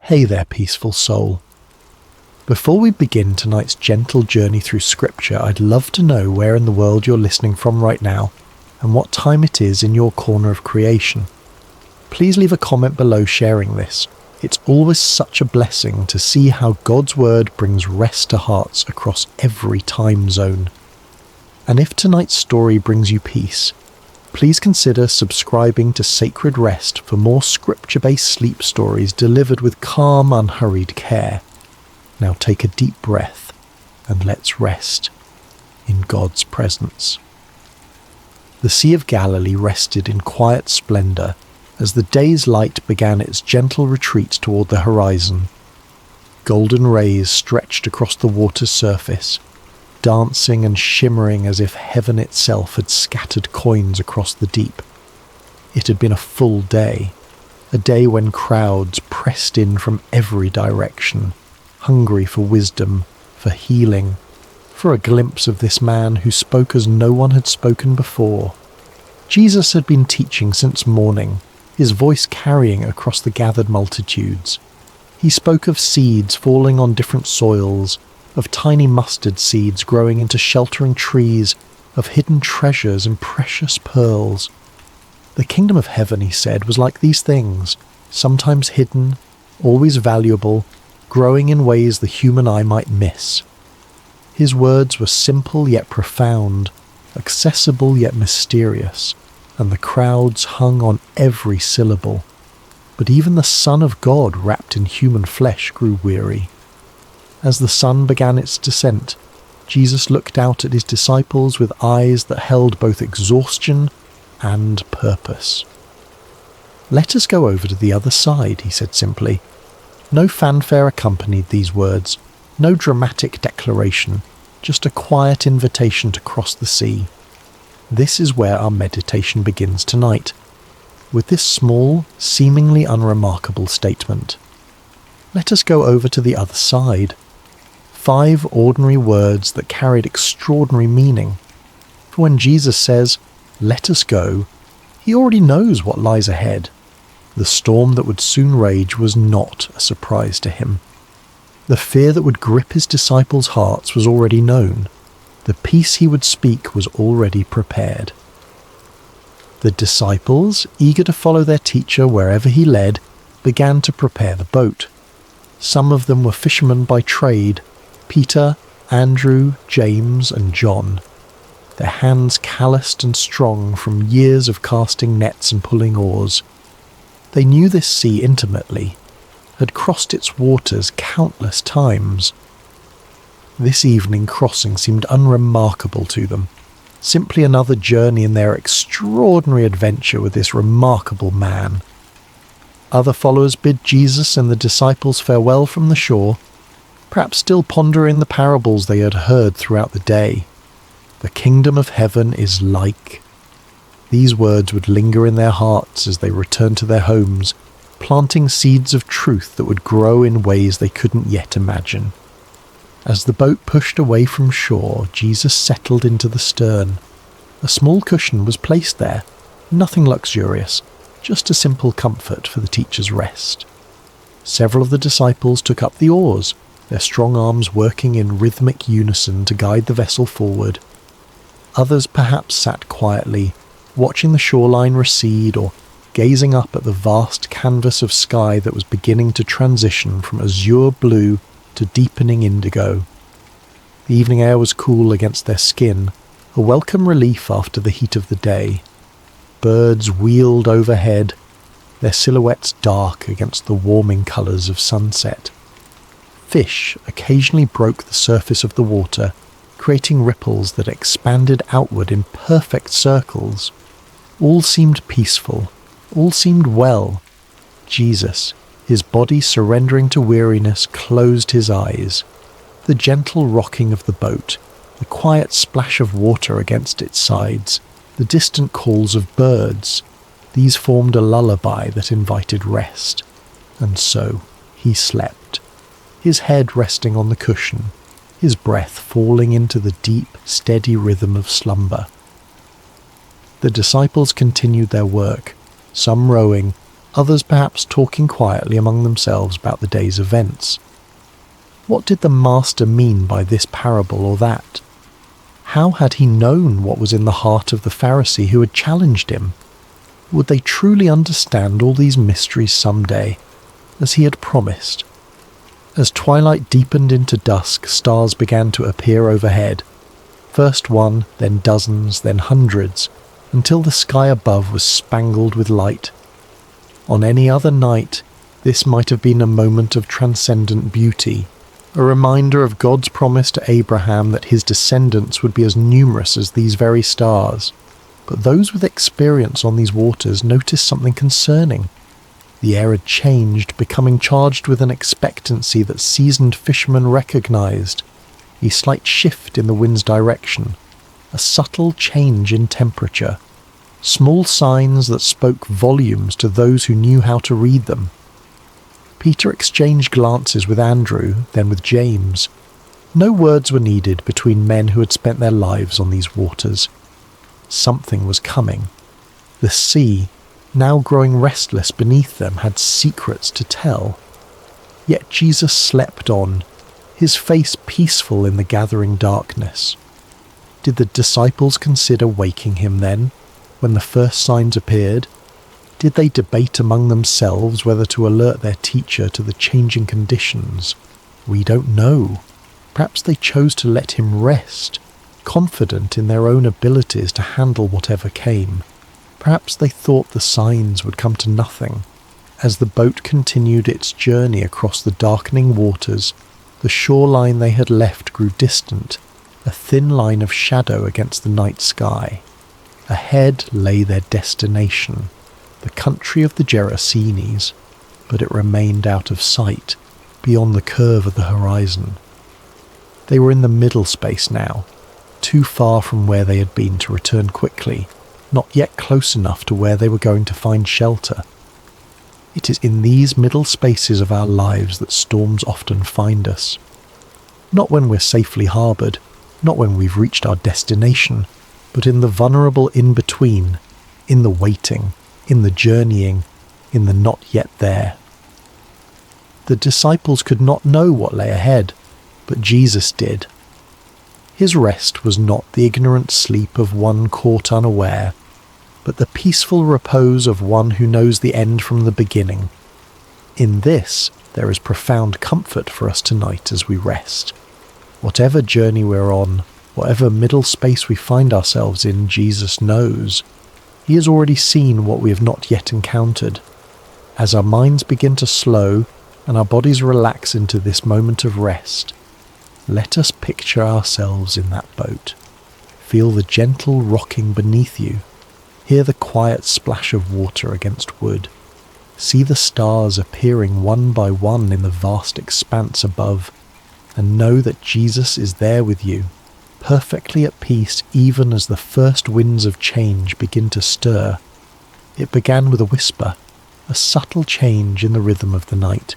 Hey there, peaceful soul. Before we begin tonight's gentle journey through Scripture, I'd love to know where in the world you're listening from right now and what time it is in your corner of creation. Please leave a comment below sharing this. It's always such a blessing to see how God's Word brings rest to hearts across every time zone. And if tonight's story brings you peace, please consider subscribing to Sacred Rest for more scripture-based sleep stories delivered with calm, unhurried care. Now take a deep breath and let's rest in God's presence. The Sea of Galilee rested in quiet splendour as the day's light began its gentle retreat toward the horizon. Golden rays stretched across the water's surface, dancing and shimmering as if heaven itself had scattered coins across the deep. It had been a full day, a day when crowds pressed in from every direction, hungry for wisdom, for healing, for a glimpse of this man who spoke as no one had spoken before. Jesus had been teaching since morning, his voice carrying across the gathered multitudes. He spoke of seeds falling on different soils, of tiny mustard seeds growing into sheltering trees, of hidden treasures and precious pearls. The kingdom of heaven, he said, was like these things, sometimes hidden, always valuable, growing in ways the human eye might miss. His words were simple yet profound, accessible yet mysterious, and the crowds hung on every syllable. But even the Son of God wrapped in human flesh grew weary. As the sun began its descent, Jesus looked out at his disciples with eyes that held both exhaustion and purpose. "Let us go over to the other side," he said simply. No fanfare accompanied these words, no dramatic declaration, just a quiet invitation to cross the sea. This is where our meditation begins tonight, with this small, seemingly unremarkable statement. Let us go over to the other side. 5 ordinary words that carried extraordinary meaning. For when Jesus says, "Let us go," he already knows what lies ahead. The storm that would soon rage was not a surprise to him. The fear that would grip his disciples' hearts was already known. The peace he would speak was already prepared. The disciples, eager to follow their teacher wherever he led, began to prepare the boat. Some of them were fishermen by trade, Peter, Andrew, James, and John, their hands calloused and strong from years of casting nets and pulling oars. They knew this sea intimately, had crossed its waters countless times. This evening crossing seemed unremarkable to them, simply another journey in their extraordinary adventure with this remarkable man. Other followers bid Jesus and the disciples farewell from the shore, perhaps still pondering the parables they had heard throughout the day. The kingdom of heaven is like. These words would linger in their hearts as they returned to their homes, planting seeds of truth that would grow in ways they couldn't yet imagine. As the boat pushed away from shore, Jesus settled into the stern. A small cushion was placed there, nothing luxurious, just a simple comfort for the teacher's rest. Several of the disciples took up the oars, their strong arms working in rhythmic unison to guide the vessel forward. Others perhaps sat quietly, watching the shoreline recede or gazing up at the vast canvas of sky that was beginning to transition from azure blue to deepening indigo. The evening air was cool against their skin, a welcome relief after the heat of the day. Birds wheeled overhead, their silhouettes dark against the warming colours of sunset. Fish occasionally broke the surface of the water, creating ripples that expanded outward in perfect circles. All seemed peaceful, all seemed well. Jesus, his body surrendering to weariness, closed his eyes. The gentle rocking of the boat, the quiet splash of water against its sides, the distant calls of birds, these formed a lullaby that invited rest. And so he slept, his head resting on the cushion, his breath falling into the deep, steady rhythm of slumber. The disciples continued their work, some rowing, others perhaps talking quietly among themselves about the day's events. What did the Master mean by this parable or that? How had he known what was in the heart of the Pharisee who had challenged him? Would they truly understand all these mysteries someday, as he had promised? As twilight deepened into dusk, stars began to appear overhead. First one, then dozens, then hundreds, until the sky above was spangled with light. On any other night, this might have been a moment of transcendent beauty, a reminder of God's promise to Abraham that his descendants would be as numerous as these very stars. But those with experience on these waters noticed something concerning. The air had changed, becoming charged with an expectancy that seasoned fishermen recognized. A slight shift in the wind's direction, a subtle change in temperature, small signs that spoke volumes to those who knew how to read them. Peter exchanged glances with Andrew, then with James. No words were needed between men who had spent their lives on these waters. Something was coming. The sea, now growing restless beneath them, had secrets to tell. Yet Jesus slept on, his face peaceful in the gathering darkness. Did the disciples consider waking him then, when the first signs appeared? Did they debate among themselves whether to alert their teacher to the changing conditions? We don't know. Perhaps they chose to let him rest, confident in their own abilities to handle whatever came. Perhaps they thought the signs would come to nothing. As the boat continued its journey across the darkening waters, the shoreline they had left grew distant, a thin line of shadow against the night sky. Ahead lay their destination, the country of the Gerasenes, but it remained out of sight, beyond the curve of the horizon. They were in the middle space now, too far from where they had been to return quickly, not yet close enough to where they were going to find shelter. It is in these middle spaces of our lives that storms often find us. Not when we're safely harboured, not when we've reached our destination, but in the vulnerable in-between, in the waiting, in the journeying, in the not yet there. The disciples could not know what lay ahead, but Jesus did. His rest was not the ignorant sleep of one caught unaware, but the peaceful repose of one who knows the end from the beginning. In this, there is profound comfort for us tonight as we rest. Whatever journey we're on, whatever middle space we find ourselves in, Jesus knows. He has already seen what we have not yet encountered. As our minds begin to slow and our bodies relax into this moment of rest, let us picture ourselves in that boat. Feel the gentle rocking beneath you. Hear the quiet splash of water against wood. See the stars appearing one by one in the vast expanse above, and know that Jesus is there with you, perfectly at peace even as the first winds of change begin to stir. It began with a whisper, a subtle change in the rhythm of the night.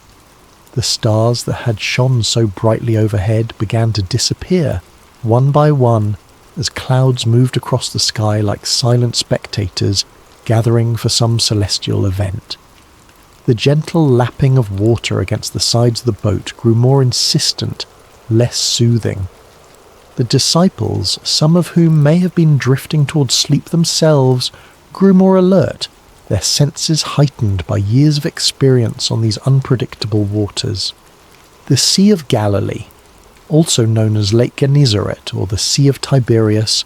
The stars that had shone so brightly overhead began to disappear, one by one, as clouds moved across the sky like silent spectators gathering for some celestial event. The gentle lapping of water against the sides of the boat grew more insistent, less soothing. The disciples, some of whom may have been drifting towards sleep themselves, grew more alert, their senses heightened by years of experience on these unpredictable waters. The Sea of Galilee, also known as Lake Gennesaret or the Sea of Tiberias,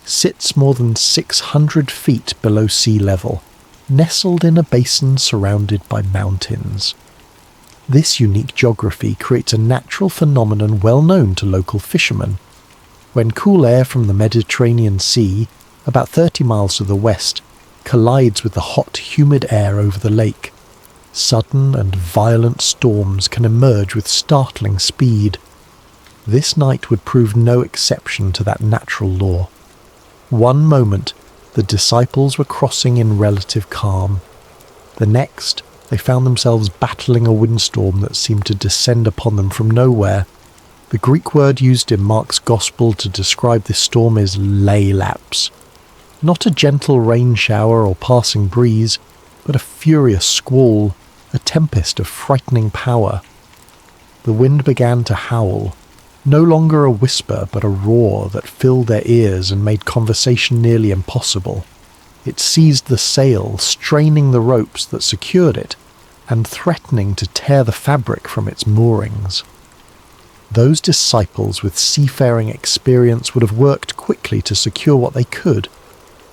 sits more than 600 feet below sea level, nestled in a basin surrounded by mountains. This unique geography creates a natural phenomenon well known to local fishermen. When cool air from the Mediterranean Sea, about 30 miles to the west, collides with the hot, humid air over the lake, sudden and violent storms can emerge with startling speed. This night would prove no exception to that natural law. One moment, the disciples were crossing in relative calm. The next, they found themselves battling a windstorm that seemed to descend upon them from nowhere. The Greek word used in Mark's Gospel to describe this storm is leilaps. Not a gentle rain shower or passing breeze, but a furious squall, a tempest of frightening power. The wind began to howl, no longer a whisper but a roar that filled their ears and made conversation nearly impossible. It seized the sail, straining the ropes that secured it, and threatening to tear the fabric from its moorings. Those disciples with seafaring experience would have worked quickly to secure what they could,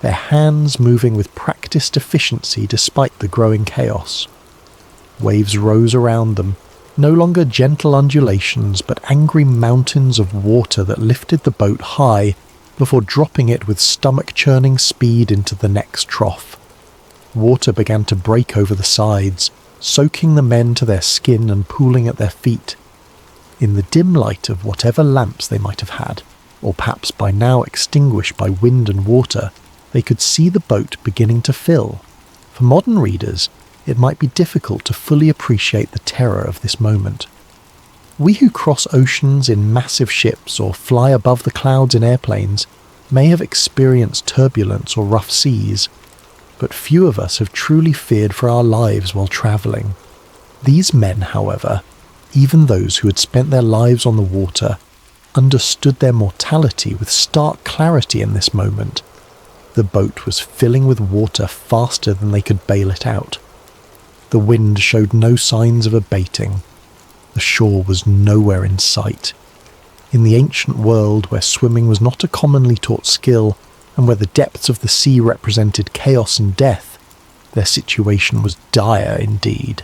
their hands moving with practiced efficiency despite the growing chaos. Waves rose around them, no longer gentle undulations but angry mountains of water that lifted the boat high before dropping it with stomach-churning speed into the next trough. Water began to break over the sides, soaking the men to their skin and pooling at their feet. In the dim light of whatever lamps they might have had, or perhaps by now extinguished by wind and water, they could see the boat beginning to fill. For modern readers, it might be difficult to fully appreciate the terror of this moment. We who cross oceans in massive ships or fly above the clouds in airplanes may have experienced turbulence or rough seas, but few of us have truly feared for our lives while travelling. These men, however, even those who had spent their lives on the water, understood their mortality with stark clarity in this moment. The boat was filling with water faster than they could bail it out. The wind showed no signs of abating. The shore was nowhere in sight. In the ancient world where swimming was not a commonly taught skill, and where the depths of the sea represented chaos and death, their situation was dire indeed.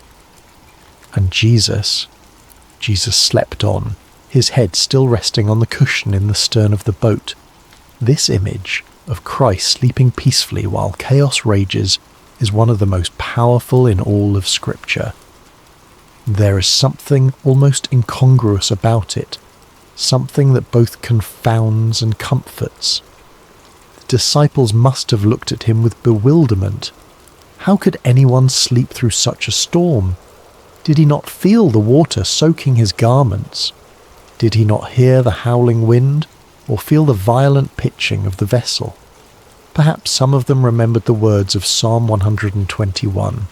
And Jesus slept on, his head still resting on the cushion in the stern of the boat. This image of Christ sleeping peacefully while chaos rages is one of the most powerful in all of Scripture. There is something almost incongruous about it, something that both confounds and comforts. The disciples must have looked at him with bewilderment. How could anyone sleep through such a storm? Did he not feel the water soaking his garments? Did he not hear the howling wind, or feel the violent pitching of the vessel? Perhaps some of them remembered the words of Psalm 121.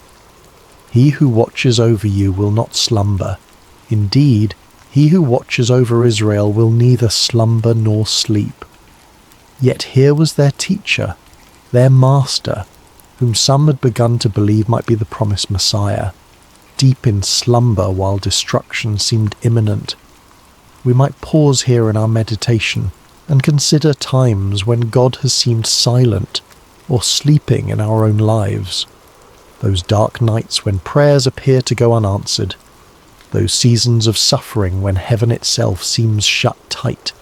He who watches over you will not slumber. Indeed, he who watches over Israel will neither slumber nor sleep. Yet here was their teacher, their master, whom some had begun to believe might be the promised Messiah, deep in slumber while destruction seemed imminent. We might pause here in our meditation and consider times when God has seemed silent or sleeping in our own lives. Those dark nights when prayers appear to go unanswered. Those seasons of suffering when heaven itself seems shut tight.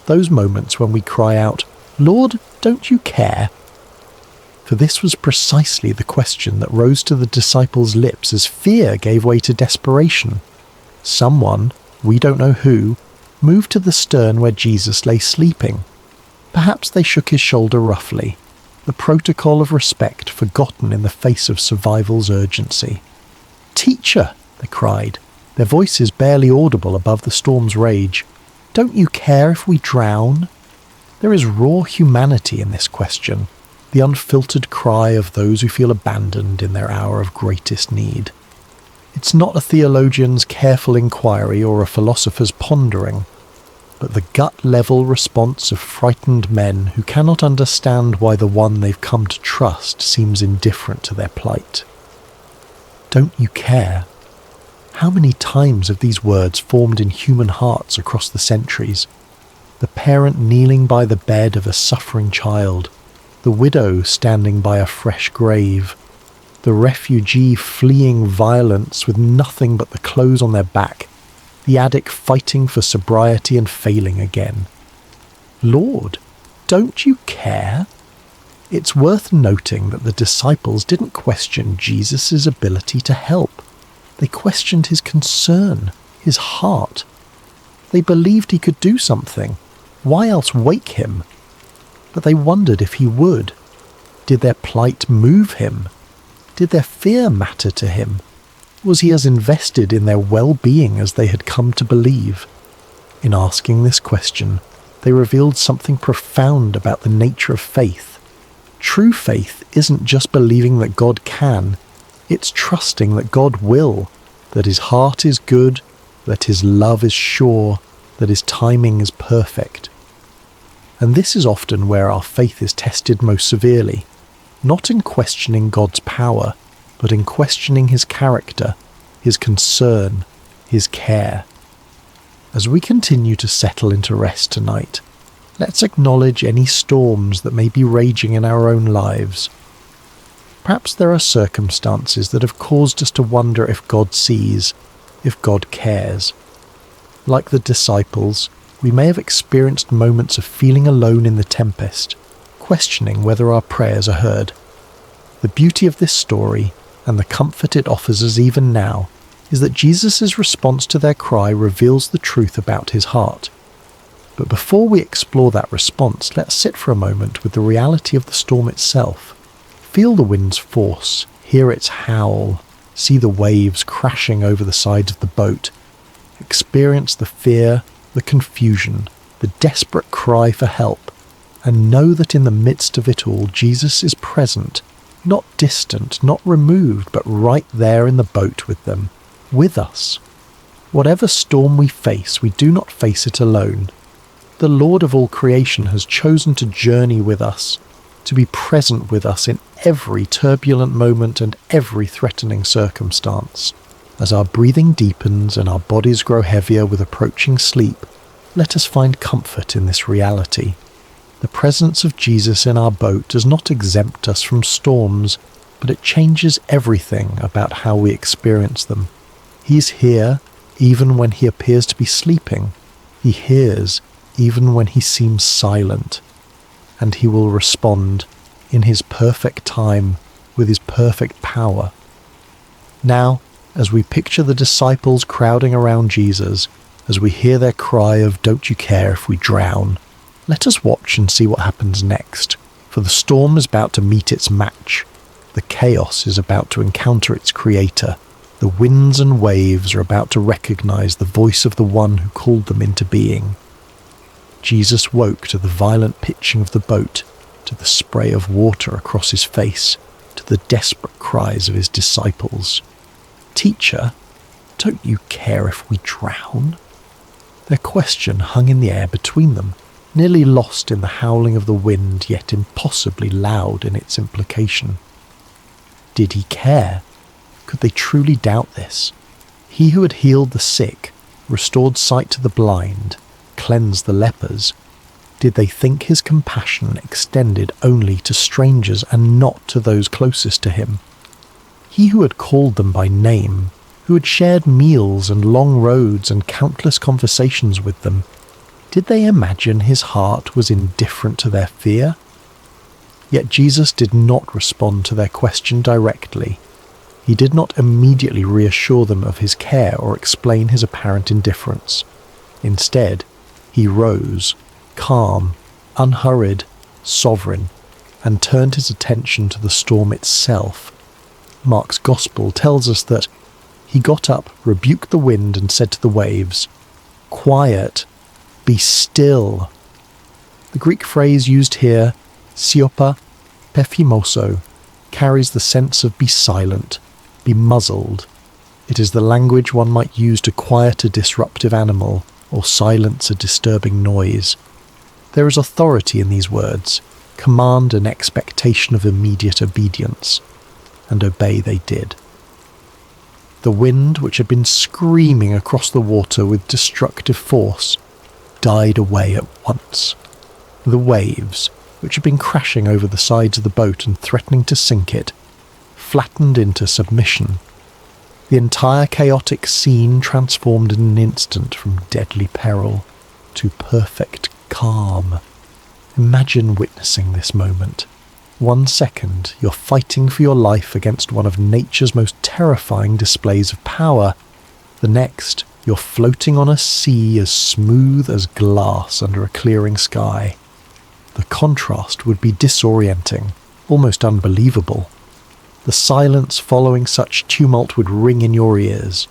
Those moments when we cry out, "Lord, don't you care?" For this was precisely the question that rose to the disciples' lips as fear gave way to desperation. Someone, we don't know who, moved to the stern where Jesus lay sleeping. Perhaps they shook his shoulder roughly, the protocol of respect forgotten in the face of survival's urgency. "Teacher," they cried, their voices barely audible above the storm's rage, "don't you care if we drown?" There is raw humanity in this question, the unfiltered cry of those who feel abandoned in their hour of greatest need. It's not a theologian's careful inquiry or a philosopher's pondering, but the gut-level response of frightened men who cannot understand why the one they've come to trust seems indifferent to their plight. Don't you care? How many times have these words formed in human hearts across the centuries? The parent kneeling by the bed of a suffering child, the widow standing by a fresh grave, the refugee fleeing violence with nothing but the clothes on their back, the addict fighting for sobriety and failing again. Lord, don't you care? It's worth noting that the disciples didn't question Jesus' ability to help. They questioned his concern, his heart. They believed he could do something. Why else wake him? But they wondered if he would. Did their plight move him? Did their fear matter to him? Was he as invested in their well-being as they had come to believe? In asking this question, they revealed something profound about the nature of faith. True faith isn't just believing that God can, it's trusting that God will, that his heart is good, that his love is sure, that his timing is perfect. And this is often where our faith is tested most severely, not in questioning God's power, but in questioning his character, his concern, his care. As we continue to settle into rest tonight, let's acknowledge any storms that may be raging in our own lives. Perhaps there are circumstances that have caused us to wonder if God sees, if God cares. Like the disciples, we may have experienced moments of feeling alone in the tempest, questioning whether our prayers are heard. The beauty of this story, and the comfort it offers us even now, is that Jesus' response to their cry reveals the truth about his heart. But before we explore that response, let's sit for a moment with the reality of the storm itself. Feel the wind's force, hear its howl, see the waves crashing over the sides of the boat, experience the fear, the confusion, the desperate cry for help, and know that in the midst of it all, Jesus is present, not distant, not removed, but right there in the boat with them, with us. Whatever storm we face, we do not face it alone. The Lord of all creation has chosen to journey with us, to be present with us in every turbulent moment and every threatening circumstance. As our breathing deepens and our bodies grow heavier with approaching sleep, let us find comfort in this reality. The presence of Jesus in our boat does not exempt us from storms, but it changes everything about how we experience them. He's here even when he appears to be sleeping. He hears even when he seems silent. And he will respond in his perfect time with his perfect power. Now, as we picture the disciples crowding around Jesus, as we hear their cry of "Don't you care if we drown?" let us watch and see what happens next, for the storm is about to meet its match. The chaos is about to encounter its creator. The winds and waves are about to recognize the voice of the one who called them into being. Jesus woke to the violent pitching of the boat, to the spray of water across his face, to the desperate cries of his disciples. "Teacher, don't you care if we drown?" Their question hung in the air between them, nearly lost in the howling of the wind, yet impossibly loud in its implication. Did he care? Could they truly doubt this? He who had healed the sick, restored sight to the blind, cleansed the lepers, did they think his compassion extended only to strangers and not to those closest to him? He who had called them by name, who had shared meals and long roads and countless conversations with them, did they imagine his heart was indifferent to their fear? Yet Jesus did not respond to their question directly. He did not immediately reassure them of his care or explain his apparent indifference. Instead, he rose, calm, unhurried, sovereign, and turned his attention to the storm itself. Mark's Gospel tells us that he got up, rebuked the wind, and said to the waves, "Quiet, be still." The Greek phrase used here, siopa pephimoso, carries the sense of be silent, be muzzled. It is the language one might use to quiet a disruptive animal or silence a disturbing noise. There is authority in these words, command and expectation of immediate obedience, and obey they did. The wind, which had been screaming across the water with destructive force, died away at once. The waves, which had been crashing over the sides of the boat and threatening to sink it, flattened into submission. The entire chaotic scene transformed in an instant from deadly peril to perfect calm. Imagine witnessing this moment. 1 second, you're fighting for your life against one of nature's most terrifying displays of power. The next, you're floating on a sea as smooth as glass under a clearing sky. The contrast would be disorienting, almost unbelievable. The silence following such tumult would ring in your ears.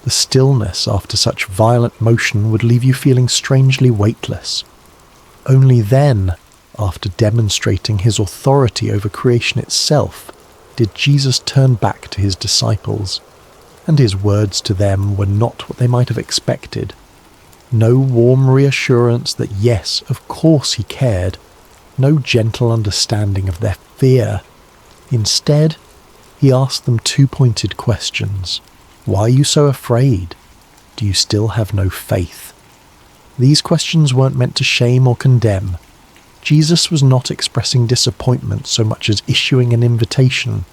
The stillness after such violent motion would leave you feeling strangely weightless. Only then, after demonstrating his authority over creation itself, did Jesus turn back to his disciples, and his words to them were not what they might have expected. No warm reassurance that yes, of course he cared, no gentle understanding of their fear. Instead, he asked them two pointed questions. Why are you so afraid? Do you still have no faith? These questions weren't meant to shame or condemn. Jesus was not expressing disappointment so much as issuing an invitation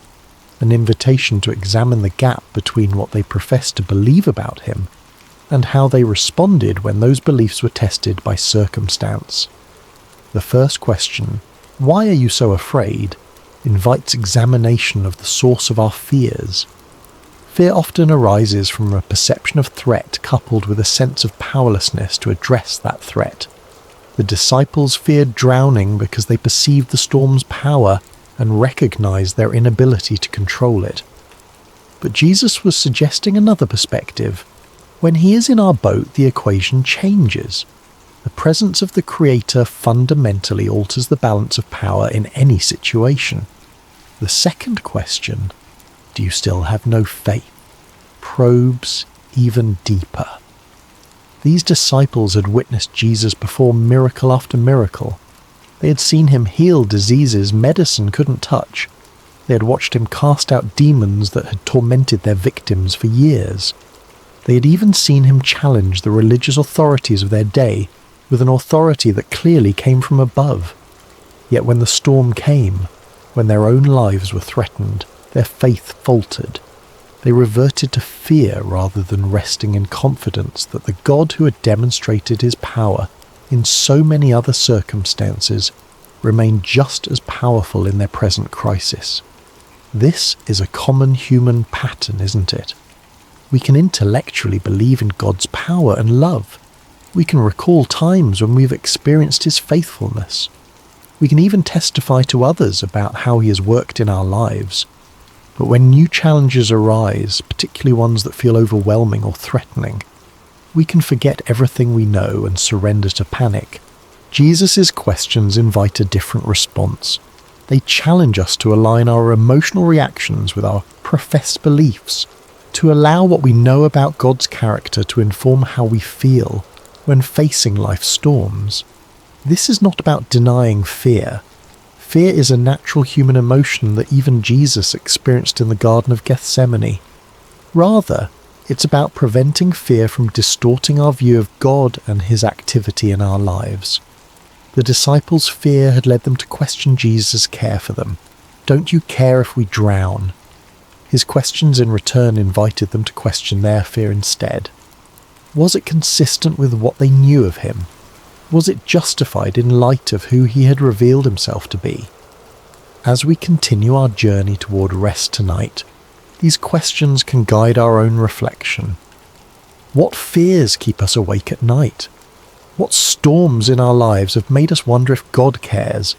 to examine the gap between what they professed to believe about him and how they responded when those beliefs were tested by circumstance. The first question, why are you so afraid, invites examination of the source of our fears. Fear often arises from a perception of threat coupled with a sense of powerlessness to address that threat. The disciples feared drowning because they perceived the storm's power and recognized their inability to control it. But Jesus was suggesting another perspective. When he is in our boat, the equation changes. The presence of the Creator fundamentally alters the balance of power in any situation. The second question, do you still have no faith, probes even deeper. These disciples had witnessed Jesus perform miracle after miracle. They had seen him heal diseases medicine couldn't touch. They had watched him cast out demons that had tormented their victims for years. They had even seen him challenge the religious authorities of their day with an authority that clearly came from above. Yet when the storm came, when their own lives were threatened, their faith faltered. They reverted to fear rather than resting in confidence that the God who had demonstrated his power in so many other circumstances remained just as powerful in their present crisis. This is a common human pattern, isn't it? We can intellectually believe in God's power and love. We can recall times when we've experienced his faithfulness. We can even testify to others about how he has worked in our lives. But when new challenges arise, particularly ones that feel overwhelming or threatening, we can forget everything we know and surrender to panic. Jesus' questions invite a different response. They challenge us to align our emotional reactions with our professed beliefs, to allow what we know about God's character to inform how we feel when facing life's storms. This is not about denying fear. Fear is a natural human emotion that even Jesus experienced in the Garden of Gethsemane. Rather, it's about preventing fear from distorting our view of God and his activity in our lives. The disciples' fear had led them to question Jesus' care for them. Don't you care if we drown? His questions in return invited them to question their fear instead. Was it consistent with what they knew of him? Was it justified in light of who he had revealed himself to be? As we continue our journey toward rest tonight, these questions can guide our own reflection. What fears keep us awake at night? What storms in our lives have made us wonder if God cares?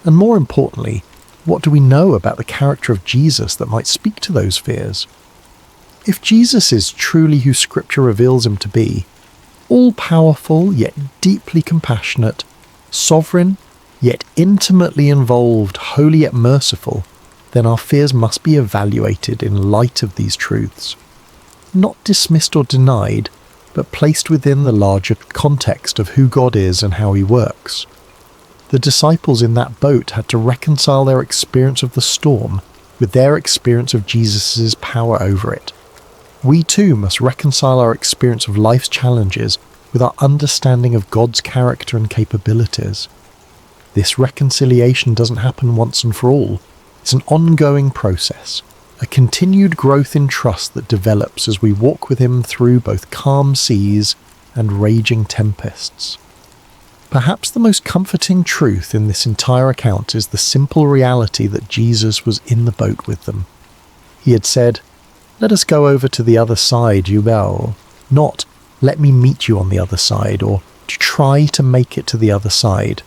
And more importantly, what do we know about the character of Jesus that might speak to those fears? If Jesus is truly who Scripture reveals him to be, all-powerful yet deeply compassionate, sovereign yet intimately involved, holy yet merciful, then our fears must be evaluated in light of these truths. Not dismissed or denied, but placed within the larger context of who God is and how he works. The disciples in that boat had to reconcile their experience of the storm with their experience of Jesus' power over it. We too must reconcile our experience of life's challenges with our understanding of God's character and capabilities. This reconciliation doesn't happen once and for all. It's an ongoing process, a continued growth in trust that develops as we walk with him through both calm seas and raging tempests. Perhaps the most comforting truth in this entire account is the simple reality that Jesus was in the boat with them. He had said, "Let us go over to the other side, you will," not "let me meet you on the other side," or "to try to make it to the other side."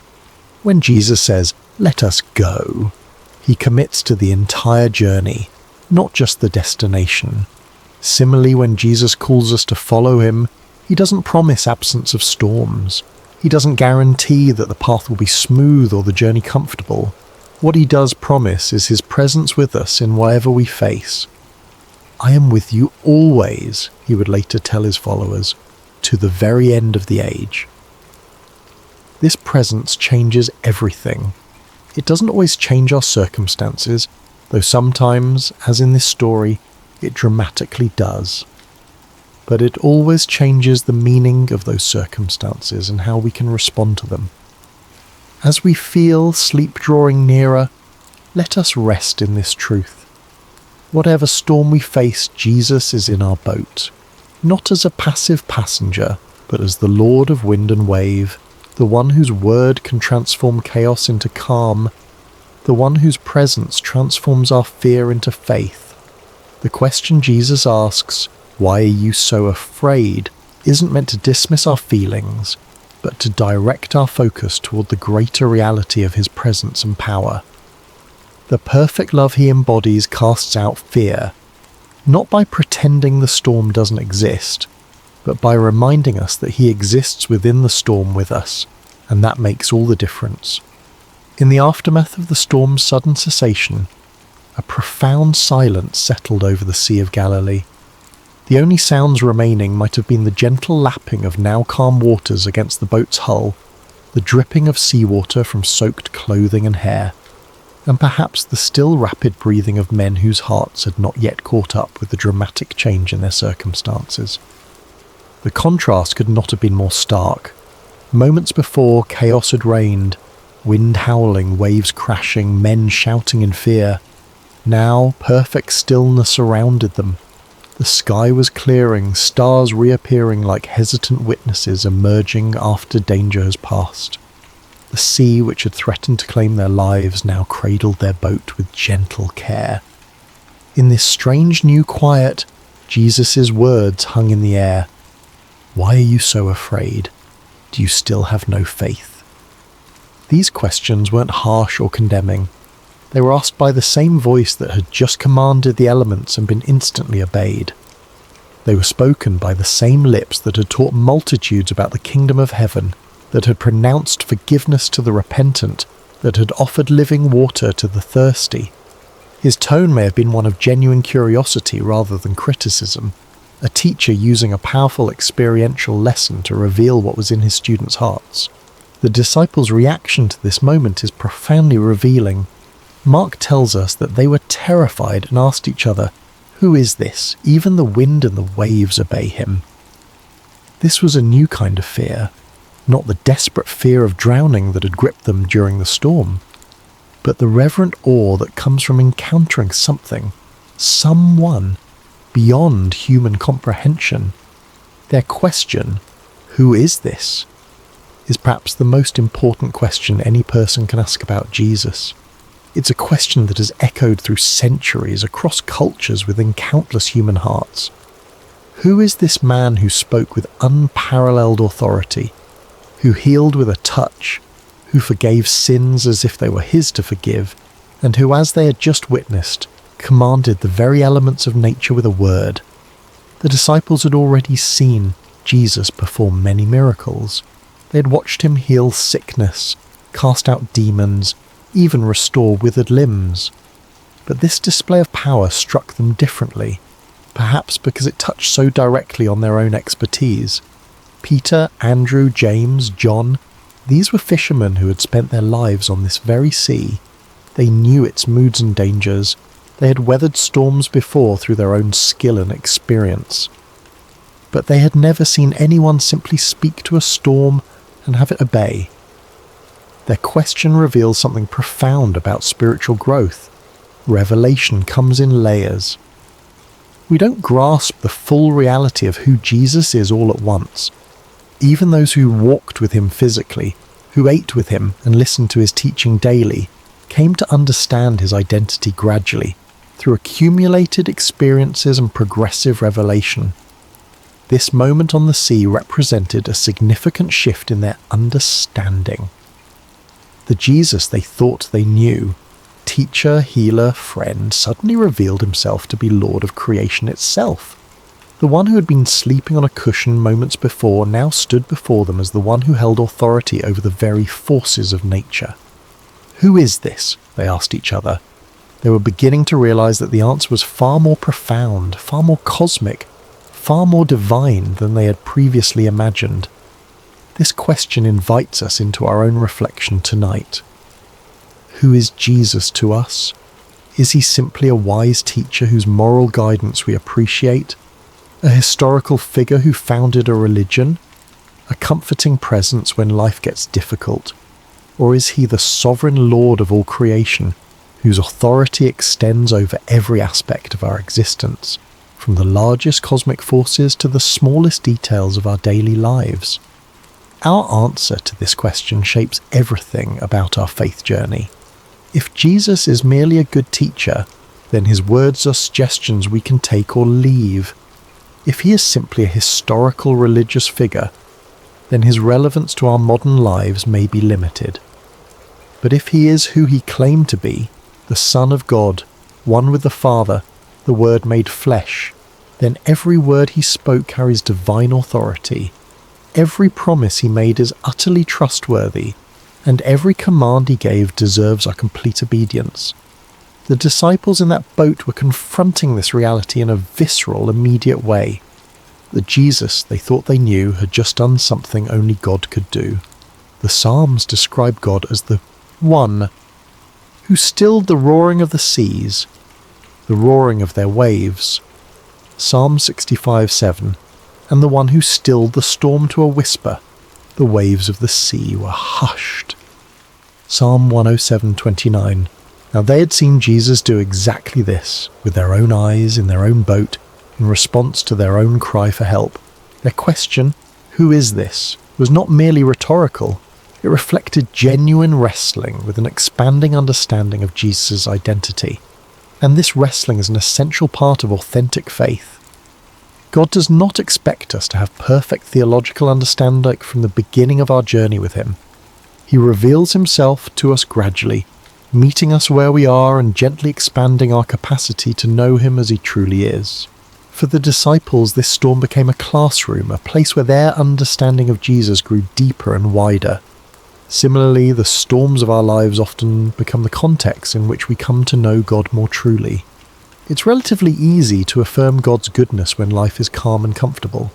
When Jesus says, "let us go," he commits to the entire journey, not just the destination. Similarly, when Jesus calls us to follow him, he doesn't promise absence of storms. He doesn't guarantee that the path will be smooth or the journey comfortable. What he does promise is his presence with us in whatever we face. "I am with you always," he would later tell his followers, "to the very end of the age." This presence changes everything. It doesn't always change our circumstances, though sometimes, as in this story, it dramatically does. But it always changes the meaning of those circumstances and how we can respond to them. As we feel sleep drawing nearer, let us rest in this truth. Whatever storm we face, Jesus is in our boat, not as a passive passenger, but as the Lord of wind and wave, the one whose word can transform chaos into calm, the one whose presence transforms our fear into faith. The question Jesus asks, "Why are you so afraid?" isn't meant to dismiss our feelings, but to direct our focus toward the greater reality of his presence and power. The perfect love he embodies casts out fear, not by pretending the storm doesn't exist, but by reminding us that he exists within the storm with us, and that makes all the difference. In the aftermath of the storm's sudden cessation, a profound silence settled over the Sea of Galilee. The only sounds remaining might have been the gentle lapping of now calm waters against the boat's hull, the dripping of seawater from soaked clothing and hair, and perhaps the still rapid breathing of men whose hearts had not yet caught up with the dramatic change in their circumstances. The contrast could not have been more stark. Moments before, chaos had reigned, wind howling, waves crashing, men shouting in fear. Now, perfect stillness surrounded them. The sky was clearing, stars reappearing like hesitant witnesses emerging after danger has passed. The sea, which had threatened to claim their lives, now cradled their boat with gentle care. In this strange new quiet, Jesus' words hung in the air. "Why are you so afraid? Do you still have no faith?" These questions weren't harsh or condemning. They were asked by the same voice that had just commanded the elements and been instantly obeyed. They were spoken by the same lips that had taught multitudes about the kingdom of heaven, that had pronounced forgiveness to the repentant, that had offered living water to the thirsty. His tone may have been one of genuine curiosity rather than criticism, a teacher using a powerful experiential lesson to reveal what was in his students' hearts. The disciples' reaction to this moment is profoundly revealing. Mark tells us that they were terrified and asked each other, "Who is this? Even the wind and the waves obey him." This was a new kind of fear, not the desperate fear of drowning that had gripped them during the storm, but the reverent awe that comes from encountering something, someone, beyond human comprehension. Their question, "Who is this?" is perhaps the most important question any person can ask about Jesus. It's a question that has echoed through centuries across cultures within countless human hearts. Who is this man who spoke with unparalleled authority, who healed with a touch, who forgave sins as if they were his to forgive, and who, as they had just witnessed, commanded the very elements of nature with a word? The disciples had already seen Jesus perform many miracles. They had watched him heal sickness, cast out demons, even restore withered limbs. But this display of power struck them differently, perhaps because it touched so directly on their own expertise. Peter, Andrew, James, John, these were fishermen who had spent their lives on this very sea. They knew its moods and dangers. They had weathered storms before through their own skill and experience. But they had never seen anyone simply speak to a storm and have it obey. Their question reveals something profound about spiritual growth. Revelation comes in layers. We don't grasp the full reality of who Jesus is all at once. Even those who walked with him physically, who ate with him and listened to his teaching daily, came to understand his identity gradually, through accumulated experiences and progressive revelation. This moment on the sea represented a significant shift in their understanding. The Jesus they thought they knew, teacher, healer, friend, suddenly revealed himself to be Lord of creation itself. The one who had been sleeping on a cushion moments before now stood before them as the one who held authority over the very forces of nature. "Who is this?" they asked each other. They were beginning to realize that the answer was far more profound, far more cosmic, far more divine than they had previously imagined. This question invites us into our own reflection tonight. Who is Jesus to us? Is he simply a wise teacher whose moral guidance we appreciate? A historical figure who founded a religion? A comforting presence when life gets difficult? Or is he the sovereign Lord of all creation, whose authority extends over every aspect of our existence, from the largest cosmic forces to the smallest details of our daily lives? Our answer to this question shapes everything about our faith journey. If Jesus is merely a good teacher, then his words are suggestions we can take or leave. If he is simply a historical religious figure, then his relevance to our modern lives may be limited. But if he is who he claimed to be, the Son of God, one with the Father, the Word made flesh, then every word he spoke carries divine authority. Every promise he made is utterly trustworthy, and every command he gave deserves our complete obedience. The disciples in that boat were confronting this reality in a visceral, immediate way. The Jesus they thought they knew had just done something only God could do. The Psalms describe God as the One who stilled the roaring of the seas, the roaring of their waves. Psalm 65:7, and the one who stilled the storm to a whisper, the waves of the sea were hushed. Psalm 107:29. Now they had seen Jesus do exactly this, with their own eyes in their own boat, in response to their own cry for help. Their question, "Who is this?" was not merely rhetorical. It reflected genuine wrestling with an expanding understanding of Jesus' identity. And this wrestling is an essential part of authentic faith. God does not expect us to have perfect theological understanding from the beginning of our journey with him. He reveals himself to us gradually, meeting us where we are and gently expanding our capacity to know him as he truly is. For the disciples, this storm became a classroom, a place where their understanding of Jesus grew deeper and wider. Similarly, the storms of our lives often become the context in which we come to know God more truly. It's relatively easy to affirm God's goodness when life is calm and comfortable.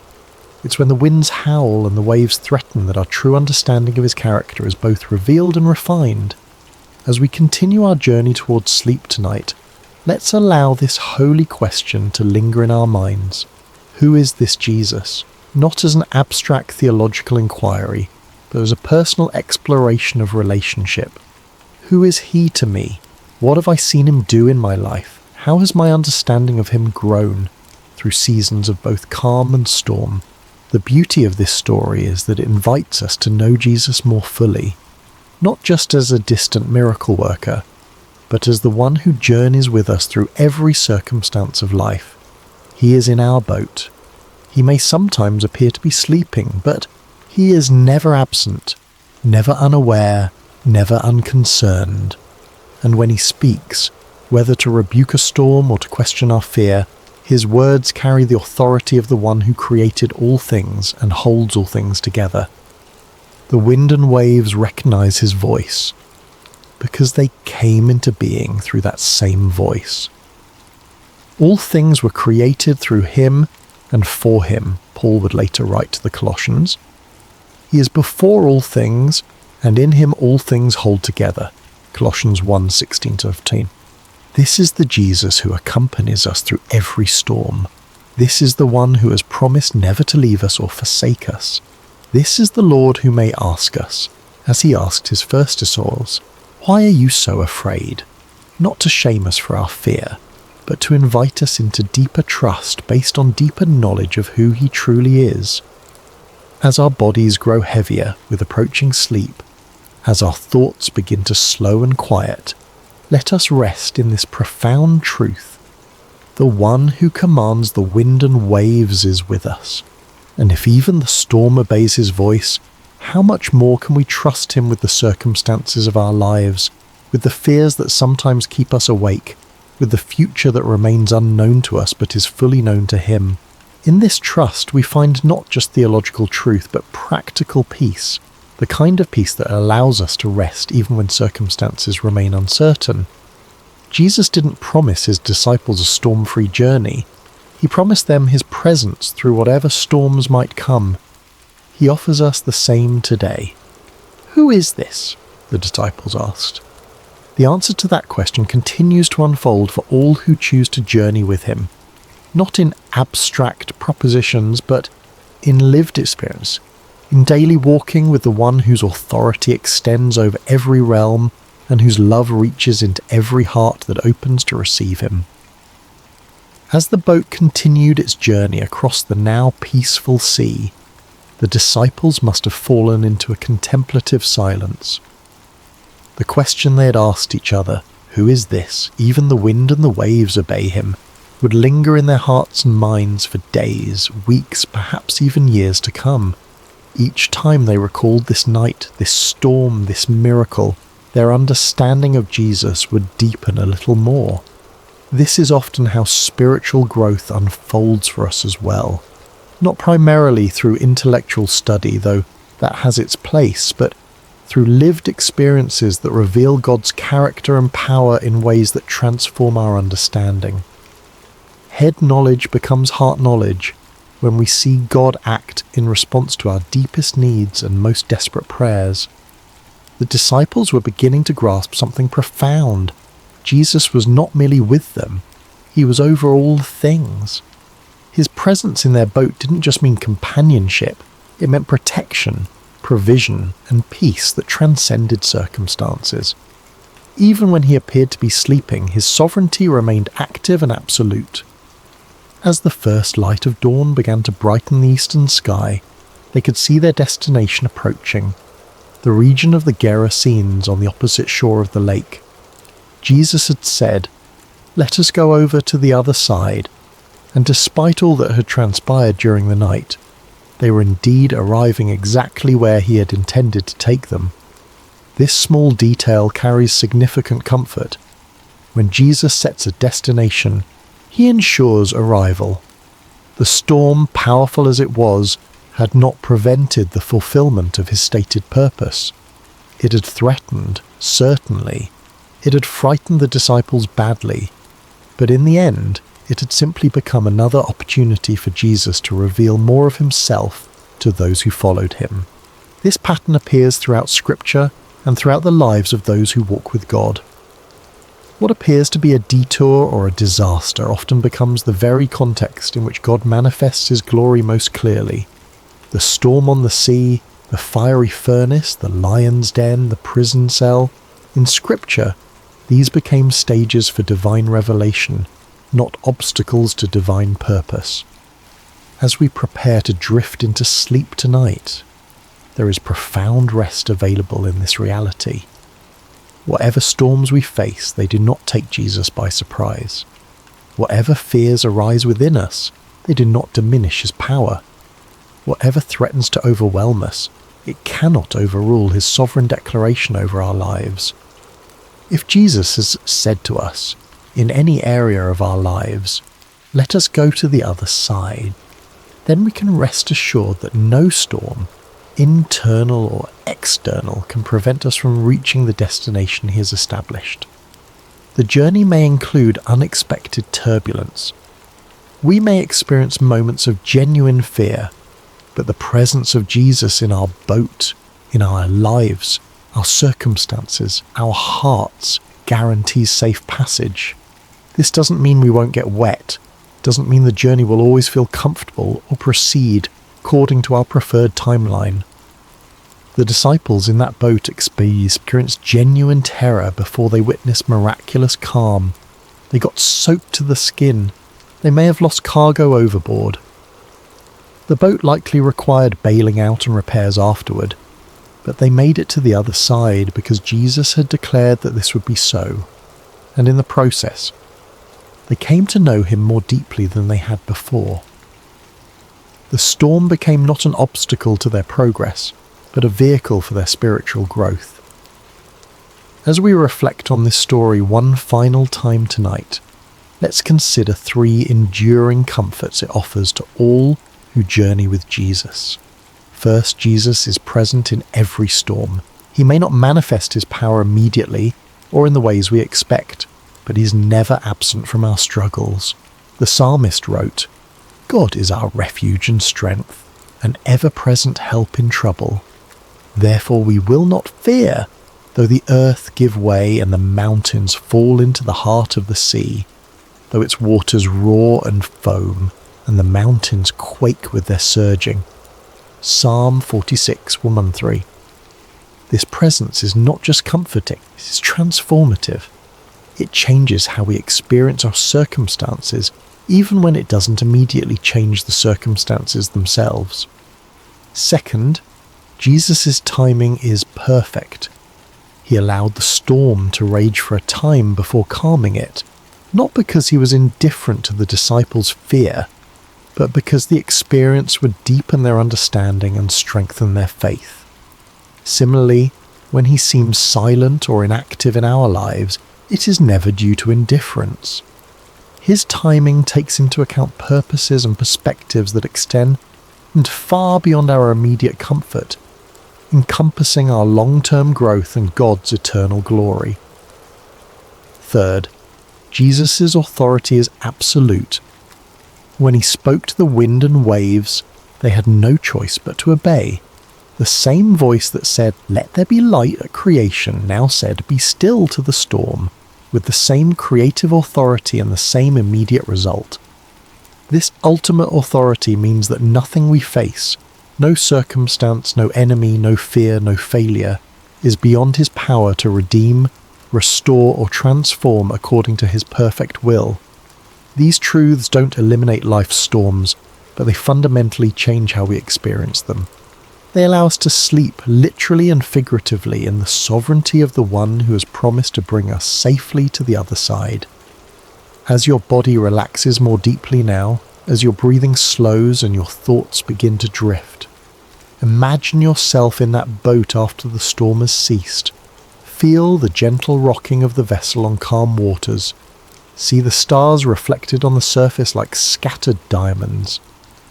It's when the winds howl and the waves threaten that our true understanding of his character is both revealed and refined. As we continue our journey towards sleep tonight, let's allow this holy question to linger in our minds. Who is this Jesus? Not as an abstract theological inquiry, but as a personal exploration of relationship. Who is he to me? What have I seen him do in my life? How has my understanding of him grown through seasons of both calm and storm? The beauty of this story is that it invites us to know Jesus more fully, not just as a distant miracle worker, but as the one who journeys with us through every circumstance of life. He is in our boat. He may sometimes appear to be sleeping, but he is never absent, never unaware, never unconcerned. And when he speaks, whether to rebuke a storm or to question our fear, his words carry the authority of the one who created all things and holds all things together. The wind and waves recognize his voice, because they came into being through that same voice. All things were created through him and for him, Paul would later write to the Colossians. He is before all things, and in him all things hold together. Colossians 1:16-15. This is the Jesus who accompanies us through every storm. This is the one who has promised never to leave us or forsake us. This is the Lord who may ask us, as he asked his first disciples, "Why are you so afraid?" Not to shame us for our fear, but to invite us into deeper trust based on deeper knowledge of who he truly is. As our bodies grow heavier with approaching sleep, as our thoughts begin to slow and quiet, let us rest in this profound truth. The one who commands the wind and waves is with us. And if even the storm obeys his voice, how much more can we trust him with the circumstances of our lives, with the fears that sometimes keep us awake, with the future that remains unknown to us but is fully known to him? In this trust, we find not just theological truth, but practical peace, the kind of peace that allows us to rest even when circumstances remain uncertain. Jesus didn't promise his disciples a storm-free journey. He promised them his presence through whatever storms might come. He offers us the same today. Who is this? The disciples asked. The answer to that question continues to unfold for all who choose to journey with him. Not in abstract propositions, but in lived experience, in daily walking with the one whose authority extends over every realm and whose love reaches into every heart that opens to receive him. As the boat continued its journey across the now peaceful sea, the disciples must have fallen into a contemplative silence. The question they had asked each other, "Who is this? Even the wind and the waves obey him," would linger in their hearts and minds for days, weeks, perhaps even years to come. Each time they recalled this night, this storm, this miracle, their understanding of Jesus would deepen a little more. This is often how spiritual growth unfolds for us as well. Not primarily through intellectual study, though that has its place, but through lived experiences that reveal God's character and power in ways that transform our understanding. Head knowledge becomes heart knowledge when we see God act in response to our deepest needs and most desperate prayers. The disciples were beginning to grasp something profound. Jesus was not merely with them, he was over all things. His presence in their boat didn't just mean companionship, it meant protection, provision, and peace that transcended circumstances. Even when he appeared to be sleeping, his sovereignty remained active and absolute. As the first light of dawn began to brighten the eastern sky, they could see their destination approaching, the region of the Gerasenes on the opposite shore of the lake. Jesus had said, "Let us go over to the other side," and despite all that had transpired during the night, they were indeed arriving exactly where he had intended to take them. This small detail carries significant comfort. When Jesus sets a destination, he ensures arrival. The storm, powerful as it was, had not prevented the fulfillment of his stated purpose. It had threatened, certainly. It had frightened the disciples badly. But in the end, it had simply become another opportunity for Jesus to reveal more of himself to those who followed him. This pattern appears throughout Scripture and throughout the lives of those who walk with God. What appears to be a detour or a disaster often becomes the very context in which God manifests his glory most clearly. The storm on the sea, the fiery furnace, the lion's den, the prison cell. In Scripture, these became stages for divine revelation, not obstacles to divine purpose. As we prepare to drift into sleep tonight, there is profound rest available in this reality. Whatever storms we face, they do not take Jesus by surprise. Whatever fears arise within us, they do not diminish his power. Whatever threatens to overwhelm us, it cannot overrule his sovereign declaration over our lives. If Jesus has said to us, in any area of our lives, "Let us go to the other side," then we can rest assured that no storm, internal or external, can prevent us from reaching the destination he has established. The journey may include unexpected turbulence. We may experience moments of genuine fear, but the presence of Jesus in our boat, in our lives, our circumstances, our hearts, guarantees safe passage. This doesn't mean we won't get wet, doesn't mean the journey will always feel comfortable or proceed according to our preferred timeline. The disciples in that boat experienced genuine terror before they witnessed miraculous calm. They got soaked to the skin. They may have lost cargo overboard. The boat likely required bailing out and repairs afterward, but they made it to the other side because Jesus had declared that this would be so, and in the process, they came to know him more deeply than they had before. The storm became not an obstacle to their progress, but a vehicle for their spiritual growth. As we reflect on this story one final time tonight, let's consider 3 enduring comforts it offers to all who journey with Jesus. First, Jesus is present in every storm. He may not manifest his power immediately or in the ways we expect, but he's never absent from our struggles. The psalmist wrote, "God is our refuge and strength, an ever-present help in trouble. Therefore we will not fear, though the earth give way and the mountains fall into the heart of the sea, though its waters roar and foam, and the mountains quake with their surging." Psalm 46:1-3. This presence is not just comforting, it is transformative. It changes how we experience our circumstances, even when it doesn't immediately change the circumstances themselves. Second, Jesus' timing is perfect. He allowed the storm to rage for a time before calming it, not because he was indifferent to the disciples' fear, but because the experience would deepen their understanding and strengthen their faith. Similarly, when he seems silent or inactive in our lives, it is never due to indifference. His timing takes into account purposes and perspectives that extend far beyond our immediate comfort, encompassing our long-term growth and God's eternal glory. Third, Jesus' authority is absolute. When he spoke to the wind and waves, they had no choice but to obey. The same voice that said, "Let there be light" at creation now said, "Be still" to the storm, with the same creative authority and the same immediate result. This ultimate authority means that nothing we face, no circumstance, no enemy, no fear, no failure, is beyond his power to redeem, restore, or transform according to his perfect will. These truths don't eliminate life's storms, but they fundamentally change how we experience them. They allow us to sleep, literally and figuratively, in the sovereignty of the one who has promised to bring us safely to the other side. As your body relaxes more deeply now, as your breathing slows and your thoughts begin to drift, imagine yourself in that boat after the storm has ceased. Feel the gentle rocking of the vessel on calm waters. See the stars reflected on the surface like scattered diamonds.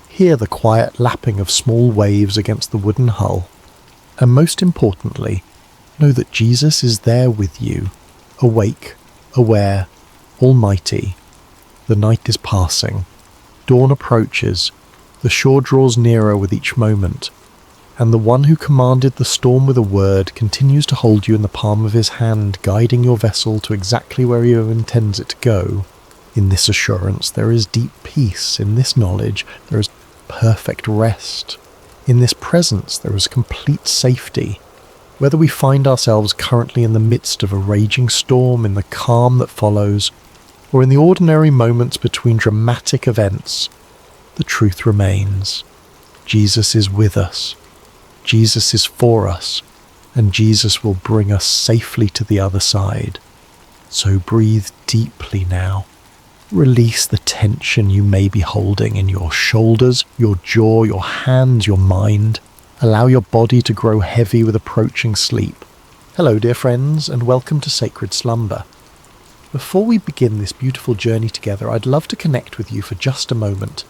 Hear the quiet lapping of small waves against the wooden hull. And most importantly, know that Jesus is there with you, awake, aware, almighty. The night is passing. Dawn approaches. The shore draws nearer with each moment. And the one who commanded the storm with a word continues to hold you in the palm of his hand, guiding your vessel to exactly where he intends it to go. In this assurance there is deep peace. In this knowledge there is perfect rest. In this presence there is complete safety. Whether we find ourselves currently in the midst of a raging storm, in the calm that follows, or in the ordinary moments between dramatic events, the truth remains. Jesus is with us. Jesus is for us, and Jesus will bring us safely to the other side. So breathe deeply now. Release the tension you may be holding in your shoulders, your jaw, your hands, your mind. Allow your body to grow heavy with approaching sleep. Hello, dear friends, and welcome to Sacred Slumber. Before we begin this beautiful journey together, I'd love to connect with you for just a moment.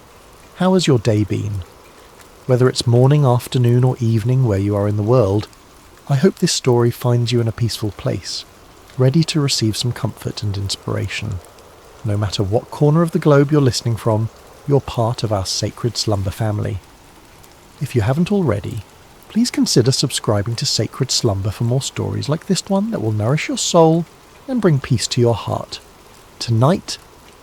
How has your day been? Whether it's morning, afternoon, or evening where you are in the world, I hope this story finds you in a peaceful place, ready to receive some comfort and inspiration. No matter what corner of the globe you're listening from, you're part of our Sacred Slumber family. If you haven't already, please consider subscribing to Sacred Slumber for more stories like this one that will nourish your soul and bring peace to your heart. Tonight,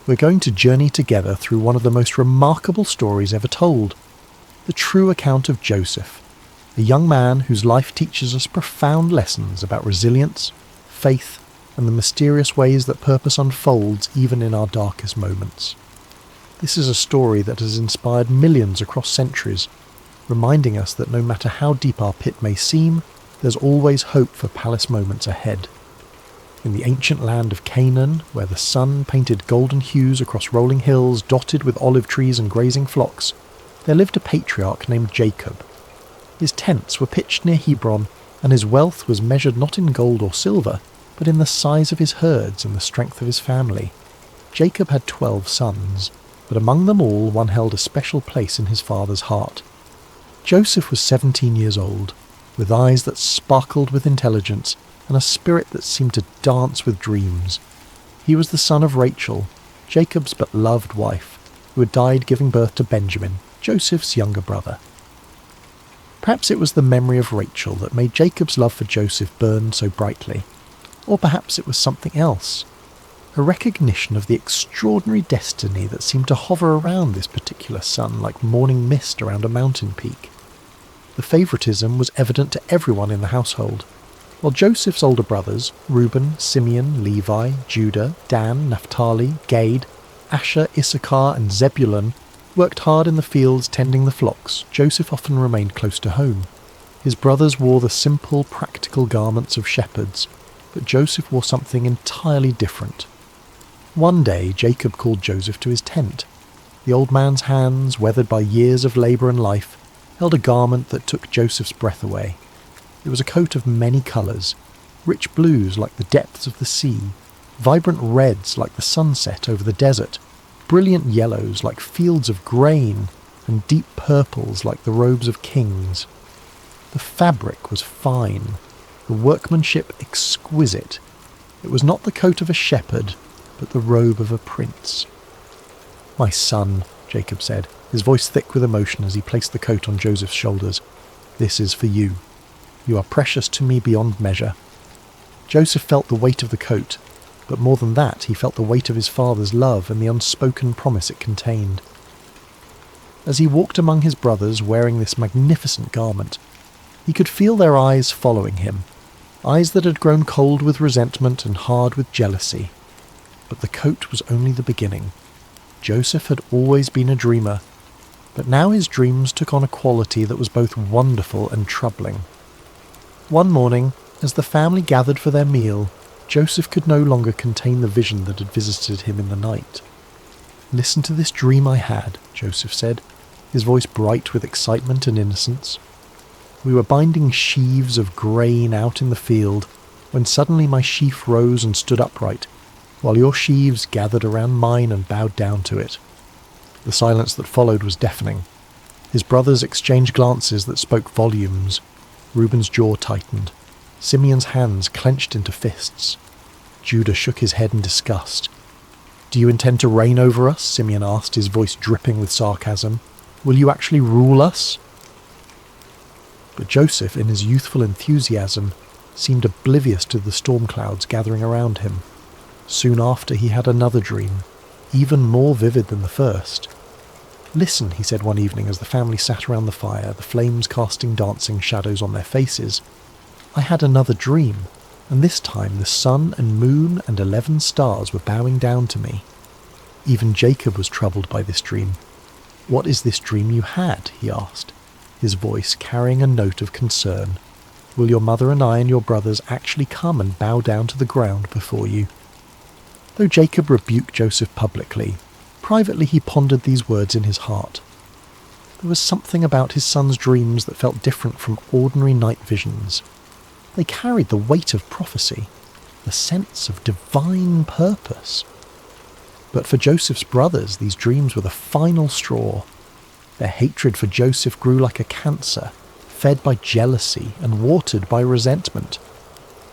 we're going to journey together through one of the most remarkable stories ever told, the true account of Joseph, a young man whose life teaches us profound lessons about resilience, faith, and the mysterious ways that purpose unfolds even in our darkest moments. This is a story that has inspired millions across centuries, reminding us that no matter how deep our pit may seem, there's always hope for palace moments ahead. In the ancient land of Canaan, where the sun painted golden hues across rolling hills dotted with olive trees and grazing flocks, there lived a patriarch named Jacob. His tents were pitched near Hebron, and his wealth was measured not in gold or silver, but in the size of his herds and the strength of his family. Jacob had 12 sons, but among them all one held a special place in his father's heart. Joseph was 17 years old, with eyes that sparkled with intelligence and a spirit that seemed to dance with dreams. He was the son of Rachel, Jacob's beloved wife, who had died giving birth to Benjamin, Joseph's younger brother. Perhaps it was the memory of Rachel that made Jacob's love for Joseph burn so brightly. Or perhaps it was something else. A recognition of the extraordinary destiny that seemed to hover around this particular son like morning mist around a mountain peak. The favouritism was evident to everyone in the household. While Joseph's older brothers, Reuben, Simeon, Levi, Judah, Dan, Naphtali, Gad, Asher, Issachar and Zebulun, worked hard in the fields tending the flocks, Joseph often remained close to home. His brothers wore the simple, practical garments of shepherds, but Joseph wore something entirely different. One day Jacob called Joseph to his tent. The old man's hands, weathered by years of labour and life, held a garment that took Joseph's breath away. It was a coat of many colours, rich blues like the depths of the sea, vibrant reds like the sunset over the desert, brilliant yellows like fields of grain, and deep purples like the robes of kings. The fabric was fine, the workmanship exquisite. It was not the coat of a shepherd, but the robe of a prince. "My son," Jacob said, his voice thick with emotion as he placed the coat on Joseph's shoulders, "this is for you. You are precious to me beyond measure." Joseph felt the weight of the coat, but more than that, he felt the weight of his father's love and the unspoken promise it contained. As he walked among his brothers wearing this magnificent garment, he could feel their eyes following him, eyes that had grown cold with resentment and hard with jealousy. But the coat was only the beginning. Joseph had always been a dreamer, but now his dreams took on a quality that was both wonderful and troubling. One morning, as the family gathered for their meal, Joseph could no longer contain the vision that had visited him in the night. "Listen to this dream I had," Joseph said, his voice bright with excitement and innocence. "We were binding sheaves of grain out in the field, when suddenly my sheaf rose and stood upright, while your sheaves gathered around mine and bowed down to it." The silence that followed was deafening. His brothers exchanged glances that spoke volumes. Reuben's jaw tightened. Simeon's hands clenched into fists. Judah shook his head in disgust. "Do you intend to reign over us?" Simeon asked, his voice dripping with sarcasm. "Will you actually rule us?" But Joseph, in his youthful enthusiasm, seemed oblivious to the storm clouds gathering around him. Soon after he had another dream, even more vivid than the first. "Listen," he said one evening as the family sat around the fire, the flames casting dancing shadows on their faces. "I had another dream, and this time the sun and moon and 11 stars were bowing down to me." Even Jacob was troubled by this dream. "What is this dream you had?" he asked, his voice carrying a note of concern. "Will your mother and I and your brothers actually come and bow down to the ground before you?" Though Jacob rebuked Joseph publicly, privately he pondered these words in his heart. There was something about his son's dreams that felt different from ordinary night visions. They carried the weight of prophecy, the sense of divine purpose. But for Joseph's brothers, these dreams were the final straw. Their hatred for Joseph grew like a cancer, fed by jealousy and watered by resentment.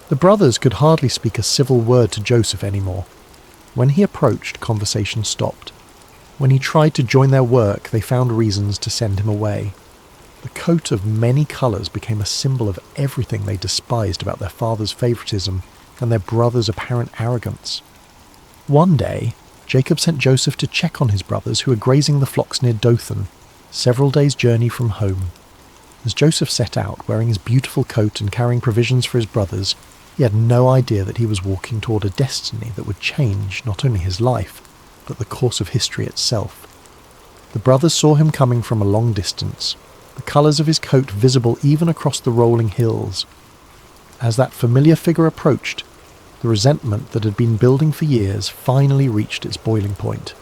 The brothers could hardly speak a civil word to Joseph anymore. When he approached, conversation stopped. When he tried to join their work, they found reasons to send him away. The coat of many colours became a symbol of everything they despised about their father's favouritism and their brother's apparent arrogance. One day, Jacob sent Joseph to check on his brothers who were grazing the flocks near Dothan, several days' journey from home. As Joseph set out, wearing his beautiful coat and carrying provisions for his brothers, he had no idea that he was walking toward a destiny that would change not only his life, but the course of history itself. The brothers saw him coming from a long distance, the colours of his coat visible even across the rolling hills. As that familiar figure approached, the resentment that had been building for years finally reached its boiling point.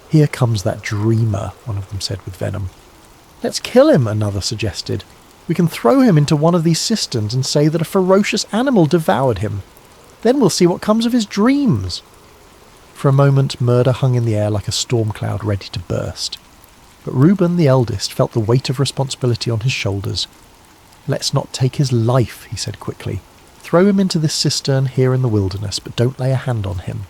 "Here comes that dreamer," one of them said with venom. "Let's kill him," another suggested. "We can throw him into one of these cisterns and say that a ferocious animal devoured him. Then we'll see what comes of his dreams." For a moment, murder hung in the air like a storm cloud ready to burst. But Reuben, the eldest, felt the weight of responsibility on his shoulders. "Let's not take his life," he said quickly. "Throw him into this cistern here in the wilderness, but don't lay a hand on him."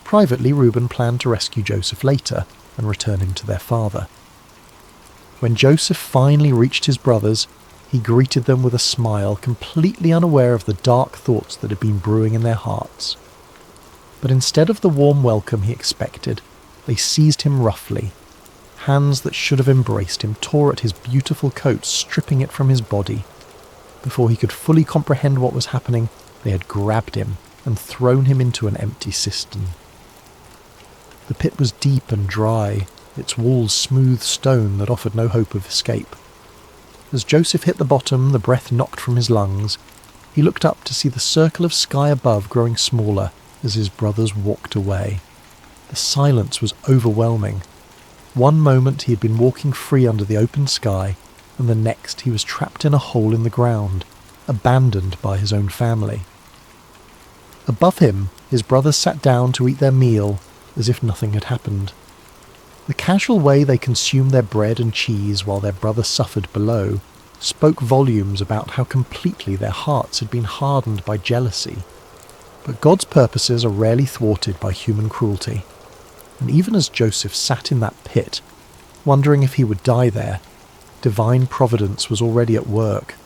Privately, Reuben planned to rescue Joseph later and return him to their father. When Joseph finally reached his brothers, he greeted them with a smile, completely unaware of the dark thoughts that had been brewing in their hearts. But instead of the warm welcome he expected, they seized him roughly. Hands that should have embraced him tore at his beautiful coat, stripping it from his body. Before he could fully comprehend what was happening, they had grabbed him and thrown him into an empty cistern. The pit was deep and dry, its walls smooth stone that offered no hope of escape. As Joseph hit the bottom, the breath knocked from his lungs. He looked up to see the circle of sky above growing smaller as his brothers walked away. The silence was overwhelming. One moment he had been walking free under the open sky, and the next he was trapped in a hole in the ground, abandoned by his own family. Above him, his brothers sat down to eat their meal as if nothing had happened. The casual way they consumed their bread and cheese while their brother suffered below spoke volumes about how completely their hearts had been hardened by jealousy. But God's purposes are rarely thwarted by human cruelty. And even as Joseph sat in that pit, wondering if he would die there, divine providence was already at work.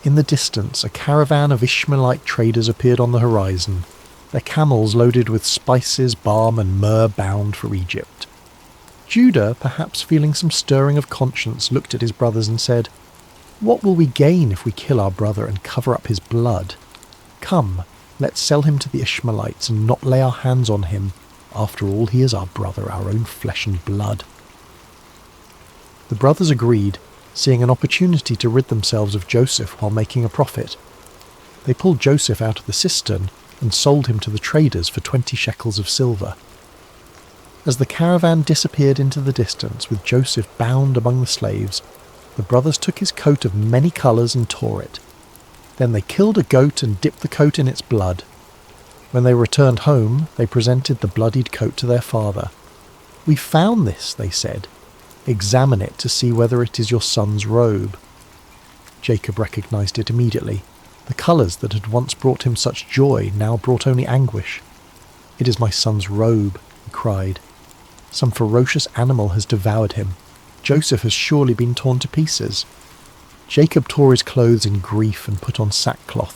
In the distance, a caravan of Ishmaelite traders appeared on the horizon, their camels loaded with spices, balm and myrrh bound for Egypt. Judah, perhaps feeling some stirring of conscience, looked at his brothers and said, "What will we gain if we kill our brother and cover up his blood? Come, let's sell him to the Ishmaelites and not lay our hands on him. After all, he is our brother, our own flesh and blood." The brothers agreed, seeing an opportunity to rid themselves of Joseph while making a profit. They pulled Joseph out of the cistern and sold him to the traders for 20 shekels of silver. As the caravan disappeared into the distance with Joseph bound among the slaves, the brothers took his coat of many colours and tore it. Then they killed a goat and dipped the coat in its blood. When they returned home, they presented the bloodied coat to their father. "We found this," they said. "Examine it to see whether it is your son's robe." Jacob recognized it immediately. The colours that had once brought him such joy now brought only anguish. "It is my son's robe," he cried. "Some ferocious animal has devoured him. Joseph has surely been torn to pieces." Jacob tore his clothes in grief and put on sackcloth.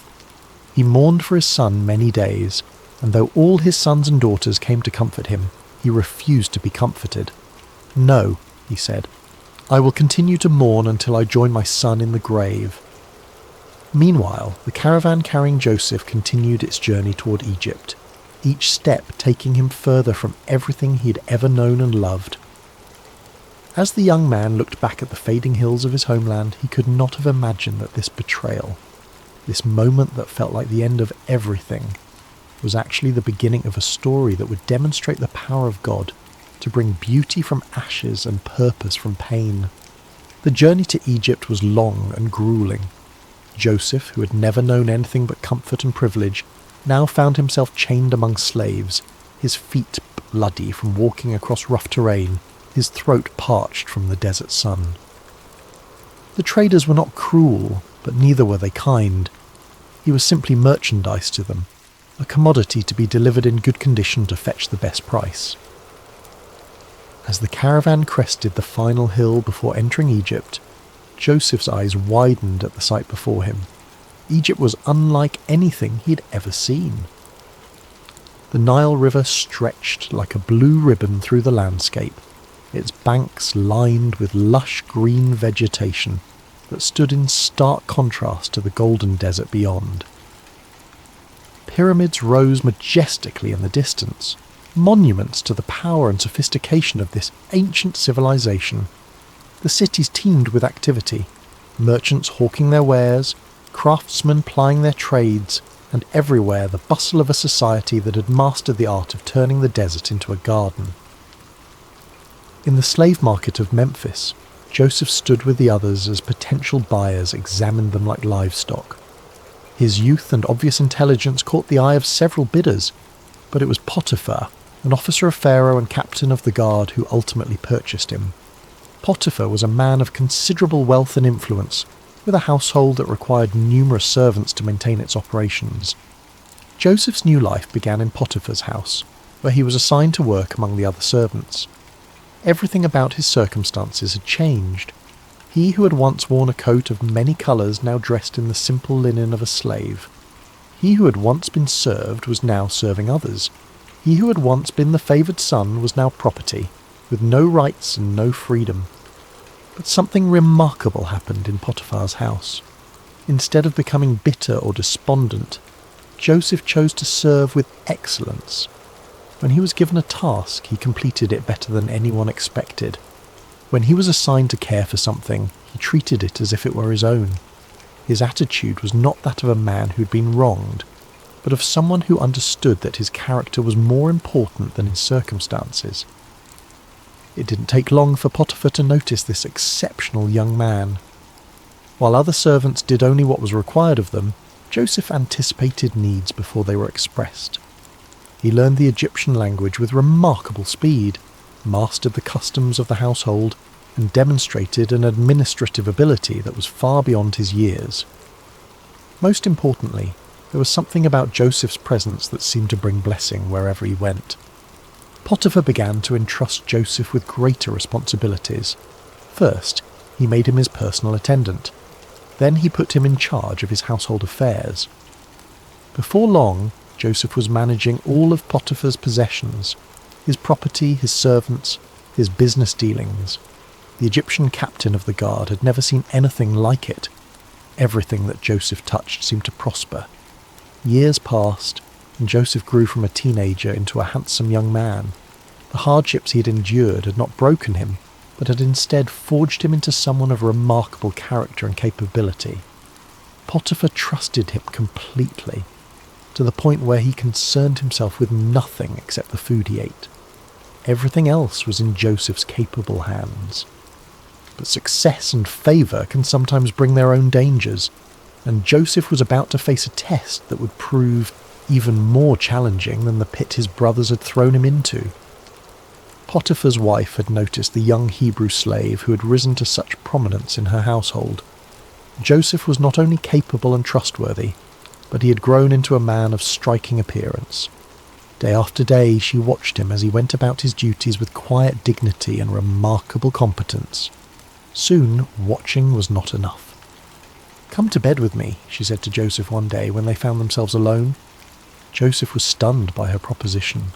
He mourned for his son many days, and though all his sons and daughters came to comfort him, he refused to be comforted. "No," he said, "I will continue to mourn until I join my son in the grave." Meanwhile, the caravan carrying Joseph continued its journey toward Egypt, each step taking him further from everything he had ever known and loved. As the young man looked back at the fading hills of his homeland, he could not have imagined that this betrayal, this moment that felt like the end of everything, was actually the beginning of a story that would demonstrate the power of God to bring beauty from ashes and purpose from pain. The journey to Egypt was long and grueling. Joseph, who had never known anything but comfort and privilege, now found himself chained among slaves, his feet bloody from walking across rough terrain, his throat parched from the desert sun. The traders were not cruel, but neither were they kind. He was simply merchandise to them, a commodity to be delivered in good condition to fetch the best price. As the caravan crested the final hill before entering Egypt, Joseph's eyes widened at the sight before him. Egypt was unlike anything he'd ever seen. The Nile River stretched like a blue ribbon through the landscape, its banks lined with lush green vegetation that stood in stark contrast to the golden desert beyond. Pyramids rose majestically in the distance, monuments to the power and sophistication of this ancient civilization. The cities teemed with activity, merchants hawking their wares, craftsmen plying their trades, and everywhere the bustle of a society that had mastered the art of turning the desert into a garden. In the slave market of Memphis, Joseph stood with the others as potential buyers examined them like livestock. His youth and obvious intelligence caught the eye of several bidders. But it was Potiphar, an officer of Pharaoh and captain of the guard, who ultimately purchased him. Potiphar was a man of considerable wealth and influence, with a household that required numerous servants to maintain its operations. Joseph's new life began in Potiphar's house, where he was assigned to work among the other servants. Everything about his circumstances had changed. He who had once worn a coat of many colours now dressed in the simple linen of a slave. He who had once been served was now serving others. He who had once been the favoured son was now property, with no rights and no freedom. But something remarkable happened in Potiphar's house. Instead of becoming bitter or despondent, Joseph chose to serve with excellence. When he was given a task, he completed it better than anyone expected. When he was assigned to care for something, he treated it as if it were his own. His attitude was not that of a man who had been wronged, but of someone who understood that his character was more important than his circumstances. It didn't take long for Potiphar to notice this exceptional young man. While other servants did only what was required of them, Joseph anticipated needs before they were expressed. He learned the Egyptian language with remarkable speed, mastered the customs of the household, and demonstrated an administrative ability that was far beyond his years. Most importantly, there was something about Joseph's presence that seemed to bring blessing wherever he went. Potiphar began to entrust Joseph with greater responsibilities. First, he made him his personal attendant. Then he put him in charge of his household affairs. Before long, Joseph was managing all of Potiphar's possessions, his property, his servants, his business dealings. The Egyptian captain of the guard had never seen anything like it. Everything that Joseph touched seemed to prosper. Years passed, and Joseph grew from a teenager into a handsome young man. The hardships he had endured had not broken him, but had instead forged him into someone of remarkable character and capability. Potiphar trusted him completely, to the point where he concerned himself with nothing except the food he ate. Everything else was in Joseph's capable hands. But success and favour can sometimes bring their own dangers, and Joseph was about to face a test that would prove even more challenging than the pit his brothers had thrown him into. Potiphar's wife had noticed the young Hebrew slave who had risen to such prominence in her household. Joseph was not only capable and trustworthy, but he had grown into a man of striking appearance. Day after day she watched him as he went about his duties with quiet dignity and remarkable competence. Soon, watching was not enough. "Come to bed with me," she said to Joseph one day when they found themselves alone. Joseph was stunned by her proposition.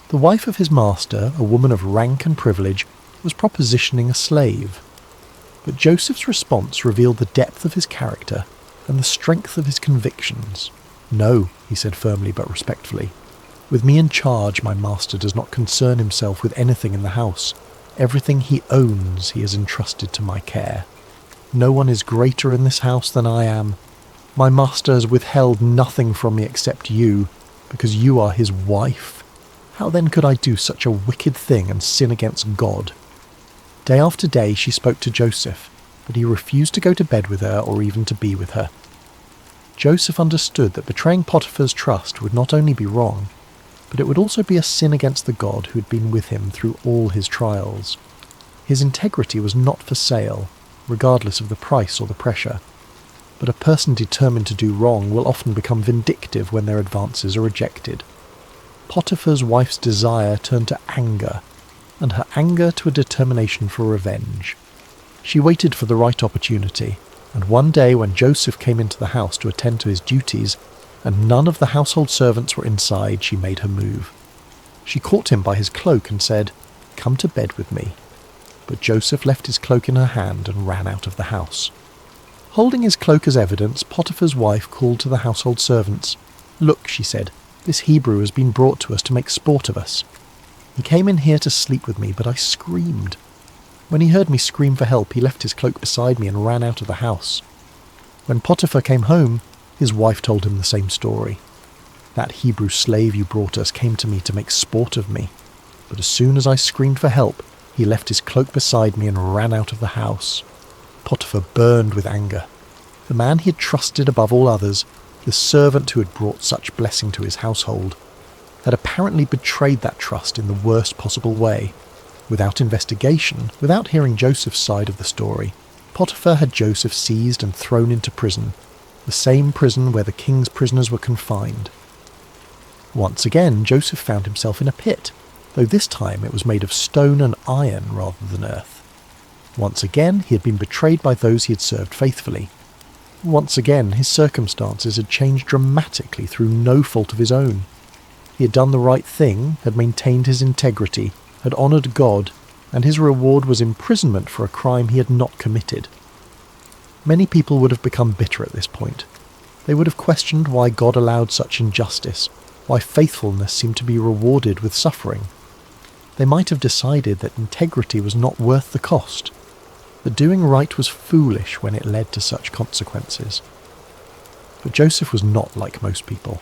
The wife of his master, a woman of rank and privilege, was propositioning a slave. But Joseph's response revealed the depth of his character and the strength of his convictions. "No," he said firmly but respectfully. "With me in charge, my master does not concern himself with anything in the house. Everything he owns he has entrusted to my care. No one is greater in this house than I am. My master has withheld nothing from me except you, because you are his wife. How then could I do such a wicked thing and sin against God?" Day after day she spoke to Joseph, but he refused to go to bed with her or even to be with her. Joseph understood that betraying Potiphar's trust would not only be wrong, but it would also be a sin against the God who had been with him through all his trials. His integrity was not for sale, regardless of the price or the pressure. But a person determined to do wrong will often become vindictive when their advances are rejected. Potiphar's wife's desire turned to anger, and her anger to a determination for revenge. She waited for the right opportunity, and one day when Joseph came into the house to attend to his duties, and none of the household servants were inside, she made her move. She caught him by his cloak and said, "Come to bed with me." But Joseph left his cloak in her hand and ran out of the house. Holding his cloak as evidence, Potiphar's wife called to the household servants. "Look," she said, "this Hebrew has been brought to us to make sport of us. He came in here to sleep with me, but I screamed. When he heard me scream for help, he left his cloak beside me and ran out of the house. When Potiphar came home, his wife told him the same story. That Hebrew slave you brought us came to me to make sport of me, but as soon as I screamed for help, he left his cloak beside me and ran out of the house." Potiphar burned with anger. The man he had trusted above all others, the servant who had brought such blessing to his household, had apparently betrayed that trust in the worst possible way. Without investigation, without hearing Joseph's side of the story, Potiphar had Joseph seized and thrown into prison, the same prison where the king's prisoners were confined. Once again, Joseph found himself in a pit, though this time it was made of stone and iron rather than earth. Once again, he had been betrayed by those he had served faithfully. Once again, his circumstances had changed dramatically through no fault of his own. He had done the right thing, had maintained his integrity, had honoured God, and his reward was imprisonment for a crime he had not committed. Many people would have become bitter at this point. They would have questioned why God allowed such injustice, why faithfulness seemed to be rewarded with suffering. They might have decided that integrity was not worth the cost, that doing right was foolish when it led to such consequences. But Joseph was not like most people.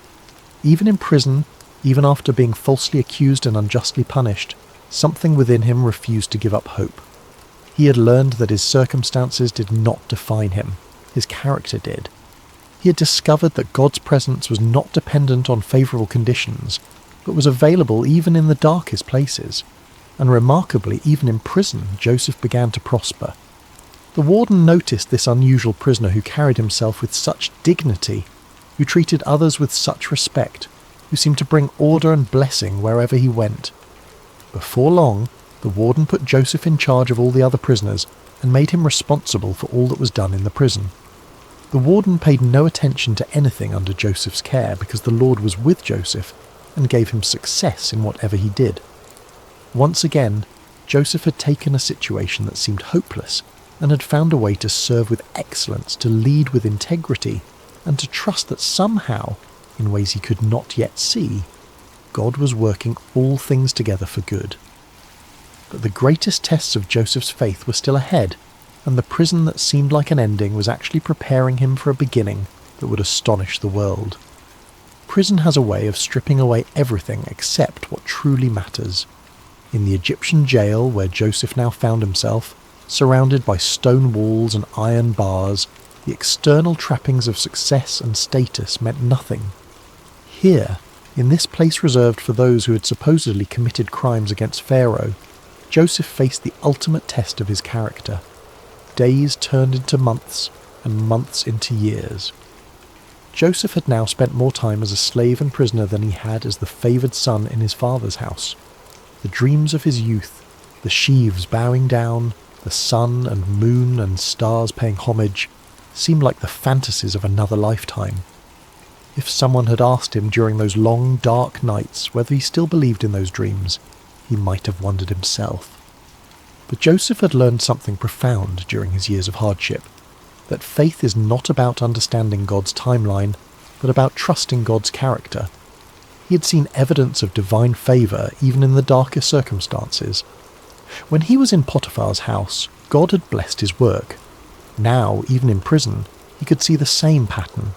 Even in prison, even after being falsely accused and unjustly punished, something within him refused to give up hope. He had learned that his circumstances did not define him, his character did. He had discovered that God's presence was not dependent on favourable conditions, but was available even in the darkest places. And remarkably, even in prison, Joseph began to prosper. The warden noticed this unusual prisoner who carried himself with such dignity, who treated others with such respect, who seemed to bring order and blessing wherever he went. Before long, the warden put Joseph in charge of all the other prisoners and made him responsible for all that was done in the prison. The warden paid no attention to anything under Joseph's care because the Lord was with Joseph and gave him success in whatever he did. Once again, Joseph had taken a situation that seemed hopeless and had found a way to serve with excellence, to lead with integrity, and to trust that somehow, in ways he could not yet see, God was working all things together for good. But the greatest tests of Joseph's faith were still ahead, and the prison that seemed like an ending was actually preparing him for a beginning that would astonish the world. Prison has a way of stripping away everything except what truly matters. In the Egyptian jail where Joseph now found himself, surrounded by stone walls and iron bars, the external trappings of success and status meant nothing. Here, in this place reserved for those who had supposedly committed crimes against Pharaoh, Joseph faced the ultimate test of his character. Days turned into months, and months into years. Joseph had now spent more time as a slave and prisoner than he had as the favoured son in his father's house. The dreams of his youth, the sheaves bowing down, the sun and moon and stars paying homage, seemed like the fantasies of another lifetime. If someone had asked him during those long, dark nights whether he still believed in those dreams, he might have wondered himself. But Joseph had learned something profound during his years of hardship, that faith is not about understanding God's timeline, but about trusting God's character. He had seen evidence of divine favour even in the darkest circumstances. When he was in Potiphar's house, God had blessed his work. Now, even in prison, he could see the same pattern.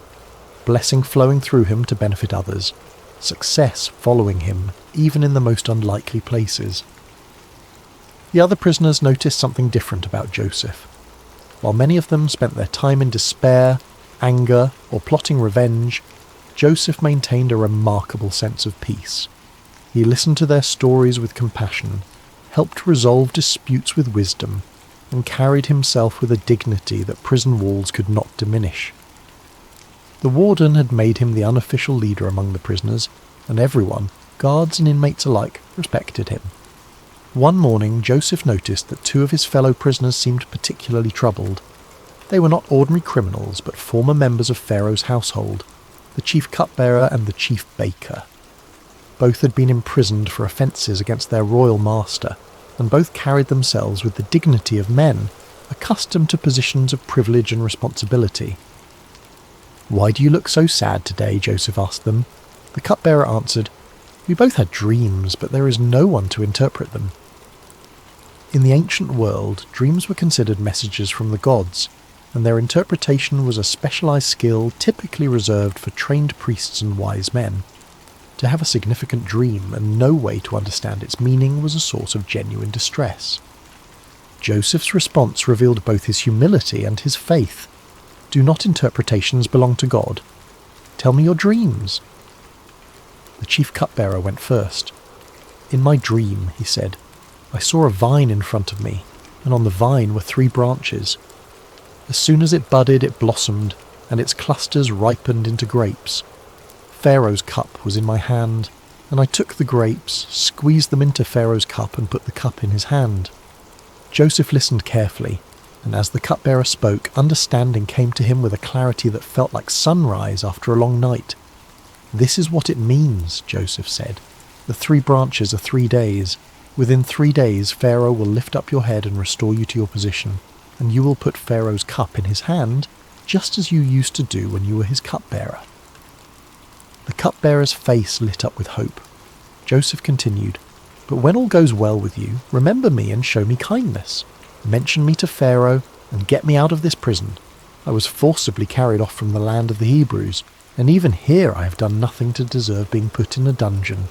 Blessing flowing through him to benefit others. Success following him, even in the most unlikely places. The other prisoners noticed something different about Joseph. While many of them spent their time in despair, anger, or plotting revenge, Joseph maintained a remarkable sense of peace. He listened to their stories with compassion, helped resolve disputes with wisdom, and carried himself with a dignity that prison walls could not diminish. The warden had made him the unofficial leader among the prisoners, and everyone, guards and inmates alike, respected him. One morning, Joseph noticed that two of his fellow prisoners seemed particularly troubled. They were not ordinary criminals, but former members of Pharaoh's household, the chief cupbearer and the chief baker. Both had been imprisoned for offences against their royal master, and both carried themselves with the dignity of men, accustomed to positions of privilege and responsibility. "Why do you look so sad today?" Joseph asked them. The cupbearer answered, "We both had dreams, but there is no one to interpret them." In the ancient world, dreams were considered messages from the gods, and their interpretation was a specialized skill typically reserved for trained priests and wise men. To have a significant dream and no way to understand its meaning was a source of genuine distress. Joseph's response revealed both his humility and his faith. Do not interpretations belong to God? Tell me your dreams." The chief cupbearer went first. "In my dream," he said, "I saw a vine in front of me, and on the vine were 3 branches. As soon as it budded, it blossomed, and its clusters ripened into grapes. Pharaoh's cup was in my hand, and I took the grapes, squeezed them into Pharaoh's cup, and put the cup in his hand." Joseph listened carefully, and as the cupbearer spoke, understanding came to him with a clarity that felt like sunrise after a long night. "This is what it means," Joseph said. "The 3 branches are 3 days. Within 3 days, Pharaoh will lift up your head and restore you to your position, and you will put Pharaoh's cup in his hand, just as you used to do when you were his cupbearer." The cupbearer's face lit up with hope. Joseph continued, "But when all goes well with you, remember me and show me kindness. Mention me to Pharaoh and get me out of this prison. I was forcibly carried off from the land of the Hebrews, and even here I have done nothing to deserve being put in a dungeon."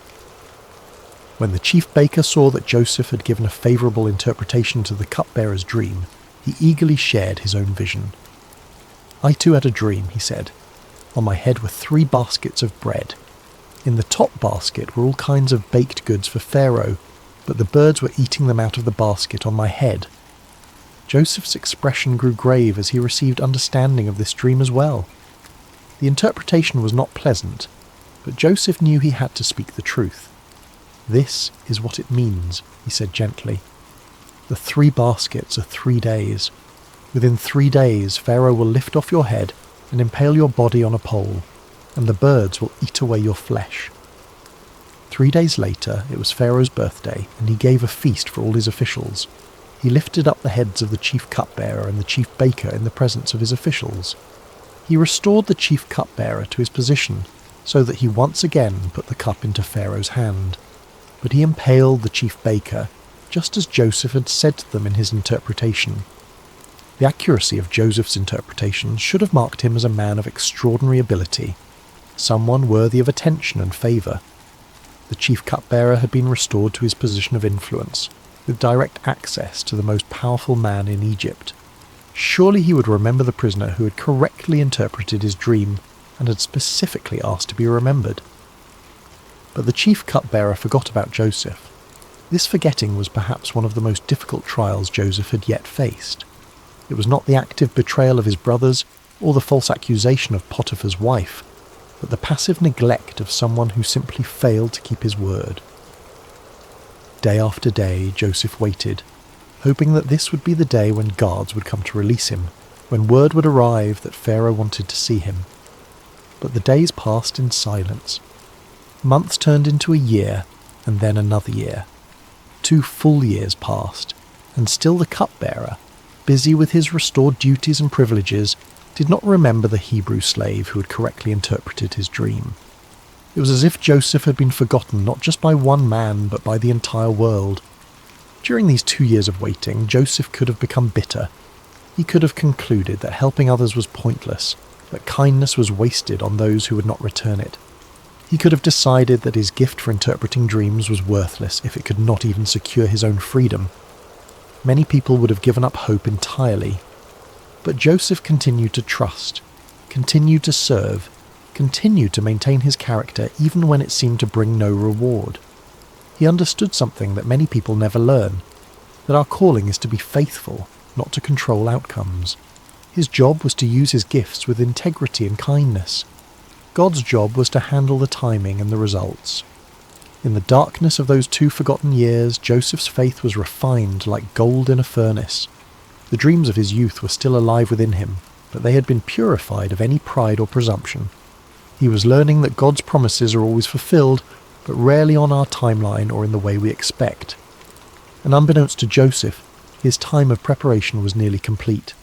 When the chief baker saw that Joseph had given a favourable interpretation to the cupbearer's dream, he eagerly shared his own vision. "I too had a dream," he said. "On my head were 3 baskets of bread. In the top basket were all kinds of baked goods for Pharaoh, but the birds were eating them out of the basket on my head." Joseph's expression grew grave as he received understanding of this dream as well. The interpretation was not pleasant, but Joseph knew he had to speak the truth. "This is what it means," he said gently. "The 3 baskets are 3 days. Within 3 days, Pharaoh will lift off your head and impale your body on a pole, and the birds will eat away your flesh." 3 days later, it was Pharaoh's birthday, and he gave a feast for all his officials. He lifted up the heads of the chief cupbearer and the chief baker in the presence of his officials. He restored the chief cupbearer to his position, so that he once again put the cup into Pharaoh's hand. But he impaled the chief baker, just as Joseph had said to them in his interpretation. The accuracy of Joseph's interpretation should have marked him as a man of extraordinary ability, someone worthy of attention and favour. The chief cupbearer had been restored to his position of influence, with direct access to the most powerful man in Egypt. Surely he would remember the prisoner who had correctly interpreted his dream and had specifically asked to be remembered. But the chief cupbearer forgot about Joseph. This forgetting was perhaps one of the most difficult trials Joseph had yet faced. It was not the active betrayal of his brothers or the false accusation of Potiphar's wife, but the passive neglect of someone who simply failed to keep his word. Day after day, Joseph waited, hoping that this would be the day when guards would come to release him, when word would arrive that Pharaoh wanted to see him. But the days passed in silence. Months turned into a year, and then another year. 2 full years passed, and still the cupbearer, busy with his restored duties and privileges, did not remember the Hebrew slave who had correctly interpreted his dream. It was as if Joseph had been forgotten not just by one man, but by the entire world. During these 2 years of waiting, Joseph could have become bitter. He could have concluded that helping others was pointless, that kindness was wasted on those who would not return it. He could have decided that his gift for interpreting dreams was worthless if it could not even secure his own freedom. Many people would have given up hope entirely. But Joseph continued to trust, continued to serve, continued to maintain his character even when it seemed to bring no reward. He understood something that many people never learn, that our calling is to be faithful, not to control outcomes. His job was to use his gifts with integrity and kindness. God's job was to handle the timing and the results. In the darkness of those 2 forgotten years, Joseph's faith was refined like gold in a furnace. The dreams of his youth were still alive within him, but they had been purified of any pride or presumption. He was learning that God's promises are always fulfilled, but rarely on our timeline or in the way we expect. And unbeknownst to Joseph, his time of preparation was nearly complete.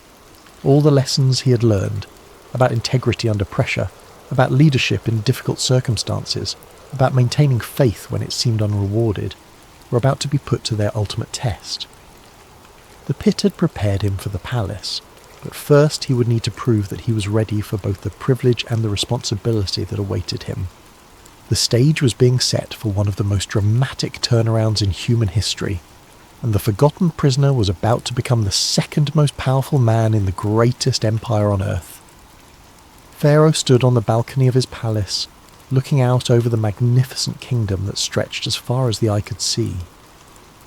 All the lessons he had learned, about integrity under pressure, about leadership in difficult circumstances, about maintaining faith when it seemed unrewarded, were about to be put to their ultimate test. The pit had prepared him for the palace, but first he would need to prove that he was ready for both the privilege and the responsibility that awaited him. The stage was being set for one of the most dramatic turnarounds in human history, and the forgotten prisoner was about to become the second most powerful man in the greatest empire on earth. Pharaoh stood on the balcony of his palace, looking out over the magnificent kingdom that stretched as far as the eye could see.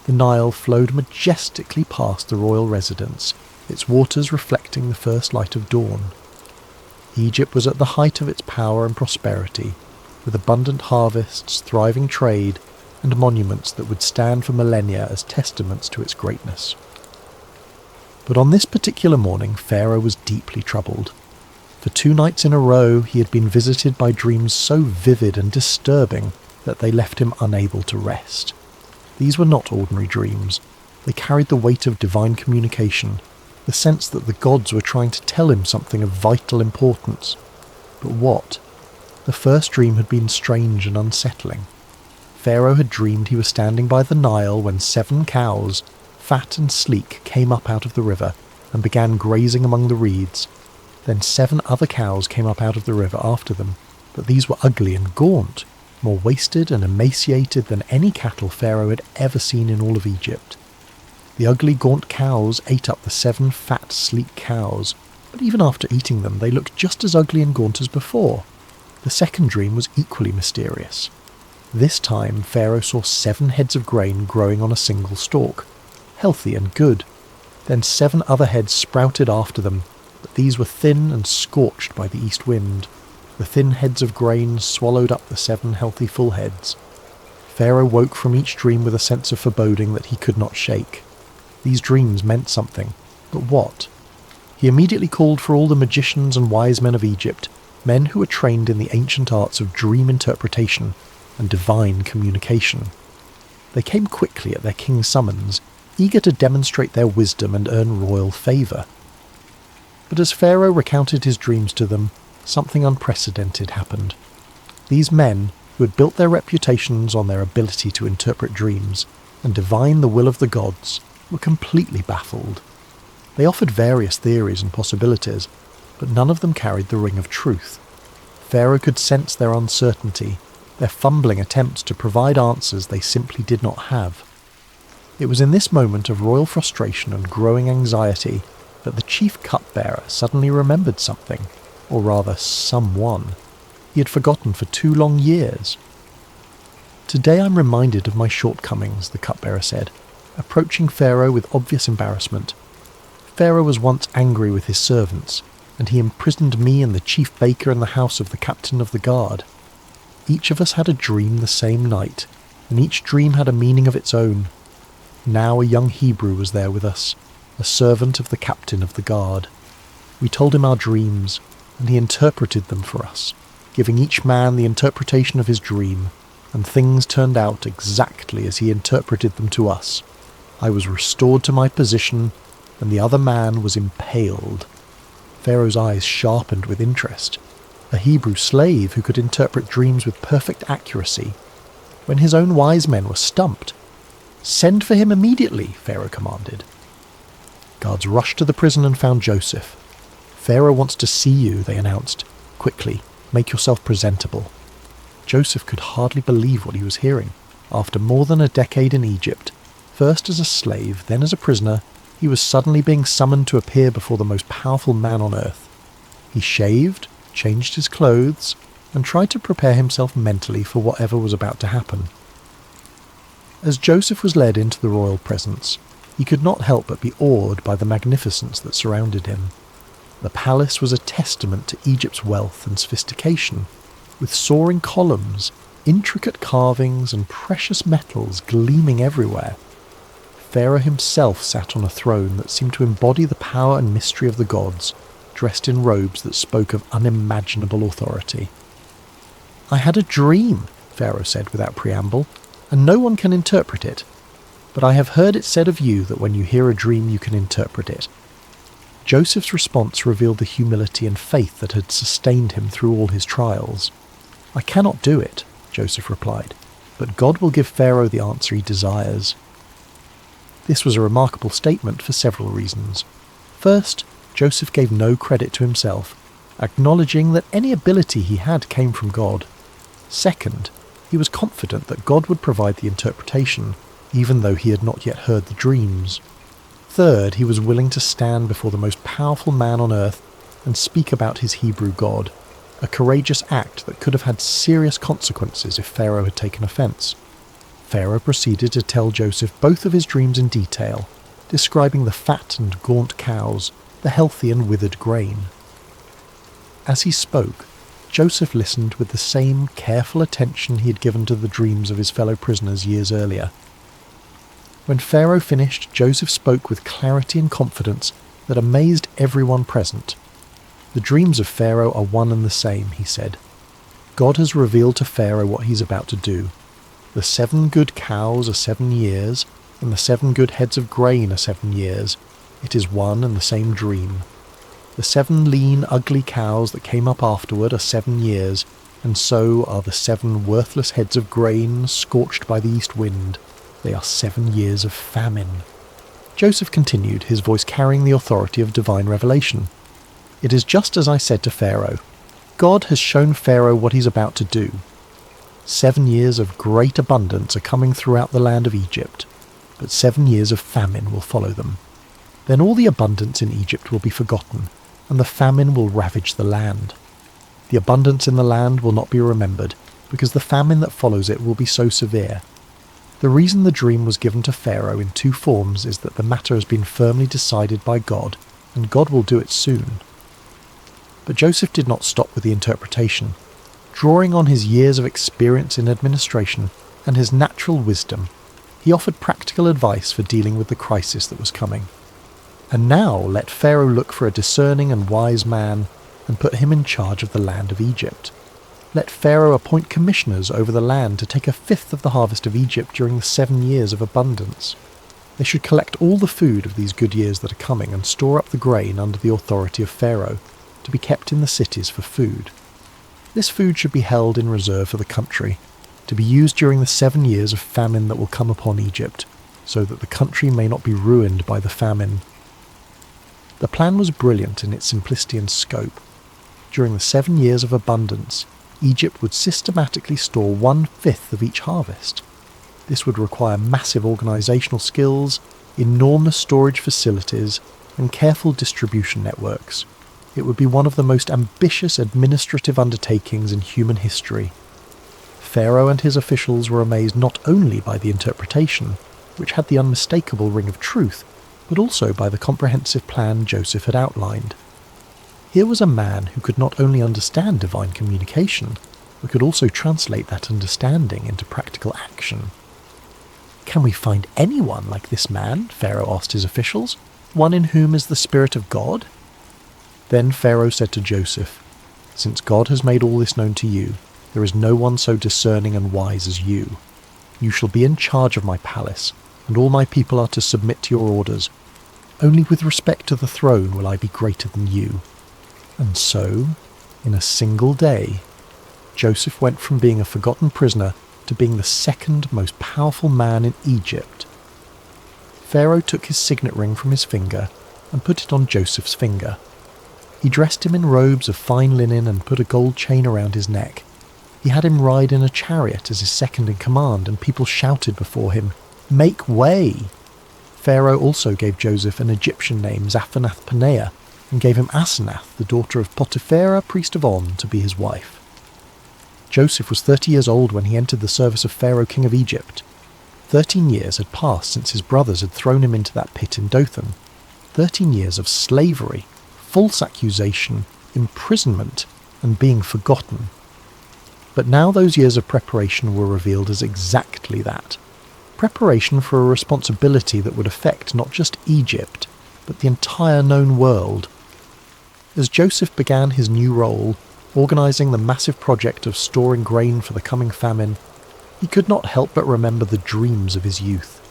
The Nile flowed majestically past the royal residence, its waters reflecting the first light of dawn. Egypt was at the height of its power and prosperity, with abundant harvests, thriving trade, and monuments that would stand for millennia as testaments to its greatness. But on this particular morning, Pharaoh was deeply troubled. For 2 nights in a row, he had been visited by dreams so vivid and disturbing that they left him unable to rest. These were not ordinary dreams. They carried the weight of divine communication, the sense that the gods were trying to tell him something of vital importance. But what? The first dream had been strange and unsettling. Pharaoh had dreamed he was standing by the Nile when 7 cows, fat and sleek, came up out of the river and began grazing among the reeds. Then 7 other cows came up out of the river after them, but these were ugly and gaunt, more wasted and emaciated than any cattle Pharaoh had ever seen in all of Egypt. The ugly, gaunt cows ate up the 7 fat, sleek cows, but even after eating them, they looked just as ugly and gaunt as before. The second dream was equally mysterious. This time, Pharaoh saw 7 heads of grain growing on a single stalk, healthy and good. Then 7 other heads sprouted after them, but these were thin and scorched by the east wind. The thin heads of grain swallowed up the 7 healthy full heads. Pharaoh woke from each dream with a sense of foreboding that he could not shake. These dreams meant something, but what? He immediately called for all the magicians and wise men of Egypt, men who were trained in the ancient arts of dream interpretation and divine communication. They came quickly at their king's summons, eager to demonstrate their wisdom and earn royal favour. But as Pharaoh recounted his dreams to them, something unprecedented happened. These men, who had built their reputations on their ability to interpret dreams and divine the will of the gods, were completely baffled. They offered various theories and possibilities, but none of them carried the ring of truth. Pharaoh could sense their uncertainty, their fumbling attempts to provide answers they simply did not have. It was in this moment of royal frustration and growing anxiety that the chief cupbearer suddenly remembered something, or rather someone, he had forgotten for 2 long years. "Today I'm reminded of my shortcomings," the cupbearer said, approaching Pharaoh with obvious embarrassment. "Pharaoh was once angry with his servants, and he imprisoned me and the chief baker in the house of the captain of the guard. Each of us had a dream the same night, and each dream had a meaning of its own. Now a young Hebrew was there with us, a servant of the captain of the guard. We told him our dreams, and he interpreted them for us, giving each man the interpretation of his dream, and things turned out exactly as he interpreted them to us. I was restored to my position, and the other man was impaled." Pharaoh's eyes sharpened with interest. A Hebrew slave who could interpret dreams with perfect accuracy, when his own wise men were stumped. "Send for him immediately," Pharaoh commanded. Guards rushed to the prison and found Joseph. "Pharaoh wants to see you," they announced. "Quickly, make yourself presentable." Joseph could hardly believe what he was hearing. After more than a decade in Egypt, first as a slave, then as a prisoner, he was suddenly being summoned to appear before the most powerful man on earth. He shaved, changed his clothes, and tried to prepare himself mentally for whatever was about to happen. As Joseph was led into the royal presence, he could not help but be awed by the magnificence that surrounded him. The palace was a testament to Egypt's wealth and sophistication, with soaring columns, intricate carvings, and precious metals gleaming everywhere. Pharaoh himself sat on a throne that seemed to embody the power and mystery of the gods, dressed in robes that spoke of unimaginable authority. "I had a dream," Pharaoh said without preamble, "and no one can interpret it. But I have heard it said of you that when you hear a dream you can interpret it." Joseph's response revealed the humility and faith that had sustained him through all his trials. "I cannot do it," Joseph replied, "but God will give Pharaoh the answer he desires." This was a remarkable statement for several reasons. First, Joseph gave no credit to himself, acknowledging that any ability he had came from God. Second, he was confident that God would provide the interpretation, even though he had not yet heard the dreams. Third, he was willing to stand before the most powerful man on earth and speak about his Hebrew God, a courageous act that could have had serious consequences if Pharaoh had taken offence. Pharaoh proceeded to tell Joseph both of his dreams in detail, describing the fat and gaunt cows, the healthy and withered grain. As he spoke, Joseph listened with the same careful attention he had given to the dreams of his fellow prisoners years earlier. When Pharaoh finished, Joseph spoke with clarity and confidence that amazed everyone present. "The dreams of Pharaoh are one and the same," he said. "God has revealed to Pharaoh what he's about to do. The 7 good cows are 7 years, and the 7 good heads of grain are 7 years. It is one and the same dream. The 7 lean, ugly cows that came up afterward are 7 years, and so are the 7 worthless heads of grain scorched by the east wind. They are 7 years of famine." Joseph continued, his voice carrying the authority of divine revelation. "It is just as I said to Pharaoh. God has shown Pharaoh what he's about to do. 7 years of great abundance are coming throughout the land of Egypt, but 7 years of famine will follow them. Then all the abundance in Egypt will be forgotten, and the famine will ravage the land. The abundance in the land will not be remembered, because the famine that follows it will be so severe. The reason the dream was given to Pharaoh in 2 forms is that the matter has been firmly decided by God, and God will do it soon." But Joseph did not stop with the interpretation. Drawing on his years of experience in administration and his natural wisdom, he offered practical advice for dealing with the crisis that was coming. "And now let Pharaoh look for a discerning and wise man and put him in charge of the land of Egypt. Let Pharaoh appoint commissioners over the land to take 1/5 of the harvest of Egypt during the 7 years of abundance. They should collect all the food of these good years that are coming and store up the grain under the authority of Pharaoh, to be kept in the cities for food. This food should be held in reserve for the country, to be used during the 7 years of famine that will come upon Egypt, so that the country may not be ruined by the famine." The plan was brilliant in its simplicity and scope. During the 7 years of abundance, Egypt would systematically store 1/5 of each harvest. This would require massive organisational skills, enormous storage facilities, and careful distribution networks. It would be one of the most ambitious administrative undertakings in human history. Pharaoh and his officials were amazed not only by the interpretation, which had the unmistakable ring of truth, but also by the comprehensive plan Joseph had outlined. Here was a man who could not only understand divine communication, but could also translate that understanding into practical action. "Can we find anyone like this man?" Pharaoh asked his officials. "One in whom is the Spirit of God?" Then Pharaoh said to Joseph, "Since God has made all this known to you, there is no one so discerning and wise as you. You shall be in charge of my palace, and all my people are to submit to your orders. Only with respect to the throne will I be greater than you." And so, in a single day, Joseph went from being a forgotten prisoner to being the 2nd most powerful man in Egypt. Pharaoh took his signet ring from his finger and put it on Joseph's finger. He dressed him in robes of fine linen and put a gold chain around his neck. He had him ride in a chariot as his second in command, and people shouted before him, "Make way!" Pharaoh also gave Joseph an Egyptian name, Zaphenath-Paneah, and gave him Asenath, the daughter of Potiphera, priest of On, to be his wife. Joseph was 30 years old when he entered the service of Pharaoh, king of Egypt. 13 years had passed since his brothers had thrown him into that pit in Dothan. 13 years of slavery, false accusation, imprisonment, and being forgotten. But now those years of preparation were revealed as exactly that. Preparation for a responsibility that would affect not just Egypt, but the entire known world. As Joseph began his new role, organising the massive project of storing grain for the coming famine, he could not help but remember the dreams of his youth.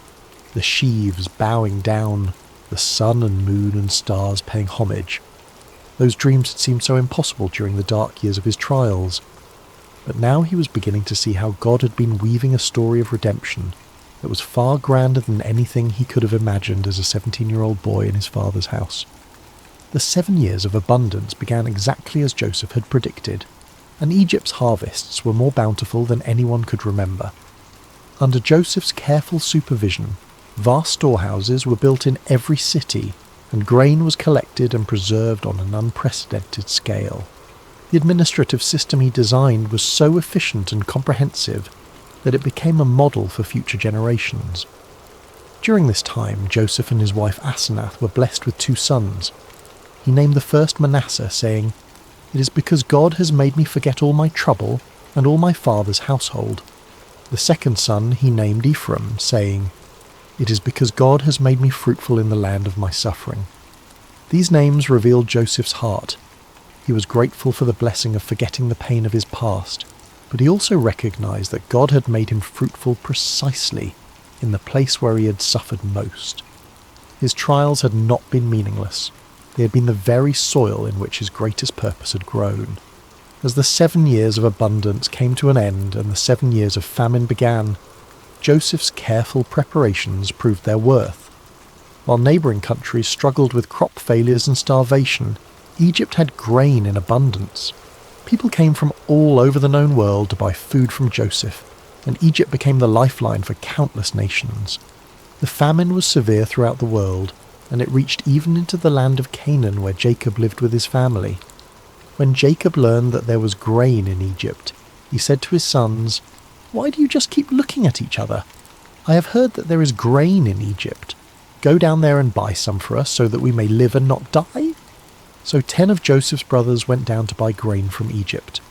The sheaves bowing down, the sun and moon and stars paying homage. Those dreams had seemed so impossible during the dark years of his trials. But now he was beginning to see how God had been weaving a story of redemption that was far grander than anything he could have imagined as a 17-year-old boy in his father's house. The 7 years of abundance began exactly as Joseph had predicted, and Egypt's harvests were more bountiful than anyone could remember. Under Joseph's careful supervision, vast storehouses were built in every city, and grain was collected and preserved on an unprecedented scale. The administrative system he designed was so efficient and comprehensive that it became a model for future generations. During this time, Joseph and his wife Asenath were blessed with 2 sons. He named the first Manasseh, saying, "It is because God has made me forget all my trouble and all my father's household." The second son he named Ephraim, saying, "It is because God has made me fruitful in the land of my suffering." These names revealed Joseph's heart. He was grateful for the blessing of forgetting the pain of his past, but he also recognized that God had made him fruitful precisely in the place where he had suffered most. His trials had not been meaningless. They had been the very soil in which his greatest purpose had grown. As the 7 years of abundance came to an end and the 7 years of famine began, Joseph's careful preparations proved their worth. While neighbouring countries struggled with crop failures and starvation, Egypt had grain in abundance. People came from all over the known world to buy food from Joseph, and Egypt became the lifeline for countless nations. The famine was severe throughout the world, and it reached even into the land of Canaan where Jacob lived with his family. When Jacob learned that there was grain in Egypt, he said to his sons, "Why do you just keep looking at each other? I have heard that there is grain in Egypt. Go down there and buy some for us so that we may live and not die." So 10 of Joseph's brothers went down to buy grain from Egypt.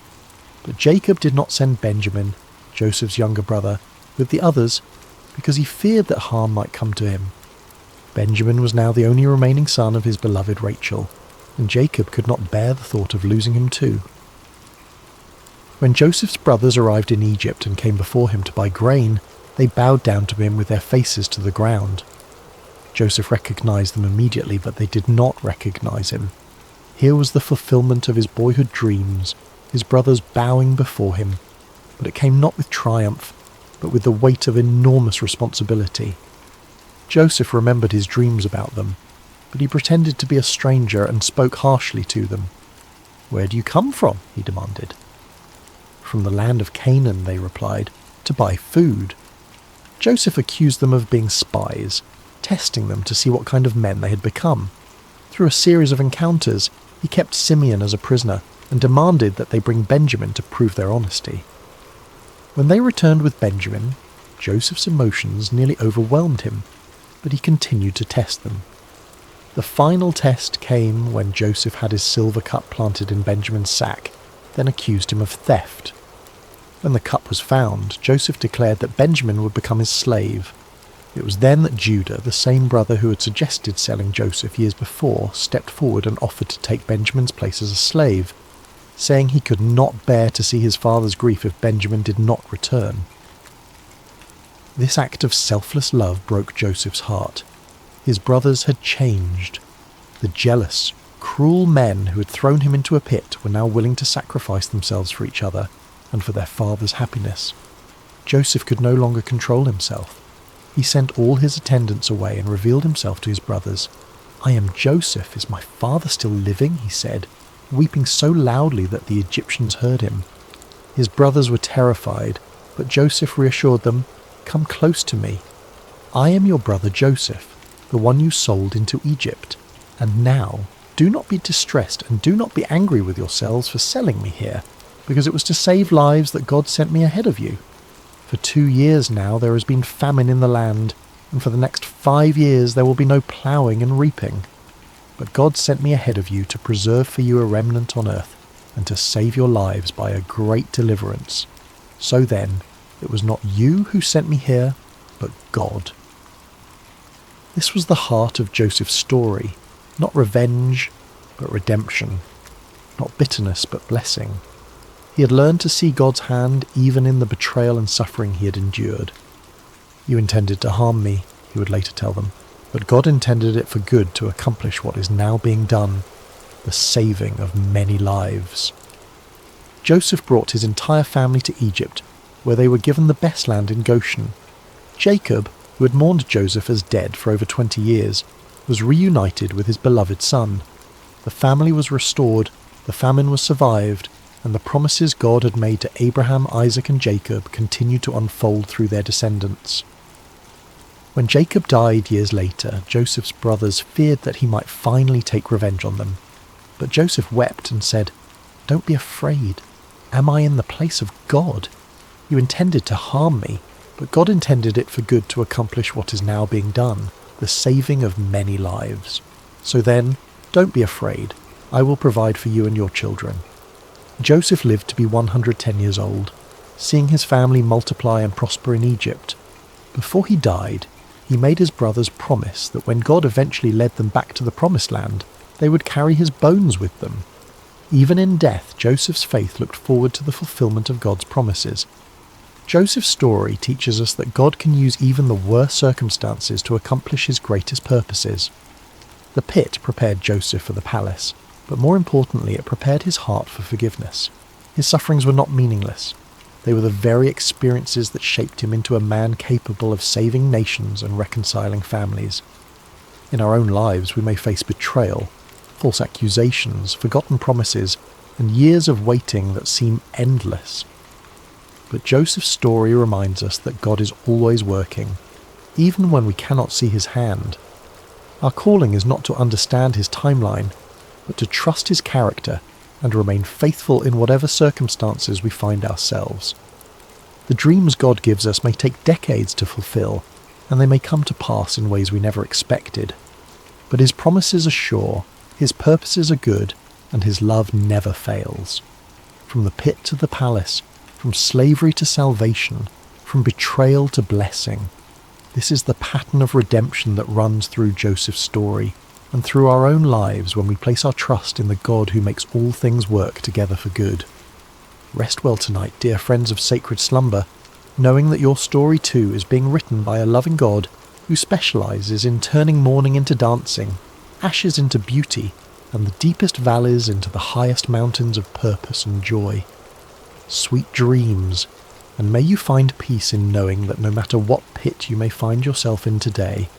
But Jacob did not send Benjamin, Joseph's younger brother, with the others, because he feared that harm might come to him. Benjamin was now the only remaining son of his beloved Rachel, and Jacob could not bear the thought of losing him too. When Joseph's brothers arrived in Egypt and came before him to buy grain, they bowed down to him with their faces to the ground. Joseph recognized them immediately, but they did not recognize him. Here was the fulfillment of his boyhood dreams, his brothers bowing before him, but it came not with triumph, but with the weight of enormous responsibility. Joseph remembered his dreams about them, but he pretended to be a stranger and spoke harshly to them. "Where do you come from?" he demanded. "From the land of Canaan," they replied, "to buy food." Joseph accused them of being spies, testing them to see what kind of men they had become. Through a series of encounters, he kept Simeon as a prisoner and demanded that they bring Benjamin to prove their honesty. When they returned with Benjamin, Joseph's emotions nearly overwhelmed him, but he continued to test them. The final test came when Joseph had his silver cup planted in Benjamin's sack, then accused him of theft. When the cup was found, Joseph declared that Benjamin would become his slave. It was then that Judah, the same brother who had suggested selling Joseph years before, stepped forward and offered to take Benjamin's place as a slave, saying he could not bear to see his father's grief if Benjamin did not return. This act of selfless love broke Joseph's heart. His brothers had changed. The jealous, cruel men who had thrown him into a pit were now willing to sacrifice themselves for each other and for their father's happiness. Joseph could no longer control himself. He sent all his attendants away and revealed himself to his brothers. "I am Joseph. Is my father still living?" he said, weeping so loudly that the Egyptians heard him. His brothers were terrified, but Joseph reassured them, "Come close to me. I am your brother Joseph, the one you sold into Egypt. And now, do not be distressed and do not be angry with yourselves for selling me here, because it was to save lives that God sent me ahead of you. For 2 years now there has been famine in the land, and for the next 5 years there will be no ploughing and reaping. But God sent me ahead of you to preserve for you a remnant on earth, and to save your lives by a great deliverance. So then, it was not you who sent me here, but God." This was the heart of Joseph's story, not revenge, but redemption, not bitterness, but blessing. He had learned to see God's hand even in the betrayal and suffering he had endured. "You intended to harm me," he would later tell them, "but God intended it for good to accomplish what is now being done, the saving of many lives." Joseph brought his entire family to Egypt, where they were given the best land in Goshen. Jacob, who had mourned Joseph as dead for over 20 years, was reunited with his beloved son. The family was restored, the famine was survived, and the promises God had made to Abraham, Isaac, and Jacob continued to unfold through their descendants. When Jacob died years later, Joseph's brothers feared that he might finally take revenge on them. But Joseph wept and said, Don't be afraid. Am I in the place of God? You intended to harm me, but God intended it for good to accomplish what is now being done, the saving of many lives. So then, don't be afraid. I will provide for you and your children." Joseph lived to be 110 years old, seeing his family multiply and prosper in Egypt. Before he died, he made his brothers promise that when God eventually led them back to the Promised Land, they would carry his bones with them. Even in death, Joseph's faith looked forward to the fulfillment of God's promises. Joseph's story teaches us that God can use even the worst circumstances to accomplish his greatest purposes. The pit prepared Joseph for the palace, but more importantly, it prepared his heart for forgiveness. His sufferings were not meaningless. They were the very experiences that shaped him into a man capable of saving nations and reconciling families. In our own lives, we may face betrayal, false accusations, forgotten promises, and years of waiting that seem endless. But Joseph's story reminds us that God is always working, even when we cannot see his hand. Our calling is not to understand his timeline, but to trust his character and remain faithful in whatever circumstances we find ourselves. The dreams God gives us may take decades to fulfill, and they may come to pass in ways we never expected. But his promises are sure, his purposes are good, and his love never fails. From the pit to the palace, from slavery to salvation, from betrayal to blessing. This is the pattern of redemption that runs through Joseph's story, and through our own lives when we place our trust in the God who makes all things work together for good. Rest well tonight, dear friends of Sacred Slumber, knowing that your story too is being written by a loving God who specializes in turning mourning into dancing, ashes into beauty, and the deepest valleys into the highest mountains of purpose and joy. Sweet dreams, and may you find peace in knowing that no matter what pit you may find yourself in today,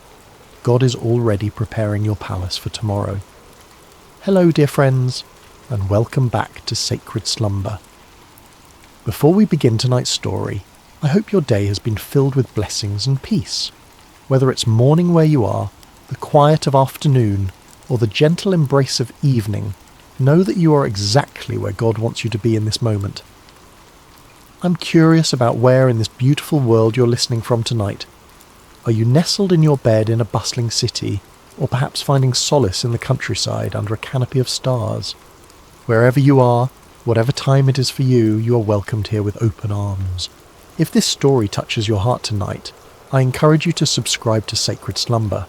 God is already preparing your palace for tomorrow. Hello, dear friends, and welcome back to Sacred Slumber. Before we begin tonight's story, I hope your day has been filled with blessings and peace. Whether it's morning where you are, the quiet of afternoon, or the gentle embrace of evening, know that you are exactly where God wants you to be in this moment. I'm curious about where in this beautiful world you're listening from tonight. Are you nestled in your bed in a bustling city, or perhaps finding solace in the countryside under a canopy of stars? Wherever you are, whatever time it is for you, you are welcomed here with open arms. If this story touches your heart tonight, I encourage you to subscribe to Sacred Slumber.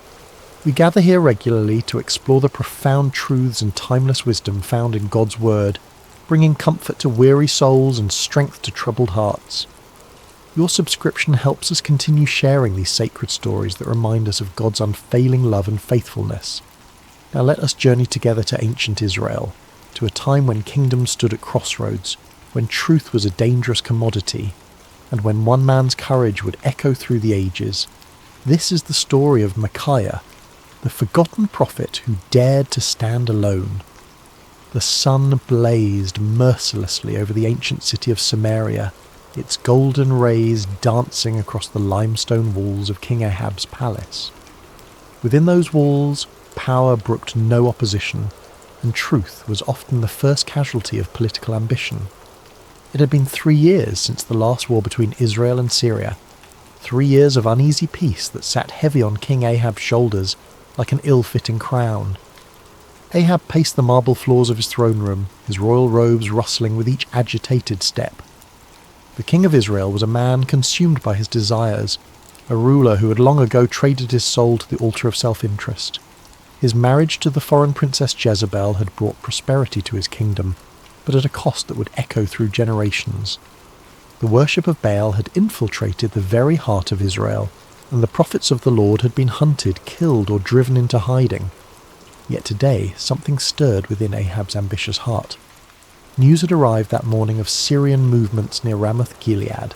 We gather here regularly to explore the profound truths and timeless wisdom found in God's Word, bringing comfort to weary souls and strength to troubled hearts. Your subscription helps us continue sharing these sacred stories that remind us of God's unfailing love and faithfulness. Now let us journey together to ancient Israel, to a time when kingdoms stood at crossroads, when truth was a dangerous commodity, and when one man's courage would echo through the ages. This is the story of Micaiah, the forgotten prophet who dared to stand alone. The sun blazed mercilessly over the ancient city of Samaria, its golden rays dancing across the limestone walls of King Ahab's palace. Within those walls, power brooked no opposition, and truth was often the first casualty of political ambition. It had been 3 years since the last war between Israel and Syria, 3 years of uneasy peace that sat heavy on King Ahab's shoulders like an ill-fitting crown. Ahab paced the marble floors of his throne room, his royal robes rustling with each agitated step. The king of Israel was a man consumed by his desires, a ruler who had long ago traded his soul to the altar of self-interest. His marriage to the foreign princess Jezebel had brought prosperity to his kingdom, but at a cost that would echo through generations. The worship of Baal had infiltrated the very heart of Israel, and the prophets of the Lord had been hunted, killed, or driven into hiding. Yet today something stirred within Ahab's ambitious heart. News had arrived that morning of Syrian movements near Ramoth-Gilead,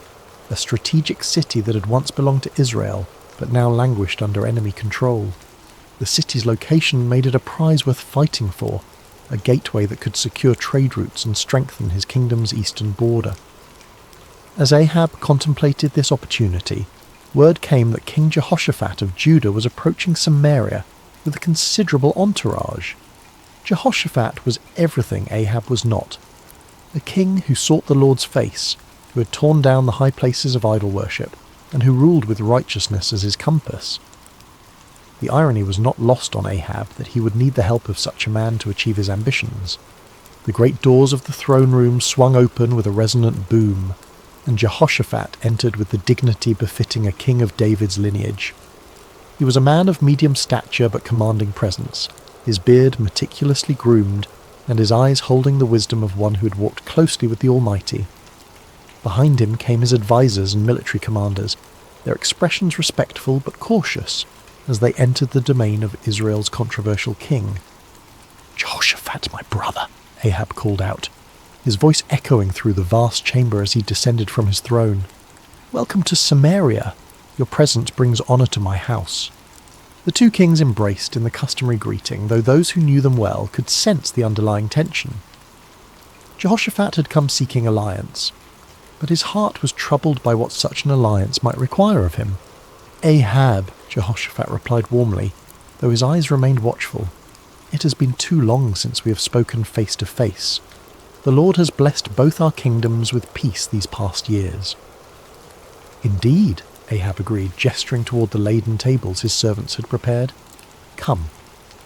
a strategic city that had once belonged to Israel, but now languished under enemy control. The city's location made it a prize worth fighting for, a gateway that could secure trade routes and strengthen his kingdom's eastern border. As Ahab contemplated this opportunity, word came that King Jehoshaphat of Judah was approaching Samaria with a considerable entourage. Jehoshaphat was everything Ahab was not, a king who sought the Lord's face, who had torn down the high places of idol worship, and who ruled with righteousness as his compass. The irony was not lost on Ahab that he would need the help of such a man to achieve his ambitions. The great doors of the throne room swung open with a resonant boom, and Jehoshaphat entered with the dignity befitting a king of David's lineage. He was a man of medium stature but commanding presence, his beard meticulously groomed, and his eyes holding the wisdom of one who had walked closely with the Almighty. Behind him came his advisers and military commanders, their expressions respectful but cautious, as they entered the domain of Israel's controversial king. "Jehoshaphat, my brother," Ahab called out, his voice echoing through the vast chamber as he descended from his throne. "Welcome to Samaria. Your presence brings honour to my house." The two kings embraced in the customary greeting, though those who knew them well could sense the underlying tension. Jehoshaphat had come seeking alliance, but his heart was troubled by what such an alliance might require of him. "Ahab," Jehoshaphat replied warmly, though his eyes remained watchful. "It has been too long since we have spoken face to face. The Lord has blessed both our kingdoms with peace these past years." "Indeed," Ahab agreed, gesturing toward the laden tables his servants had prepared. "Come,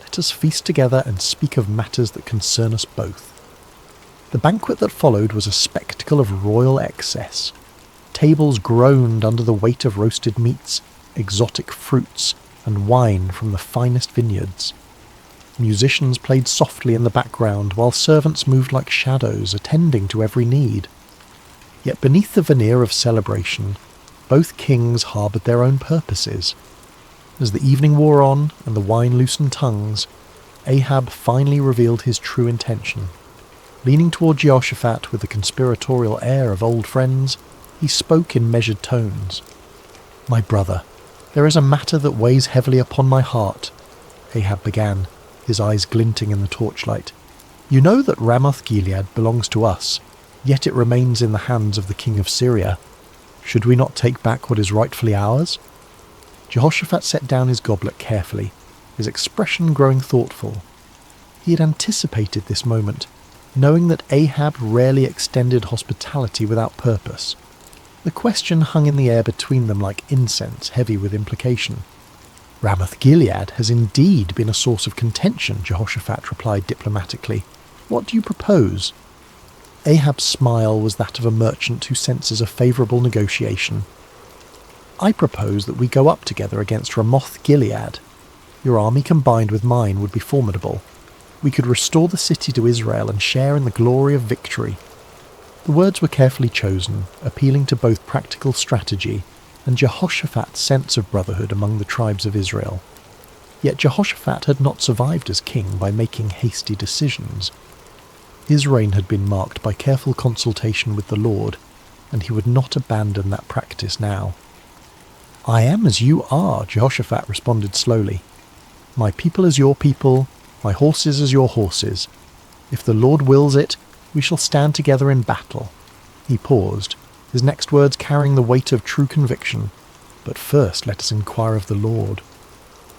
let us feast together and speak of matters that concern us both." The banquet that followed was a spectacle of royal excess. Tables groaned under the weight of roasted meats, exotic fruits, and wine from the finest vineyards. Musicians played softly in the background, while servants moved like shadows, attending to every need. Yet beneath the veneer of celebration, both kings harboured their own purposes. As the evening wore on and the wine loosened tongues, Ahab finally revealed his true intention. Leaning toward Jehoshaphat with the conspiratorial air of old friends, he spoke in measured tones. "My brother, there is a matter that weighs heavily upon my heart," Ahab began, his eyes glinting in the torchlight. "You know that Ramoth-Gilead belongs to us, yet it remains in the hands of the king of Syria. Should we not take back what is rightfully ours?" Jehoshaphat set down his goblet carefully, his expression growing thoughtful. He had anticipated this moment, knowing that Ahab rarely extended hospitality without purpose. The question hung in the air between them like incense, heavy with implication. "Ramoth-Gilead has indeed been a source of contention," Jehoshaphat replied diplomatically. "What do you propose?" Ahab's smile was that of a merchant who senses a favourable negotiation. "I propose that we go up together against Ramoth-Gilead. Your army combined with mine would be formidable. We could restore the city to Israel and share in the glory of victory." The words were carefully chosen, appealing to both practical strategy and Jehoshaphat's sense of brotherhood among the tribes of Israel. Yet Jehoshaphat had not survived as king by making hasty decisions. His reign had been marked by careful consultation with the Lord, and he would not abandon that practice now. "I am as you are," Jehoshaphat responded slowly. "My people as your people, my horses as your horses. If the Lord wills it, we shall stand together in battle." He paused, his next words carrying the weight of true conviction. "But first let us inquire of the Lord."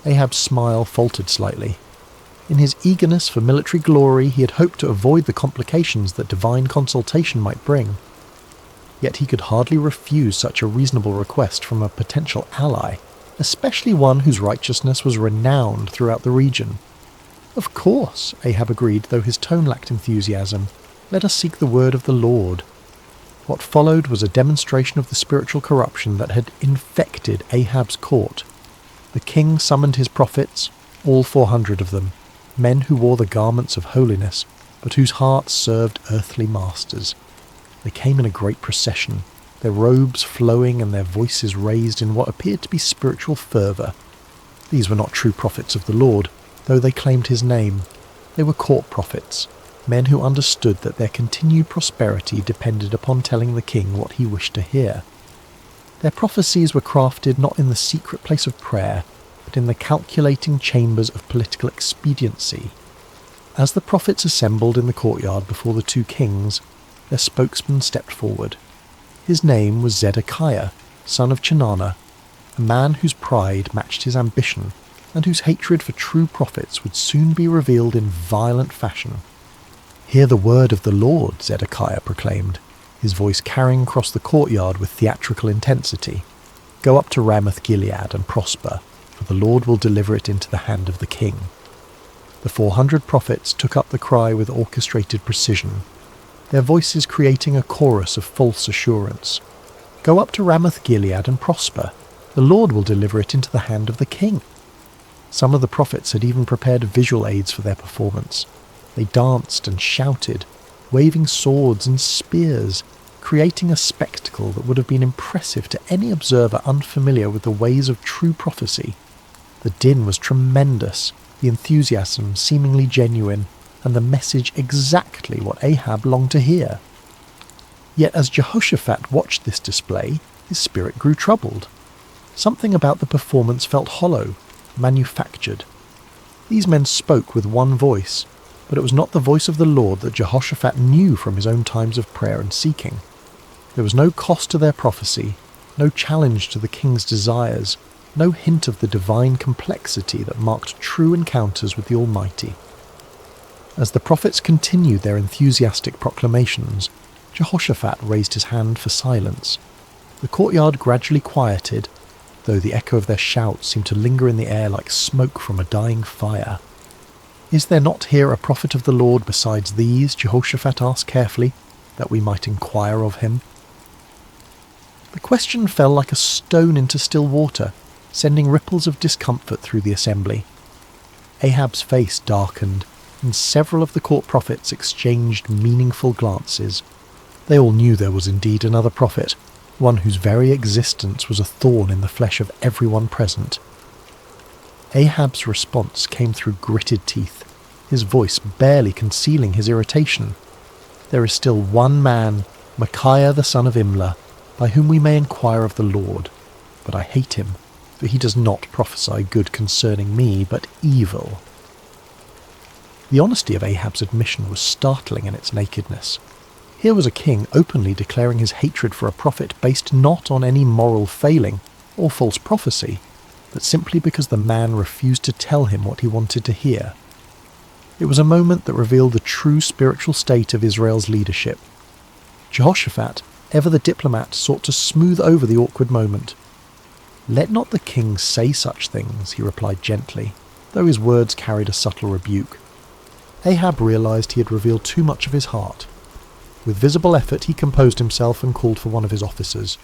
Ahab's smile faltered slightly. In his eagerness for military glory, he had hoped to avoid the complications that divine consultation might bring. Yet he could hardly refuse such a reasonable request from a potential ally, especially one whose righteousness was renowned throughout the region. "Of course," Ahab agreed, though his tone lacked enthusiasm. "Let us seek the word of the Lord." What followed was a demonstration of the spiritual corruption that had infected Ahab's court. The king summoned his prophets, all 400 of them, men who wore the garments of holiness, but whose hearts served earthly masters. They came in a great procession, their robes flowing and their voices raised in what appeared to be spiritual fervour. These were not true prophets of the Lord, though they claimed his name. They were court prophets, men who understood that their continued prosperity depended upon telling the king what he wished to hear. Their prophecies were crafted not in the secret place of prayer, but in the calculating chambers of political expediency. As the prophets assembled in the courtyard before the two kings, their spokesman stepped forward. His name was Zedekiah, son of Chenaanah, a man whose pride matched his ambition, and whose hatred for true prophets would soon be revealed in violent fashion. "Hear the word of the Lord," Zedekiah proclaimed, his voice carrying across the courtyard with theatrical intensity. "Go up to Ramoth-Gilead and prosper, for the Lord will deliver it into the hand of the king." The 400 prophets took up the cry with orchestrated precision, their voices creating a chorus of false assurance. "Go up to Ramoth-Gilead and prosper. The Lord will deliver it into the hand of the king." Some of the prophets had even prepared visual aids for their performance. They danced and shouted, waving swords and spears, creating a spectacle that would have been impressive to any observer unfamiliar with the ways of true prophecy. The din was tremendous, the enthusiasm seemingly genuine, and the message exactly what Ahab longed to hear. Yet as Jehoshaphat watched this display, his spirit grew troubled. Something about the performance felt hollow, manufactured. These men spoke with one voice, but it was not the voice of the Lord that Jehoshaphat knew from his own times of prayer and seeking. There was no cost to their prophecy, no challenge to the king's desires, no hint of the divine complexity that marked true encounters with the Almighty. As the prophets continued their enthusiastic proclamations, Jehoshaphat raised his hand for silence. The courtyard gradually quieted, though the echo of their shouts seemed to linger in the air like smoke from a dying fire. "Is there not here a prophet of the Lord besides these?" Jehoshaphat asked carefully, "that we might inquire of him?" The question fell like a stone into still water, sending ripples of discomfort through the assembly. Ahab's face darkened, and several of the court prophets exchanged meaningful glances. They all knew there was indeed another prophet, one whose very existence was a thorn in the flesh of everyone present. Ahab's response came through gritted teeth, his voice barely concealing his irritation. "There is still one man, Micaiah the son of Imlah, by whom we may inquire of the Lord. But I hate him, for he does not prophesy good concerning me, but evil." The honesty of Ahab's admission was startling in its nakedness. Here was a king openly declaring his hatred for a prophet based not on any moral failing or false prophecy, but simply because the man refused to tell him what he wanted to hear. It was a moment that revealed the true spiritual state of Israel's leadership. Jehoshaphat, ever the diplomat, sought to smooth over the awkward moment. "Let not the king say such things," he replied gently, though his words carried a subtle rebuke. Ahab realized he had revealed too much of his heart. With visible effort he composed himself and called for one of his officers.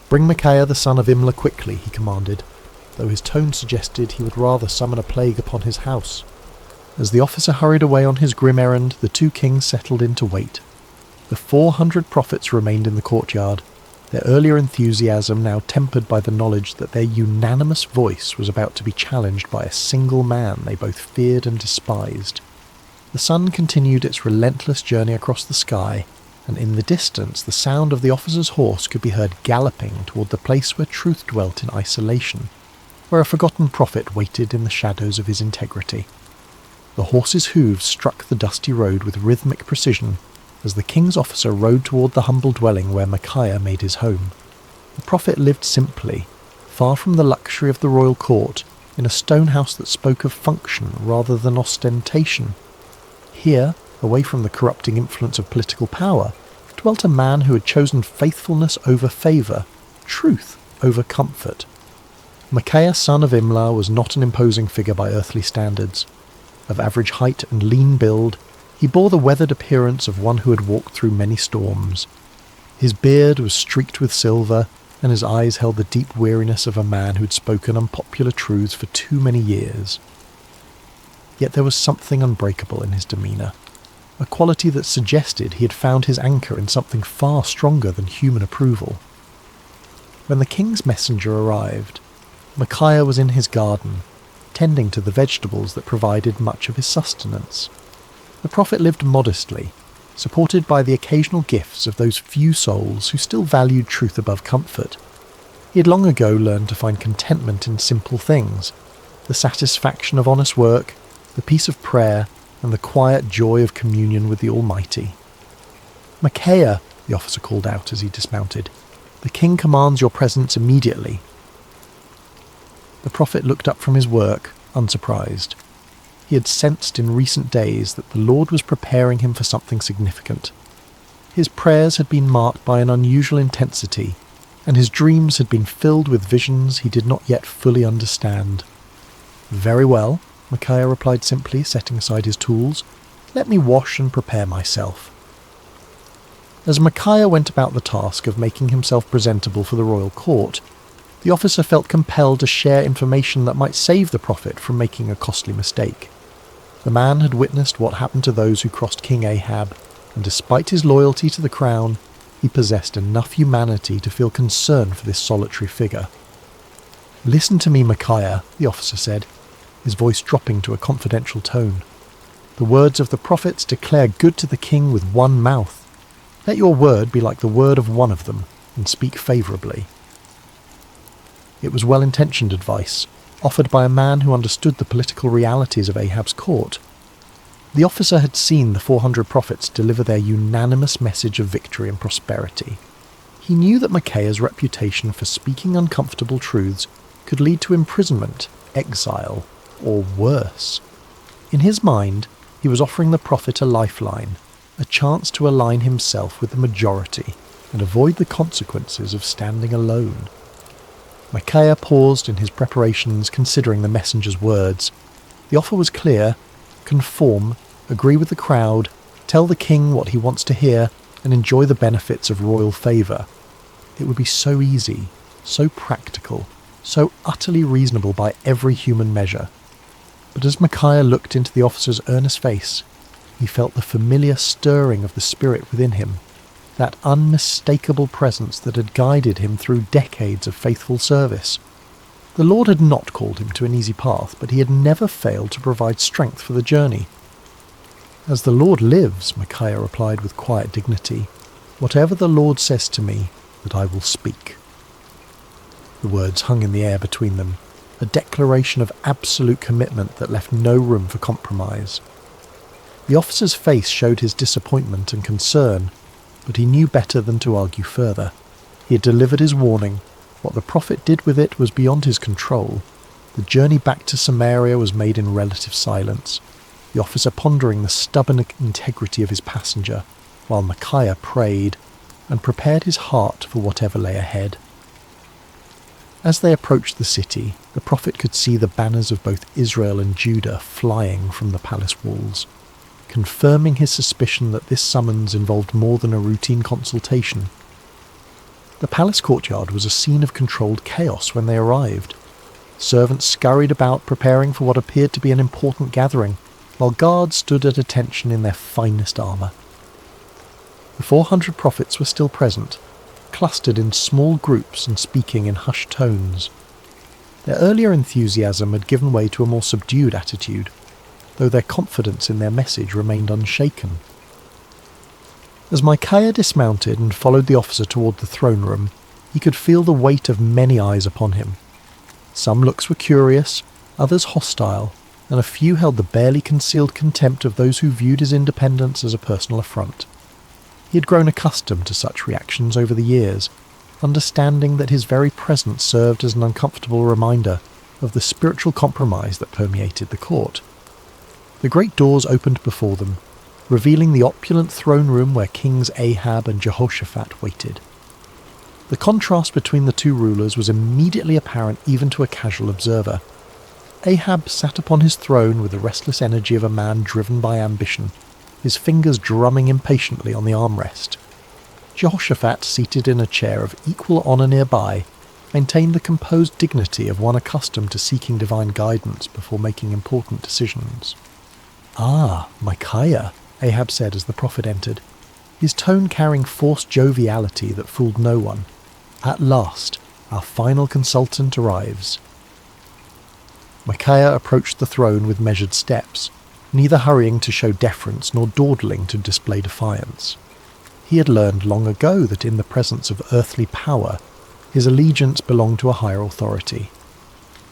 "Bring Micaiah the son of Imlah quickly," he commanded, though his tone suggested he would rather summon a plague upon his house. As the officer hurried away on his grim errand, the two kings settled in to wait. The 400 prophets remained in the courtyard, their earlier enthusiasm now tempered by the knowledge that their unanimous voice was about to be challenged by a single man they both feared and despised. The sun continued its relentless journey across the sky, and in the distance the sound of the officer's horse could be heard galloping toward the place where truth dwelt in isolation, where a forgotten prophet waited in the shadows of his integrity. The horse's hooves struck the dusty road with rhythmic precision as the king's officer rode toward the humble dwelling where Micaiah made his home. The prophet lived simply, far from the luxury of the royal court, in a stone house that spoke of function rather than ostentation. Here, away from the corrupting influence of political power, dwelt a man who had chosen faithfulness over favour, truth over comfort. Micaiah son of Imlah was not an imposing figure by earthly standards. Of average height and lean build, he bore the weathered appearance of one who had walked through many storms. His beard was streaked with silver, and his eyes held the deep weariness of a man who had spoken unpopular truths for too many years. Yet there was something unbreakable in his demeanour, a quality that suggested he had found his anchor in something far stronger than human approval. When the king's messenger arrived, Micaiah was in his garden, tending to the vegetables that provided much of his sustenance. The prophet lived modestly, supported by the occasional gifts of those few souls who still valued truth above comfort. He had long ago learned to find contentment in simple things, the satisfaction of honest work, the peace of prayer, and the quiet joy of communion with the Almighty. "Micaiah," the officer called out as he dismounted, "the king commands your presence immediately." The prophet looked up from his work, unsurprised. He He had sensed in recent days that the Lord was preparing him for something significant. His prayers had been marked by an unusual intensity, and his dreams had been filled with visions he did not yet fully understand. "Very well," Micaiah replied simply, setting aside his tools. "Let me wash and prepare myself." As Micaiah went about the task of making himself presentable for the royal court, the officer felt compelled to share information that might save the prophet from making a costly mistake. The man had witnessed what happened to those who crossed King Ahab, and despite his loyalty to the crown, he possessed enough humanity to feel concern for this solitary figure. "Listen to me, Micaiah," the officer said, his voice dropping to a confidential tone. "The words of the prophets declare good to the king with one mouth. Let your word be like the word of one of them, and speak favourably." It was well-intentioned advice, offered by a man who understood the political realities of Ahab's court. The officer had seen the 400 prophets deliver their unanimous message of victory and prosperity. He knew that Micaiah's reputation for speaking uncomfortable truths could lead to imprisonment, exile, or worse. In his mind, he was offering the prophet a lifeline, a chance to align himself with the majority and avoid the consequences of standing alone. Micaiah paused in his preparations, considering the messenger's words. The offer was clear: conform, agree with the crowd, tell the king what he wants to hear, and enjoy the benefits of royal favour. It would be so easy, so practical, so utterly reasonable by every human measure. But as Micaiah looked into the officer's earnest face, he felt the familiar stirring of the spirit within him, that unmistakable presence that had guided him through decades of faithful service. The Lord had not called him to an easy path, but he had never failed to provide strength for the journey. "As the Lord lives," Micaiah replied with quiet dignity, "whatever the Lord says to me, that I will speak." The words hung in the air between them, a declaration of absolute commitment that left no room for compromise. The officer's face showed his disappointment and concern, but he knew better than to argue further. He had delivered his warning. What the prophet did with it was beyond his control. The journey back to Samaria was made in relative silence, the officer pondering the stubborn integrity of his passenger, while Micaiah prayed and prepared his heart for whatever lay ahead. As they approached the city, the prophet could see the banners of both Israel and Judah flying from the palace walls, confirming his suspicion that this summons involved more than a routine consultation. The palace courtyard was a scene of controlled chaos when they arrived. Servants scurried about preparing for what appeared to be an important gathering, while guards stood at attention in their finest armour. The 400 prophets were still present, clustered in small groups and speaking in hushed tones. Their earlier enthusiasm had given way to a more subdued attitude, though their confidence in their message remained unshaken. As Micaiah dismounted and followed the officer toward the throne room, he could feel the weight of many eyes upon him. Some looks were curious, others hostile, and a few held the barely concealed contempt of those who viewed his independence as a personal affront. He had grown accustomed to such reactions over the years, understanding that his very presence served as an uncomfortable reminder of the spiritual compromise that permeated the court. The great doors opened before them, revealing the opulent throne room where Kings Ahab and Jehoshaphat waited. The contrast between the two rulers was immediately apparent even to a casual observer. Ahab sat upon his throne with the restless energy of a man driven by ambition, his fingers drumming impatiently on the armrest. Jehoshaphat, seated in a chair of equal honour nearby, maintained the composed dignity of one accustomed to seeking divine guidance before making important decisions. "Ah, Micaiah," Ahab said as the prophet entered, his tone carrying forced joviality that fooled no one. "At last, our final consultant arrives." Micaiah approached the throne with measured steps, neither hurrying to show deference nor dawdling to display defiance. He had learned long ago that in the presence of earthly power, his allegiance belonged to a higher authority.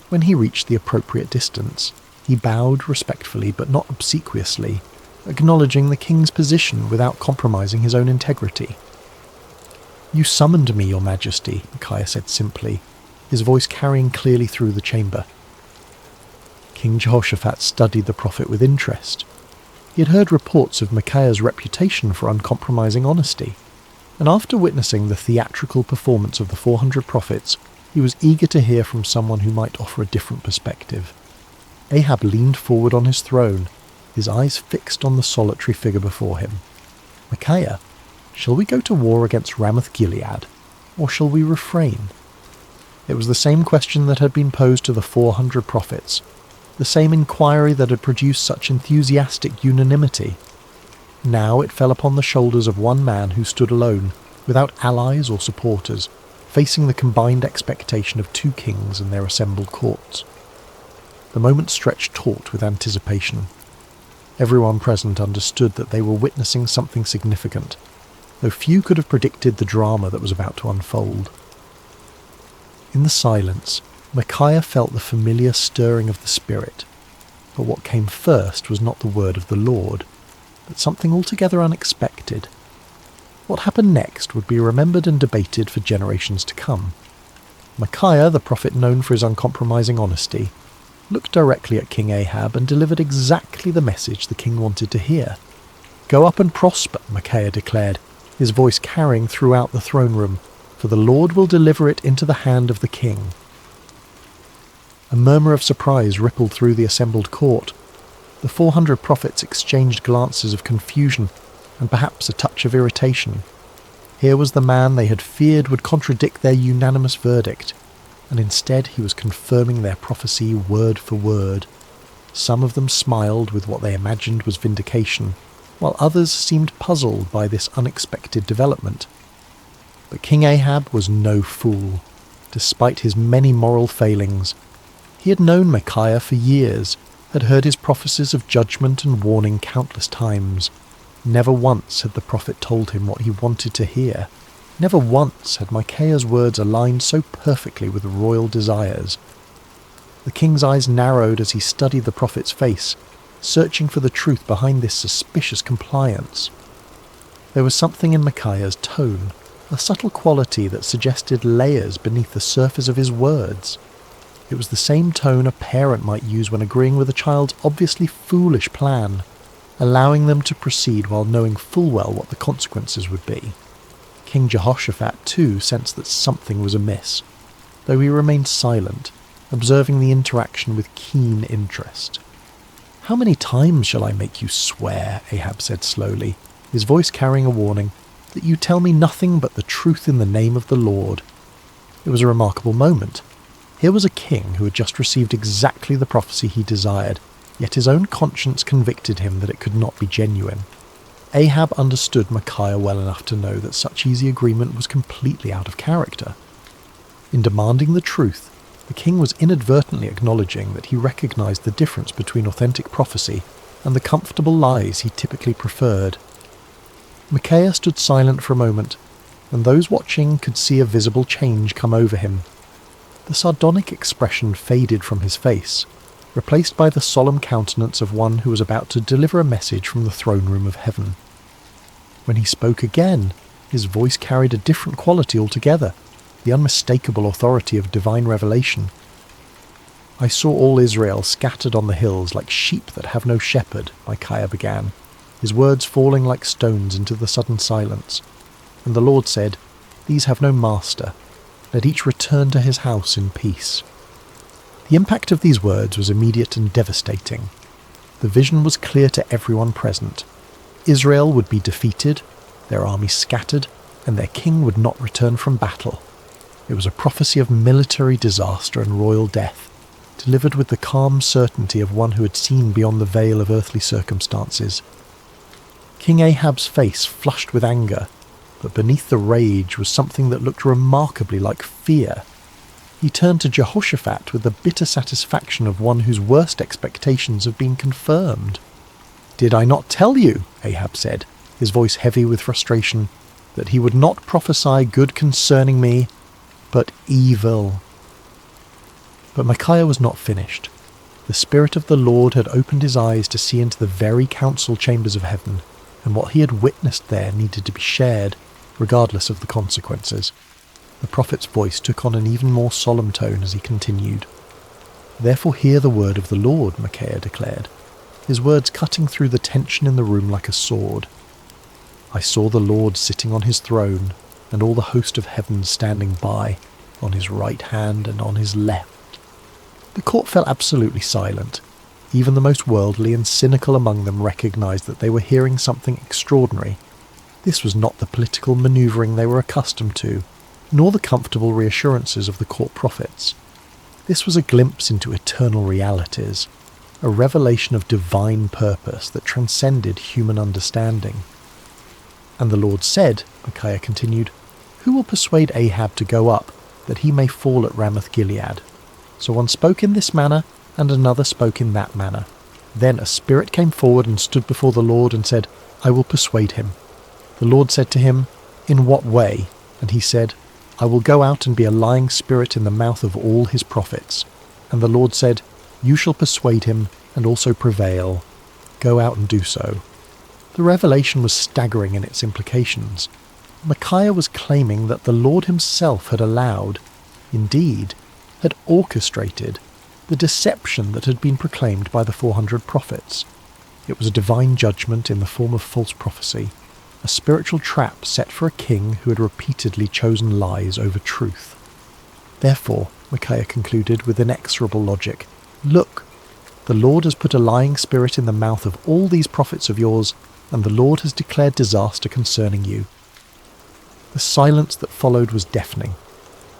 When he reached the appropriate distance, he bowed respectfully but not obsequiously, acknowledging the king's position without compromising his own integrity. "You summoned me, your majesty," Micaiah said simply, his voice carrying clearly through the chamber. King Jehoshaphat studied the prophet with interest. He had heard reports of Micaiah's reputation for uncompromising honesty, and after witnessing the theatrical performance of the 400 prophets, he was eager to hear from someone who might offer a different perspective. Ahab leaned forward on his throne, his eyes fixed on the solitary figure before him. "Micaiah, shall we go to war against Ramoth-Gilead, or shall we refrain?" It was the same question that had been posed to the 400 prophets, the same inquiry that had produced such enthusiastic unanimity. Now it fell upon the shoulders of one man who stood alone, without allies or supporters, facing the combined expectation of two kings and their assembled courts. The moment stretched taut with anticipation. Everyone present understood that they were witnessing something significant, though few could have predicted the drama that was about to unfold. In the silence, Micaiah felt the familiar stirring of the spirit, but what came first was not the word of the Lord, but something altogether unexpected. What happened next would be remembered and debated for generations to come. Micaiah, the prophet known for his uncompromising honesty, looked directly at King Ahab and delivered exactly the message the king wanted to hear. "Go up and prosper," Micaiah declared, his voice carrying throughout the throne room, "for the Lord will deliver it into the hand of the king." A murmur of surprise rippled through the assembled court. The 400 prophets exchanged glances of confusion and perhaps a touch of irritation. Here was the man they had feared would contradict their unanimous verdict, and instead he was confirming their prophecy word for word. Some of them smiled with what they imagined was vindication, while others seemed puzzled by this unexpected development. But King Ahab was no fool. Despite his many moral failings, he had known Micaiah for years, had heard his prophecies of judgment and warning countless times. Never once had the prophet told him what he wanted to hear. Never once had Micaiah's words aligned so perfectly with royal desires. The king's eyes narrowed as he studied the prophet's face, searching for the truth behind this suspicious compliance. There was something in Micaiah's tone, a subtle quality that suggested layers beneath the surface of his words. It was the same tone a parent might use when agreeing with a child's obviously foolish plan, allowing them to proceed while knowing full well what the consequences would be. King Jehoshaphat, too, sensed that something was amiss, though he remained silent, observing the interaction with keen interest. "How many times shall I make you swear," Ahab said slowly, his voice carrying a warning, "that you tell me nothing but the truth in the name of the Lord?" It was a remarkable moment. Here was a king who had just received exactly the prophecy he desired, yet his own conscience convicted him that it could not be genuine. Ahab understood Micaiah well enough to know that such easy agreement was completely out of character. In demanding the truth, the king was inadvertently acknowledging that he recognized the difference between authentic prophecy and the comfortable lies he typically preferred. Micaiah stood silent for a moment, and those watching could see a visible change come over him. The sardonic expression faded from his face, replaced by the solemn countenance of one who was about to deliver a message from the throne room of heaven. When he spoke again, his voice carried a different quality altogether, the unmistakable authority of divine revelation. "I saw all Israel scattered on the hills like sheep that have no shepherd," Micaiah began, his words falling like stones into the sudden silence. "And the Lord said, 'These have no master. Let each return to his house in peace.'" The impact of these words was immediate and devastating. The vision was clear to everyone present. Israel would be defeated, their army scattered, and their king would not return from battle. It was a prophecy of military disaster and royal death, delivered with the calm certainty of one who had seen beyond the veil of earthly circumstances. King Ahab's face flushed with anger, but beneath the rage was something that looked remarkably like fear. He turned to Jehoshaphat with the bitter satisfaction of one whose worst expectations have been confirmed. "Did I not tell you," Ahab said, his voice heavy with frustration, "that he would not prophesy good concerning me, but evil?" But Micaiah was not finished. The Spirit of the Lord had opened his eyes to see into the very council chambers of heaven, and what he had witnessed there needed to be shared, regardless of the consequences. The prophet's voice took on an even more solemn tone as he continued. "Therefore hear the word of the Lord," Micaiah declared, his words cutting through the tension in the room like a sword. "I saw the Lord sitting on his throne, and all the host of heaven standing by, on his right hand and on his left." The court fell absolutely silent. Even the most worldly and cynical among them recognized that they were hearing something extraordinary. This was not the political manoeuvring they were accustomed to, nor the comfortable reassurances of the court prophets. This was a glimpse into eternal realities, a revelation of divine purpose that transcended human understanding. "And the Lord said," Micaiah continued, "Who will persuade Ahab to go up, that he may fall at Ramoth-Gilead?" So one spoke in this manner, and another spoke in that manner. Then a spirit came forward and stood before the Lord and said, "I will persuade him." The Lord said to him, "In what way?" And he said, "I will go out and be a lying spirit in the mouth of all his prophets." And the Lord said, "You shall persuade him and also prevail. Go out and do so." The revelation was staggering in its implications. Micaiah was claiming that the Lord himself had allowed, indeed, had orchestrated, the deception that had been proclaimed by the 400 prophets. It was a divine judgment in the form of false prophecy, a spiritual trap set for a king who had repeatedly chosen lies over truth. "Therefore," Micaiah concluded with inexorable logic, "look, the Lord has put a lying spirit in the mouth of all these prophets of yours, and the Lord has declared disaster concerning you." The silence that followed was deafening.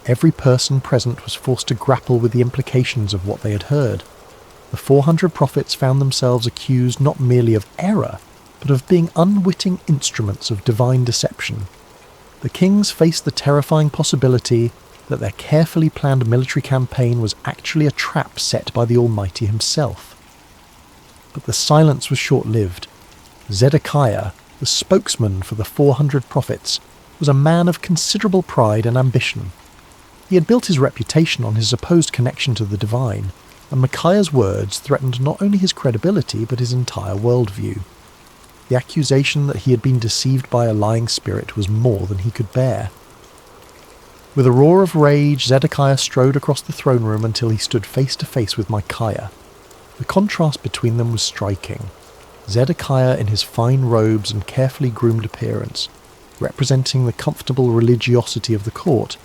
Every person present was forced to grapple with the implications of what they had heard. The 400 prophets found themselves accused not merely of error, but of being unwitting instruments of divine deception. The kings faced the terrifying possibility that their carefully planned military campaign was actually a trap set by the Almighty himself. But the silence was short-lived. Zedekiah, the spokesman for the 400 prophets, was a man of considerable pride and ambition. He had built his reputation on his supposed connection to the divine, and Micaiah's words threatened not only his credibility but his entire worldview. The accusation that he had been deceived by a lying spirit was more than he could bear. With a roar of rage, Zedekiah strode across the throne room until he stood face to face with Micaiah. The contrast between them was striking. Zedekiah in his fine robes and carefully groomed appearance, representing the comfortable religiosity of the court,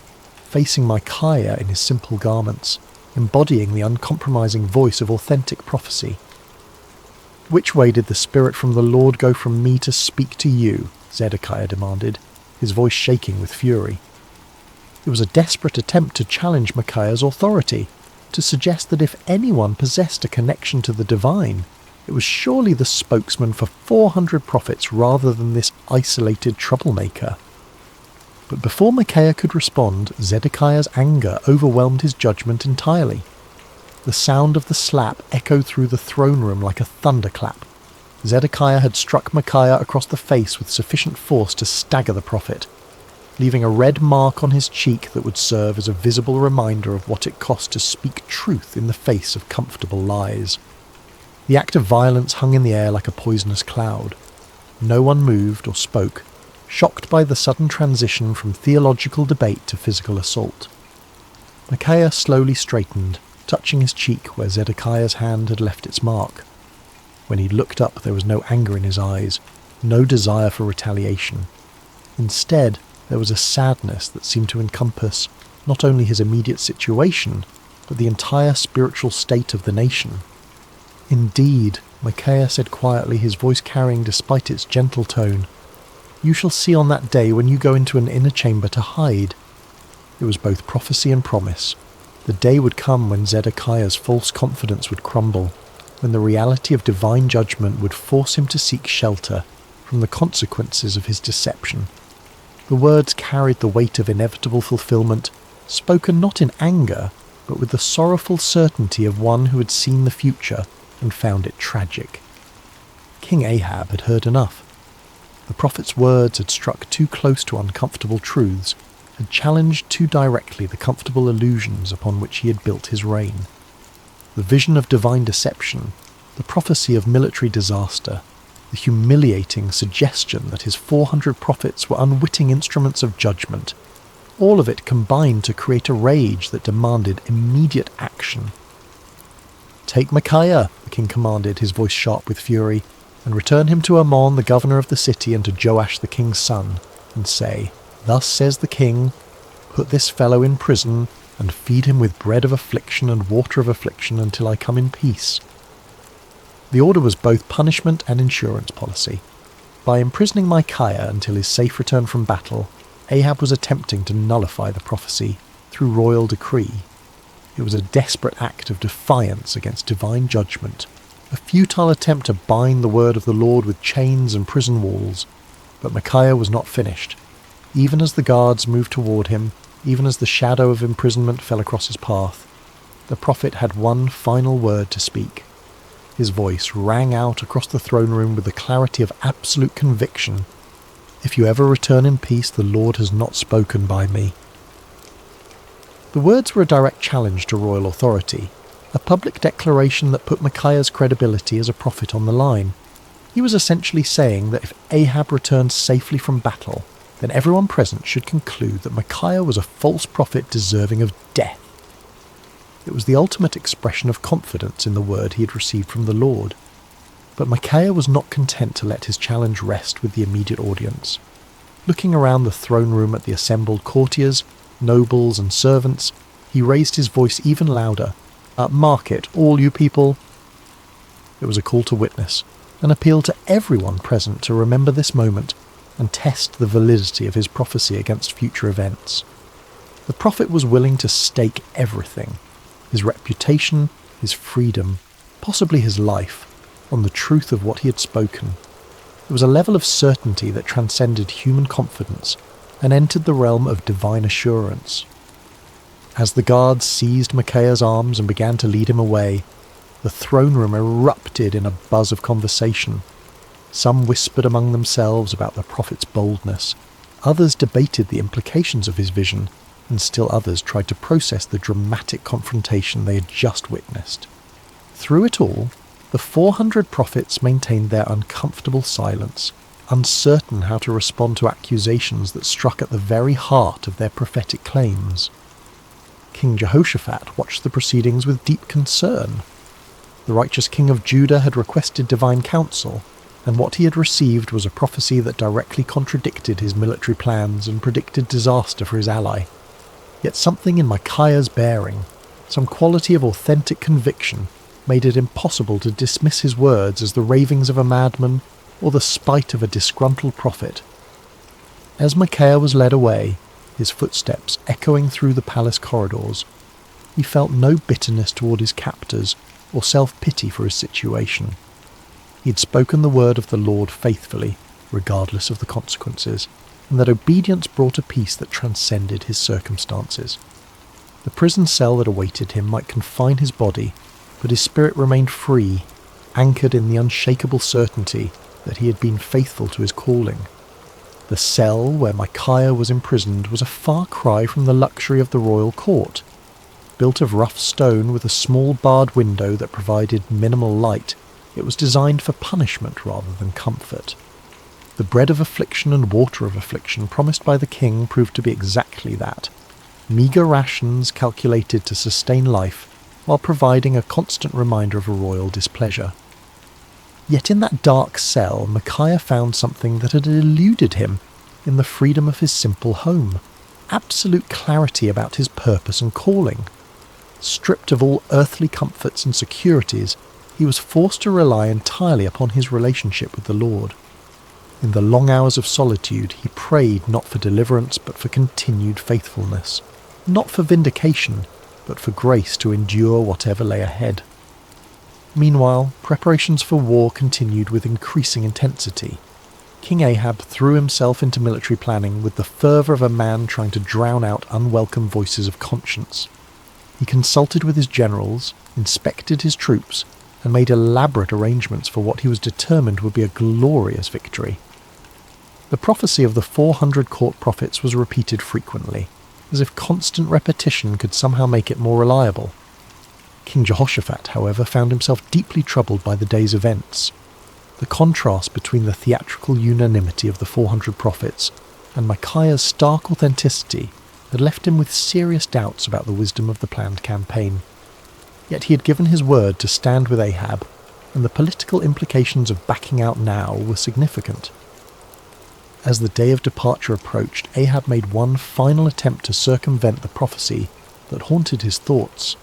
facing Micaiah in his simple garments, embodying the uncompromising voice of authentic prophecy. "Which way did the Spirit from the Lord go from me to speak to you?" Zedekiah demanded, his voice shaking with fury. It was a desperate attempt to challenge Micaiah's authority, to suggest that if anyone possessed a connection to the divine, it was surely the spokesman for 400 prophets rather than this isolated troublemaker. But before Micaiah could respond, Zedekiah's anger overwhelmed his judgment entirely. The sound of the slap echoed through the throne room like a thunderclap. Zedekiah had struck Micaiah across the face with sufficient force to stagger the prophet, leaving a red mark on his cheek that would serve as a visible reminder of what it cost to speak truth in the face of comfortable lies. The act of violence hung in the air like a poisonous cloud. No one moved or spoke, shocked by the sudden transition from theological debate to physical assault. Micaiah slowly straightened, touching his cheek where Zedekiah's hand had left its mark. When he looked up, there was no anger in his eyes, no desire for retaliation. Instead, there was a sadness that seemed to encompass not only his immediate situation, but the entire spiritual state of the nation. "Indeed," Micaiah said quietly, his voice carrying despite its gentle tone, "you shall see on that day when you go into an inner chamber to hide." It was both prophecy and promise. The day would come when Zedekiah's false confidence would crumble, when the reality of divine judgment would force him to seek shelter from the consequences of his deception. The words carried the weight of inevitable fulfillment, spoken not in anger, but with the sorrowful certainty of one who had seen the future and found it tragic. King Ahab had heard enough. The prophet's words had struck too close to uncomfortable truths, had challenged too directly the comfortable illusions upon which he had built his reign. The vision of divine deception, the prophecy of military disaster, the humiliating suggestion that his 400 prophets were unwitting instruments of judgment, all of it combined to create a rage that demanded immediate action. "Take Micaiah," the king commanded, his voice sharp with fury, "and return him to Amon, the governor of the city, and to Joash the king's son, and say, 'Thus says the king, put this fellow in prison, and feed him with bread of affliction and water of affliction until I come in peace.'" The order was both punishment and insurance policy. By imprisoning Micaiah until his safe return from battle, Ahab was attempting to nullify the prophecy through royal decree. It was a desperate act of defiance against divine judgment, a futile attempt to bind the word of the Lord with chains and prison walls. But Micaiah was not finished. Even as the guards moved toward him, even as the shadow of imprisonment fell across his path, the prophet had one final word to speak. His voice rang out across the throne room with the clarity of absolute conviction. "If you ever return in peace, the Lord has not spoken by me." The words were a direct challenge to royal authority, a public declaration that put Micaiah's credibility as a prophet on the line. He was essentially saying that if Ahab returned safely from battle, then everyone present should conclude that Micaiah was a false prophet deserving of death. It was the ultimate expression of confidence in the word he had received from the Lord. But Micaiah was not content to let his challenge rest with the immediate audience. Looking around the throne room at the assembled courtiers, nobles and servants, he raised his voice even louder. "Mark it, all you people." It was a call to witness, an appeal to everyone present to remember this moment and test the validity of his prophecy against future events. The prophet was willing to stake everything, his reputation, his freedom, possibly his life, on the truth of what he had spoken. It was a level of certainty that transcended human confidence and entered the realm of divine assurance. As the guards seized Micaiah's arms and began to lead him away, the throne room erupted in a buzz of conversation. Some whispered among themselves about the prophet's boldness, others debated the implications of his vision, and still others tried to process the dramatic confrontation they had just witnessed. Through it all, the 400 prophets maintained their uncomfortable silence, uncertain how to respond to accusations that struck at the very heart of their prophetic claims. King Jehoshaphat watched the proceedings with deep concern. The righteous king of Judah had requested divine counsel, and what he had received was a prophecy that directly contradicted his military plans and predicted disaster for his ally. Yet something in Micaiah's bearing, some quality of authentic conviction, made it impossible to dismiss his words as the ravings of a madman or the spite of a disgruntled prophet. As Micaiah was led away, his footsteps echoing through the palace corridors, he felt no bitterness toward his captors or self-pity for his situation. He had spoken the word of the Lord faithfully, regardless of the consequences, and that obedience brought a peace that transcended his circumstances. The prison cell that awaited him might confine his body, but his spirit remained free, anchored in the unshakable certainty that he had been faithful to his calling. The cell where Micaiah was imprisoned was a far cry from the luxury of the royal court. Built of rough stone with a small barred window that provided minimal light, it was designed for punishment rather than comfort. The bread of affliction and water of affliction promised by the king proved to be exactly that, meagre rations calculated to sustain life while providing a constant reminder of a royal displeasure. Yet in that dark cell, Micaiah found something that had eluded him in the freedom of his simple home, absolute clarity about his purpose and calling. Stripped of all earthly comforts and securities, he was forced to rely entirely upon his relationship with the Lord. In the long hours of solitude, he prayed not for deliverance but for continued faithfulness, not for vindication, but for grace to endure whatever lay ahead. Meanwhile, preparations for war continued with increasing intensity. King Ahab threw himself into military planning with the fervour of a man trying to drown out unwelcome voices of conscience. He consulted with his generals, inspected his troops, and made elaborate arrangements for what he was determined would be a glorious victory. The prophecy of the 400 court prophets was repeated frequently, as if constant repetition could somehow make it more reliable. King Jehoshaphat, however, found himself deeply troubled by the day's events. The contrast between the theatrical unanimity of the 400 prophets and Micaiah's stark authenticity had left him with serious doubts about the wisdom of the planned campaign. Yet he had given his word to stand with Ahab, and the political implications of backing out now were significant. As the day of departure approached, Ahab made one final attempt to circumvent the prophecy that haunted his thoughts.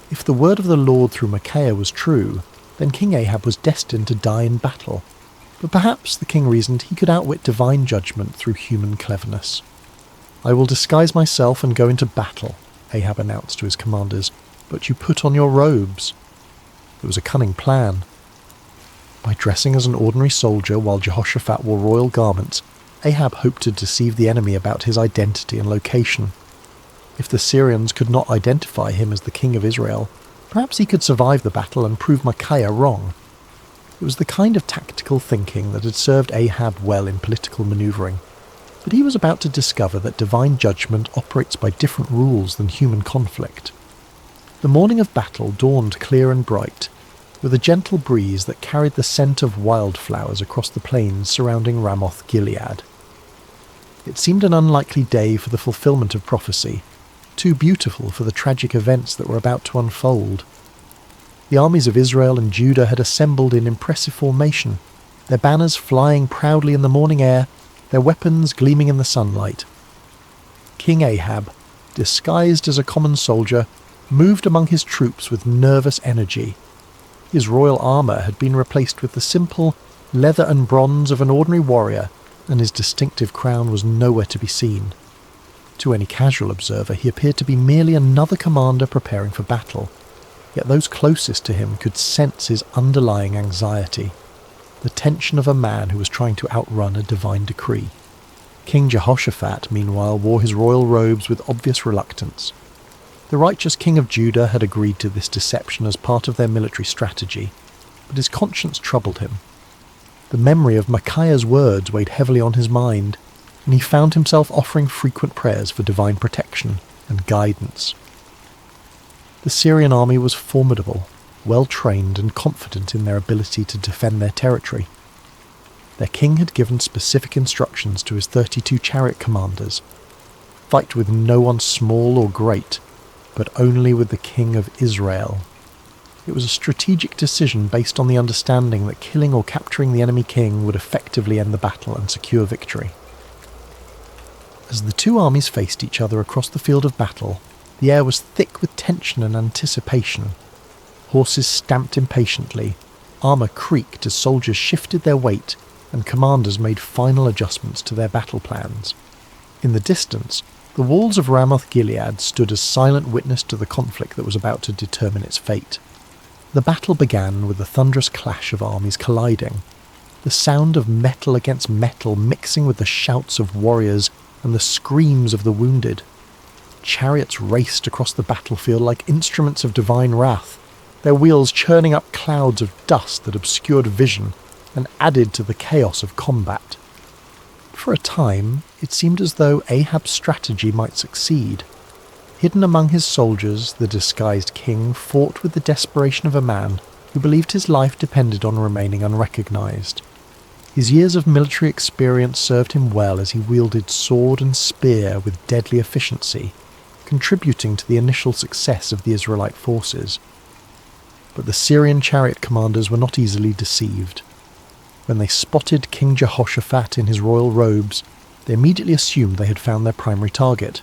If the word of the Lord through Micaiah was true, then King Ahab was destined to die in battle. But perhaps, the king reasoned, he could outwit divine judgment through human cleverness. "I will disguise myself and go into battle," Ahab announced to his commanders, "but you put on your robes." It was a cunning plan. By dressing as an ordinary soldier while Jehoshaphat wore royal garments, Ahab hoped to deceive the enemy about his identity and location. If the Syrians could not identify him as the king of Israel, perhaps he could survive the battle and prove Micaiah wrong. It was the kind of tactical thinking that had served Ahab well in political manoeuvring, but he was about to discover that divine judgment operates by different rules than human conflict. The morning of battle dawned clear and bright, with a gentle breeze that carried the scent of wildflowers across the plains surrounding Ramoth Gilead. It seemed an unlikely day for the fulfillment of prophecy, too beautiful for the tragic events that were about to unfold. The armies of Israel and Judah had assembled in impressive formation, their banners flying proudly in the morning air, their weapons gleaming in the sunlight. King Ahab, disguised as a common soldier, moved among his troops with nervous energy. His royal armour had been replaced with the simple leather and bronze of an ordinary warrior, and his distinctive crown was nowhere to be seen. To any casual observer, he appeared to be merely another commander preparing for battle, yet those closest to him could sense his underlying anxiety, the tension of a man who was trying to outrun a divine decree. King Jehoshaphat, meanwhile, wore his royal robes with obvious reluctance. The righteous king of Judah had agreed to this deception as part of their military strategy, but his conscience troubled him. The memory of Micaiah's words weighed heavily on his mind, and he found himself offering frequent prayers for divine protection and guidance. The Syrian army was formidable, well-trained and confident in their ability to defend their territory. Their king had given specific instructions to his 32 chariot commanders: fight with no one small or great, but only with the king of Israel. It was a strategic decision based on the understanding that killing or capturing the enemy king would effectively end the battle and secure victory. As the two armies faced each other across the field of battle, the air was thick with tension and anticipation. Horses stamped impatiently, armour creaked as soldiers shifted their weight, and commanders made final adjustments to their battle plans. In the distance, the walls of Ramoth Gilead stood as silent witness to the conflict that was about to determine its fate. The battle began with the thunderous clash of armies colliding, the sound of metal against metal mixing with the shouts of warriors and the screams of the wounded. Chariots raced across the battlefield like instruments of divine wrath, their wheels churning up clouds of dust that obscured vision and added to the chaos of combat. For a time, it seemed as though Ahab's strategy might succeed. Hidden among his soldiers, the disguised king fought with the desperation of a man who believed his life depended on remaining unrecognized. His years of military experience served him well as he wielded sword and spear with deadly efficiency, contributing to the initial success of the Israelite forces. But the Syrian chariot commanders were not easily deceived. When they spotted King Jehoshaphat in his royal robes, they immediately assumed they had found their primary target.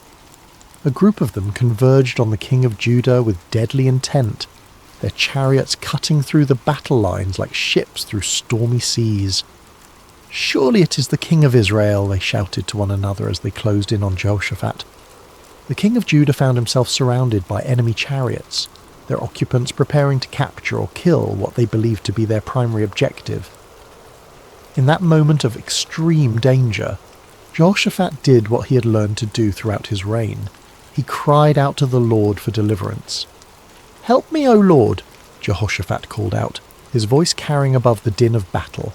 A group of them converged on the king of Judah with deadly intent, their chariots cutting through the battle lines like ships through stormy seas. "Surely it is the king of Israel," they shouted to one another as they closed in on Jehoshaphat. The king of Judah found himself surrounded by enemy chariots, their occupants preparing to capture or kill what they believed to be their primary objective. In that moment of extreme danger, Jehoshaphat did what he had learned to do throughout his reign. He cried out to the Lord for deliverance. "Help me, O Lord," Jehoshaphat called out, his voice carrying above the din of battle.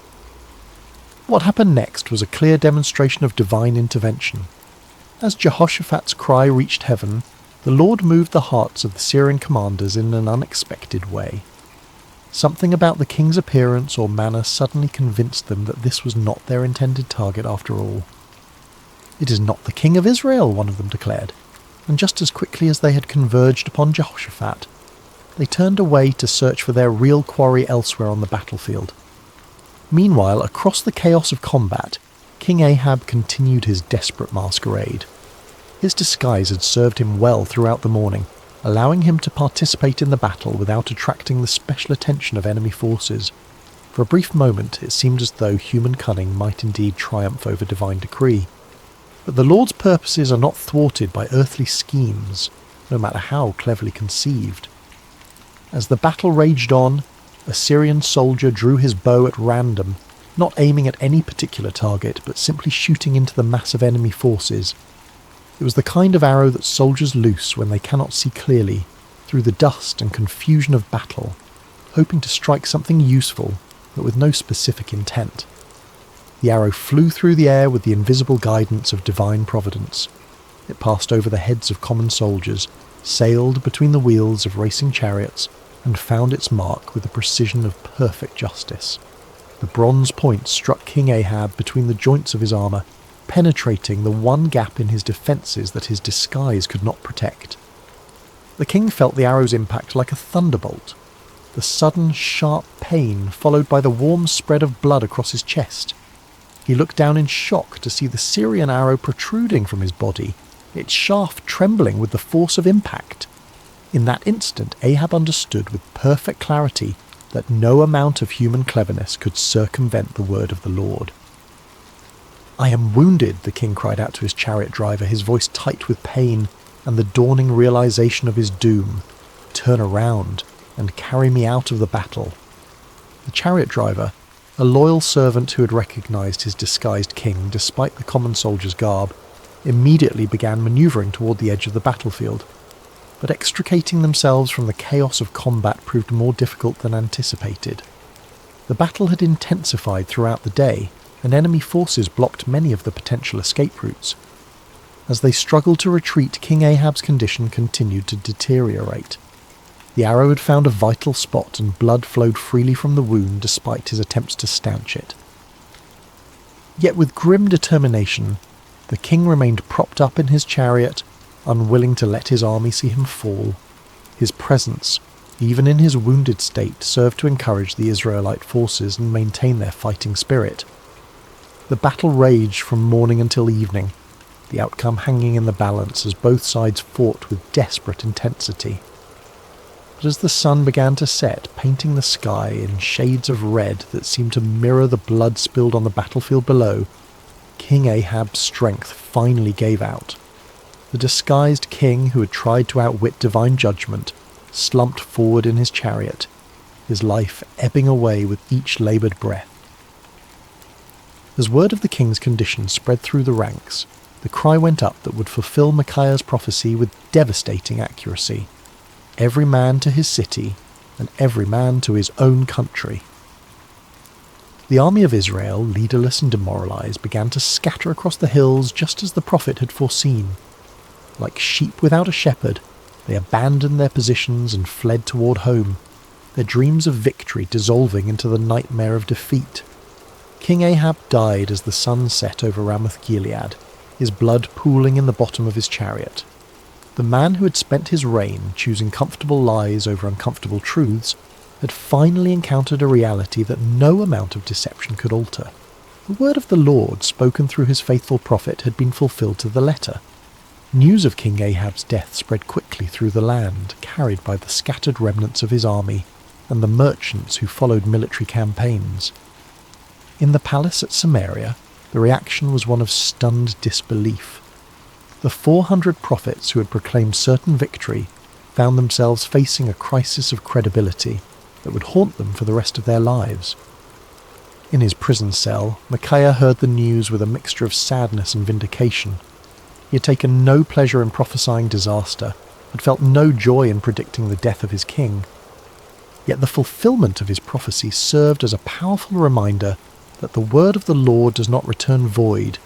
What happened next was a clear demonstration of divine intervention. As Jehoshaphat's cry reached heaven, the Lord moved the hearts of the Syrian commanders in an unexpected way. Something about the king's appearance or manner suddenly convinced them that this was not their intended target after all. "It is not the king of Israel," one of them declared, and just as quickly as they had converged upon Jehoshaphat, they turned away to search for their real quarry elsewhere on the battlefield. Meanwhile, across the chaos of combat, King Ahab continued his desperate masquerade. His disguise had served him well throughout the morning, allowing him to participate in the battle without attracting the special attention of enemy forces. For a brief moment, it seemed as though human cunning might indeed triumph over divine decree. But the Lord's purposes are not thwarted by earthly schemes, no matter how cleverly conceived. As the battle raged on, a Syrian soldier drew his bow at random, not aiming at any particular target, but simply shooting into the mass of enemy forces. It was the kind of arrow that soldiers loose when they cannot see clearly, through the dust and confusion of battle, hoping to strike something useful, but with no specific intent. The arrow flew through the air with the invisible guidance of divine providence. It passed over the heads of common soldiers, sailed between the wheels of racing chariots, and found its mark with the precision of perfect justice. The bronze point struck King Ahab between the joints of his armour, penetrating the one gap in his defences that his disguise could not protect. The king felt the arrow's impact like a thunderbolt, the sudden sharp pain followed by the warm spread of blood across his chest. He looked down in shock to see the Syrian arrow protruding from his body, its shaft trembling with the force of impact. In that instant, Ahab understood with perfect clarity that no amount of human cleverness could circumvent the word of the Lord. "I am wounded," the king cried out to his chariot driver, his voice tight with pain and the dawning realization of his doom. "Turn around and carry me out of the battle." The chariot driver, a loyal servant who had recognized his disguised king despite the common soldier's garb, immediately began maneuvering toward the edge of the battlefield. But extricating themselves from the chaos of combat proved more difficult than anticipated. The battle had intensified throughout the day, and enemy forces blocked many of the potential escape routes. As they struggled to retreat, King Ahab's condition continued to deteriorate. The arrow had found a vital spot, and blood flowed freely from the wound despite his attempts to stanch it. Yet with grim determination, the king remained propped up in his chariot, unwilling to let his army see him fall. His presence, even in his wounded state, served to encourage the Israelite forces and maintain their fighting spirit. The battle raged from morning until evening, the outcome hanging in the balance as both sides fought with desperate intensity. But as the sun began to set, painting the sky in shades of red that seemed to mirror the blood spilled on the battlefield below, King Ahab's strength finally gave out. The disguised king, who had tried to outwit divine judgment, slumped forward in his chariot, his life ebbing away with each laboured breath. As word of the king's condition spread through the ranks, the cry went up that would fulfill Micaiah's prophecy with devastating accuracy. Every man to his city, and every man to his own country. The army of Israel, leaderless and demoralized, began to scatter across the hills just as the prophet had foreseen. Like sheep without a shepherd, they abandoned their positions and fled toward home, their dreams of victory dissolving into the nightmare of defeat. King Ahab died as the sun set over Ramoth-Gilead, his blood pooling in the bottom of his chariot. The man who had spent his reign choosing comfortable lies over uncomfortable truths had finally encountered a reality that no amount of deception could alter. The word of the Lord, spoken through his faithful prophet, had been fulfilled to the letter. News of King Ahab's death spread quickly through the land, carried by the scattered remnants of his army and the merchants who followed military campaigns. In the palace at Samaria, the reaction was one of stunned disbelief. The 400 prophets who had proclaimed certain victory found themselves facing a crisis of credibility that would haunt them for the rest of their lives. In his prison cell, Micaiah heard the news with a mixture of sadness and vindication. He had taken no pleasure in prophesying disaster, had felt no joy in predicting the death of his king. Yet the fulfillment of his prophecy served as a powerful reminder that the word of the Lord does not return void,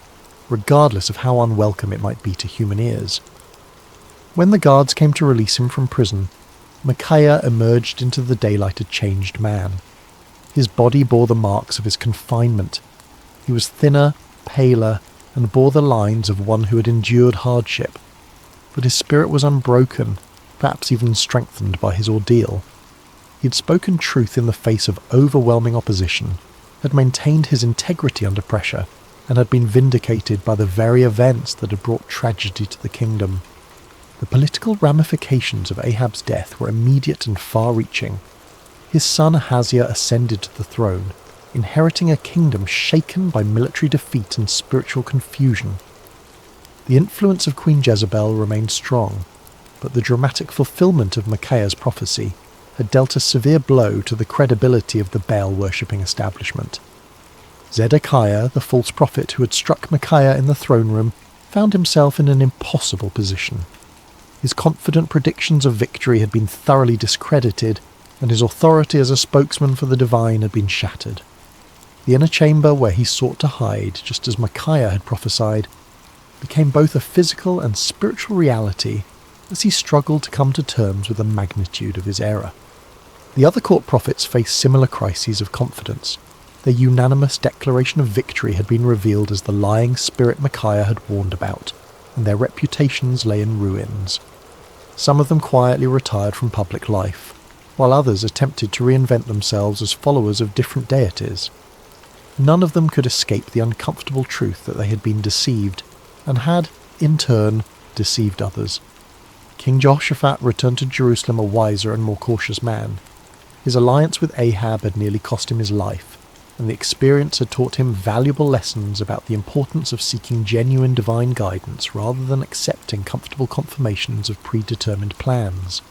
regardless of how unwelcome it might be to human ears. When the guards came to release him from prison, Micaiah emerged into the daylight a changed man. His body bore the marks of his confinement. He was thinner, paler, and bore the lines of one who had endured hardship. But his spirit was unbroken, perhaps even strengthened by his ordeal. He had spoken truth in the face of overwhelming opposition, had maintained his integrity under pressure, and had been vindicated by the very events that had brought tragedy to the kingdom. The political ramifications of Ahab's death were immediate and far-reaching. His son Ahaziah ascended to the throne, inheriting a kingdom shaken by military defeat and spiritual confusion. The influence of Queen Jezebel remained strong, but the dramatic fulfillment of Micaiah's prophecy had dealt a severe blow to the credibility of the Baal-worshipping establishment. Zedekiah, the false prophet who had struck Micaiah in the throne room, found himself in an impossible position. His confident predictions of victory had been thoroughly discredited, and his authority as a spokesman for the divine had been shattered. The inner chamber where he sought to hide, just as Micaiah had prophesied, became both a physical and spiritual reality as he struggled to come to terms with the magnitude of his error. The other court prophets faced similar crises of confidence. Their unanimous declaration of victory had been revealed as the lying spirit Micaiah had warned about, and their reputations lay in ruins. Some of them quietly retired from public life, while others attempted to reinvent themselves as followers of different deities. None of them could escape the uncomfortable truth that they had been deceived, and had, in turn, deceived others. King Jehoshaphat returned to Jerusalem a wiser and more cautious man. His alliance with Ahab had nearly cost him his life, and the experience had taught him valuable lessons about the importance of seeking genuine divine guidance rather than accepting comfortable confirmations of predetermined plans.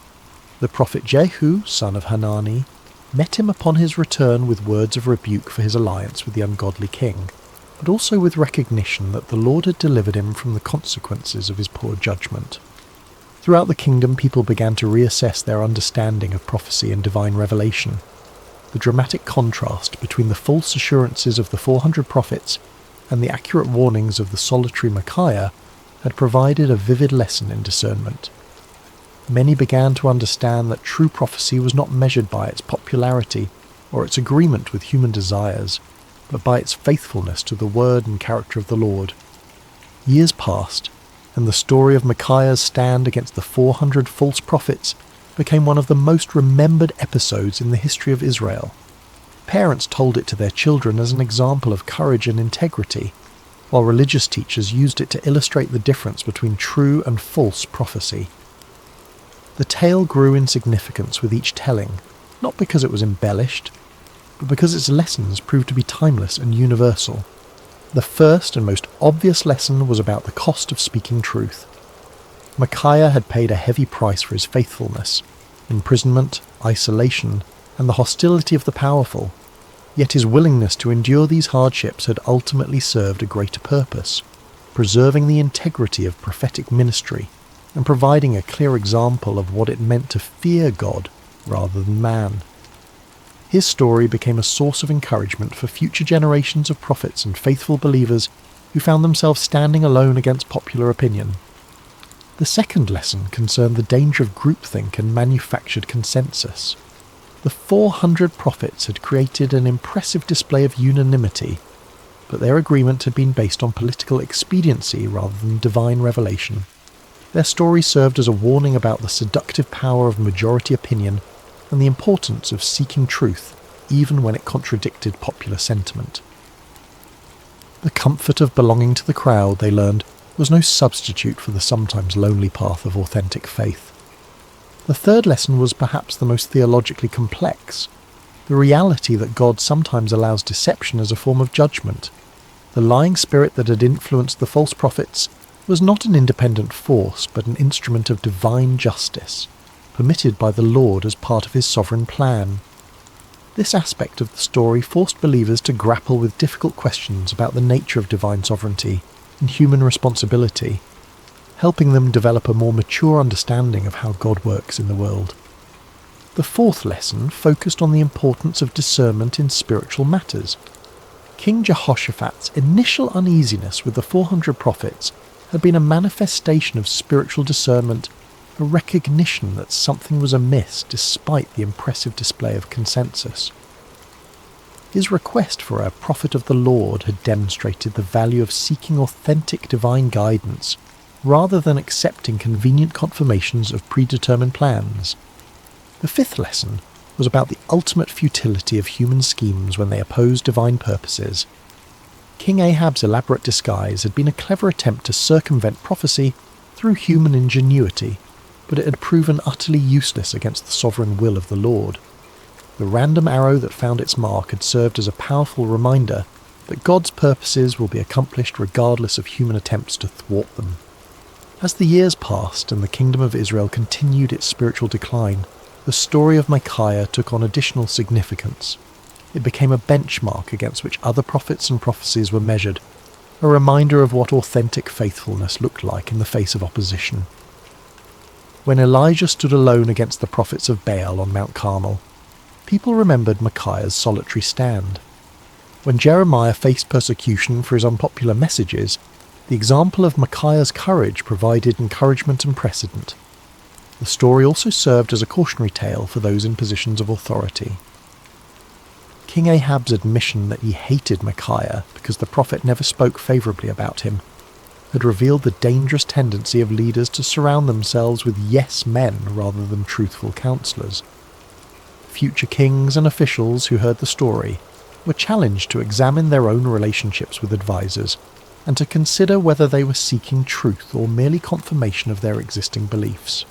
The prophet Jehu, son of Hanani, met him upon his return with words of rebuke for his alliance with the ungodly king, but also with recognition that the Lord had delivered him from the consequences of his poor judgment. Throughout the kingdom, people began to reassess their understanding of prophecy and divine revelation. The dramatic contrast between the false assurances of the 400 prophets and the accurate warnings of the solitary Micaiah had provided a vivid lesson in discernment. Many began to understand that true prophecy was not measured by its popularity or its agreement with human desires, but by its faithfulness to the word and character of the Lord. Years passed, and the story of Micaiah's stand against the 400 false prophets became one of the most remembered episodes in the history of Israel. Parents told it to their children as an example of courage and integrity, while religious teachers used it to illustrate the difference between true and false prophecy. The tale grew in significance with each telling, not because it was embellished, but because its lessons proved to be timeless and universal. The first and most obvious lesson was about the cost of speaking truth. Micaiah had paid a heavy price for his faithfulness, imprisonment, isolation, and the hostility of the powerful, yet his willingness to endure these hardships had ultimately served a greater purpose, preserving the integrity of prophetic ministry and providing a clear example of what it meant to fear God rather than man. His story became a source of encouragement for future generations of prophets and faithful believers who found themselves standing alone against popular opinion. The second lesson concerned the danger of groupthink and manufactured consensus. The 400 prophets had created an impressive display of unanimity, but their agreement had been based on political expediency rather than divine revelation. Their story served as a warning about the seductive power of majority opinion and the importance of seeking truth, even when it contradicted popular sentiment. The comfort of belonging to the crowd, they learned, was no substitute for the sometimes lonely path of authentic faith. The third lesson was perhaps the most theologically complex, the reality that God sometimes allows deception as a form of judgment. The lying spirit that had influenced the false prophets was not an independent force, but an instrument of divine justice, permitted by the Lord as part of his sovereign plan. This aspect of the story forced believers to grapple with difficult questions about the nature of divine sovereignty and human responsibility, helping them develop a more mature understanding of how God works in the world. The fourth lesson focused on the importance of discernment in spiritual matters. King Jehoshaphat's initial uneasiness with the 400 prophets had been a manifestation of spiritual discernment, a recognition that something was amiss despite the impressive display of consensus. His request for a prophet of the Lord had demonstrated the value of seeking authentic divine guidance, rather than accepting convenient confirmations of predetermined plans. The fifth lesson was about the ultimate futility of human schemes when they oppose divine purposes. King Ahab's elaborate disguise had been a clever attempt to circumvent prophecy through human ingenuity, but it had proven utterly useless against the sovereign will of the Lord. The random arrow that found its mark had served as a powerful reminder that God's purposes will be accomplished regardless of human attempts to thwart them. As the years passed and the kingdom of Israel continued its spiritual decline, the story of Micaiah took on additional significance. It became a benchmark against which other prophets and prophecies were measured, a reminder of what authentic faithfulness looked like in the face of opposition. When Elijah stood alone against the prophets of Baal on Mount Carmel, people remembered Micaiah's solitary stand. When Jeremiah faced persecution for his unpopular messages, the example of Micaiah's courage provided encouragement and precedent. The story also served as a cautionary tale for those in positions of authority. King Ahab's admission that he hated Micaiah because the prophet never spoke favourably about him had revealed the dangerous tendency of leaders to surround themselves with yes men rather than truthful counsellors. Future kings and officials who heard the story were challenged to examine their own relationships with advisors and to consider whether they were seeking truth or merely confirmation of their existing beliefs.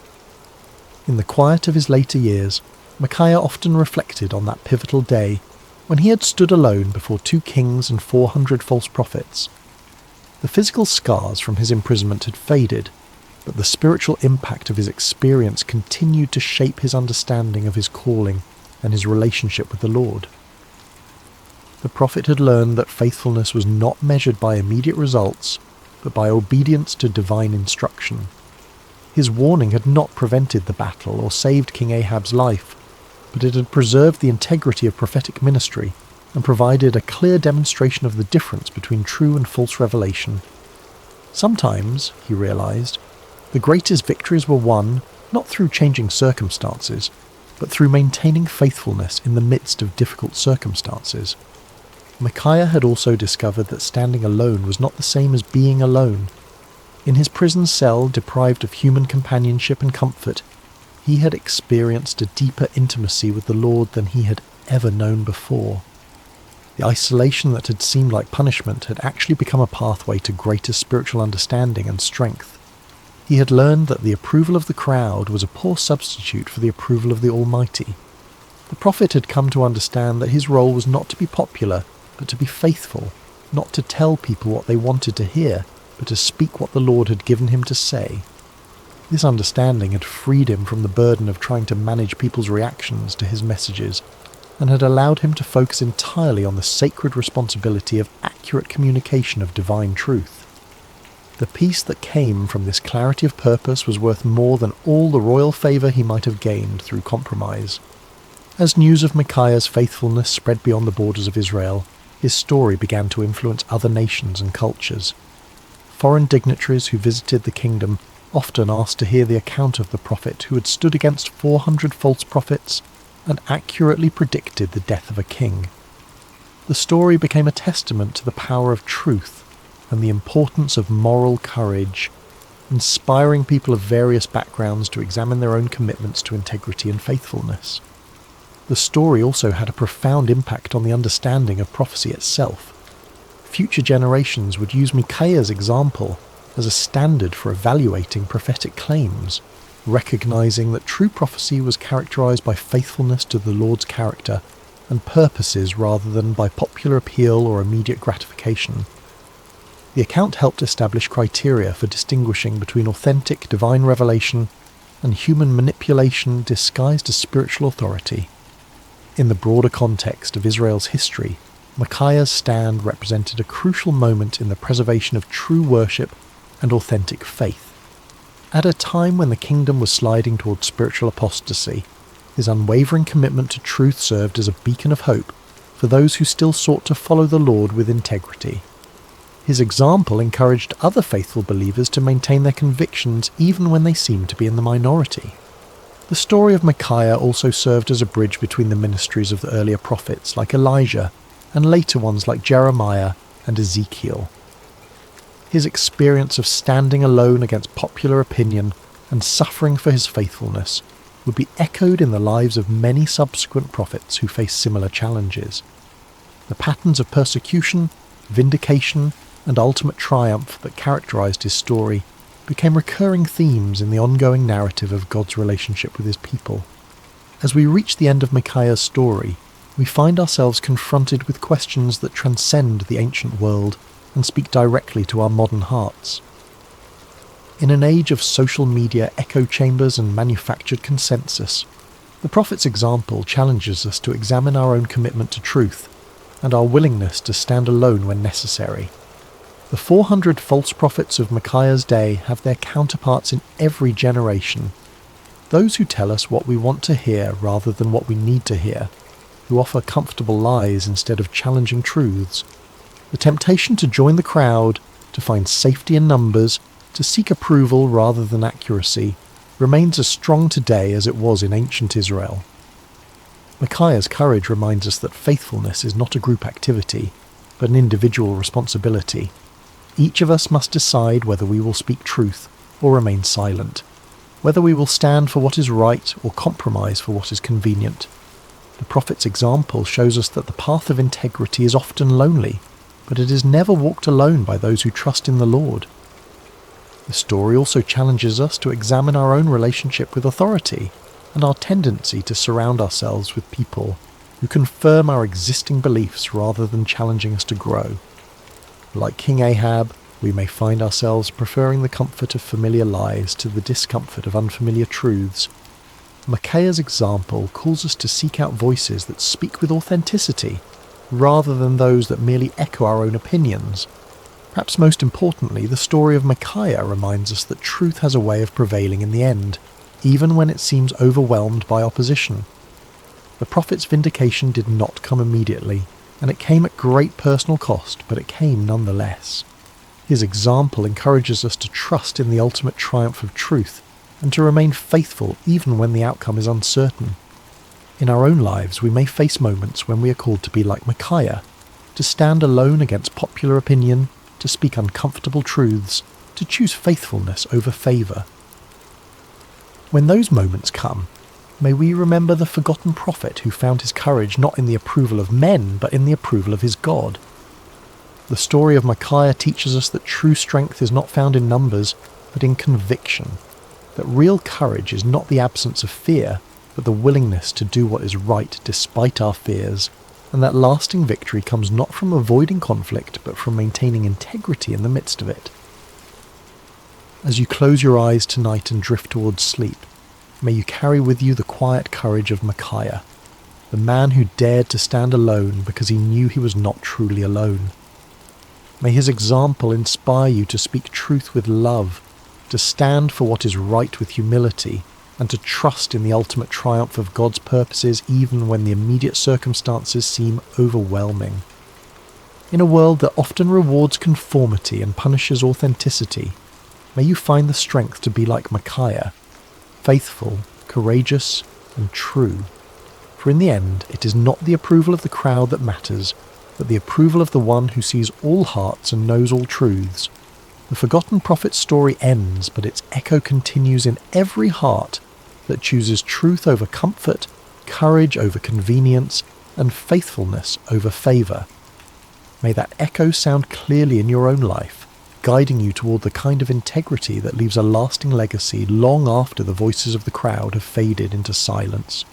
In the quiet of his later years, Micaiah often reflected on that pivotal day when he had stood alone before 2 kings and 400 false prophets. The physical scars from his imprisonment had faded, but the spiritual impact of his experience continued to shape his understanding of his calling and his relationship with the Lord. The prophet had learned that faithfulness was not measured by immediate results, but by obedience to divine instruction. His warning had not prevented the battle or saved King Ahab's life, but it had preserved the integrity of prophetic ministry and provided a clear demonstration of the difference between true and false revelation. Sometimes, he realized, the greatest victories were won not through changing circumstances, but through maintaining faithfulness in the midst of difficult circumstances. Micaiah had also discovered that standing alone was not the same as being alone. In his prison cell, deprived of human companionship and comfort, he had experienced a deeper intimacy with the Lord than he had ever known before. The isolation that had seemed like punishment had actually become a pathway to greater spiritual understanding and strength. He had learned that the approval of the crowd was a poor substitute for the approval of the Almighty. The prophet had come to understand that his role was not to be popular, but to be faithful, not to tell people what they wanted to hear, but to speak what the Lord had given him to say. This understanding had freed him from the burden of trying to manage people's reactions to his messages, and had allowed him to focus entirely on the sacred responsibility of accurate communication of divine truth. The peace that came from this clarity of purpose was worth more than all the royal favour he might have gained through compromise. As news of Micaiah's faithfulness spread beyond the borders of Israel, his story began to influence other nations and cultures. Foreign dignitaries who visited the kingdom often asked to hear the account of the prophet who had stood against 400 false prophets and accurately predicted the death of a king. The story became a testament to the power of truth and the importance of moral courage, inspiring people of various backgrounds to examine their own commitments to integrity and faithfulness. The story also had a profound impact on the understanding of prophecy itself. Future generations would use Micaiah's example as a standard for evaluating prophetic claims, recognizing that true prophecy was characterized by faithfulness to the Lord's character and purposes rather than by popular appeal or immediate gratification. The account helped establish criteria for distinguishing between authentic divine revelation and human manipulation disguised as spiritual authority. In the broader context of Israel's history, Micaiah's stand represented a crucial moment in the preservation of true worship and authentic faith. At a time when the kingdom was sliding towards spiritual apostasy, his unwavering commitment to truth served as a beacon of hope for those who still sought to follow the Lord with integrity. His example encouraged other faithful believers to maintain their convictions even when they seemed to be in the minority. The story of Micaiah also served as a bridge between the ministries of the earlier prophets like Elijah and later ones like Jeremiah and Ezekiel. his experience of standing alone against popular opinion and suffering for his faithfulness would be echoed in the lives of many subsequent prophets who face similar challenges. The patterns of persecution, vindication, and ultimate triumph that characterized his story became recurring themes in the ongoing narrative of God's relationship with his people. As we reach the end of Micaiah's story, we find ourselves confronted with questions that transcend the ancient world and speak directly to our modern hearts. In an age of social media echo chambers and manufactured consensus, the prophet's example challenges us to examine our own commitment to truth and our willingness to stand alone when necessary. The 400 false prophets of Micaiah's day have their counterparts in every generation. Those who tell us what we want to hear rather than what we need to hear, who offer comfortable lies instead of challenging truths. The temptation to join the crowd, to find safety in numbers, to seek approval rather than accuracy, remains as strong today as it was in ancient Israel. Micaiah's courage reminds us that faithfulness is not a group activity, but an individual responsibility. Each of us must decide whether we will speak truth or remain silent, whether we will stand for what is right or compromise for what is convenient. The prophet's example shows us that the path of integrity is often lonely, but it is never walked alone by those who trust in the Lord. The story also challenges us to examine our own relationship with authority and our tendency to surround ourselves with people who confirm our existing beliefs rather than challenging us to grow. Like King Ahab, we may find ourselves preferring the comfort of familiar lies to the discomfort of unfamiliar truths. Micaiah's example calls us to seek out voices that speak with authenticity, rather than those that merely echo our own opinions. Perhaps most importantly, the story of Micaiah reminds us that truth has a way of prevailing in the end, even when it seems overwhelmed by opposition. The prophet's vindication did not come immediately, and it came at great personal cost, but it came nonetheless. His example encourages us to trust in the ultimate triumph of truth, and to remain faithful even when the outcome is uncertain. In our own lives, we may face moments when we are called to be like Micaiah, to stand alone against popular opinion, to speak uncomfortable truths, to choose faithfulness over favour. When those moments come, may we remember the forgotten prophet who found his courage not in the approval of men, but in the approval of his God. The story of Micaiah teaches us that true strength is not found in numbers, but in conviction, that real courage is not the absence of fear, but the willingness to do what is right despite our fears, and that lasting victory comes not from avoiding conflict, but from maintaining integrity in the midst of it. As you close your eyes tonight and drift towards sleep, may you carry with you the quiet courage of Micaiah, the man who dared to stand alone because he knew he was not truly alone. May his example inspire you to speak truth with love, to stand for what is right with humility, and to trust in the ultimate triumph of God's purposes even when the immediate circumstances seem overwhelming. In a world that often rewards conformity and punishes authenticity, may you find the strength to be like Micaiah, faithful, courageous, and true. For in the end, it is not the approval of the crowd that matters, but the approval of the one who sees all hearts and knows all truths. The forgotten prophet's story ends, but its echo continues in every heart that chooses truth over comfort, courage over convenience, and faithfulness over favour. May that echo sound clearly in your own life, guiding you toward the kind of integrity that leaves a lasting legacy long after the voices of the crowd have faded into silence.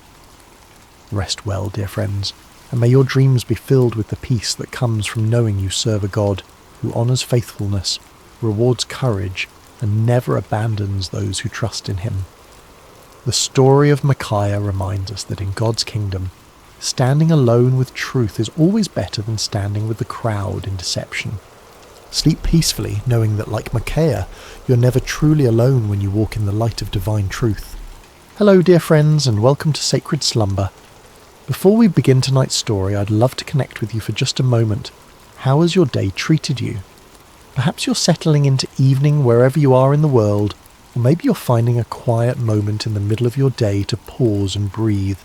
Rest well, dear friends, and may your dreams be filled with the peace that comes from knowing you serve a God who honours faithfulness, rewards courage, and never abandons those who trust in him. The story of Micaiah reminds us that in God's kingdom, standing alone with truth is always better than standing with the crowd in deception. Sleep peacefully, knowing that like Micaiah, you're never truly alone when you walk in the light of divine truth. Hello, dear friends, and welcome to Sacred Slumber. Before we begin tonight's story, I'd love to connect with you for just a moment. How has your day treated you? Perhaps you're settling into evening wherever you are in the world, or maybe you're finding a quiet moment in the middle of your day to pause and breathe.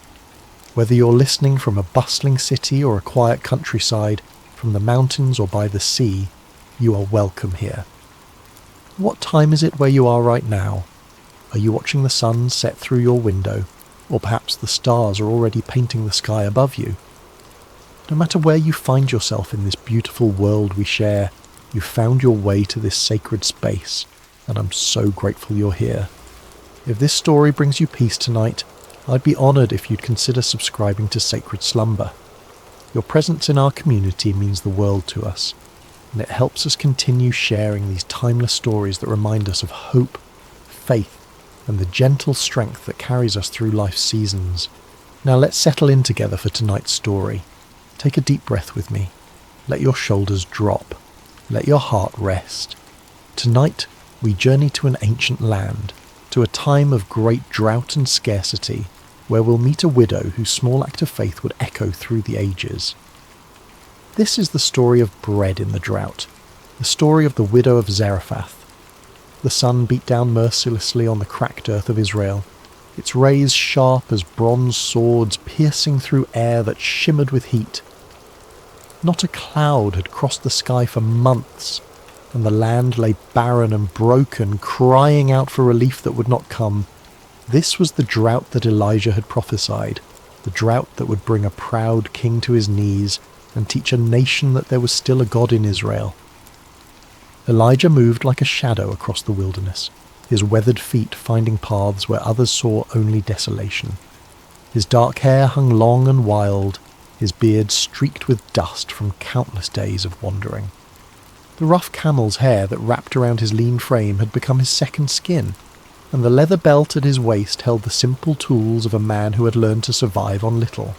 Whether you're listening from a bustling city or a quiet countryside, from the mountains or by the sea, you are welcome here. What time is it where you are right now? Are you watching the sun set through your window, or perhaps the stars are already painting the sky above you? No matter where you find yourself in this beautiful world we share, you found your way to this sacred space, and I'm so grateful you're here. If this story brings you peace tonight, I'd be honoured if you'd consider subscribing to Sacred Slumber. Your presence in our community means the world to us, and it helps us continue sharing these timeless stories that remind us of hope, faith, and the gentle strength that carries us through life's seasons. Now let's settle in together for tonight's story. Take a deep breath with me. Let your shoulders drop. Let your heart rest. Tonight, we journey to an ancient land, to a time of great drought and scarcity, where we'll meet a widow whose small act of faith would echo through the ages. This is the story of bread in the drought, the story of the widow of Zarephath. The sun beat down mercilessly on the cracked earth of Israel, its rays sharp as bronze swords piercing through air that shimmered with heat. Not a cloud had crossed the sky for months, and the land lay barren and broken, crying out for relief that would not come. This was the drought that Elijah had prophesied, the drought that would bring a proud king to his knees and teach a nation that there was still a God in Israel. Elijah moved like a shadow across the wilderness, his weathered feet finding paths where others saw only desolation. His dark hair hung long and wild, his beard streaked with dust from countless days of wandering. The rough camel's hair that wrapped around his lean frame had become his second skin, and the leather belt at his waist held the simple tools of a man who had learned to survive on little.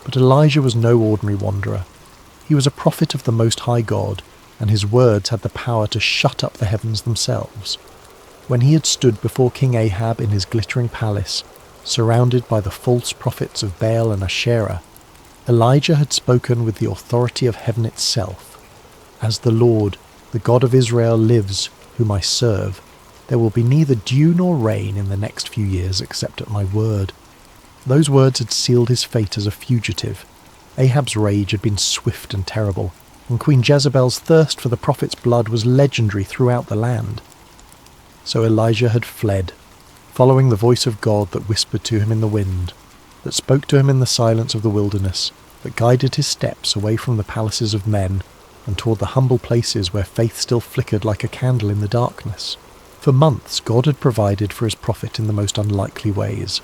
But Elijah was no ordinary wanderer. He was a prophet of the Most High God, and his words had the power to shut up the heavens themselves. When he had stood before King Ahab in his glittering palace, surrounded by the false prophets of Baal and Asherah, Elijah had spoken with the authority of heaven itself. As the Lord, the God of Israel, lives, whom I serve, there will be neither dew nor rain in the next few years except at my word. Those words had sealed his fate as a fugitive. Ahab's rage had been swift and terrible, and Queen Jezebel's thirst for the prophet's blood was legendary throughout the land. So Elijah had fled, following the voice of God that whispered to him in the wind, that spoke to him in the silence of the wilderness, that guided his steps away from the palaces of men and toward the humble places where faith still flickered like a candle in the darkness. For months God had provided for his prophet in the most unlikely ways.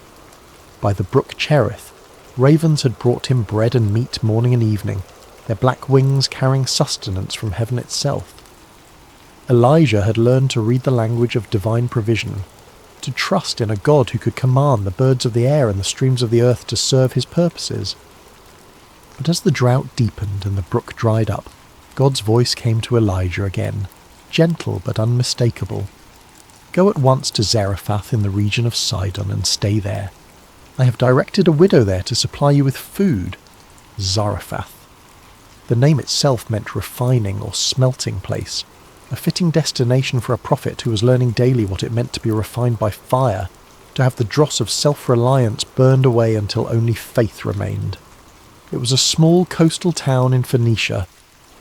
By the brook Cherith, ravens had brought him bread and meat morning and evening, their black wings carrying sustenance from heaven itself. Elijah had learned to read the language of divine provision, to trust in a God who could command the birds of the air and the streams of the earth to serve his purposes. But as the drought deepened and the brook dried up, God's voice came to Elijah again, gentle but unmistakable. Go at once to Zarephath in the region of Sidon and stay there. I have directed a widow there to supply you with food. Zarephath. The name itself meant refining or smelting place, a fitting destination for a prophet who was learning daily what it meant to be refined by fire, to have the dross of self-reliance burned away until only faith remained. It was a small coastal town in Phoenicia,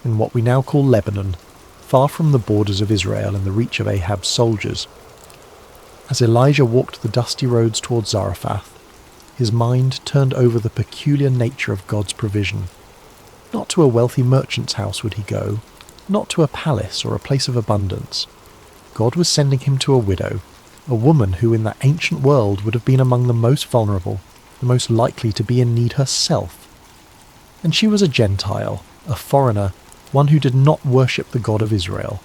in what we now call Lebanon, far from the borders of Israel and the reach of Ahab's soldiers. As Elijah walked the dusty roads towards Zarephath, his mind turned over the peculiar nature of God's provision. Not to a wealthy merchant's house would he go, not to a palace or a place of abundance. God was sending him to a widow, a woman who in that ancient world would have been among the most vulnerable, the most likely to be in need herself. And she was a Gentile, a foreigner, one who did not worship the God of Israel.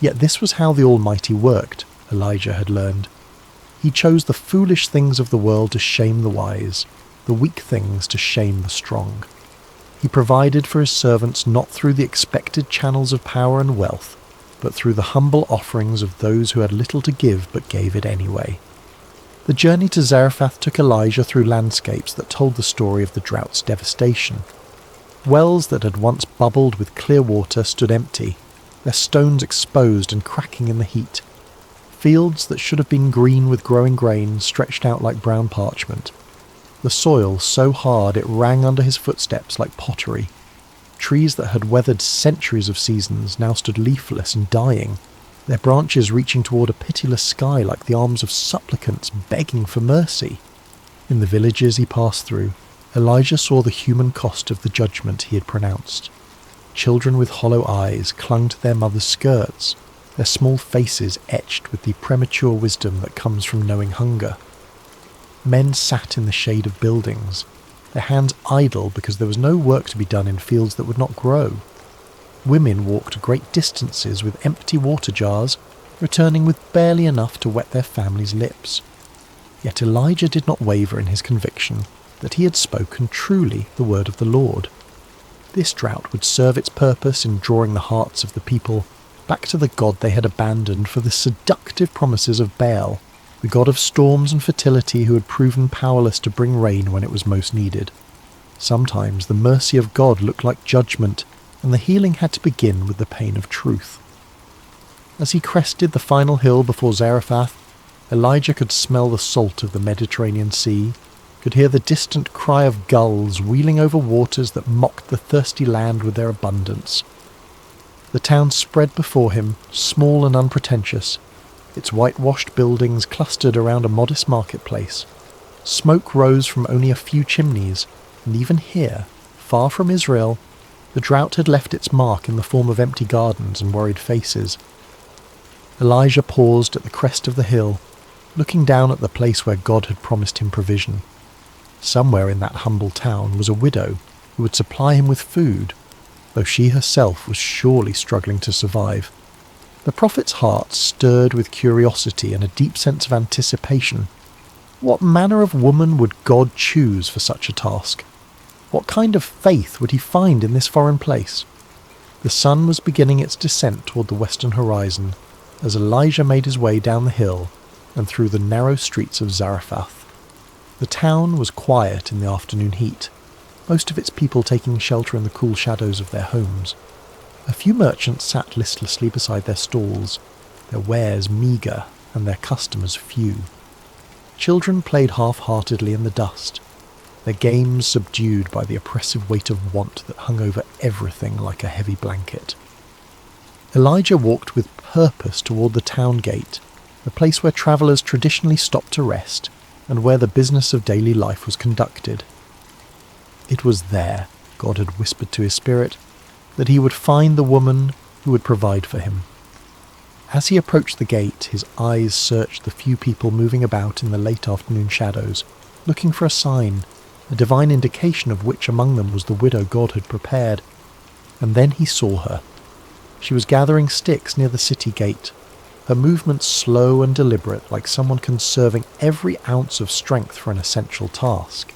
Yet this was how the Almighty worked, Elijah had learned. He chose the foolish things of the world to shame the wise, the weak things to shame the strong. He provided for his servants not through the expected channels of power and wealth, but through the humble offerings of those who had little to give but gave it anyway. The journey to Zarephath took Elijah through landscapes that told the story of the drought's devastation. Wells that had once bubbled with clear water stood empty, their stones exposed and cracking in the heat. Fields that should have been green with growing grain stretched out like brown parchment. The soil so hard it rang under his footsteps like pottery. Trees that had weathered centuries of seasons now stood leafless and dying, their branches reaching toward a pitiless sky like the arms of supplicants begging for mercy. In the villages he passed through, Elijah saw the human cost of the judgment he had pronounced. Children with hollow eyes clung to their mothers' skirts, their small faces etched with the premature wisdom that comes from knowing hunger. Men sat in the shade of buildings, their hands idle because there was no work to be done in fields that would not grow. Women walked great distances with empty water jars, returning with barely enough to wet their families' lips. Yet Elijah did not waver in his conviction that he had spoken truly the word of the Lord. This drought would serve its purpose in drawing the hearts of the people back to the God they had abandoned for the seductive promises of Baal, the god of storms and fertility who had proven powerless to bring rain when it was most needed. Sometimes the mercy of God looked like judgment, and the healing had to begin with the pain of truth. As he crested the final hill before Zarephath, Elijah could smell the salt of the Mediterranean Sea, could hear the distant cry of gulls wheeling over waters that mocked the thirsty land with their abundance. The town spread before him, small and unpretentious, its whitewashed buildings clustered around a modest marketplace. Smoke rose from only a few chimneys, and even here, far from Israel, the drought had left its mark in the form of empty gardens and worried faces. Elijah paused at the crest of the hill, looking down at the place where God had promised him provision. Somewhere in that humble town was a widow who would supply him with food, though she herself was surely struggling to survive. The prophet's heart stirred with curiosity and a deep sense of anticipation. What manner of woman would God choose for such a task? What kind of faith would he find in this foreign place? The sun was beginning its descent toward the western horizon as Elijah made his way down the hill and through the narrow streets of Zarephath. The town was quiet in the afternoon heat, most of its people taking shelter in the cool shadows of their homes. A few merchants sat listlessly beside their stalls, their wares meagre and their customers few. Children played half-heartedly in the dust, their games subdued by the oppressive weight of want that hung over everything like a heavy blanket. Elijah walked with purpose toward the town gate, the place where travellers traditionally stopped to rest, and where the business of daily life was conducted. It was there, God had whispered to his spirit, that he would find the woman who would provide for him. As he approached the gate, his eyes searched the few people moving about in the late afternoon shadows, looking for a sign, a divine indication of which among them was the widow God had prepared. And then he saw her. She was gathering sticks near the city gate, her movements slow and deliberate, like someone conserving every ounce of strength for an essential task.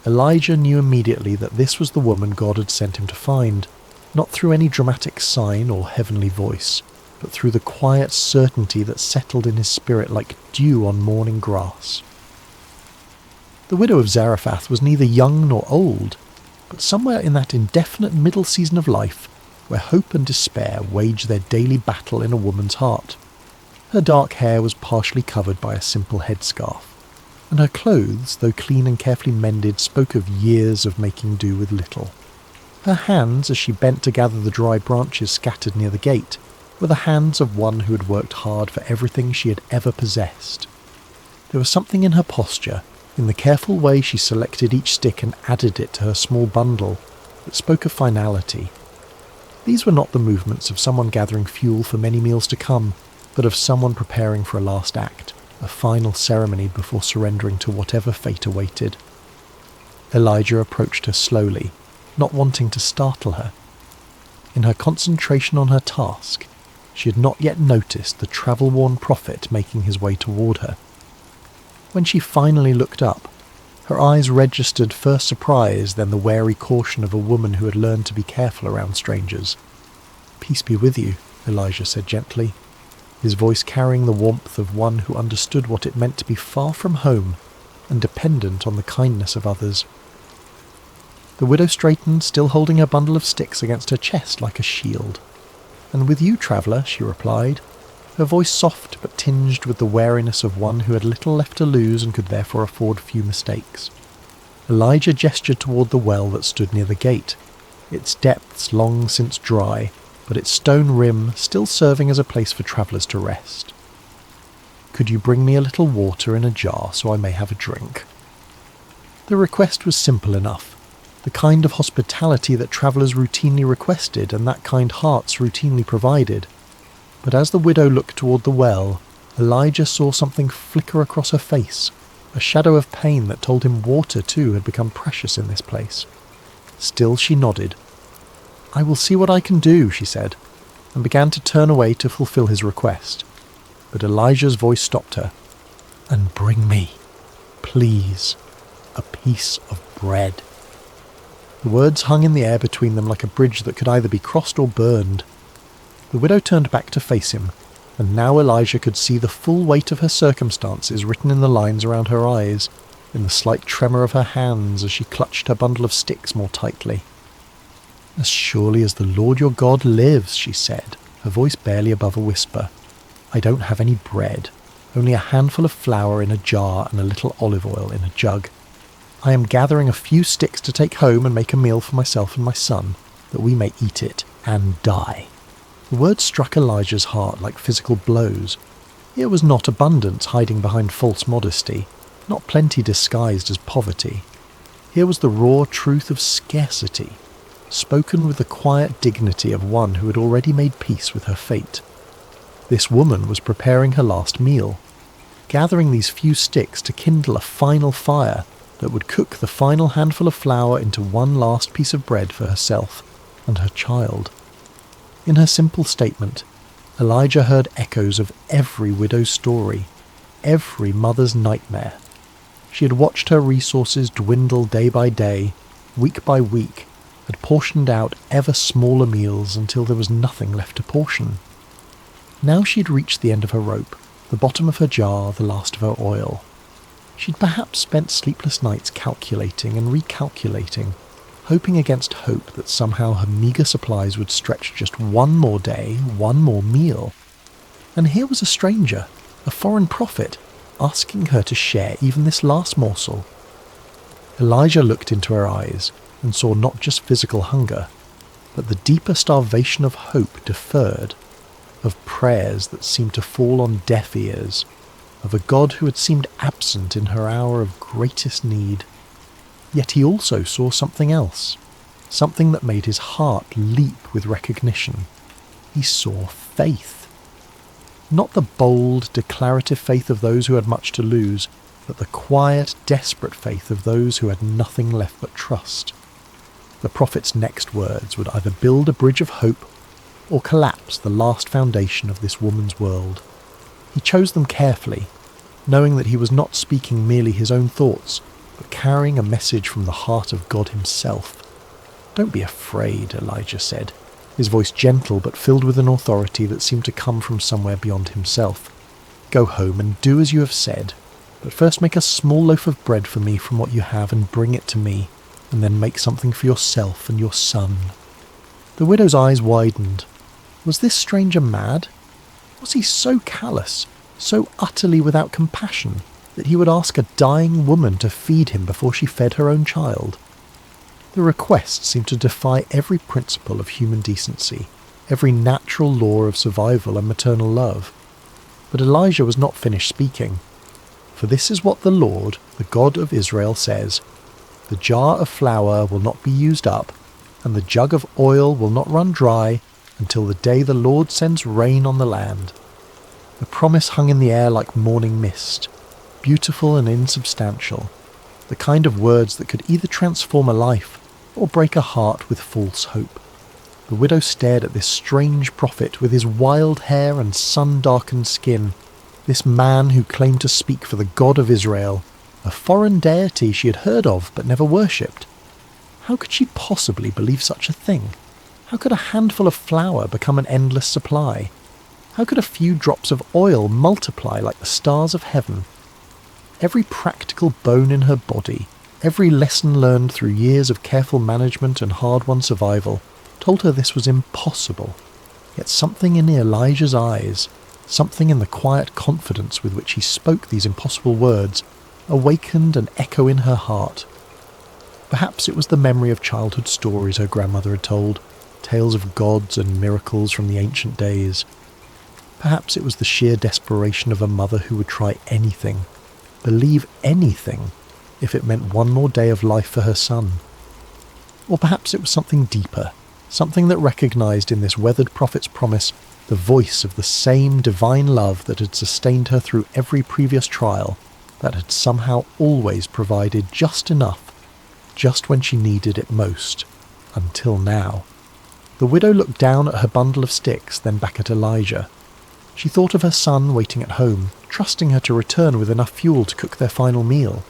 Elijah knew immediately that this was the woman God had sent him to find, not through any dramatic sign or heavenly voice, but through the quiet certainty that settled in his spirit like dew on morning grass. The widow of Zarephath was neither young nor old, but somewhere in that indefinite middle season of life, where hope and despair wage their daily battle in a woman's heart. Her dark hair was partially covered by a simple headscarf, and her clothes, though clean and carefully mended, spoke of years of making do with little. Her hands, as she bent to gather the dry branches scattered near the gate, were the hands of one who had worked hard for everything she had ever possessed. There was something in her posture, in the careful way she selected each stick and added it to her small bundle, that spoke of finality. These were not the movements of someone gathering fuel for many meals to come, but of someone preparing for a last act, a final ceremony before surrendering to whatever fate awaited. Elijah approached her slowly, not wanting to startle her. In her concentration on her task, she had not yet noticed the travel-worn prophet making his way toward her. When she finally looked up, her eyes registered first surprise, then the wary caution of a woman who had learned to be careful around strangers. "Peace be with you," Elijah said gently, his voice carrying the warmth of one who understood what it meant to be far from home and dependent on the kindness of others. The widow straightened, still holding her bundle of sticks against her chest like a shield. "And with you, traveller," she replied, her voice soft but tinged with the wariness of one who had little left to lose and could therefore afford few mistakes. Elijah gestured toward the well that stood near the gate, its depths long since dry, but its stone rim still serving as a place for travellers to rest. "Could you bring me a little water in a jar so I may have a drink?" The request was simple enough, the kind of hospitality that travellers routinely requested and that kind hearts routinely provided. But as the widow looked toward the well, Elijah saw something flicker across her face, a shadow of pain that told him water too had become precious in this place. Still she nodded. "I will see what I can do," she said, and began to turn away to fulfill his request. But Elijah's voice stopped her. "And bring me, please, a piece of bread." The words hung in the air between them like a bridge that could either be crossed or burned. The widow turned back to face him, and now Elijah could see the full weight of her circumstances written in the lines around her eyes, in the slight tremor of her hands as she clutched her bundle of sticks more tightly. "As surely as the Lord your God lives," she said, her voice barely above a whisper, "I don't have any bread, only a handful of flour in a jar and a little olive oil in a jug. I am gathering a few sticks to take home and make a meal for myself and my son, that we may eat it and die." The words struck Elijah's heart like physical blows. Here was not abundance hiding behind false modesty, not plenty disguised as poverty. Here was the raw truth of scarcity, spoken with the quiet dignity of one who had already made peace with her fate. This woman was preparing her last meal, gathering these few sticks to kindle a final fire that would cook the final handful of flour into one last piece of bread for herself and her child. In her simple statement, Elijah heard echoes of every widow's story, every mother's nightmare. She had watched her resources dwindle day by day, week by week, had portioned out ever smaller meals until there was nothing left to portion. Now she'd reached the end of her rope, the bottom of her jar, the last of her oil. She'd perhaps spent sleepless nights calculating and recalculating, hoping against hope that somehow her meagre supplies would stretch just one more day, one more meal. And here was a stranger, a foreign prophet, asking her to share even this last morsel. Elijah looked into her eyes and saw not just physical hunger, but the deeper starvation of hope deferred, of prayers that seemed to fall on deaf ears, of a God who had seemed absent in her hour of greatest need. Yet he also saw something else, something that made his heart leap with recognition. He saw faith. Not the bold, declarative faith of those who had much to lose, but the quiet, desperate faith of those who had nothing left but trust. The prophet's next words would either build a bridge of hope or collapse the last foundation of this woman's world. He chose them carefully, knowing that he was not speaking merely his own thoughts, but carrying a message from the heart of God himself. "Don't be afraid," Elijah said, his voice gentle but filled with an authority that seemed to come from somewhere beyond himself. "Go home and do as you have said, but first make a small loaf of bread for me from what you have and bring it to me, and then make something for yourself and your son." The widow's eyes widened. Was this stranger mad? Was he so callous, so utterly without compassion, that he would ask a dying woman to feed him before she fed her own child? The request seemed to defy every principle of human decency, every natural law of survival and maternal love. But Elijah was not finished speaking. "For this is what the Lord, the God of Israel, says, the jar of flour will not be used up, and the jug of oil will not run dry until the day the Lord sends rain on the land." The promise hung in the air like morning mist, beautiful and insubstantial, the kind of words that could either transform a life or break a heart with false hope. The widow stared at this strange prophet with his wild hair and sun-darkened skin, this man who claimed to speak for the God of Israel, a foreign deity she had heard of but never worshipped. How could she possibly believe such a thing? How could a handful of flour become an endless supply? How could a few drops of oil multiply like the stars of heaven? Every practical bone in her body, every lesson learned through years of careful management and hard-won survival, told her this was impossible. Yet something in Elijah's eyes, something in the quiet confidence with which he spoke these impossible words, awakened an echo in her heart. Perhaps it was the memory of childhood stories her grandmother had told, tales of gods and miracles from the ancient days. Perhaps it was the sheer desperation of a mother who would try anything, believe anything, if it meant one more day of life for her son. Or perhaps it was something deeper, something that recognized in this weathered prophet's promise the voice of the same divine love that had sustained her through every previous trial, that had somehow always provided just enough, just when she needed it most, until now. The widow looked down at her bundle of sticks, then back at Elijah. She thought of her son waiting at home, trusting her to return with enough fuel to cook their final meal.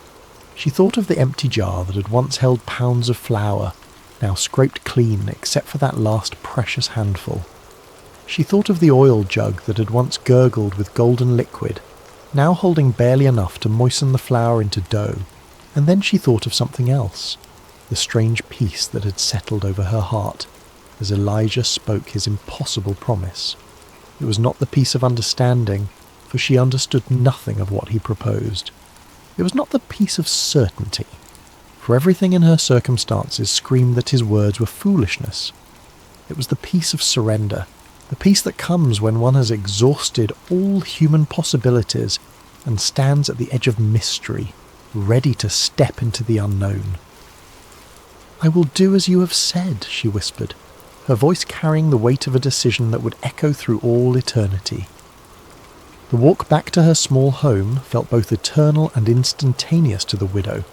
She thought of the empty jar that had once held pounds of flour, now scraped clean except for that last precious handful. She thought of the oil jug that had once gurgled with golden liquid, now holding barely enough to moisten the flour into dough. And then she thought of something else, the strange peace that had settled over her heart as Elijah spoke his impossible promise. It was not the peace of understanding, for she understood nothing of what he proposed. It was not the peace of certainty, for everything in her circumstances screamed that his words were foolishness. It was the peace of surrender, the peace that comes when one has exhausted all human possibilities and stands at the edge of mystery, ready to step into the unknown. "I will do as you have said," she whispered, her voice carrying the weight of a decision that would echo through all eternity. The walk back to her small home felt both eternal and instantaneous to the widow.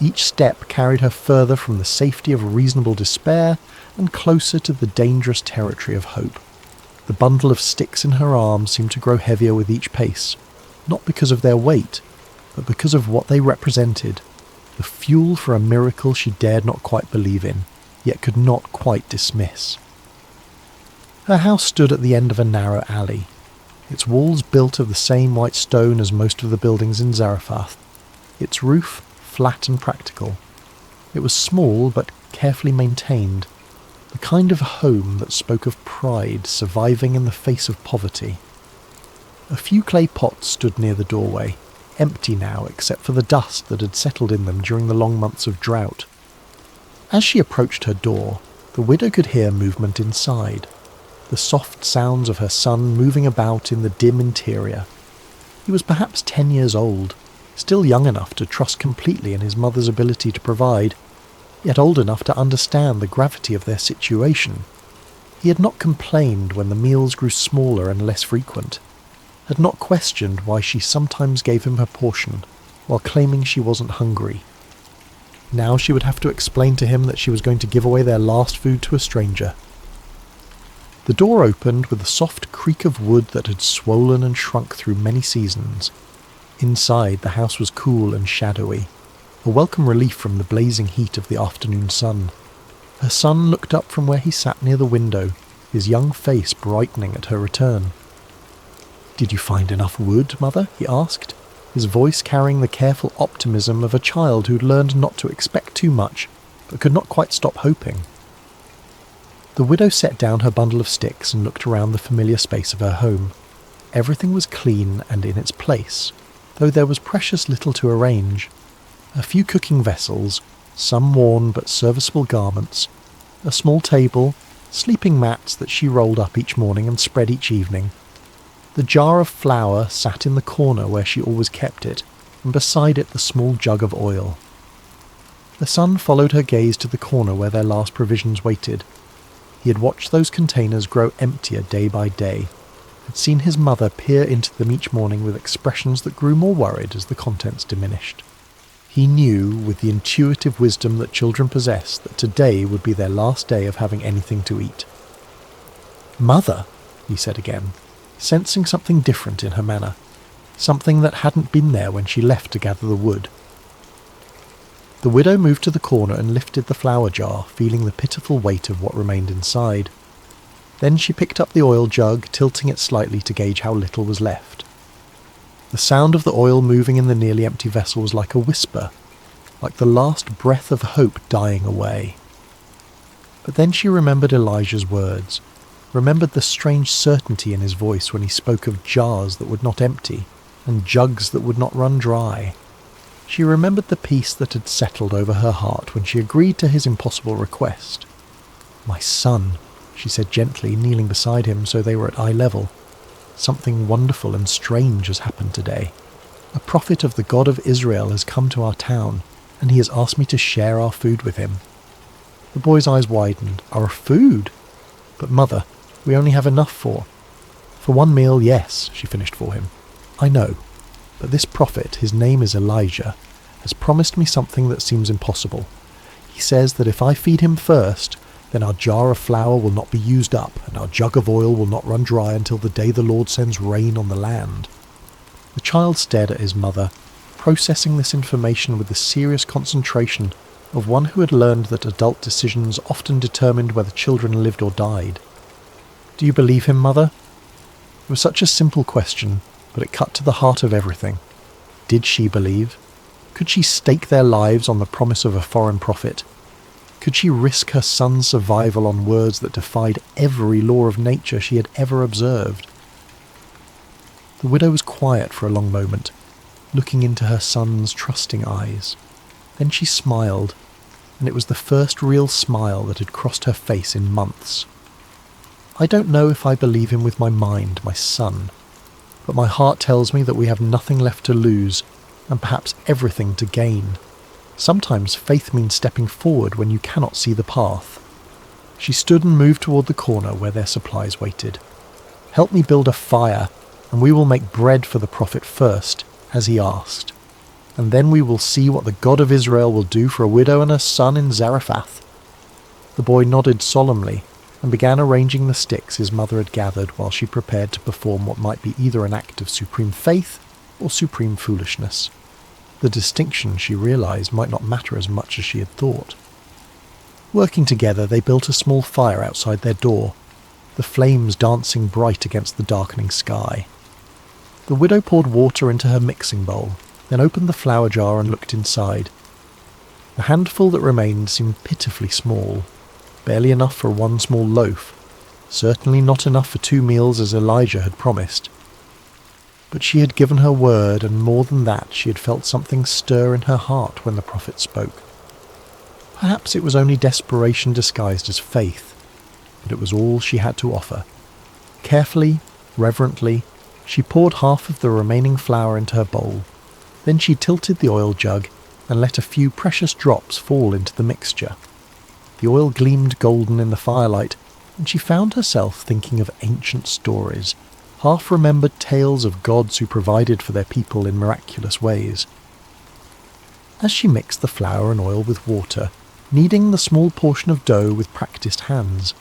Each step carried her further from the safety of reasonable despair and closer to the dangerous territory of hope. The bundle of sticks in her arms seemed to grow heavier with each pace, not because of their weight, but because of what they represented, the fuel for a miracle she dared not quite believe in, yet could not quite dismiss. Her house stood at the end of a narrow alley, its walls built of the same white stone as most of the buildings in Zarephath, its roof flat and practical. It was small but carefully maintained, the kind of home that spoke of pride surviving in the face of poverty. A few clay pots stood near the doorway, empty now except for the dust that had settled in them during the long months of drought. As she approached her door, the widow could hear movement inside, the soft sounds of her son moving about in the dim interior. He was perhaps 10 years old, still young enough to trust completely in his mother's ability to provide, yet old enough to understand the gravity of their situation. He had not complained when the meals grew smaller and less frequent, had not questioned why she sometimes gave him her portion while claiming she wasn't hungry. Now she would have to explain to him that she was going to give away their last food to a stranger. The door opened with a soft creak of wood that had swollen and shrunk through many seasons. Inside, the house was cool and shadowy, a welcome relief from the blazing heat of the afternoon sun. Her son looked up from where he sat near the window, his young face brightening at her return. "Did you find enough wood, Mother?" he asked, his voice carrying the careful optimism of a child who'd learned not to expect too much, but could not quite stop hoping. The widow set down her bundle of sticks and looked around the familiar space of her home. Everything was clean and in its place, though there was precious little to arrange. A few cooking vessels, some worn but serviceable garments, a small table, sleeping mats that she rolled up each morning and spread each evening. The jar of flour sat in the corner where she always kept it, and beside it the small jug of oil. The son followed her gaze to the corner where their last provisions waited. He had watched those containers grow emptier day by day, had seen his mother peer into them each morning with expressions that grew more worried as the contents diminished. He knew, with the intuitive wisdom that children possess, that today would be their last day of having anything to eat. "Mother," he said again, sensing something different in her manner, something that hadn't been there when she left to gather the wood. The widow moved to the corner and lifted the flour jar, feeling the pitiful weight of what remained inside. Then she picked up the oil jug, tilting it slightly to gauge how little was left. The sound of the oil moving in the nearly empty vessel was like a whisper, like the last breath of hope dying away. But then she remembered Elijah's words, remembered the strange certainty in his voice when he spoke of jars that would not empty, and jugs that would not run dry. She remembered the peace that had settled over her heart when she agreed to his impossible request. "My son," she said gently, kneeling beside him so they were at eye level. "Something wonderful and strange has happened today. A prophet of the God of Israel has come to our town, and he has asked me to share our food with him." The boy's eyes widened. "Our food? But mother, we only have enough for—" "For one meal, yes," she finished for him. "I know, but this prophet, his name is Elijah, has promised me something that seems impossible. He says that if I feed him first, then our jar of flour will not be used up, and our jug of oil will not run dry until the day the Lord sends rain on the land." The child stared at his mother, processing this information with the serious concentration of one who had learned that adult decisions often determined whether children lived or died. "Do you believe him, mother?" It was such a simple question, but it cut to the heart of everything. Did she believe? Could she stake their lives on the promise of a foreign prophet? Could she risk her son's survival on words that defied every law of nature she had ever observed? The widow was quiet for a long moment, looking into her son's trusting eyes. Then she smiled, and it was the first real smile that had crossed her face in months. "I don't know if I believe him with my mind, my son, but my heart tells me that we have nothing left to lose, and perhaps everything to gain. Sometimes faith means stepping forward when you cannot see the path." She stood and moved toward the corner where their supplies waited. "Help me build a fire, and we will make bread for the prophet first, as he asked. And then we will see what the God of Israel will do for a widow and her son in Zarephath." The boy nodded solemnly and began arranging the sticks his mother had gathered while she prepared to perform what might be either an act of supreme faith or supreme foolishness. The distinction, she realized, might not matter as much as she had thought. Working together, they built a small fire outside their door, the flames dancing bright against the darkening sky. The widow poured water into her mixing bowl, then opened the flour jar and looked inside. The handful that remained seemed pitifully small, barely enough for one small loaf, certainly not enough for 2 meals as Elijah had promised. But she had given her word, and more than that, she had felt something stir in her heart when the prophet spoke. Perhaps it was only desperation disguised as faith, but it was all she had to offer. Carefully, reverently, she poured half of the remaining flour into her bowl. Then she tilted the oil jug and let a few precious drops fall into the mixture. The oil gleamed golden in the firelight, and she found herself thinking of ancient stories, half-remembered tales of gods who provided for their people in miraculous ways. As she mixed the flour and oil with water, kneading the small portion of dough with practiced hands,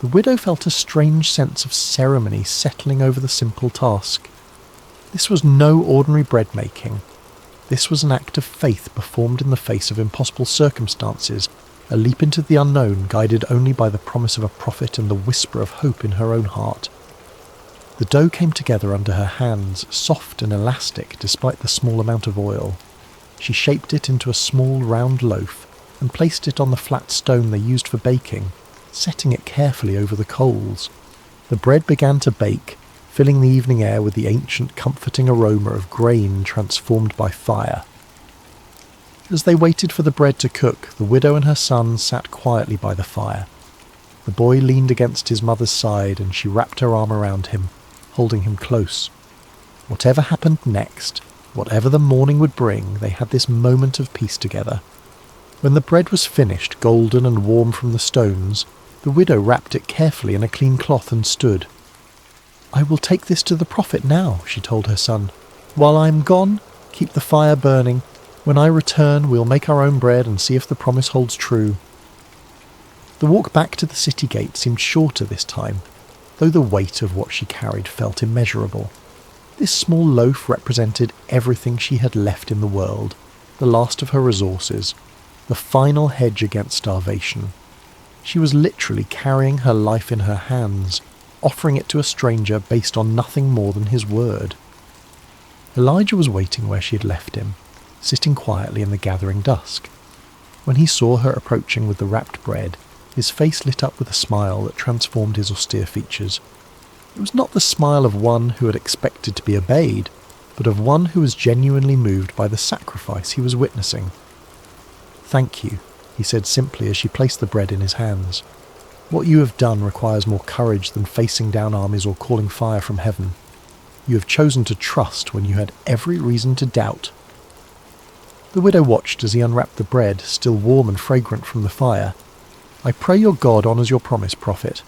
the widow felt a strange sense of ceremony settling over the simple task. This was no ordinary bread-making. This was an act of faith performed in the face of impossible circumstances, a leap into the unknown guided only by the promise of a prophet and the whisper of hope in her own heart. The dough came together under her hands, soft and elastic despite the small amount of oil. She shaped it into a small round loaf and placed it on the flat stone they used for baking, setting it carefully over the coals. The bread began to bake, filling the evening air with the ancient comforting aroma of grain transformed by fire. As they waited for the bread to cook, the widow and her son sat quietly by the fire. The boy leaned against his mother's side, and she wrapped her arm around him, holding him close. Whatever happened next, whatever the morning would bring, they had this moment of peace together. When the bread was finished, golden and warm from the stones, the widow wrapped it carefully in a clean cloth and stood. "I will take this to the prophet now," she told her son. "While I am gone, keep the fire burning. When I return, we'll make our own bread and see if the promise holds true." The walk back to the city gate seemed shorter this time, though the weight of what she carried felt immeasurable. This small loaf represented everything she had left in the world, the last of her resources, the final hedge against starvation. She was literally carrying her life in her hands, offering it to a stranger based on nothing more than his word. Elijah was waiting where she had left him, sitting quietly in the gathering dusk. When he saw her approaching with the wrapped bread, his face lit up with a smile that transformed his austere features. It was not the smile of one who had expected to be obeyed, but of one who was genuinely moved by the sacrifice he was witnessing. "Thank you," he said simply as she placed the bread in his hands. What you have done requires more courage than facing down armies or calling fire from heaven. You have chosen to trust when you had every reason to doubt." The widow watched as he unwrapped the bread, still warm and fragrant from the fire. "I pray your God honours your promise, prophet.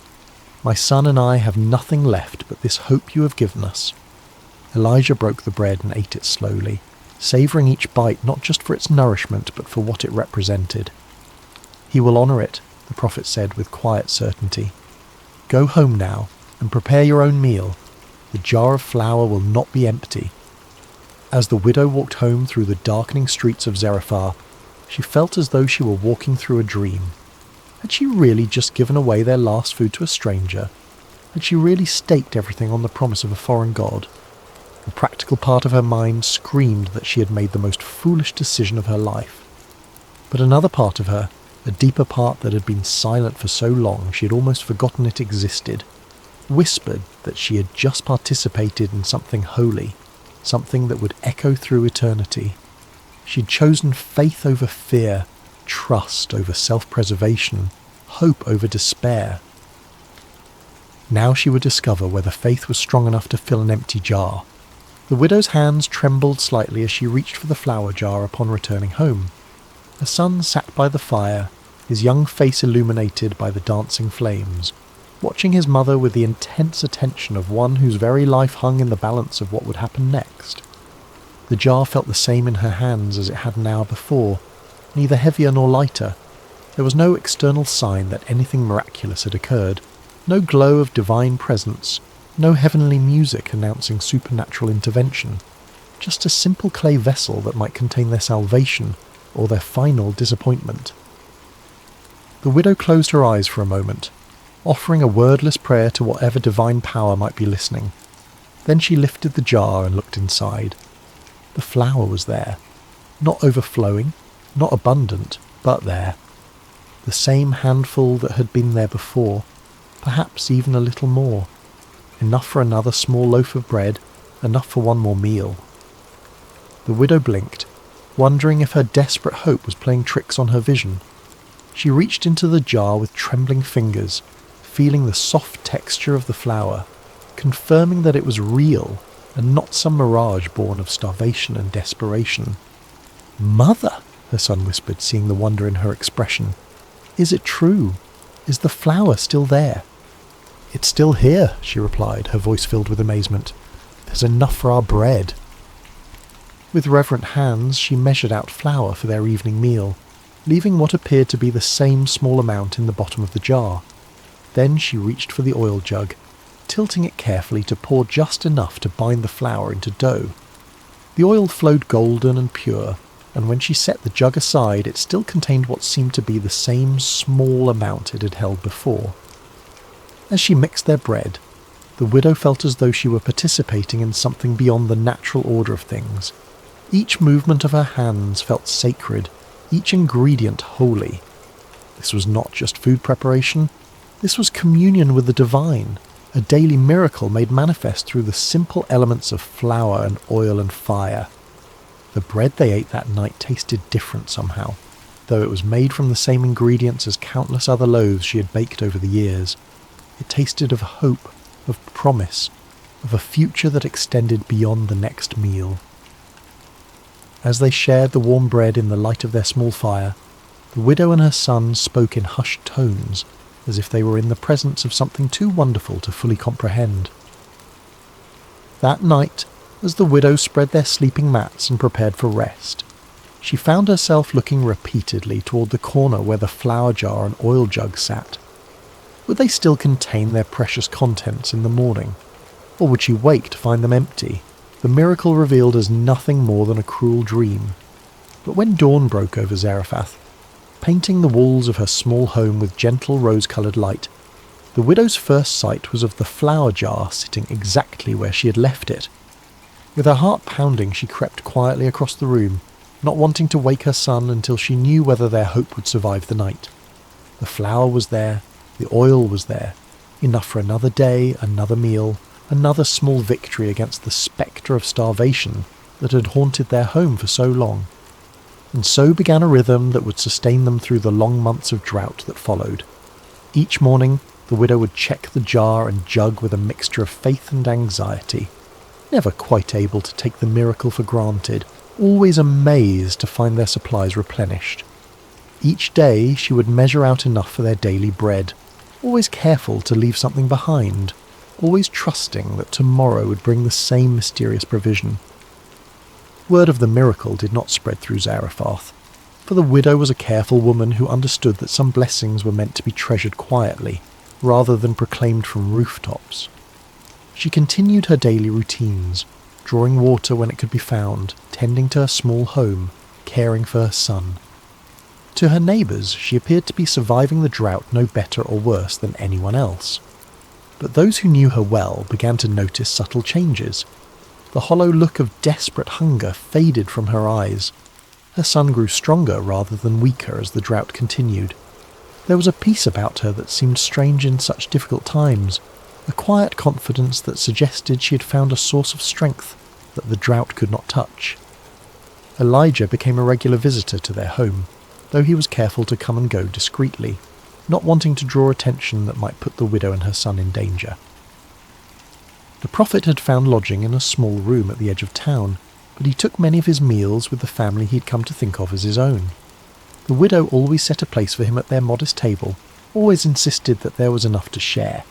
My son and I have nothing left but this hope you have given us." Elijah broke the bread and ate it slowly, savouring each bite not just for its nourishment but for what it represented. "He will honour it," the prophet said with quiet certainty. "Go home now and prepare your own meal. The jar of flour will not be empty." As the widow walked home through the darkening streets of Zarephath, she felt as though she were walking through a dream. Had she really just given away their last food to a stranger? Had she really staked everything on the promise of a foreign god? The practical part of her mind screamed that she had made the most foolish decision of her life. But another part of her, a deeper part that had been silent for so long she had almost forgotten it existed, whispered that she had just participated in something holy, something that would echo through eternity. She'd chosen faith over fear, trust over self-preservation, hope over despair. Now she would discover whether faith was strong enough to fill an empty jar. The widow's hands trembled slightly as she reached for the flour jar upon returning home. Her son sat by the fire, his young face illuminated by the dancing flames, watching his mother with the intense attention of one whose very life hung in the balance of what would happen next. The jar felt the same in her hands as it had an hour before, neither heavier nor lighter. There was no external sign that anything miraculous had occurred, no glow of divine presence, no heavenly music announcing supernatural intervention, just a simple clay vessel that might contain their salvation or their final disappointment. The widow closed her eyes for a moment, offering a wordless prayer to whatever divine power might be listening. Then she lifted the jar and looked inside. The flour was there, not overflowing, not abundant, but there. The same handful that had been there before, perhaps even a little more. Enough for another small loaf of bread, enough for one more meal. The widow blinked, wondering if her desperate hope was playing tricks on her vision. She reached into the jar with trembling fingers, feeling the soft texture of the flour, confirming that it was real and not some mirage born of starvation and desperation. "Mother," her son whispered, seeing the wonder in her expression. "Is it true? Is the flour still there?" "It's still here," she replied, her voice filled with amazement. "There's enough for our bread." With reverent hands she measured out flour for their evening meal, leaving what appeared to be the same small amount in the bottom of the jar. Then she reached for the oil jug, tilting it carefully to pour just enough to bind the flour into dough. The oil flowed golden and pure, and when she set the jug aside it still contained what seemed to be the same small amount it had held before. As she mixed their bread, the widow felt as though she were participating in something beyond the natural order of things. Each movement of her hands felt sacred, each ingredient holy. This was not just food preparation, this was communion with the divine, a daily miracle made manifest through the simple elements of flour and oil and fire. The bread they ate that night tasted different somehow, though it was made from the same ingredients as countless other loaves she had baked over the years. It tasted of hope, of promise, of a future that extended beyond the next meal. As they shared the warm bread in the light of their small fire, the widow and her son spoke in hushed tones, as if they were in the presence of something too wonderful to fully comprehend. That night, as the widow spread their sleeping mats and prepared for rest, she found herself looking repeatedly toward the corner where the flour jar and oil jug sat. Would they still contain their precious contents in the morning? Or would she wake to find them empty, the miracle revealed as nothing more than a cruel dream? But when dawn broke over Zarephath, painting the walls of her small home with gentle rose-coloured light, the widow's first sight was of the flour jar sitting exactly where she had left it. With her heart pounding, she crept quietly across the room, not wanting to wake her son until she knew whether their hope would survive the night. The flour was there, the oil was there, enough for another day, another meal, another small victory against the spectre of starvation that had haunted their home for so long. And so began a rhythm that would sustain them through the long months of drought that followed. Each morning, the widow would check the jar and jug with a mixture of faith and anxiety, never quite able to take the miracle for granted, always amazed to find their supplies replenished. Each day she would measure out enough for their daily bread, always careful to leave something behind, always trusting that tomorrow would bring the same mysterious provision. Word of the miracle did not spread through Zarephath, for the widow was a careful woman who understood that some blessings were meant to be treasured quietly, rather than proclaimed from rooftops. She continued her daily routines, drawing water when it could be found, tending to her small home, caring for her son. To her neighbours, she appeared to be surviving the drought no better or worse than anyone else. But those who knew her well began to notice subtle changes. The hollow look of desperate hunger faded from her eyes. Her son grew stronger rather than weaker as the drought continued. There was a peace about her that seemed strange in such difficult times, a quiet confidence that suggested she had found a source of strength that the drought could not touch. Elijah became a regular visitor to their home, though he was careful to come and go discreetly, not wanting to draw attention that might put the widow and her son in danger. The prophet had found lodging in a small room at the edge of town, but he took many of his meals with the family he had come to think of as his own. The widow always set a place for him at their modest table, always insisted that there was enough to share.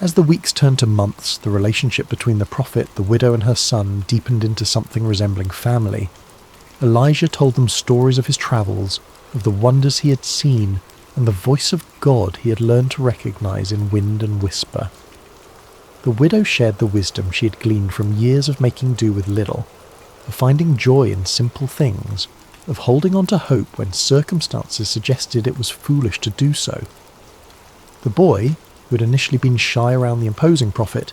As the weeks turned to months, the relationship between the prophet, the widow and her son deepened into something resembling family. Elijah told them stories of his travels, of the wonders he had seen, and the voice of God he had learned to recognize in wind and whisper. The widow shared the wisdom she had gleaned from years of making do with little, of finding joy in simple things, of holding on to hope when circumstances suggested it was foolish to do so. The boy, who had initially been shy around the imposing prophet,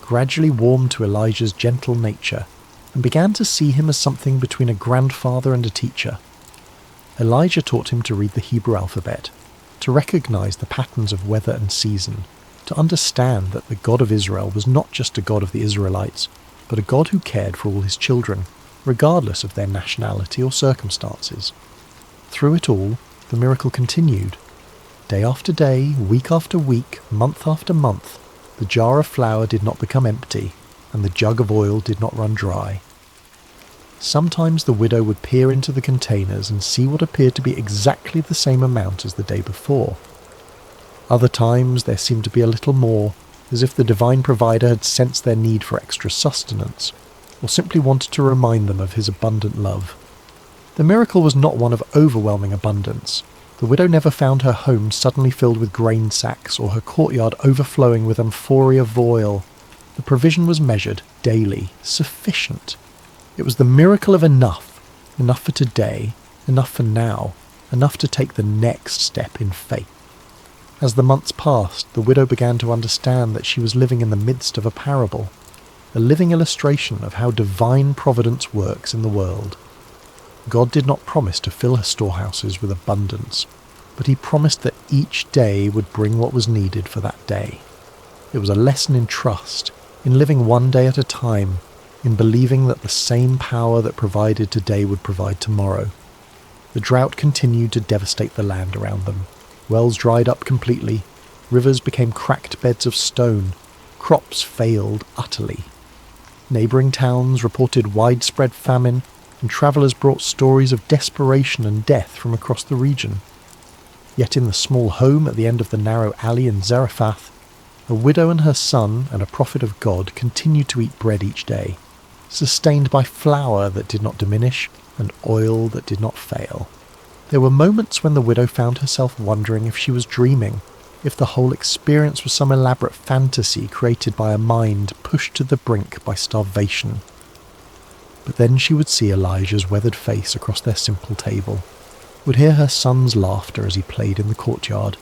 gradually warmed to Elijah's gentle nature and began to see him as something between a grandfather and a teacher. Elijah taught him to read the Hebrew alphabet, to recognize the patterns of weather and season, to understand that the God of Israel was not just a God of the Israelites, but a God who cared for all his children, regardless of their nationality or circumstances. Through it all, the miracle continued. Day after day, week after week, month after month, the jar of flour did not become empty, and the jug of oil did not run dry. Sometimes the widow would peer into the containers and see what appeared to be exactly the same amount as the day before. Other times there seemed to be a little more, as if the divine provider had sensed their need for extra sustenance, or simply wanted to remind them of his abundant love. The miracle was not one of overwhelming abundance. The widow never found her home suddenly filled with grain sacks or her courtyard overflowing with amphoria of oil. The provision was measured daily, sufficient. It was the miracle of enough for today, enough for now, enough to take the next step in faith. As the months passed, the widow began to understand that she was living in the midst of a parable, a living illustration of how divine providence works in the world. God did not promise to fill her storehouses with abundance, but he promised that each day would bring what was needed for that day. It was a lesson in trust, in living one day at a time, in believing that the same power that provided today would provide tomorrow. The drought continued to devastate the land around them. Wells dried up completely, rivers became cracked beds of stone, crops failed utterly. Neighbouring towns reported widespread famine, and travellers brought stories of desperation and death from across the region. Yet in the small home at the end of the narrow alley in Zarephath, a widow and her son and a prophet of God continued to eat bread each day, sustained by flour that did not diminish and oil that did not fail. There were moments when the widow found herself wondering if she was dreaming, if the whole experience was some elaborate fantasy created by a mind pushed to the brink by starvation. But then she would see Elijah's weathered face across their simple table, would hear her son's laughter as he played in the courtyard,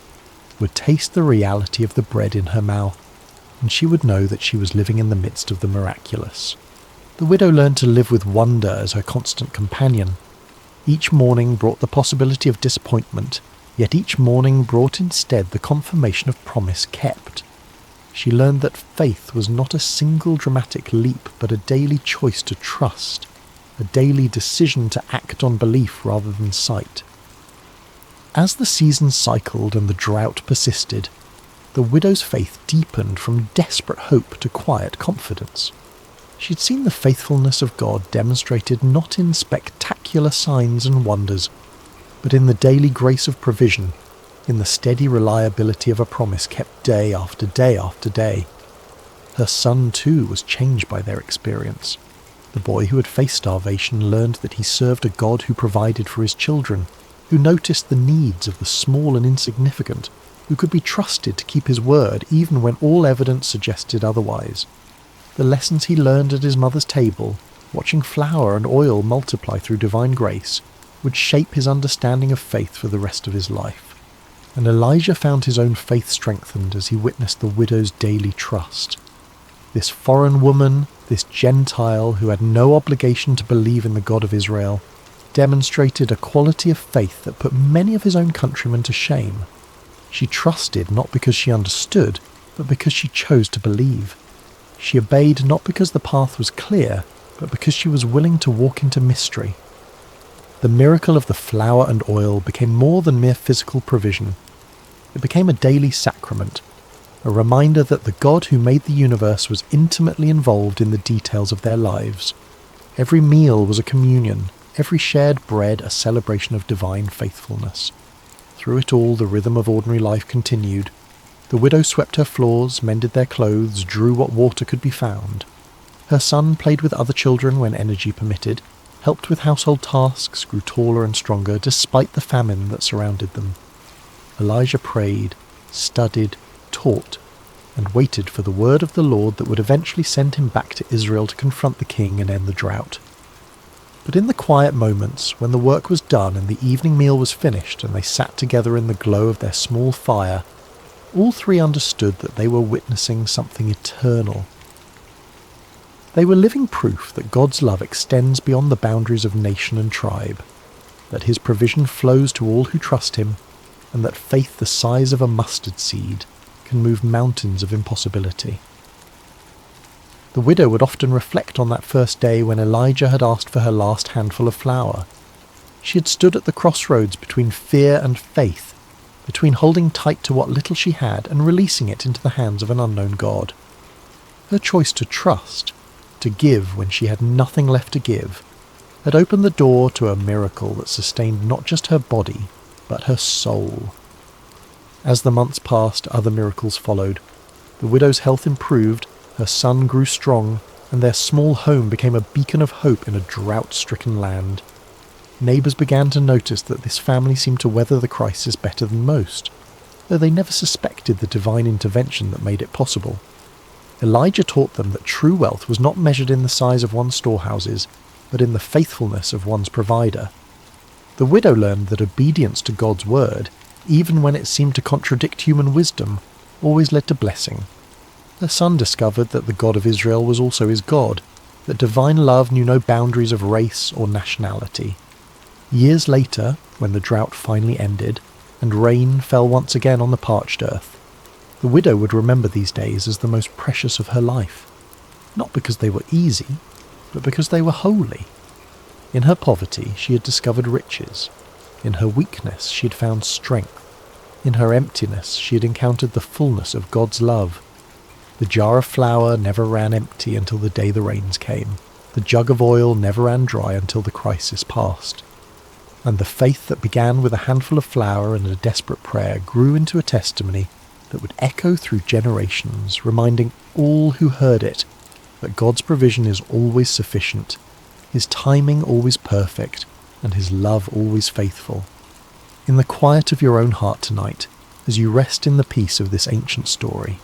would taste the reality of the bread in her mouth, and she would know that she was living in the midst of the miraculous. The widow learned to live with wonder as her constant companion. Each morning brought the possibility of disappointment, yet each morning brought instead the confirmation of promise kept. She learned that faith was not a single dramatic leap, but a daily choice to trust, a daily decision to act on belief rather than sight. As the seasons cycled and the drought persisted, the widow's faith deepened from desperate hope to quiet confidence. She'd seen the faithfulness of God demonstrated not in spectacular signs and wonders, but in the daily grace of provision, in the steady reliability of a promise kept day after day after day. Her son, too, was changed by their experience. The boy who had faced starvation learned that he served a God who provided for his children, who noticed the needs of the small and insignificant, who could be trusted to keep his word even when all evidence suggested otherwise. The lessons he learned at his mother's table, watching flour and oil multiply through divine grace, would shape his understanding of faith for the rest of his life. And Elijah found his own faith strengthened as he witnessed the widow's daily trust. This foreign woman, this Gentile who had no obligation to believe in the God of Israel, demonstrated a quality of faith that put many of his own countrymen to shame. She trusted not because she understood, but because she chose to believe. She obeyed not because the path was clear, but because she was willing to walk into mystery. The miracle of the flour and oil became more than mere physical provision. It became a daily sacrament, a reminder that the God who made the universe was intimately involved in the details of their lives. Every meal was a communion, every shared bread a celebration of divine faithfulness. Through it all, the rhythm of ordinary life continued. The widow swept her floors, mended their clothes, drew what water could be found. Her son played with other children when energy permitted, helped with household tasks, grew taller and stronger despite the famine that surrounded them. Elijah prayed, studied, taught, and waited for the word of the Lord that would eventually send him back to Israel to confront the king and end the drought. But in the quiet moments, when the work was done and the evening meal was finished and they sat together in the glow of their small fire, all three understood that they were witnessing something eternal. They were living proof that God's love extends beyond the boundaries of nation and tribe, that his provision flows to all who trust him, and that faith the size of a mustard seed can move mountains of impossibility. The widow would often reflect on that first day when Elijah had asked for her last handful of flour. She had stood at the crossroads between fear and faith, between holding tight to what little she had and releasing it into the hands of an unknown God. Her choice to trust, to give when she had nothing left to give, had opened the door to a miracle that sustained not just her body, but her soul. As the months passed, other miracles followed. The widow's health improved, her son grew strong, and their small home became a beacon of hope in a drought-stricken land. Neighbours began to notice that this family seemed to weather the crisis better than most, though they never suspected the divine intervention that made it possible. Elijah taught them that true wealth was not measured in the size of one's storehouses, but in the faithfulness of one's provider. The widow learned that obedience to God's word, even when it seemed to contradict human wisdom, always led to blessing. Her son discovered that the God of Israel was also his God, that divine love knew no boundaries of race or nationality. Years later, when the drought finally ended, and rain fell once again on the parched earth, the widow would remember these days as the most precious of her life, not because they were easy, but because they were holy. In her poverty she had discovered riches. In her weakness she had found strength. In her emptiness she had encountered the fullness of God's love. The jar of flour never ran empty until the day the rains came. The jug of oil never ran dry until the crisis passed. And the faith that began with a handful of flour and a desperate prayer grew into a testimony that would echo through generations, reminding all who heard it that God's provision is always sufficient, his timing always perfect, and his love always faithful. In the quiet of your own heart tonight, as you rest in the peace of this ancient story,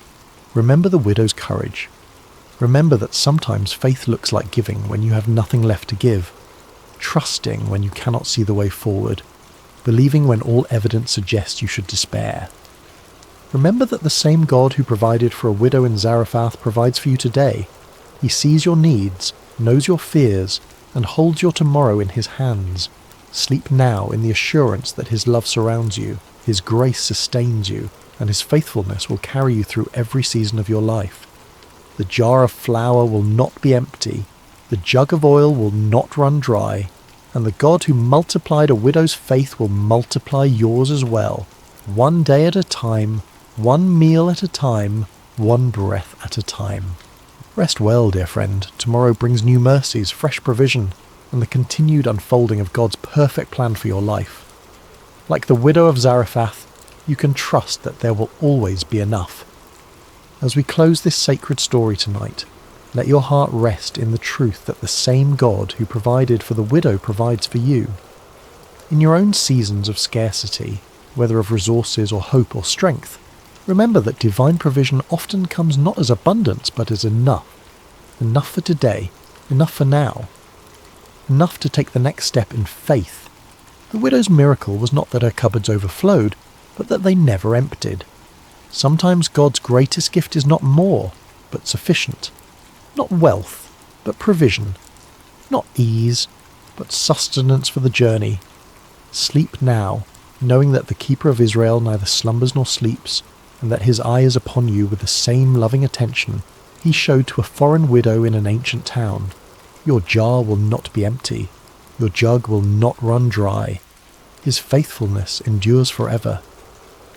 remember the widow's courage. Remember that sometimes faith looks like giving when you have nothing left to give, trusting when you cannot see the way forward, believing when all evidence suggests you should despair. Remember that the same God who provided for a widow in Zarephath provides for you today. He sees your needs, knows your fears, and holds your tomorrow in his hands. Sleep now in the assurance that his love surrounds you, his grace sustains you, and his faithfulness will carry you through every season of your life. The jar of flour will not be empty, the jug of oil will not run dry, And the God who multiplied a widow's faith will multiply yours as well. One day at a time, one meal at a time, one breath at a time. Rest well, dear friend. Tomorrow brings new mercies, fresh provision, and the continued unfolding of God's perfect plan for your life. Like the widow of Zarephath, you can trust that there will always be enough. As we close this sacred story tonight, let your heart rest in the truth that the same God who provided for the widow provides for you. In your own seasons of scarcity, whether of resources or hope or strength, remember that divine provision often comes not as abundance but as enough. Enough for today, enough for now. Enough to take the next step in faith. The widow's miracle was not that her cupboards overflowed, but that they never emptied. Sometimes God's greatest gift is not more, but sufficient. Not wealth, but provision. Not ease, but sustenance for the journey. Sleep now, knowing that the Keeper of Israel neither slumbers nor sleeps, and that his eye is upon you with the same loving attention he showed to a foreign widow in an ancient town. Your jar will not be empty. Your jug will not run dry. His faithfulness endures forever.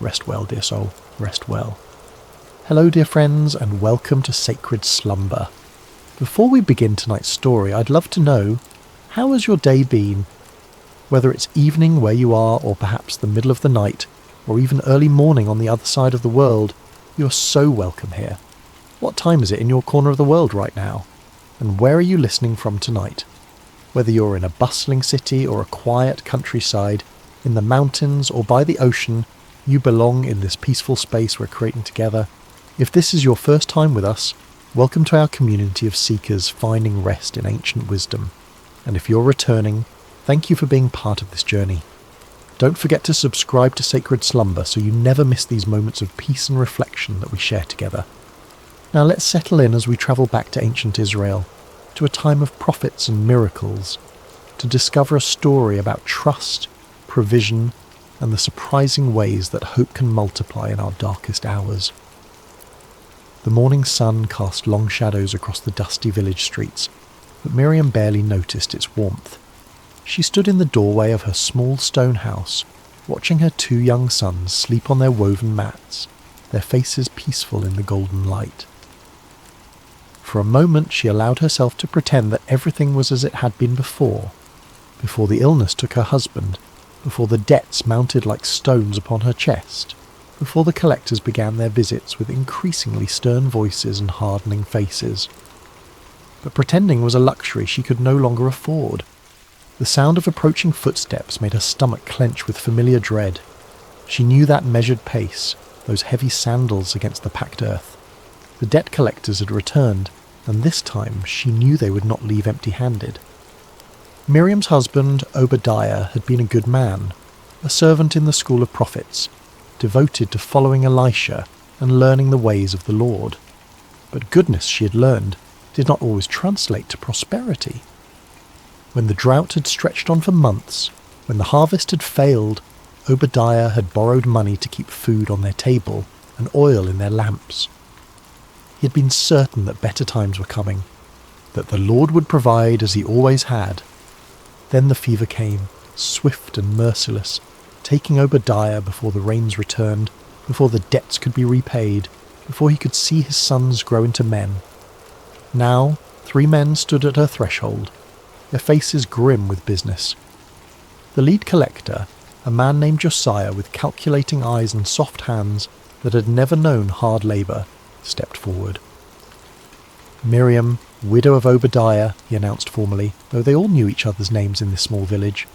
Rest well, dear soul, rest well. Hello, dear friends, and welcome to Sacred Slumber. Before we begin tonight's story, I'd love to know, how has your day been? Whether it's evening where you are, or perhaps the middle of the night, or even early morning on the other side of the world, you're so welcome here. What time is it in your corner of the world right now? And where are you listening from tonight? Whether you're in a bustling city or a quiet countryside, in the mountains or by the ocean, you belong in this peaceful space we're creating together. If this is your first time with us, welcome to our community of seekers finding rest in ancient wisdom. And if you're returning, thank you for being part of this journey. Don't forget to subscribe to Sacred Slumber so you never miss these moments of peace and reflection that we share together. Now let's settle in as we travel back to ancient Israel, to a time of prophets and miracles, to discover a story about trust, provision, and the surprising ways that hope can multiply in our darkest hours. The morning sun cast long shadows across the dusty village streets, but Miriam barely noticed its warmth. She stood in the doorway of her small stone house, watching her 2 young sons sleep on their woven mats, their faces peaceful in the golden light. For a moment she allowed herself to pretend that everything was as it had been before the illness took her husband, before the debts mounted like stones upon her chest, before the collectors began their visits with increasingly stern voices and hardening faces. But pretending was a luxury she could no longer afford. The sound of approaching footsteps made her stomach clench with familiar dread. She knew that measured pace, those heavy sandals against the packed earth. The debt collectors had returned, and this time she knew they would not leave empty-handed. Miriam's husband, Obadiah, had been a good man, a servant in the school of prophets, devoted to following Elisha and learning the ways of the Lord. But goodness, she had learned, did not always translate to prosperity. When the drought had stretched on for months, when the harvest had failed, Obadiah had borrowed money to keep food on their table and oil in their lamps. He had been certain that better times were coming, that the Lord would provide as he always had. Then the fever came, swift and merciless, taking Obadiah before the rains returned, before the debts could be repaid, before he could see his sons grow into men. Now 3 men stood at her threshold, their faces grim with business. The lead collector, a man named Josiah with calculating eyes and soft hands that had never known hard labour, stepped forward. Miriam, widow of Obadiah, he announced formally, though they all knew each other's names in this small village.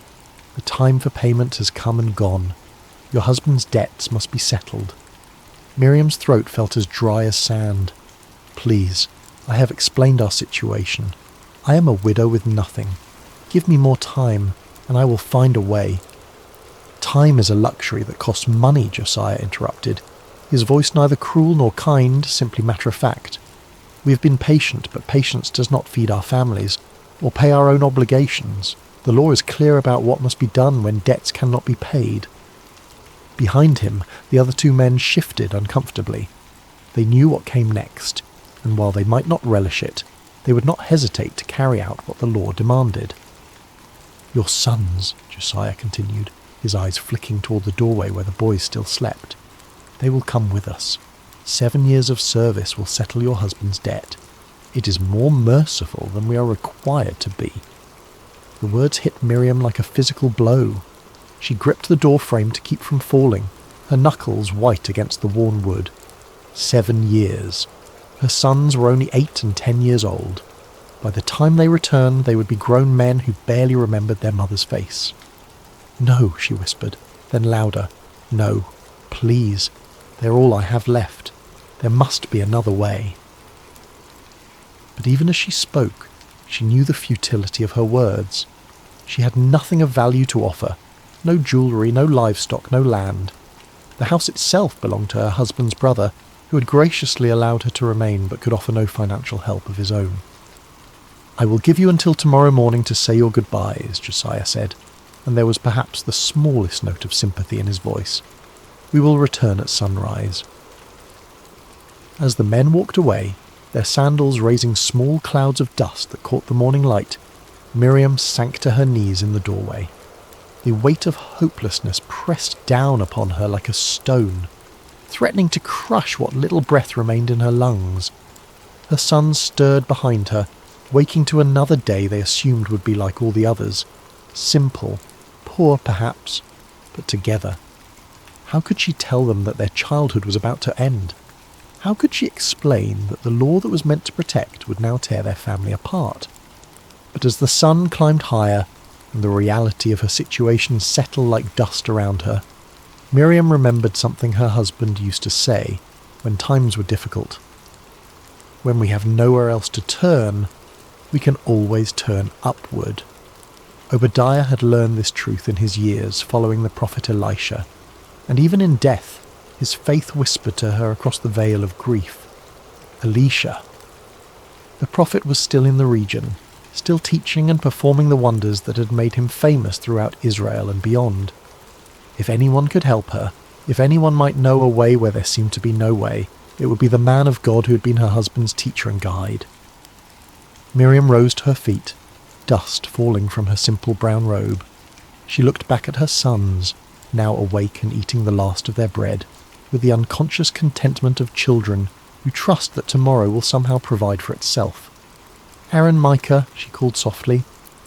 The time for payment has come and gone. Your husband's debts must be settled. Miriam's throat felt as dry as sand. Please, I have explained our situation. I am a widow with nothing. Give me more time, and I will find a way. Time is a luxury that costs money, Josiah interrupted, his voice neither cruel nor kind, simply matter-of-fact. We have been patient, but patience does not feed our families, or pay our own obligations. The law is clear about what must be done when debts cannot be paid. Behind him, the other 2 men shifted uncomfortably. They knew what came next, and while they might not relish it, they would not hesitate to carry out what the law demanded. "Your sons," Josiah continued, his eyes flicking toward the doorway where the boys still slept. "They will come with us. 7 years of service will settle your husband's debt. It is more merciful than we are required to be." The words hit Miriam like a physical blow. She gripped the door frame to keep from falling, her knuckles white against the worn wood. 7 years. Her sons were only 8 and 10 years old. By the time they returned, they would be grown men who barely remembered their mother's face. "No," she whispered, then louder. "No, please. They're all I have left. There must be another way." But even as she spoke, she knew the futility of her words. She had nothing of value to offer. No jewellery, no livestock, no land. The house itself belonged to her husband's brother, who had graciously allowed her to remain but could offer no financial help of his own. "I will give you until tomorrow morning to say your goodbyes," Josiah said, and there was perhaps the smallest note of sympathy in his voice. "We will return at sunrise." As the men walked away, their sandals raising small clouds of dust that caught the morning light, Miriam sank to her knees in the doorway. The weight of hopelessness pressed down upon her like a stone, threatening to crush what little breath remained in her lungs. Her sons stirred behind her, waking to another day they assumed would be like all the others. Simple, poor perhaps, but together. How could she tell them that their childhood was about to end? How could she explain that the law that was meant to protect would now tear their family apart? But as the sun climbed higher, and the reality of her situation settled like dust around her, Miriam remembered something her husband used to say when times were difficult. "When we have nowhere else to turn, we can always turn upward." Obadiah had learned this truth in his years following the prophet Elisha, and even in death, his faith whispered to her across the veil of grief. Elisha. The prophet was still in the region, still teaching and performing the wonders that had made him famous throughout Israel and beyond. If anyone could help her, if anyone might know a way where there seemed to be no way, it would be the man of God who had been her husband's teacher and guide. Miriam rose to her feet, dust falling from her simple brown robe. She looked back at her sons, now awake and eating the last of their bread, with the unconscious contentment of children who trust that tomorrow will somehow provide for itself. "Aaron, Micah," she called softly,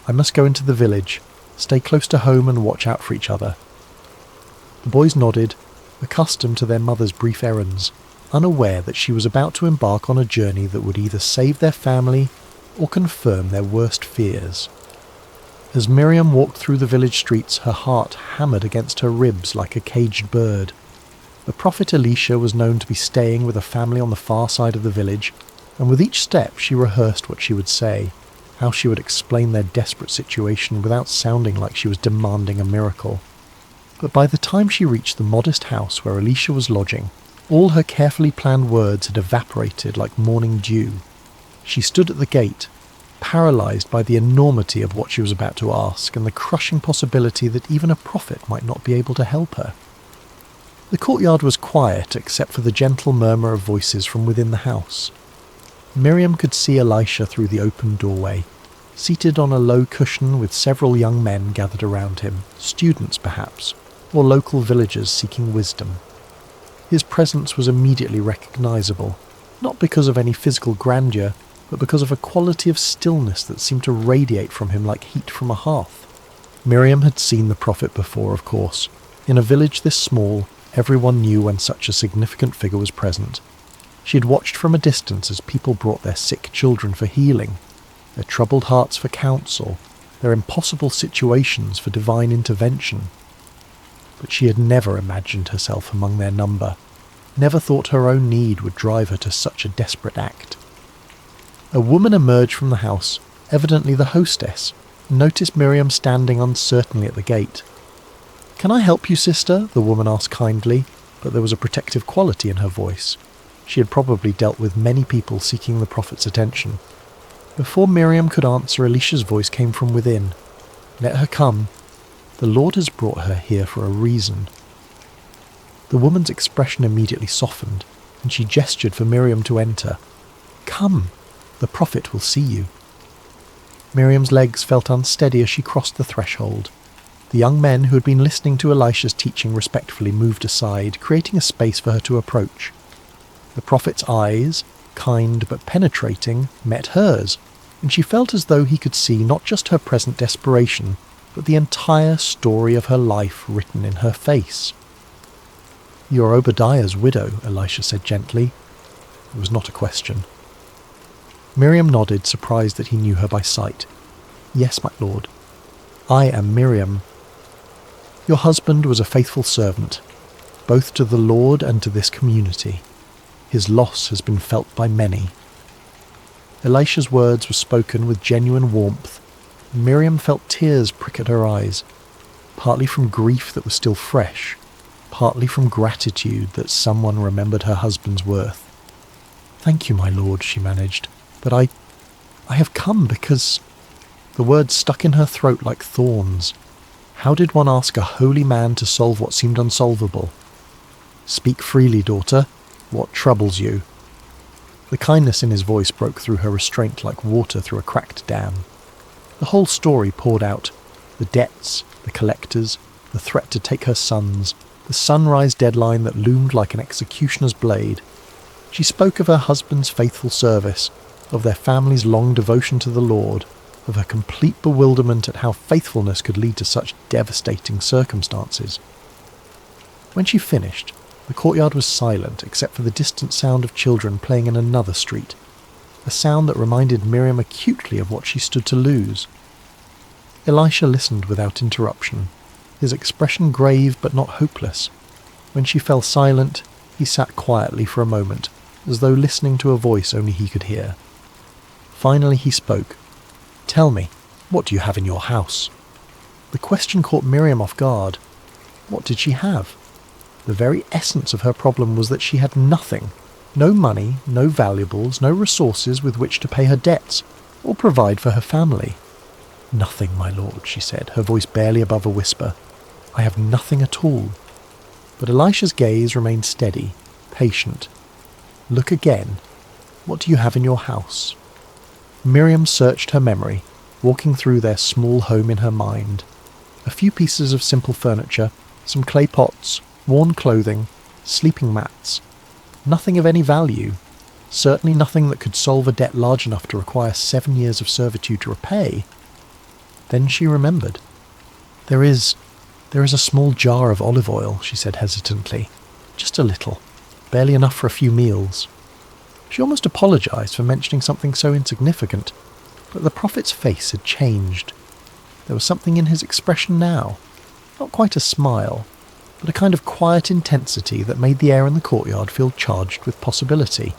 "I must go into the village. Stay close to home and watch out for each other." The boys nodded, accustomed to their mother's brief errands, unaware that she was about to embark on a journey that would either save their family or confirm their worst fears. As Miriam walked through the village streets, her heart hammered against her ribs like a caged bird. The prophet Elisha was known to be staying with a family on the far side of the village, and with each step she rehearsed what she would say, how she would explain their desperate situation without sounding like she was demanding a miracle. But by the time she reached the modest house where Elisha was lodging, all her carefully planned words had evaporated like morning dew. She stood at the gate, paralysed by the enormity of what she was about to ask and the crushing possibility that even a prophet might not be able to help her. The courtyard was quiet except for the gentle murmur of voices from within the house. Miriam could see Elisha through the open doorway, seated on a low cushion with several young men gathered around him, students perhaps, or local villagers seeking wisdom. His presence was immediately recognisable, not because of any physical grandeur, but because of a quality of stillness that seemed to radiate from him like heat from a hearth. Miriam had seen the prophet before, of course. In a village this small, everyone knew when such a significant figure was present. She had watched from a distance as people brought their sick children for healing, their troubled hearts for counsel, their impossible situations for divine intervention. But she had never imagined herself among their number, never thought her own need would drive her to such a desperate act. A woman emerged from the house, evidently the hostess, and noticed Miriam standing uncertainly at the gate. "Can I help you, sister?" the woman asked kindly, but there was a protective quality in her voice. She had probably dealt with many people seeking the prophet's attention. Before Miriam could answer, Elisha's voice came from within. "Let her come. The Lord has brought her here for a reason." The woman's expression immediately softened, and she gestured for Miriam to enter. "Come, the prophet will see you." Miriam's legs felt unsteady as she crossed the threshold. The young men who had been listening to Elisha's teaching respectfully moved aside, creating a space for her to approach. The prophet's eyes, kind but penetrating, met hers, and she felt as though he could see not just her present desperation, but the entire story of her life written in her face. "You're Obadiah's widow," Elisha said gently. It was not a question. Miriam nodded, surprised that he knew her by sight. "Yes, my lord. I am Miriam. Your husband was a faithful servant, both to the Lord and to this community. His loss has been felt by many." Elisha's words were spoken with genuine warmth, and Miriam felt tears prick at her eyes, partly from grief that was still fresh, partly from gratitude that someone remembered her husband's worth. "Thank you, my lord," she managed, "but I have come because—" The words stuck in her throat like thorns. How did one ask a holy man to solve what seemed unsolvable? "Speak freely, daughter. What troubles you?" The kindness in his voice broke through her restraint like water through a cracked dam. The whole story poured out. The debts, the collectors, the threat to take her sons, the sunrise deadline that loomed like an executioner's blade. She spoke of her husband's faithful service, of their family's long devotion to the Lord, of her complete bewilderment at how faithfulness could lead to such devastating circumstances. When she finished, the courtyard was silent except for the distant sound of children playing in another street, a sound that reminded Miriam acutely of what she stood to lose. Elisha listened without interruption, his expression grave but not hopeless. When she fell silent, he sat quietly for a moment, as though listening to a voice only he could hear. Finally he spoke. "Tell me, what do you have in your house?" The question caught Miriam off guard. What did she have? The very essence of her problem was that she had nothing. No money, no valuables, no resources with which to pay her debts, or provide for her family. "Nothing, my lord," she said, her voice barely above a whisper. "I have nothing at all." But Elisha's gaze remained steady, patient. "Look again. What do you have in your house?" Miriam searched her memory, walking through their small home in her mind. A few pieces of simple furniture, some clay pots, worn clothing, sleeping mats. Nothing of any value. Certainly nothing that could solve a debt large enough to require 7 years of servitude to repay. Then she remembered. There is a small jar of olive oil," she said hesitantly. "Just a little. Barely enough for a few meals." She almost apologized for mentioning something so insignificant, but the prophet's face had changed. There was something in his expression now. Not quite a smile, but a kind of quiet intensity that made the air in the courtyard feel charged with possibility.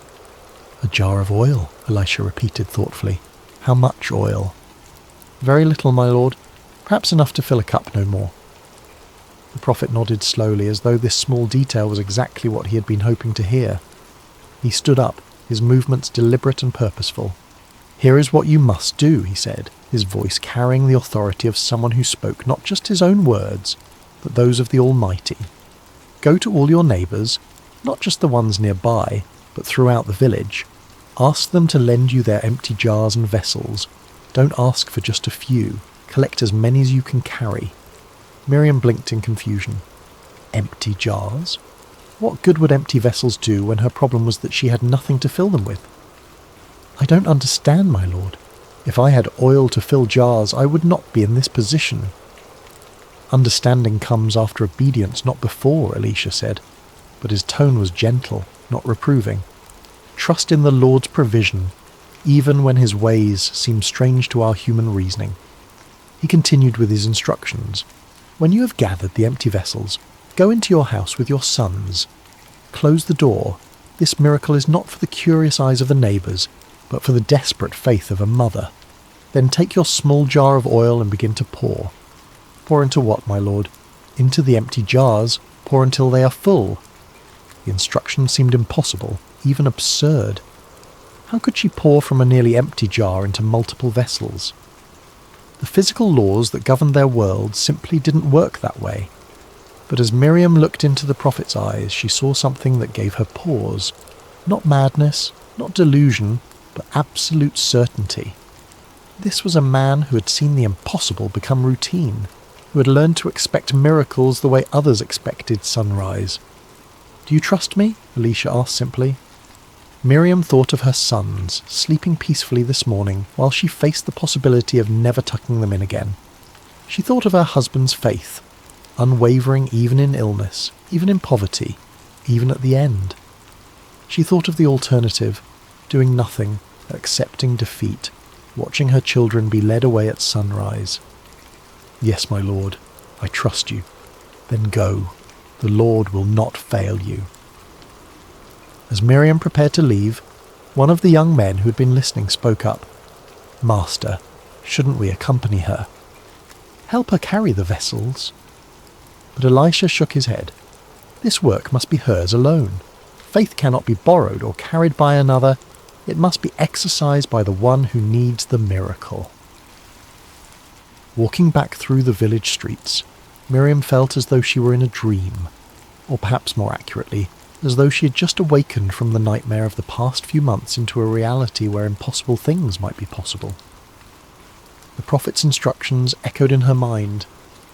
"A jar of oil," Elisha repeated thoughtfully. "How much oil?" "Very little, my lord. Perhaps enough to fill a cup, no more." The prophet nodded slowly, as though this small detail was exactly what he had been hoping to hear. He stood up, his movements deliberate and purposeful. "Here is what you must do," he said, his voice carrying the authority of someone who spoke not just his own words, but those of the Almighty. "Go to all your neighbours, not just the ones nearby, but throughout the village. Ask them to lend you their empty jars and vessels. Don't ask for just a few. Collect as many as you can carry." Miriam blinked in confusion. Empty jars? What good would empty vessels do when her problem was that she had nothing to fill them with? "I don't understand, my lord. If I had oil to fill jars, I would not be in this position." "Understanding comes after obedience, not before," Elisha said, but his tone was gentle, not reproving. "Trust in the Lord's provision, even when his ways seem strange to our human reasoning." He continued with his instructions. "When you have gathered the empty vessels, go into your house with your sons. Close the door. This miracle is not for the curious eyes of the neighbours, but for the desperate faith of a mother. Then take your small jar of oil and begin to pour." "Pour into what, my lord?" "Into the empty jars. Pour until they are full." The instruction seemed impossible, even absurd. How could she pour from a nearly empty jar into multiple vessels? The physical laws that governed their world simply didn't work that way. But as Miriam looked into the prophet's eyes, she saw something that gave her pause. Not madness, not delusion, but absolute certainty. This was a man who had seen the impossible become routine, who had learned to expect miracles the way others expected sunrise. "Do you trust me?" Elisha asked simply. Miriam thought of her sons, sleeping peacefully this morning while she faced the possibility of never tucking them in again. She thought of her husband's faith, unwavering even in illness, even in poverty, even at the end. She thought of the alternative, doing nothing, accepting defeat, watching her children be led away at sunrise. "Yes, my Lord, I trust you. Then go. The Lord will not fail you." As Miriam prepared to leave, one of the young men who had been listening spoke up. "Master, shouldn't we accompany her? Help her carry the vessels." But Elisha shook his head. This work must be hers alone. Faith cannot be borrowed or carried by another. It must be exercised by the one who needs the miracle. Walking back through the village streets, Miriam felt as though she were in a dream, or perhaps more accurately, as though she had just awakened from the nightmare of the past few months into a reality where impossible things might be possible. The prophet's instructions echoed in her mind: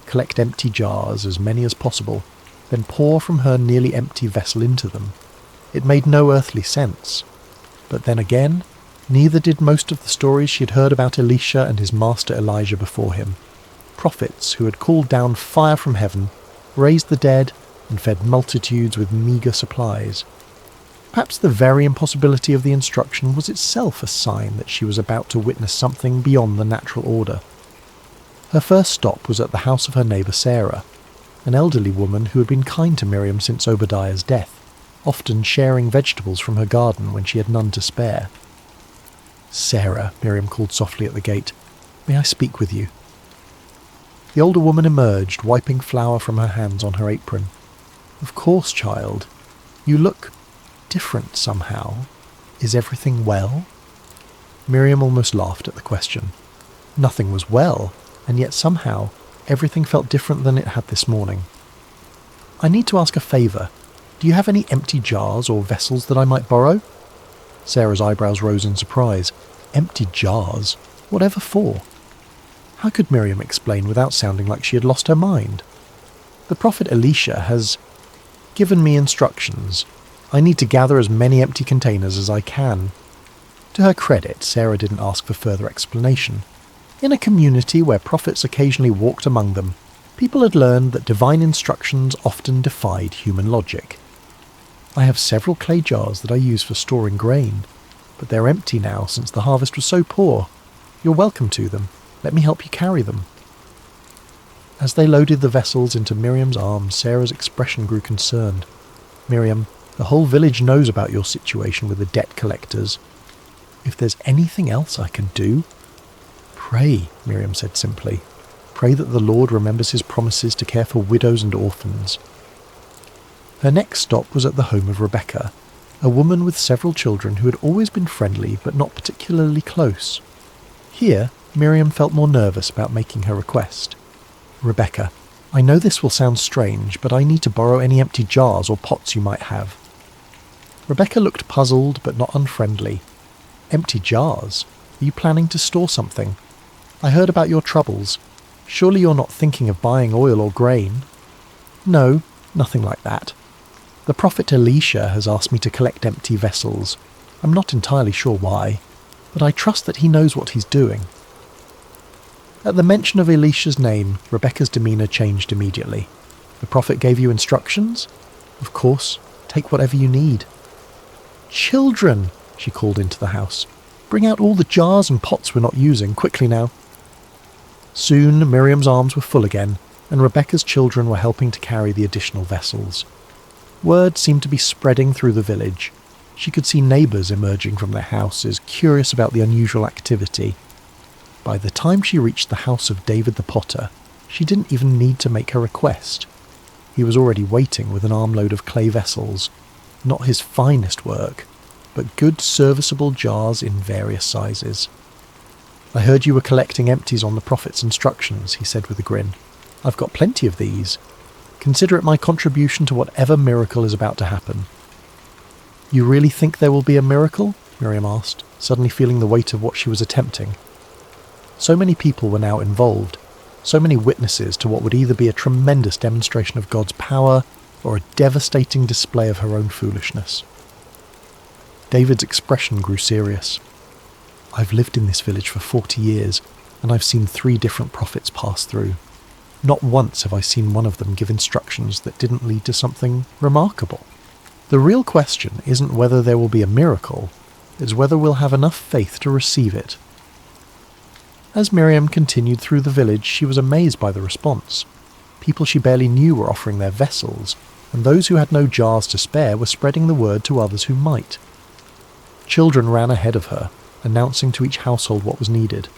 collect empty jars, as many as possible, then pour from her nearly empty vessel into them. It made no earthly sense. But then again, neither did most of the stories she had heard about Elisha and his master Elijah before him. Prophets who had called down fire from heaven, raised the dead, and fed multitudes with meagre supplies. Perhaps the very impossibility of the instruction was itself a sign that she was about to witness something beyond the natural order. Her first stop was at the house of her neighbour Sarah, an elderly woman who had been kind to Miriam since Obadiah's death, often sharing vegetables from her garden when she had none to spare. "Sarah," Miriam called softly at the gate, "may I speak with you?" The older woman emerged, wiping flour from her hands on her apron. "Of course, child. You look different somehow. Is everything well?" Miriam almost laughed at the question. Nothing was well, and yet somehow everything felt different than it had this morning. "I need to ask a favour. Do you have any empty jars or vessels that I might borrow?" Sarah's eyebrows rose in surprise. Empty jars? Whatever for? How could Miriam explain without sounding like she had lost her mind? "The prophet Elisha has given me instructions. I need to gather as many empty containers as I can." To her credit, Sarah didn't ask for further explanation. In a community where prophets occasionally walked among them, people had learned that divine instructions often defied human logic. "I have several clay jars that I use for storing grain, but they're empty now since the harvest was so poor. You're welcome to them. Let me help you carry them." As they loaded the vessels into Miriam's arms, Sarah's expression grew concerned. "Miriam, the whole village knows about your situation with the debt collectors. If there's anything else I can do—" "Pray," Miriam said simply. "Pray that the Lord remembers his promises to care for widows and orphans." Her next stop was at the home of Rebecca, a woman with several children who had always been friendly but not particularly close. Here, Miriam felt more nervous about making her request. "Rebecca, I know this will sound strange, but I need to borrow any empty jars or pots you might have." Rebecca looked puzzled but not unfriendly. "Empty jars? Are you planning to store something? I heard about your troubles. Surely you're not thinking of buying oil or grain?" "No, nothing like that. The prophet Elisha has asked me to collect empty vessels. I'm not entirely sure why, but I trust that he knows what he's doing." At the mention of Elisha's name, Rebecca's demeanour changed immediately. "The prophet gave you instructions? Of course, take whatever you need." "Children," she called into the house. "Bring out all the jars and pots we're not using, quickly now." Soon Miriam's arms were full again, and Rebecca's children were helping to carry the additional vessels. Word seemed to be spreading through the village. She could see neighbours emerging from their houses, curious about the unusual activity. By the time she reached the house of David the potter, she didn't even need to make her request. He was already waiting with an armload of clay vessels, not his finest work, but good serviceable jars in various sizes. "I heard you were collecting empties on the prophet's instructions," he said with a grin. "I've got plenty of these. Consider it my contribution to whatever miracle is about to happen." "You really think there will be a miracle?" Miriam asked, suddenly feeling the weight of what she was attempting. So many people were now involved, so many witnesses to what would either be a tremendous demonstration of God's power or a devastating display of her own foolishness. David's expression grew serious. "I've lived in this village for 40 years, and I've seen 3 different prophets pass through. Not once have I seen one of them give instructions that didn't lead to something remarkable. The real question isn't whether there will be a miracle, it's whether we'll have enough faith to receive it." As Miriam continued through the village, she was amazed by the response. People she barely knew were offering their vessels, and those who had no jars to spare were spreading the word to others who might. Children ran ahead of her, announcing to each household what was needed.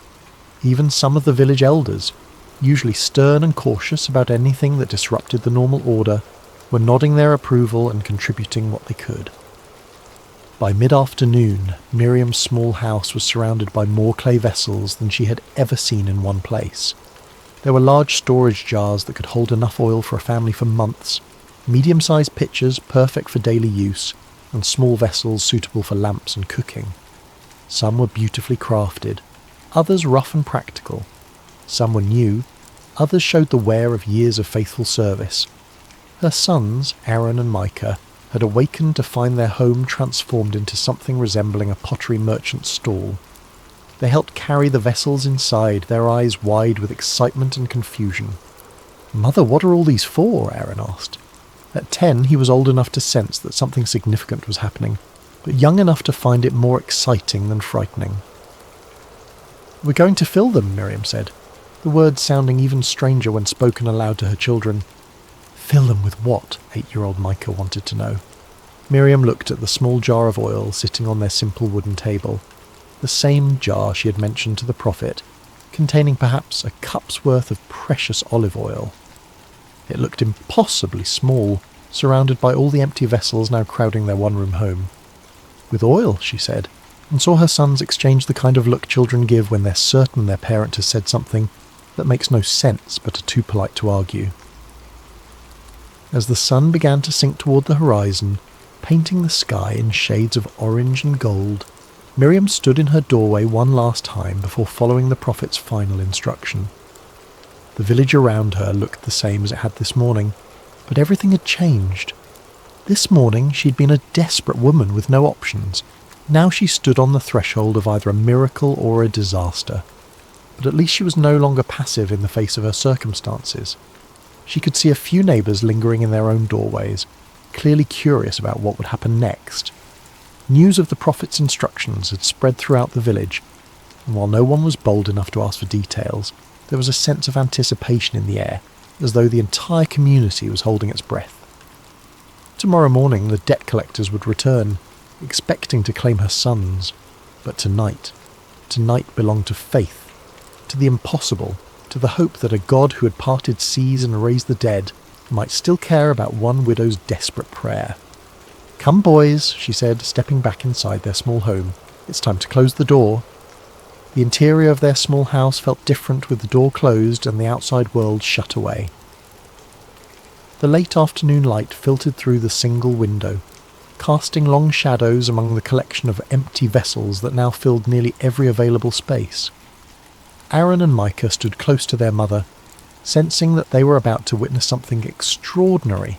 Even some of the village elders, usually stern and cautious about anything that disrupted the normal order, were nodding their approval and contributing what they could. By mid-afternoon, Miriam's small house was surrounded by more clay vessels than she had ever seen in one place. There were large storage jars that could hold enough oil for a family for months, medium-sized pitchers perfect for daily use, and small vessels suitable for lamps and cooking. Some were beautifully crafted, others rough and practical. Some were new, others showed the wear of years of faithful service. Her sons, Aaron and Micah, had awakened to find their home transformed into something resembling a pottery merchant's stall. They helped carry the vessels inside, their eyes wide with excitement and confusion. "Mother, what are all these for?" Aaron asked. At 10, he was old enough to sense that something significant was happening, but young enough to find it more exciting than frightening. "We're going to fill them," Miriam said, the words sounding even stranger when spoken aloud to her children. "Fill them with what?" 8-year-old Micah wanted to know. Miriam looked at the small jar of oil sitting on their simple wooden table, the same jar she had mentioned to the prophet, containing perhaps a cup's worth of precious olive oil. It looked impossibly small, surrounded by all the empty vessels now crowding their one-room home. "With oil," she said, and saw her sons exchange the kind of look children give when they're certain their parent has said something that makes no sense but are too polite to argue. As the sun began to sink toward the horizon, painting the sky in shades of orange and gold, Miriam stood in her doorway one last time before following the prophet's final instruction. The village around her looked the same as it had this morning, but everything had changed. This morning she'd been a desperate woman with no options. Now she stood on the threshold of either a miracle or a disaster. But at least she was no longer passive in the face of her circumstances. She could see a few neighbours lingering in their own doorways, clearly curious about what would happen next. News of the prophet's instructions had spread throughout the village, and while no one was bold enough to ask for details, there was a sense of anticipation in the air, as though the entire community was holding its breath. Tomorrow morning the debt collectors would return, expecting to claim her sons, but tonight belonged to faith, to the impossible, to the hope that a God who had parted seas and raised the dead might still care about one widow's desperate prayer. "Come, boys," she said, stepping back inside their small home. "It's time to close the door." The interior of their small house felt different with the door closed and the outside world shut away. The late afternoon light filtered through the single window, casting long shadows among the collection of empty vessels that now filled nearly every available space. Aaron and Micah stood close to their mother, sensing that they were about to witness something extraordinary,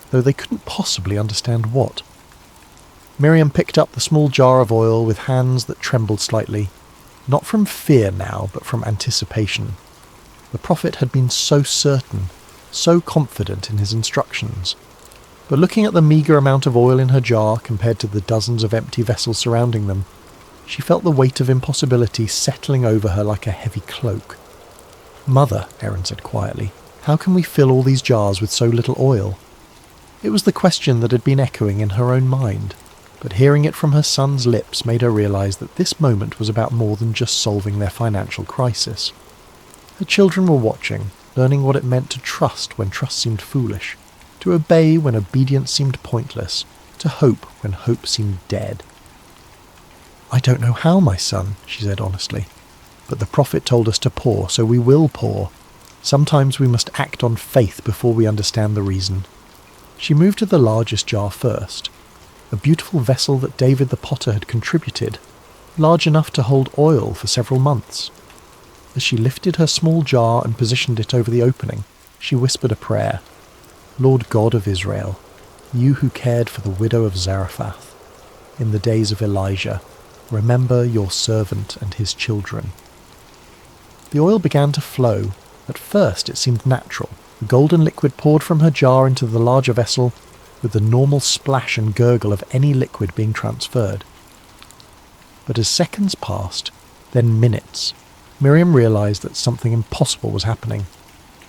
though they couldn't possibly understand what. Miriam picked up the small jar of oil with hands that trembled slightly, not from fear now, but from anticipation. The prophet had been so certain, so confident in his instructions. But looking at the meagre amount of oil in her jar compared to the dozens of empty vessels surrounding them, she felt the weight of impossibility settling over her like a heavy cloak. "Mother," Aaron said quietly, "how can we fill all these jars with so little oil?" It was the question that had been echoing in her own mind, but hearing it from her son's lips made her realize that this moment was about more than just solving their financial crisis. Her children were watching, learning what it meant to trust when trust seemed foolish, to obey when obedience seemed pointless, to hope when hope seemed dead. "I don't know how, my son," she said honestly, "but the prophet told us to pour, so we will pour. Sometimes we must act on faith before we understand the reason." She moved to the largest jar first, a beautiful vessel that David the potter had contributed, large enough to hold oil for several months. As she lifted her small jar and positioned it over the opening, she whispered a prayer. Lord God of Israel, you who cared for the widow of Zarephath in the days of Elijah, remember your servant and his children. The oil began to flow. At first it seemed natural. The golden liquid poured from her jar into the larger vessel with the normal splash and gurgle of any liquid being transferred. But as seconds passed, then minutes, Miriam realised that something impossible was happening.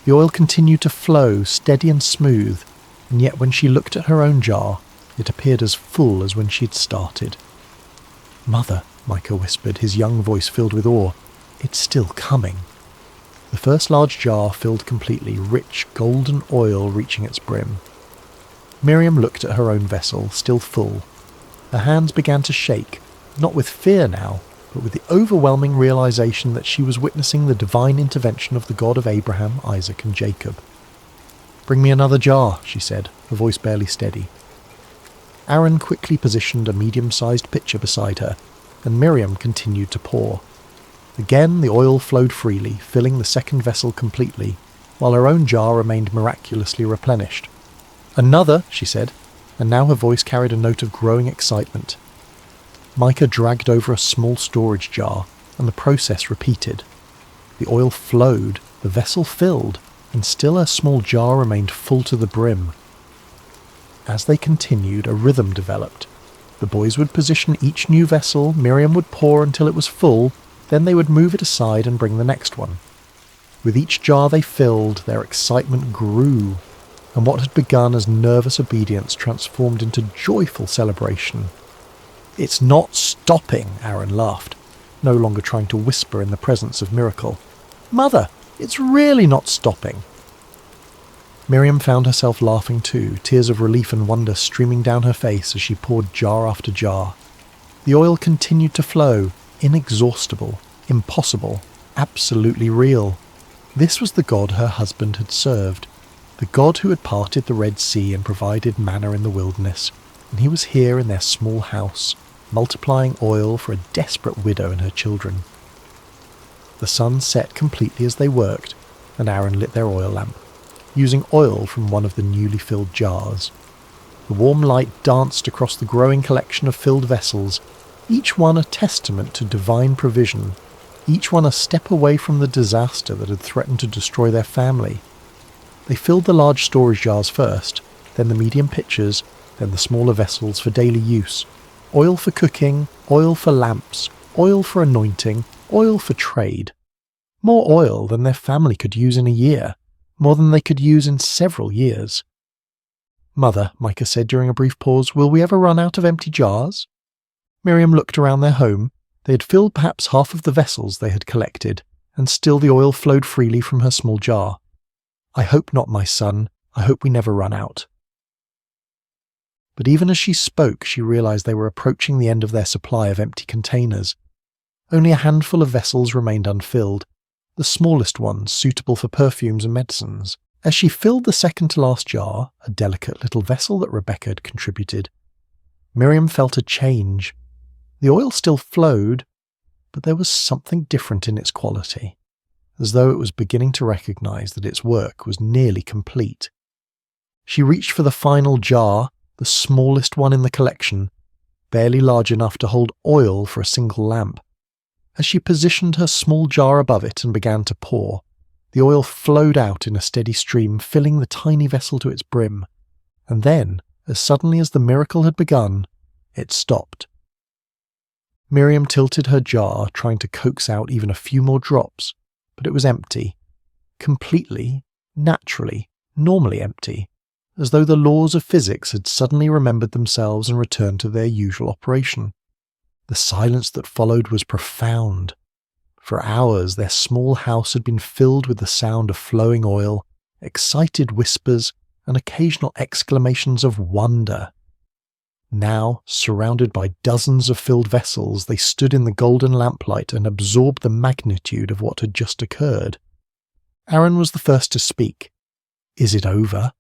The oil continued to flow, steady and smooth, and yet when she looked at her own jar, it appeared as full as when she had started. "Mother," Micah whispered, his young voice filled with awe, "it's still coming." The first large jar filled completely, rich golden oil reaching its brim. Miriam looked at her own vessel, still full. Her hands began to shake, not with fear now, but with the overwhelming realization that she was witnessing the divine intervention of the God of Abraham, Isaac, and Jacob. "Bring me another jar," she said, her voice barely steady. Aaron quickly positioned a medium-sized pitcher beside her, and Miriam continued to pour. Again the oil flowed freely, filling the second vessel completely, while her own jar remained miraculously replenished. "Another," she said, and now her voice carried a note of growing excitement. Micah dragged over a small storage jar, and the process repeated. The oil flowed, the vessel filled, and still her small jar remained full to the brim. As they continued, a rhythm developed. The boys would position each new vessel, Miriam would pour until it was full, then they would move it aside and bring the next one. With each jar they filled, their excitement grew, and what had begun as nervous obedience transformed into joyful celebration. "It's not stopping," Aaron laughed, no longer trying to whisper in the presence of miracle. "Mother, it's really not stopping." Miriam found herself laughing too, tears of relief and wonder streaming down her face as she poured jar after jar. The oil continued to flow, inexhaustible, impossible, absolutely real. This was the God her husband had served, the God who had parted the Red Sea and provided manna in the wilderness, and he was here in their small house, multiplying oil for a desperate widow and her children. The sun set completely as they worked, and Aaron lit their oil lamp, using oil from one of the newly filled jars. The warm light danced across the growing collection of filled vessels, each one a testament to divine provision, each one a step away from the disaster that had threatened to destroy their family. They filled the large storage jars first, then the medium pitchers, then the smaller vessels for daily use. Oil for cooking, oil for lamps, oil for anointing, oil for trade. More oil than their family could use in a year, more than they could use in several years. "Mother," Micah said during a brief pause, "will we ever run out of empty jars?" Miriam looked around their home. They had filled perhaps half of the vessels they had collected, and still the oil flowed freely from her small jar. "I hope not, my son. I hope we never run out." But even as she spoke, she realized they were approaching the end of their supply of empty containers. Only a handful of vessels remained unfilled, the smallest ones suitable for perfumes and medicines. As she filled the second-to-last jar, a delicate little vessel that Rebecca had contributed, Miriam felt a change. The oil still flowed, but there was something different in its quality, as though it was beginning to recognize that its work was nearly complete. She reached for the final jar, the smallest one in the collection, barely large enough to hold oil for a single lamp. As she positioned her small jar above it and began to pour, the oil flowed out in a steady stream, filling the tiny vessel to its brim. And then, as suddenly as the miracle had begun, it stopped. Miriam tilted her jar, trying to coax out even a few more drops, but it was empty. Completely, naturally, normally empty, as though the laws of physics had suddenly remembered themselves and returned to their usual operation. The silence that followed was profound. For hours their small house had been filled with the sound of flowing oil, excited whispers, and occasional exclamations of wonder. Now, surrounded by dozens of filled vessels, they stood in the golden lamplight and absorbed the magnitude of what had just occurred. Aaron was the first to speak. "Is it over?"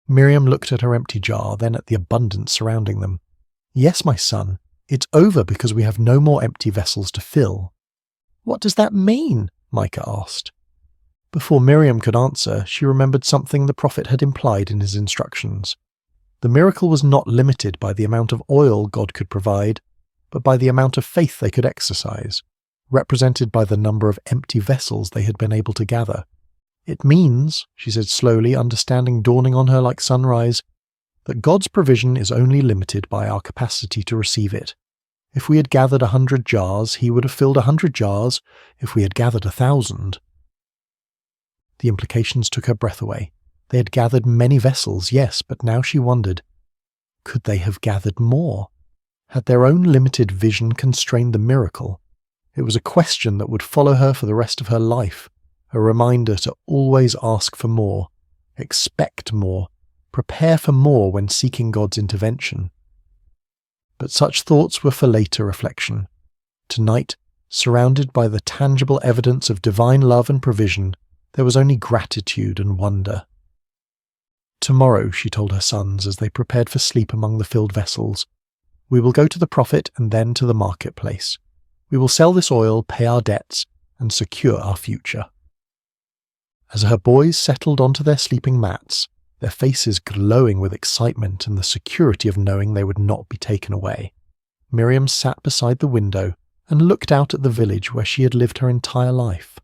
Miriam looked at her empty jar, then at the abundance surrounding them. "Yes, my son, it's over because we have no more empty vessels to fill." "What does that mean?" Micah asked. Before Miriam could answer, she remembered something the prophet had implied in his instructions. The miracle was not limited by the amount of oil God could provide, but by the amount of faith they could exercise, represented by the number of empty vessels they had been able to gather. It means, she said slowly, understanding dawning on her like sunrise, that God's provision is only limited by our capacity to receive it. If we had gathered 100 jars, he would have filled 100 jars. If we had gathered 1,000... The implications took her breath away. They had gathered many vessels, yes, but now she wondered, could they have gathered more? Had their own limited vision constrained the miracle? It was a question that would follow her for the rest of her life, a reminder to always ask for more, expect more, prepare for more when seeking God's intervention. But such thoughts were for later reflection. Tonight, surrounded by the tangible evidence of divine love and provision, there was only gratitude and wonder. Tomorrow, she told her sons as they prepared for sleep among the filled vessels, we will go to the prophet and then to the marketplace. We will sell this oil, pay our debts, and secure our future. As her boys settled onto their sleeping mats, their faces glowing with excitement and the security of knowing they would not be taken away, Miriam sat beside the window and looked out at the village where she had lived her entire life.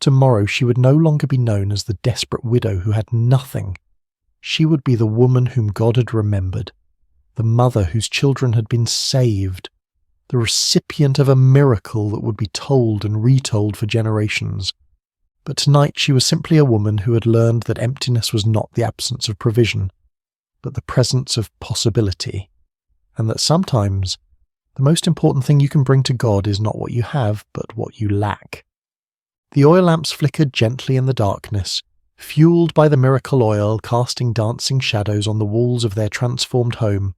Tomorrow she would no longer be known as the desperate widow who had nothing. She would be the woman whom God had remembered, the mother whose children had been saved, the recipient of a miracle that would be told and retold for generations. But tonight she was simply a woman who had learned that emptiness was not the absence of provision, but the presence of possibility, and that sometimes the most important thing you can bring to God is not what you have, but what you lack. The oil lamps flickered gently in the darkness, fueled by the miracle oil casting dancing shadows on the walls of their transformed home,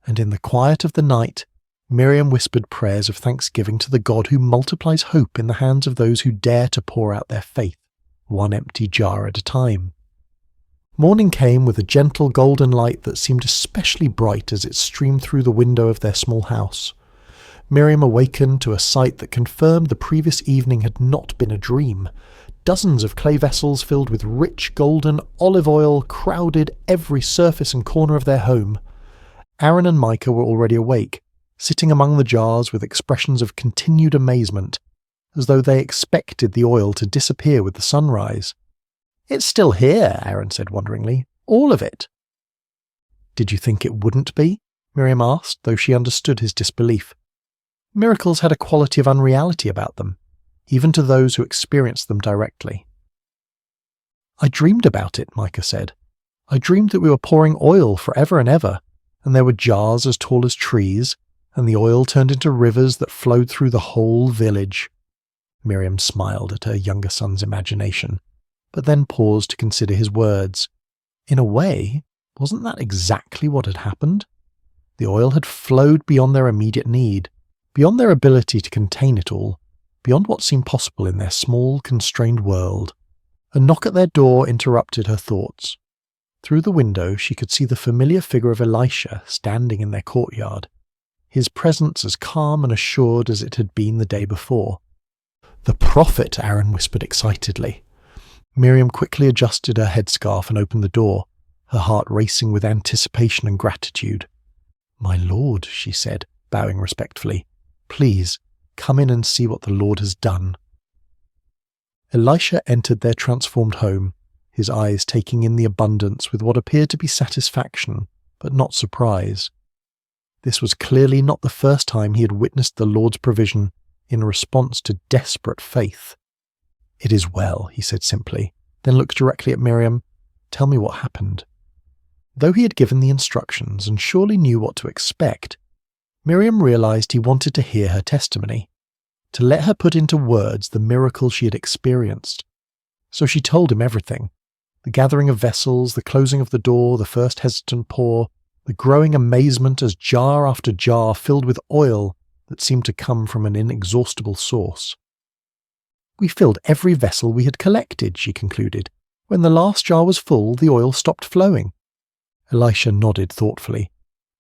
and in the quiet of the night, Miriam whispered prayers of thanksgiving to the God who multiplies hope in the hands of those who dare to pour out their faith, one empty jar at a time. Morning came with a gentle golden light that seemed especially bright as it streamed through the window of their small house. Miriam awakened to a sight that confirmed the previous evening had not been a dream. Dozens of clay vessels filled with rich golden olive oil crowded every surface and corner of their home. Aaron and Micah were already awake, sitting among the jars with expressions of continued amazement, as though they expected the oil to disappear with the sunrise. "It's still here," Aaron said wonderingly. "All of it." "Did you think it wouldn't be?" Miriam asked, though she understood his disbelief. Miracles had a quality of unreality about them, even to those who experienced them directly. "I dreamed about it," Micah said. "I dreamed that we were pouring oil forever and ever, and there were jars as tall as trees, and the oil turned into rivers that flowed through the whole village." Miriam smiled at her younger son's imagination, but then paused to consider his words. In a way, wasn't that exactly what had happened? The oil had flowed beyond their immediate need, beyond their ability to contain it all, beyond what seemed possible in their small, constrained world. A knock at their door interrupted her thoughts. Through the window she could see the familiar figure of Elisha standing in their courtyard, his presence as calm and assured as it had been the day before. "The prophet," Aaron whispered excitedly. Miriam quickly adjusted her headscarf and opened the door, her heart racing with anticipation and gratitude. "My lord," she said, bowing respectfully, "please, come in and see what the Lord has done." Elisha entered their transformed home, his eyes taking in the abundance with what appeared to be satisfaction, but not surprise. This was clearly not the first time he had witnessed the Lord's provision in response to desperate faith. "It is well," he said simply, then looked directly at Miriam. "Tell me what happened." Though he had given the instructions and surely knew what to expect, Miriam realized he wanted to hear her testimony, to let her put into words the miracle she had experienced. So she told him everything: the gathering of vessels, the closing of the door, the first hesitant pour, the growing amazement as jar after jar filled with oil that seemed to come from an inexhaustible source. "We filled every vessel we had collected," she concluded. "When the last jar was full, the oil stopped flowing." Elisha nodded thoughtfully.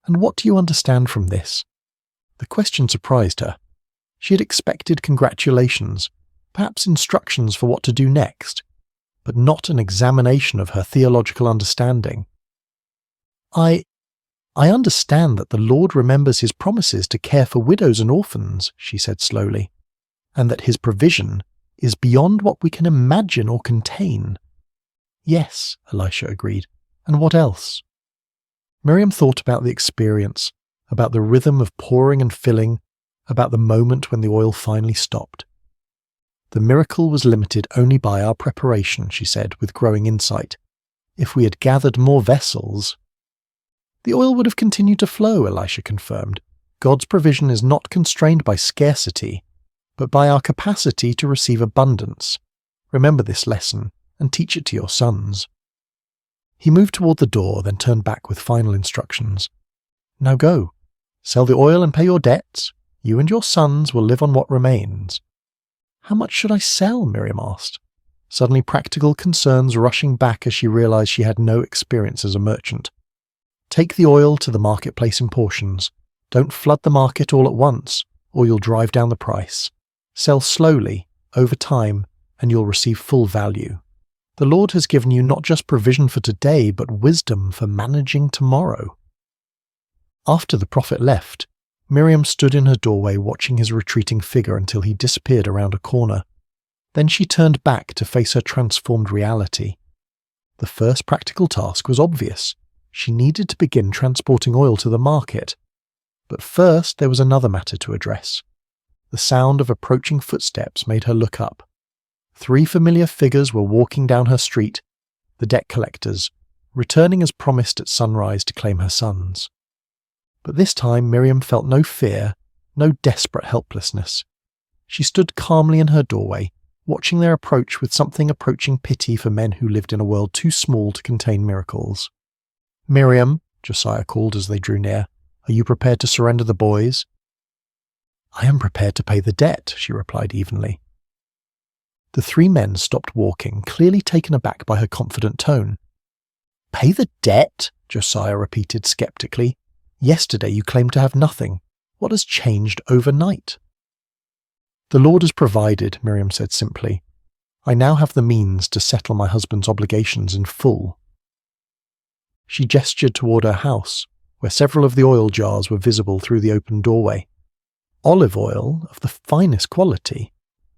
"And what do you understand from this?" The question surprised her. She had expected congratulations, perhaps instructions for what to do next, but not an examination of her theological understanding. I understand that the Lord remembers his promises to care for widows and orphans, she said slowly, and that his provision is beyond what we can imagine or contain. Yes, Elisha agreed. And what else? Miriam thought about the experience, about the rhythm of pouring and filling, about the moment when the oil finally stopped. The miracle was limited only by our preparation, she said with growing insight. If we had gathered more vessels... The oil would have continued to flow, Elisha confirmed. God's provision is not constrained by scarcity, but by our capacity to receive abundance. Remember this lesson and teach it to your sons. He moved toward the door, then turned back with final instructions. Now go. Sell the oil and pay your debts. You and your sons will live on what remains. How much should I sell? Miriam asked, suddenly practical concerns rushing back as she realized she had no experience as a merchant. Take the oil to the marketplace in portions. Don't flood the market all at once, or you'll drive down the price. Sell slowly, over time, and you'll receive full value. The Lord has given you not just provision for today, but wisdom for managing tomorrow. After the prophet left, Miriam stood in her doorway watching his retreating figure until he disappeared around a corner. Then she turned back to face her transformed reality. The first practical task was obvious. She needed to begin transporting oil to the market. But first there was another matter to address. The sound of approaching footsteps made her look up. 3 familiar figures were walking down her street, the debt collectors, returning as promised at sunrise to claim her sons. But this time Miriam felt no fear, no desperate helplessness. She stood calmly in her doorway, watching their approach with something approaching pity for men who lived in a world too small to contain miracles. Miriam, Josiah called as they drew near, are you prepared to surrender the boys? I am prepared to pay the debt, she replied evenly. The 3 men stopped walking, clearly taken aback by her confident tone. Pay the debt? Josiah repeated skeptically. Yesterday you claimed to have nothing. What has changed overnight? The Lord has provided, Miriam said simply. I now have the means to settle my husband's obligations in full. She gestured toward her house, where several of the oil jars were visible through the open doorway. Olive oil of the finest quality,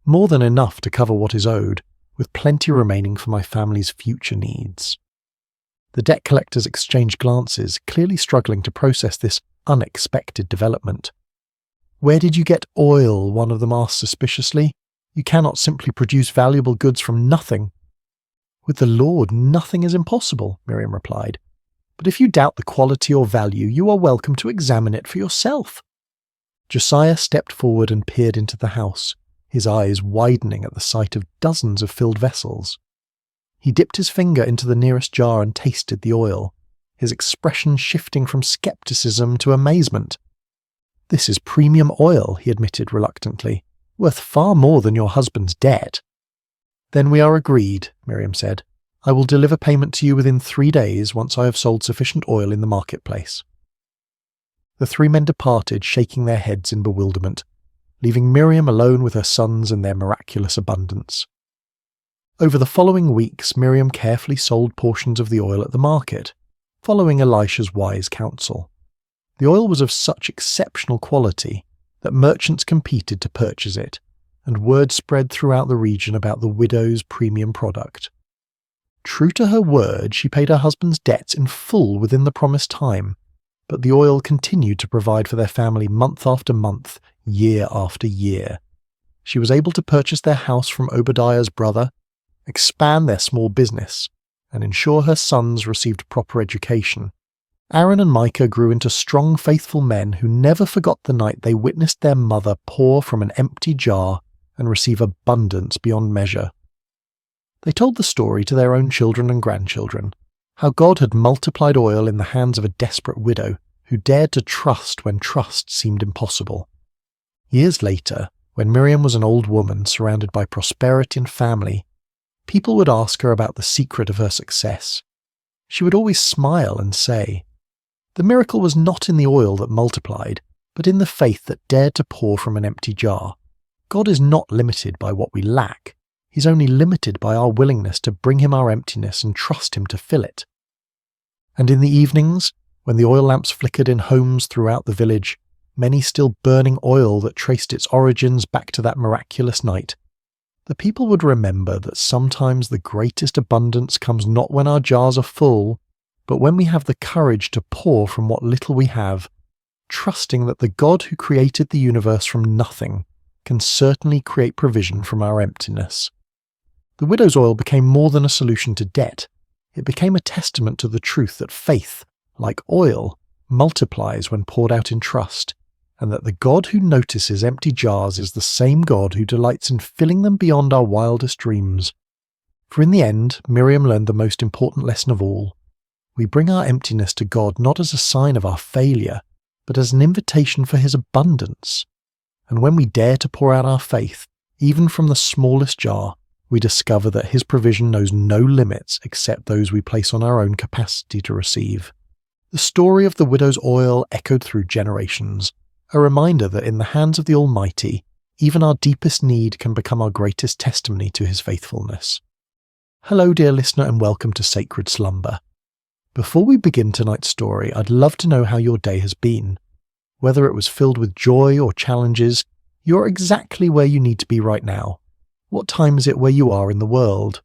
more than enough to cover what is owed, with plenty remaining for my family's future needs. The debt collectors exchanged glances, clearly struggling to process this unexpected development. Where did you get oil? One of them asked suspiciously. You cannot simply produce valuable goods from nothing. With the Lord, nothing is impossible, Miriam replied. But if you doubt the quality or value, you are welcome to examine it for yourself. Josiah stepped forward and peered into the house, his eyes widening at the sight of dozens of filled vessels. He dipped his finger into the nearest jar and tasted the oil, his expression shifting from skepticism to amazement. This is premium oil, he admitted reluctantly, worth far more than your husband's debt. Then we are agreed, Miriam said. I will deliver payment to you within 3 days once I have sold sufficient oil in the marketplace. The 3 men departed, shaking their heads in bewilderment, leaving Miriam alone with her sons and their miraculous abundance. Over the following weeks, Miriam carefully sold portions of the oil at the market, following Elisha's wise counsel. The oil was of such exceptional quality that merchants competed to purchase it, and word spread throughout the region about the widow's premium product. True to her word, she paid her husband's debts in full within the promised time, but the oil continued to provide for their family month after month, year after year. She was able to purchase their house from Obadiah's brother, expand their small business, and ensure her sons received proper education. Aaron and Micah grew into strong, faithful men who never forgot the night they witnessed their mother pour from an empty jar and receive abundance beyond measure. They told the story to their own children and grandchildren, how God had multiplied oil in the hands of a desperate widow who dared to trust when trust seemed impossible. Years later, when Miriam was an old woman surrounded by prosperity and family, people would ask her about the secret of her success. She would always smile and say, "The miracle was not in the oil that multiplied, but in the faith that dared to pour from an empty jar. God is not limited by what we lack. He's only limited by our willingness to bring him our emptiness and trust him to fill it. And in the evenings, when the oil lamps flickered in homes throughout the village, many still burning oil that traced its origins back to that miraculous night, the people would remember that sometimes the greatest abundance comes not when our jars are full, but when we have the courage to pour from what little we have, trusting that the God who created the universe from nothing can certainly create provision from our emptiness. The widow's oil became more than a solution to debt. It became a testament to the truth that faith, like oil, multiplies when poured out in trust, and that the God who notices empty jars is the same God who delights in filling them beyond our wildest dreams. For in the end, Miriam learned the most important lesson of all. We bring our emptiness to God not as a sign of our failure, but as an invitation for his abundance. And when we dare to pour out our faith, even from the smallest jar, we discover that his provision knows no limits except those we place on our own capacity to receive. The story of the widow's oil echoed through generations, a reminder that in the hands of the Almighty, even our deepest need can become our greatest testimony to his faithfulness. Hello, dear listener, and welcome to Sacred Slumber. Before we begin tonight's story, I'd love to know how your day has been. Whether it was filled with joy or challenges, you're exactly where you need to be right now. What time is it where you are in the world?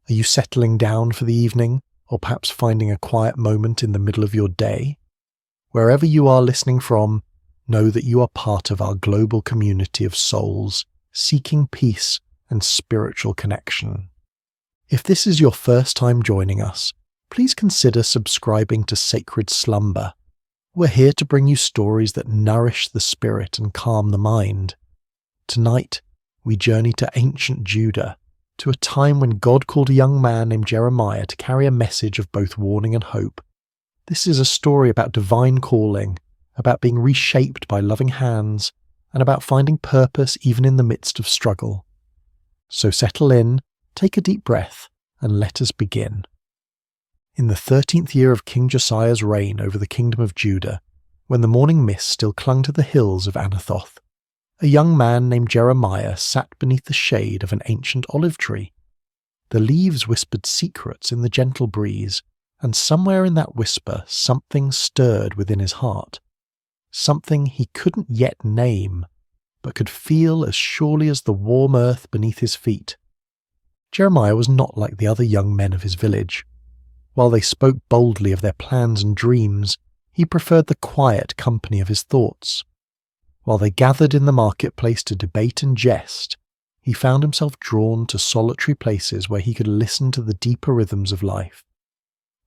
Are you settling down for the evening, or perhaps finding a quiet moment in the middle of your day? Wherever you are listening from, know that you are part of our global community of souls, seeking peace and spiritual connection. If this is your first time joining us, please consider subscribing to Sacred Slumber. We're here to bring you stories that nourish the spirit and calm the mind. Tonight, we journey to ancient Judah, to a time when God called a young man named Jeremiah to carry a message of both warning and hope. This is a story about divine calling, about being reshaped by loving hands, and about finding purpose even in the midst of struggle. So settle in, take a deep breath, and let us begin. In the 13th year of King Josiah's reign over the kingdom of Judah, when the morning mist still clung to the hills of Anathoth, a young man named Jeremiah sat beneath the shade of an ancient olive tree. The leaves whispered secrets in the gentle breeze, and somewhere in that whisper something stirred within his heart. Something he couldn't yet name, but could feel as surely as the warm earth beneath his feet. Jeremiah was not like the other young men of his village. While they spoke boldly of their plans and dreams, he preferred the quiet company of his thoughts. While they gathered in the marketplace to debate and jest, he found himself drawn to solitary places where he could listen to the deeper rhythms of life.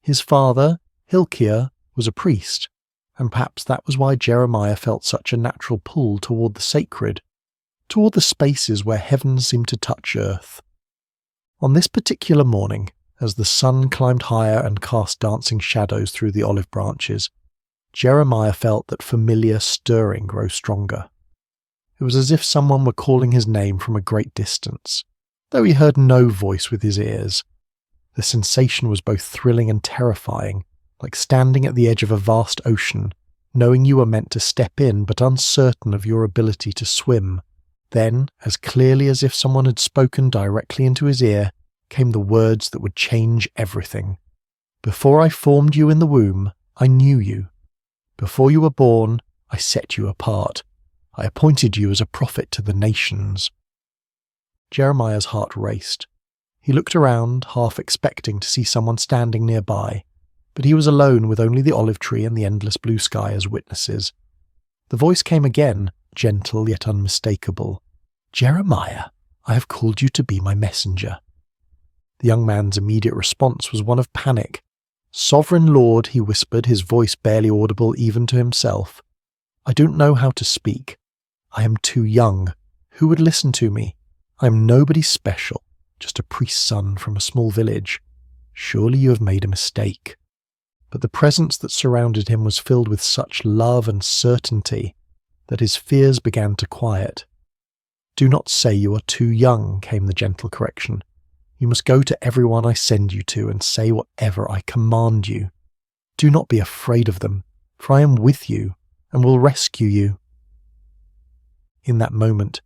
His father, Hilkiah, was a priest, and perhaps that was why Jeremiah felt such a natural pull toward the sacred, toward the spaces where heaven seemed to touch earth. On this particular morning, as the sun climbed higher and cast dancing shadows through the olive branches, Jeremiah felt that familiar stirring grow stronger. It was as if someone were calling his name from a great distance, though he heard no voice with his ears. The sensation was both thrilling and terrifying, like standing at the edge of a vast ocean, knowing you were meant to step in but uncertain of your ability to swim. Then, as clearly as if someone had spoken directly into his ear, came the words that would change everything. Before I formed you in the womb, I knew you. Before you were born, I set you apart. I appointed you as a prophet to the nations. Jeremiah's heart raced. He looked around, half expecting to see someone standing nearby, but he was alone with only the olive tree and the endless blue sky as witnesses. The voice came again, gentle yet unmistakable. Jeremiah, I have called you to be my messenger. The young man's immediate response was one of panic. Sovereign Lord, he whispered, his voice barely audible even to himself. I don't know how to speak. I am too young. Who would listen to me? I am nobody special, just a priest's son from a small village. Surely you have made a mistake. But the presence that surrounded him was filled with such love and certainty that his fears began to quiet. Do not say you are too young, came the gentle correction. You must go to everyone I send you to and say whatever I command you. Do not be afraid of them, for I am with you and will rescue you. In that moment,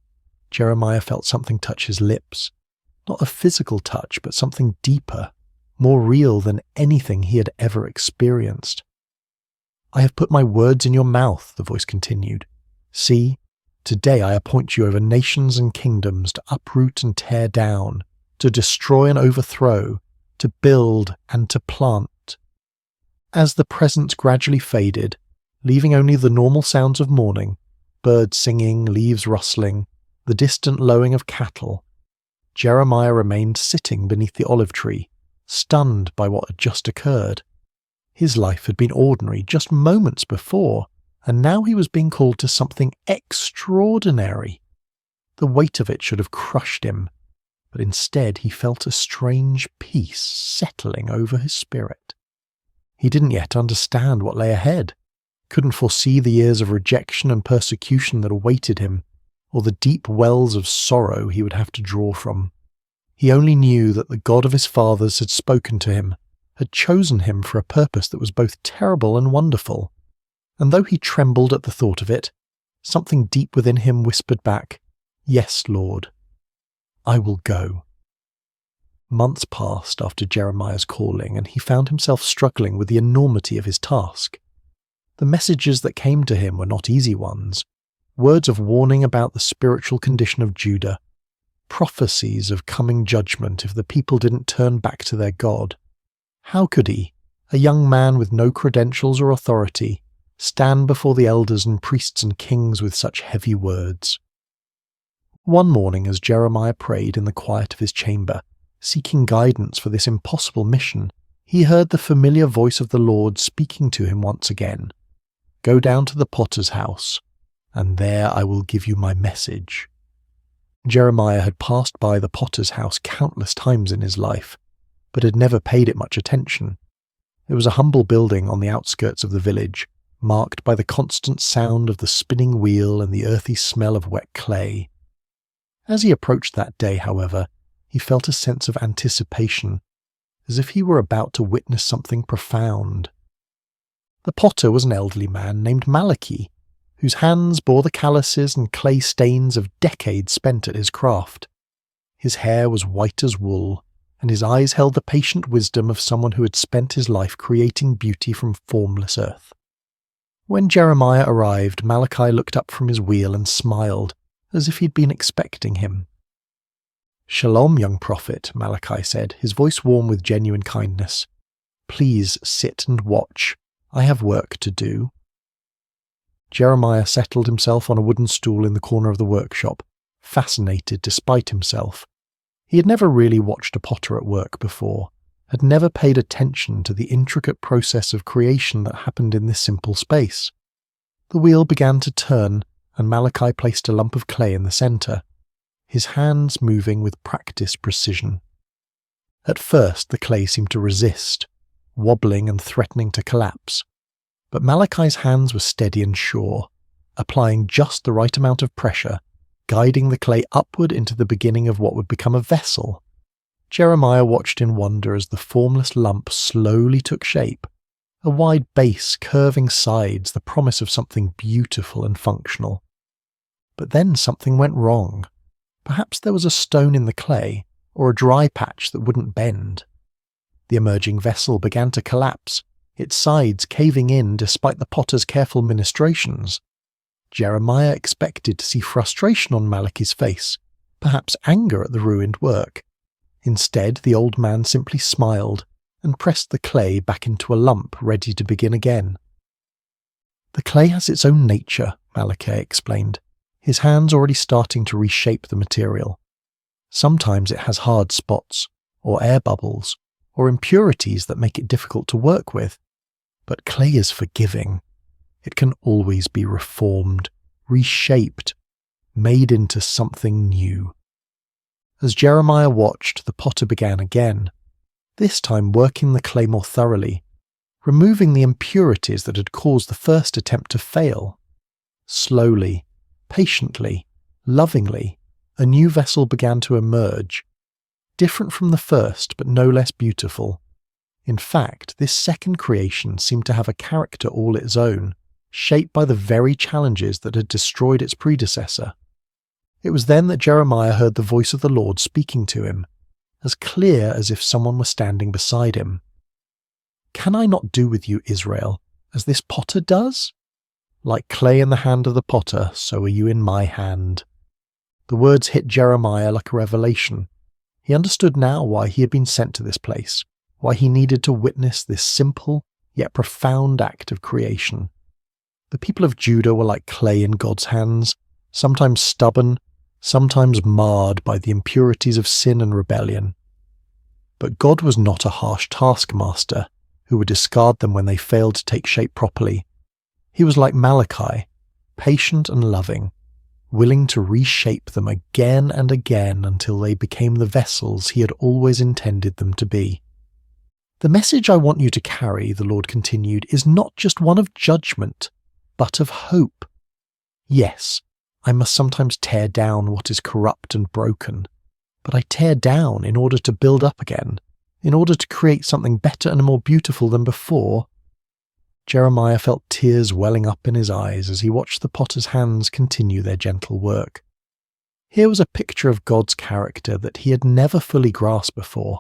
Jeremiah felt something touch his lips. Not a physical touch, but something deeper, more real than anything he had ever experienced. "I have put my words in your mouth," the voice continued. "See, today I appoint you over nations and kingdoms to uproot and tear down, to destroy and overthrow, to build and to plant." As the presence gradually faded, leaving only the normal sounds of morning, birds singing, leaves rustling, the distant lowing of cattle, Jeremiah remained sitting beneath the olive tree, stunned by what had just occurred. His life had been ordinary just moments before, and now he was being called to something extraordinary. The weight of it should have crushed him, but instead he felt a strange peace settling over his spirit. He didn't yet understand what lay ahead, couldn't foresee the years of rejection and persecution that awaited him, or the deep wells of sorrow he would have to draw from. He only knew that the God of his fathers had spoken to him, had chosen him for a purpose that was both terrible and wonderful. And though he trembled at the thought of it, something deep within him whispered back, "Yes, Lord, I will go." Months passed after Jeremiah's calling, and he found himself struggling with the enormity of his task. The messages that came to him were not easy ones. Words of warning about the spiritual condition of Judah, prophecies of coming judgment if the people didn't turn back to their God. How could he, a young man with no credentials or authority, stand before the elders and priests and kings with such heavy words? One morning, as Jeremiah prayed in the quiet of his chamber, seeking guidance for this impossible mission, he heard the familiar voice of the Lord speaking to him once again. "Go down to the potter's house, and there I will give you my message." Jeremiah had passed by the potter's house countless times in his life, but had never paid it much attention. It was a humble building on the outskirts of the village, marked by the constant sound of the spinning wheel and the earthy smell of wet clay. As he approached that day, however, he felt a sense of anticipation, as if he were about to witness something profound. The potter was an elderly man named Malachi, whose hands bore the calluses and clay stains of decades spent at his craft. His hair was white as wool, and his eyes held the patient wisdom of someone who had spent his life creating beauty from formless earth. When Jeremiah arrived, Malachi looked up from his wheel and smiled, as if he'd been expecting him. "Shalom, young prophet," Malachi said, his voice warm with genuine kindness. "Please sit and watch. I have work to do." Jeremiah settled himself on a wooden stool in the corner of the workshop, fascinated despite himself. He had never really watched a potter at work before, had never paid attention to the intricate process of creation that happened in this simple space. The wheel began to turn, and Malachi placed a lump of clay in the centre, his hands moving with practiced precision. At first the clay seemed to resist, wobbling and threatening to collapse. But Malachi's hands were steady and sure, applying just the right amount of pressure, guiding the clay upward into the beginning of what would become a vessel. Jeremiah watched in wonder as the formless lump slowly took shape, a wide base, curving sides, the promise of something beautiful and functional. But then something went wrong. Perhaps there was a stone in the clay, or a dry patch that wouldn't bend. The emerging vessel began to collapse, its sides caving in despite the potter's careful ministrations. Jeremiah expected to see frustration on Malachi's face, perhaps anger at the ruined work. Instead, the old man simply smiled and pressed the clay back into a lump ready to begin again. "The clay has its own nature," Malachi explained, his hands already starting to reshape the material. "Sometimes it has hard spots, or air bubbles, or impurities that make it difficult to work with. But clay is forgiving. It can always be reformed, reshaped, made into something new." As Jeremiah watched, the potter began again, this time working the clay more thoroughly, removing the impurities that had caused the first attempt to fail. Slowly, patiently, lovingly, a new vessel began to emerge, different from the first but no less beautiful. In fact, this second creation seemed to have a character all its own, shaped by the very challenges that had destroyed its predecessor. It was then that Jeremiah heard the voice of the Lord speaking to him, as clear as if someone were standing beside him. "Can I not do with you, Israel, as this potter does? Like clay in the hand of the potter, so are you in my hand." The words hit Jeremiah like a revelation. He understood now why he had been sent to this place, why he needed to witness this simple yet profound act of creation. The people of Judah were like clay in God's hands, sometimes stubborn, sometimes marred by the impurities of sin and rebellion. But God was not a harsh taskmaster who would discard them when they failed to take shape properly. He was like Malachi, patient and loving, willing to reshape them again and again until they became the vessels he had always intended them to be. "The message I want you to carry," the Lord continued, "is not just one of judgment, but of hope. Yes, I must sometimes tear down what is corrupt and broken, but I tear down in order to build up again, in order to create something better and more beautiful than before." Jeremiah felt tears welling up in his eyes as he watched the potter's hands continue their gentle work. Here was a picture of God's character that he had never fully grasped before.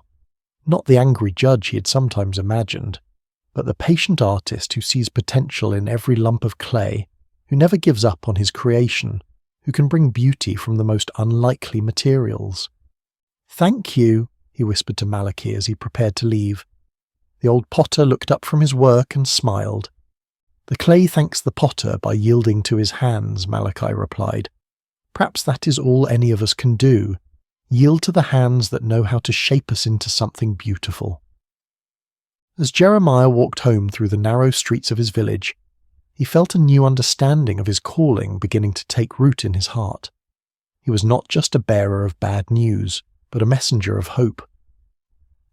Not the angry judge he had sometimes imagined, but the patient artist who sees potential in every lump of clay, who never gives up on his creation, who can bring beauty from the most unlikely materials. "Thank you," he whispered to Malachi as he prepared to leave. The old potter looked up from his work and smiled. "The clay thanks the potter by yielding to his hands," Malachi replied. "Perhaps that is all any of us can do, yield to the hands that know how to shape us into something beautiful." As Jeremiah walked home through the narrow streets of his village, he felt a new understanding of his calling beginning to take root in his heart. He was not just a bearer of bad news, but a messenger of hope.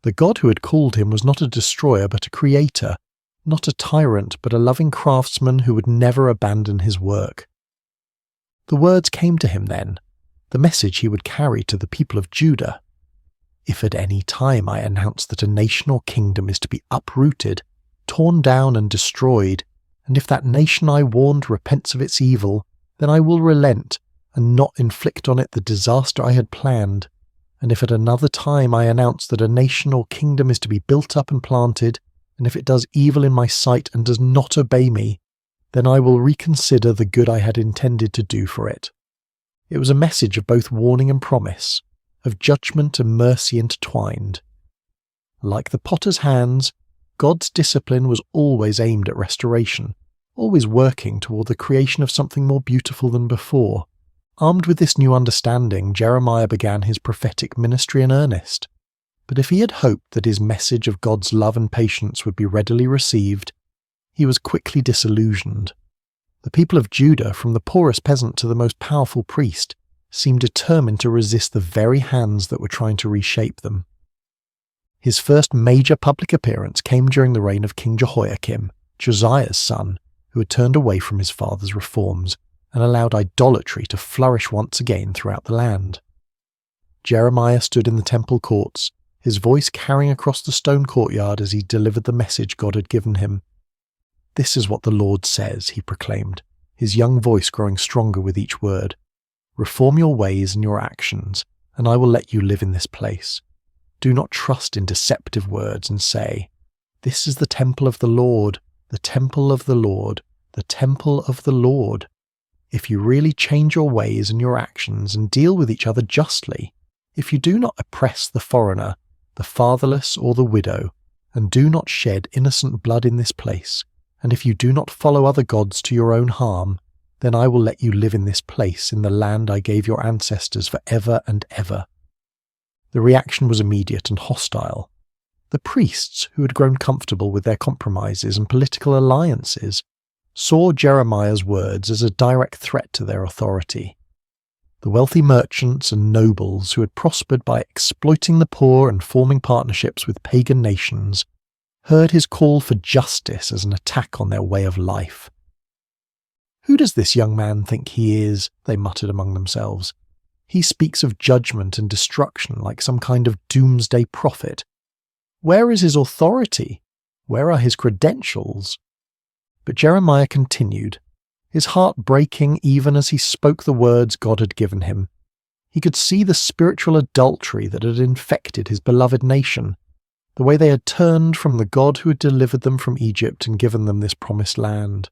The God who had called him was not a destroyer but a creator, not a tyrant but a loving craftsman who would never abandon his work. The words came to him then, the message he would carry to the people of Judah. "If at any time I announce that a nation or kingdom is to be uprooted, torn down and destroyed, and if that nation I warned repents of its evil, then I will relent and not inflict on it the disaster I had planned. And if at another time I announce that a nation or kingdom is to be built up and planted, and if it does evil in my sight and does not obey me, then I will reconsider the good I had intended to do for it." It was a message of both warning and promise, of judgment and mercy intertwined. Like the potter's hands, God's discipline was always aimed at restoration, always working toward the creation of something more beautiful than before. Armed with this new understanding, Jeremiah began his prophetic ministry in earnest. But if he had hoped that his message of God's love and patience would be readily received, he was quickly disillusioned. The people of Judah, from the poorest peasant to the most powerful priest, seemed determined to resist the very hands that were trying to reshape them. His first major public appearance came during the reign of King Jehoiakim, Josiah's son, who had turned away from his father's reforms and allowed idolatry to flourish once again throughout the land. Jeremiah stood in the temple courts, his voice carrying across the stone courtyard as he delivered the message God had given him. "This is what the Lord says," he proclaimed, his young voice growing stronger with each word. "Reform your ways and your actions, and I will let you live in this place. Do not trust in deceptive words and say, 'This is the temple of the Lord, the temple of the Lord, the temple of the Lord.' If you really change your ways and your actions and deal with each other justly, if you do not oppress the foreigner, the fatherless or the widow, and do not shed innocent blood in this place, and if you do not follow other gods to your own harm, then I will let you live in this place in the land I gave your ancestors for ever and ever." The reaction was immediate and hostile. The priests, who had grown comfortable with their compromises and political alliances, saw Jeremiah's words as a direct threat to their authority. The wealthy merchants and nobles who had prospered by exploiting the poor and forming partnerships with pagan nations heard his call for justice as an attack on their way of life. "Who does this young man think he is?" they muttered among themselves. "He speaks of judgment and destruction like some kind of doomsday prophet. Where is his authority? Where are his credentials?" But Jeremiah continued, his heart breaking even as he spoke the words God had given him, He could see the spiritual adultery that had infected his beloved nation, the way they had turned from the God who had delivered them from Egypt and given them this promised land.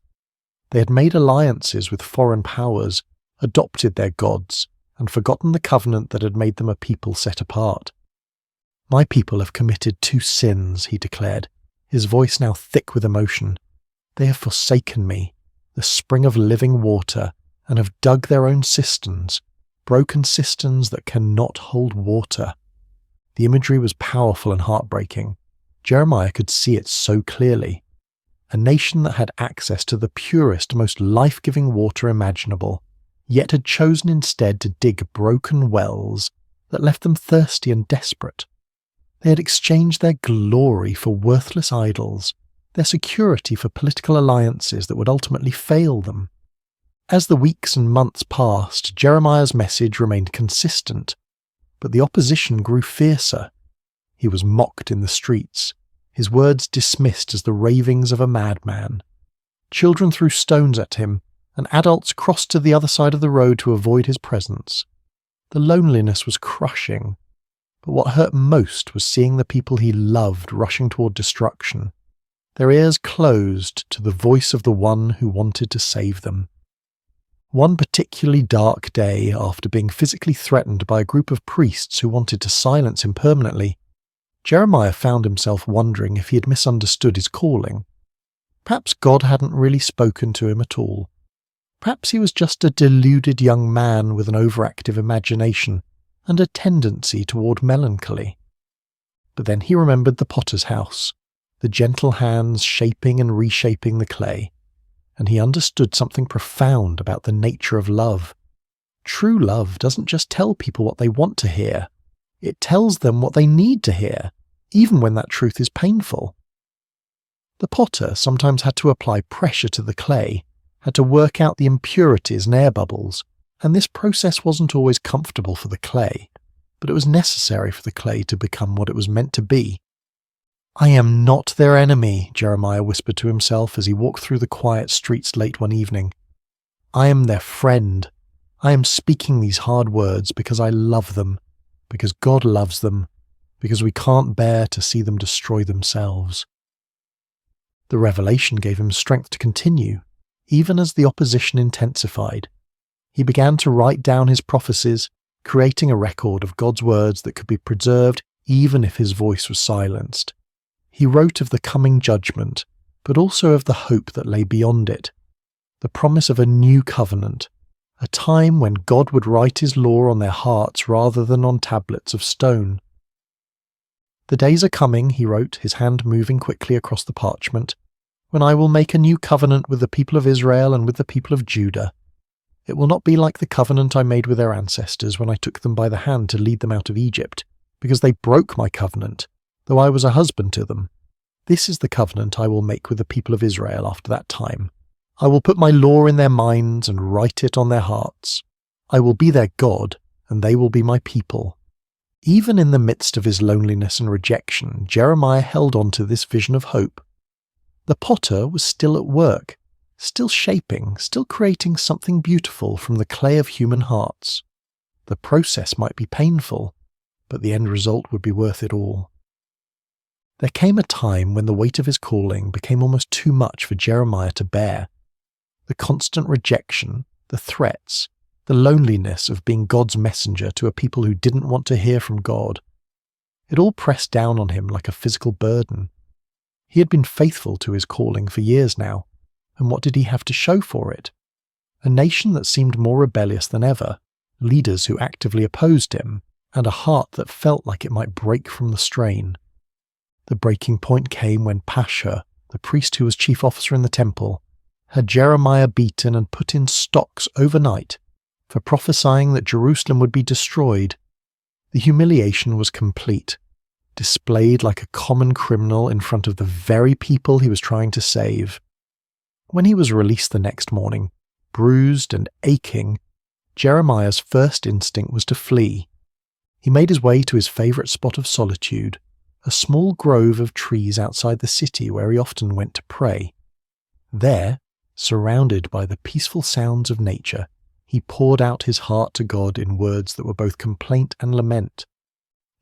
They had made alliances with foreign powers, adopted their gods, and forgotten the covenant that had made them a people set apart. "My people have committed 2 sins," he declared, his voice now thick with emotion. "They have forsaken me, the spring of living water, and have dug their own cisterns, broken cisterns that cannot hold water." The imagery was powerful and heartbreaking. Jeremiah could see it so clearly. A nation that had access to the purest, most life-giving water imaginable, yet had chosen instead to dig broken wells that left them thirsty and desperate. They had exchanged their glory for worthless idols, their security for political alliances that would ultimately fail them. As the weeks and months passed, Jeremiah's message remained consistent, but the opposition grew fiercer. He was mocked in the streets, his words dismissed as the ravings of a madman. Children threw stones at him, and adults crossed to the other side of the road to avoid his presence. The loneliness was crushing, but what hurt most was seeing the people he loved rushing toward destruction, their ears closed to the voice of the one who wanted to save them. One particularly dark day, after being physically threatened by a group of priests who wanted to silence him permanently, Jeremiah found himself wondering if he had misunderstood his calling. Perhaps God hadn't really spoken to him at all. Perhaps he was just a deluded young man with an overactive imagination and a tendency toward melancholy. But then he remembered the potter's house, the gentle hands shaping and reshaping the clay, and he understood something profound about the nature of love. True love doesn't just tell people what they want to hear. It tells them what they need to hear, even when that truth is painful. The potter sometimes had to apply pressure to the clay, had to work out the impurities and air bubbles, and this process wasn't always comfortable for the clay, but it was necessary for the clay to become what it was meant to be. "I am not their enemy," Jeremiah whispered to himself as he walked through the quiet streets late one evening. "I am their friend. I am speaking these hard words because I love them, because God loves them, because we can't bear to see them destroy themselves." The revelation gave him strength to continue, even as the opposition intensified. He began to write down his prophecies, creating a record of God's words that could be preserved even if his voice was silenced. He wrote of the coming judgment, but also of the hope that lay beyond it, the promise of a new covenant, a time when God would write his law on their hearts rather than on tablets of stone. "The days are coming," he wrote, his hand moving quickly across the parchment, "when I will make a new covenant with the people of Israel and with the people of Judah. It will not be like the covenant I made with their ancestors when I took them by the hand to lead them out of Egypt, because they broke my covenant, though I was a husband to them. This is the covenant I will make with the people of Israel after that time. I will put my law in their minds and write it on their hearts. I will be their God, and they will be my people." Even in the midst of his loneliness and rejection, Jeremiah held on to this vision of hope. The potter was still at work, still shaping, still creating something beautiful from the clay of human hearts. The process might be painful, but the end result would be worth it all. There came a time when the weight of his calling became almost too much for Jeremiah to bear. The constant rejection, the threats, the loneliness of being God's messenger to a people who didn't want to hear from God. It all pressed down on him like a physical burden. He had been faithful to his calling for years now, and what did he have to show for it? A nation that seemed more rebellious than ever, leaders who actively opposed him, and a heart that felt like it might break from the strain. The breaking point came when Pashur, the priest who was chief officer in the temple, had Jeremiah beaten and put in stocks overnight for prophesying that Jerusalem would be destroyed. The humiliation was complete, displayed like a common criminal in front of the very people he was trying to save. When he was released the next morning, bruised and aching, Jeremiah's first instinct was to flee. He made his way to his favourite spot of solitude, a small grove of trees outside the city where he often went to pray. There, surrounded by the peaceful sounds of nature, he poured out his heart to God in words that were both complaint and lament.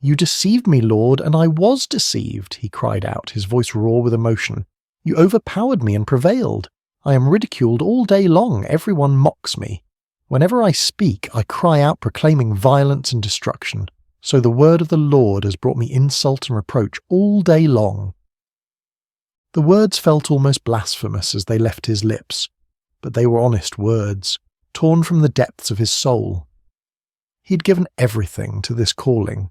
"You deceived me, Lord, and I was deceived," he cried out, his voice raw with emotion. "You overpowered me and prevailed. I am ridiculed all day long, everyone mocks me. Whenever I speak, I cry out proclaiming violence and destruction. So the word of the Lord has brought me insult and reproach all day long." The words felt almost blasphemous as they left his lips, but they were honest words, torn from the depths of his soul. He'd given everything to this calling.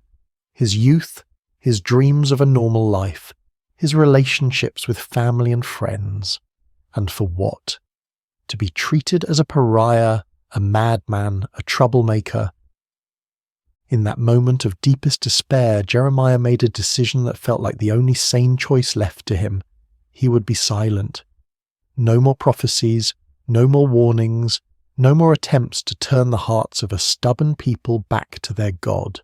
His youth, his dreams of a normal life, his relationships with family and friends. And for what? To be treated as a pariah, a madman, a troublemaker. In that moment of deepest despair, Jeremiah made a decision that felt like the only sane choice left to him. He would be silent. No more prophecies, no more warnings, no more attempts to turn the hearts of a stubborn people back to their God.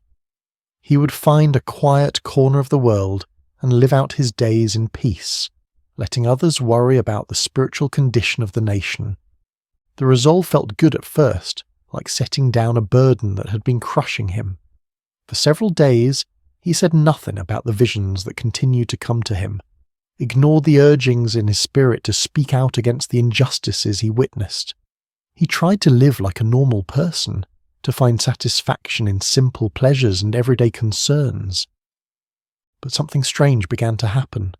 He would find a quiet corner of the world and live out his days in peace, letting others worry about the spiritual condition of the nation. The resolve felt good at first, like setting down a burden that had been crushing him. For several days, he said nothing about the visions that continued to come to him, ignored the urgings in his spirit to speak out against the injustices he witnessed. He tried to live like a normal person, to find satisfaction in simple pleasures and everyday concerns. But something strange began to happen.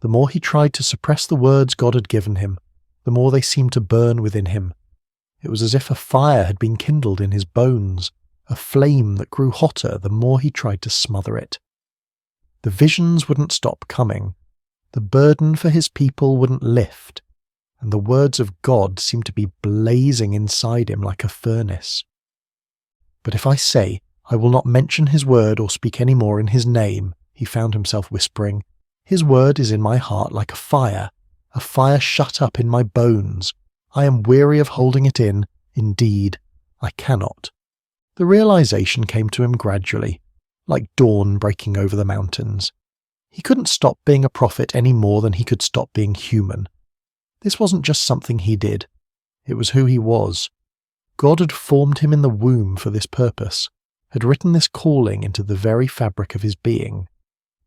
The more he tried to suppress the words God had given him, the more they seemed to burn within him. It was as if a fire had been kindled in his bones, a flame that grew hotter the more he tried to smother it. The visions wouldn't stop coming. The burden for his people wouldn't lift, and the words of God seemed to be blazing inside him like a furnace. "But if I say, I will not mention his word or speak any more in his name," he found himself whispering, "his word is in my heart like a fire shut up in my bones. I am weary of holding it in. Indeed, I cannot." The realization came to him gradually, like dawn breaking over the mountains. He couldn't stop being a prophet any more than he could stop being human. This wasn't just something he did. It was who he was. God had formed him in the womb for this purpose, had written this calling into the very fabric of his being.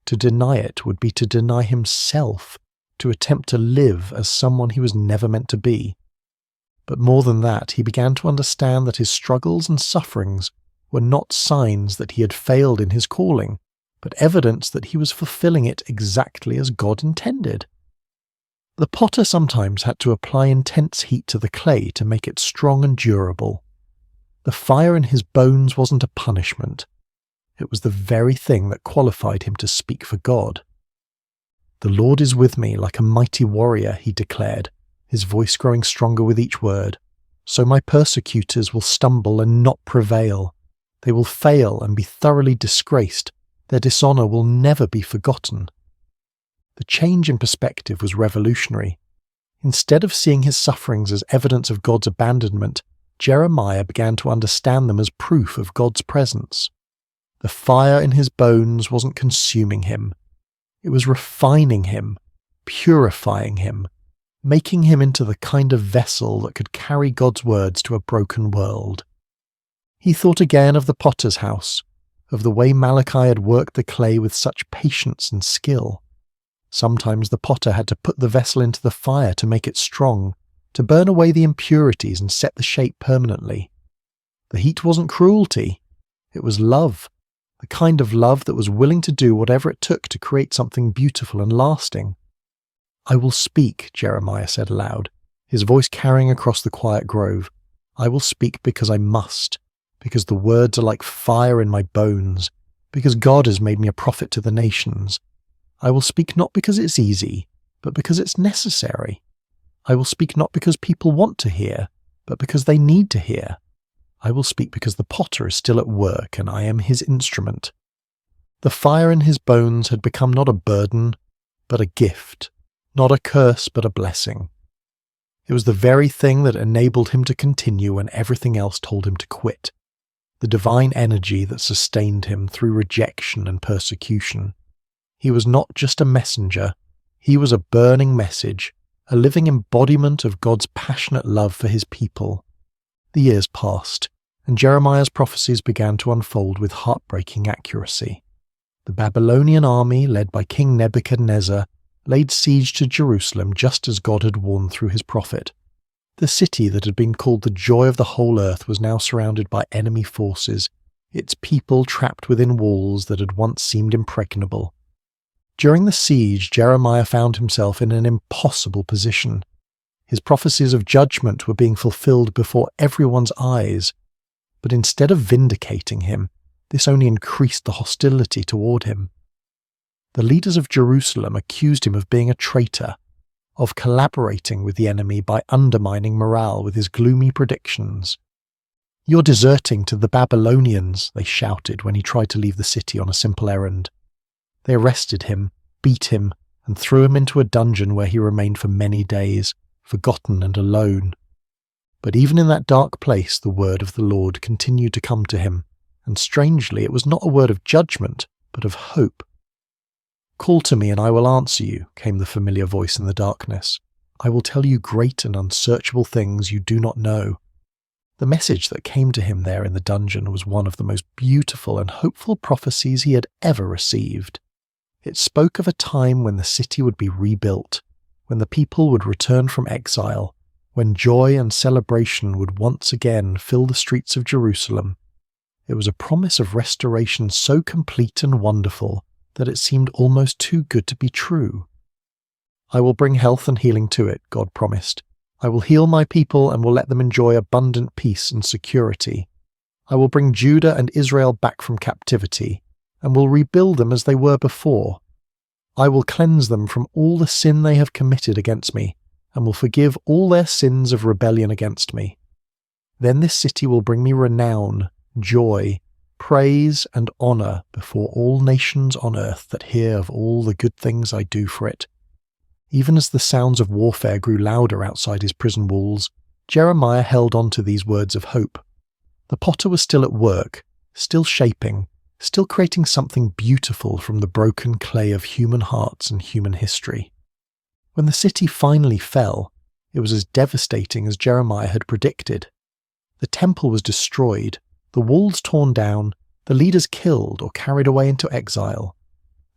To deny it would be to deny himself, to attempt to live as someone he was never meant to be. But more than that, he began to understand that his struggles and sufferings were not signs that he had failed in his calling, but evidence that he was fulfilling it exactly as God intended. The potter sometimes had to apply intense heat to the clay to make it strong and durable. The fire in his bones wasn't a punishment. It was the very thing that qualified him to speak for God. "The Lord is with me like a mighty warrior," he declared, his voice growing stronger with each word. "So my persecutors will stumble and not prevail. They will fail and be thoroughly disgraced. Their dishonor will never be forgotten." The change in perspective was revolutionary. Instead of seeing his sufferings as evidence of God's abandonment, Jeremiah began to understand them as proof of God's presence. The fire in his bones wasn't consuming him. It was refining him, purifying him, making him into the kind of vessel that could carry God's words to a broken world. He thought again of the potter's house, of the way Malachi had worked the clay with such patience and skill. Sometimes the potter had to put the vessel into the fire to make it strong, to burn away the impurities and set the shape permanently. The heat wasn't cruelty. It was love, the kind of love that was willing to do whatever it took to create something beautiful and lasting. "I will speak," Jeremiah said aloud, his voice carrying across the quiet grove. "I will speak because I must, because the words are like fire in my bones, because God has made me a prophet to the nations. I will speak not because it's easy, but because it's necessary. I will speak not because people want to hear, but because they need to hear. I will speak because the potter is still at work and I am his instrument." The fire in his bones had become not a burden, but a gift, not a curse, but a blessing. It was the very thing that enabled him to continue when everything else told him to quit, the divine energy that sustained him through rejection and persecution. He was not just a messenger, he was a burning message, a living embodiment of God's passionate love for his people. The years passed, and Jeremiah's prophecies began to unfold with heartbreaking accuracy. The Babylonian army, led by King Nebuchadnezzar, laid siege to Jerusalem just as God had warned through his prophet. The city that had been called the joy of the whole earth was now surrounded by enemy forces, its people trapped within walls that had once seemed impregnable. During the siege, Jeremiah found himself in an impossible position. His prophecies of judgment were being fulfilled before everyone's eyes, but instead of vindicating him, this only increased the hostility toward him. The leaders of Jerusalem accused him of being a traitor, of collaborating with the enemy by undermining morale with his gloomy predictions. "You're deserting to the Babylonians," they shouted when he tried to leave the city on a simple errand. They arrested him, beat him, and threw him into a dungeon where he remained for many days, forgotten and alone. But even in that dark place, the word of the Lord continued to come to him, and strangely, it was not a word of judgment, but of hope. "Call to me and I will answer you," came the familiar voice in the darkness. "I will tell you great and unsearchable things you do not know." The message that came to him there in the dungeon was one of the most beautiful and hopeful prophecies he had ever received. It spoke of a time when the city would be rebuilt, when the people would return from exile, when joy and celebration would once again fill the streets of Jerusalem. It was a promise of restoration so complete and wonderful that it seemed almost too good to be true. "I will bring health and healing to it," God promised. "I will heal my people and will let them enjoy abundant peace and security. I will bring Judah and Israel back from captivity, and will rebuild them as they were before. I will cleanse them from all the sin they have committed against me, and will forgive all their sins of rebellion against me. Then this city will bring me renown, joy, praise and honour before all nations on earth that hear of all the good things I do for it." Even as the sounds of warfare grew louder outside his prison walls, Jeremiah held on to these words of hope. The potter was still at work, still shaping, still creating something beautiful from the broken clay of human hearts and human history. When the city finally fell, it was as devastating as Jeremiah had predicted. The temple was destroyed, the walls torn down, the leaders killed or carried away into exile.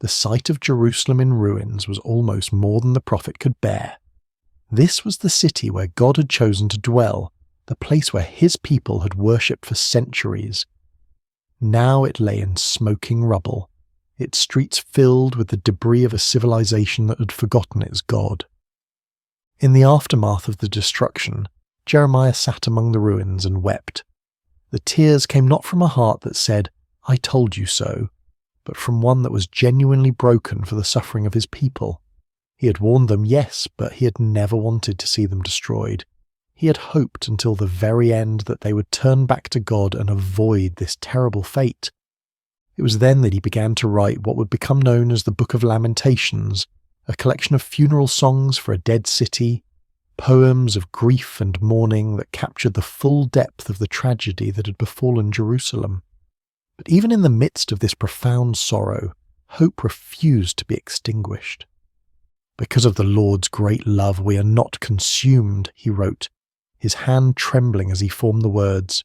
The sight of Jerusalem in ruins was almost more than the prophet could bear. This was the city where God had chosen to dwell, the place where his people had worshipped for centuries. Now it lay in smoking rubble, its streets filled with the debris of a civilization that had forgotten its God. In the aftermath of the destruction, Jeremiah sat among the ruins and wept. The tears came not from a heart that said, "I told you so," but from one that was genuinely broken for the suffering of his people. He had warned them, yes, but he had never wanted to see them destroyed. He had hoped until the very end that they would turn back to God and avoid this terrible fate. It was then that he began to write what would become known as the Book of Lamentations, a collection of funeral songs for a dead city, poems of grief and mourning that captured the full depth of the tragedy that had befallen Jerusalem. But even in the midst of this profound sorrow, hope refused to be extinguished. "Because of the Lord's great love we are not consumed," he wrote, his hand trembling as he formed the words,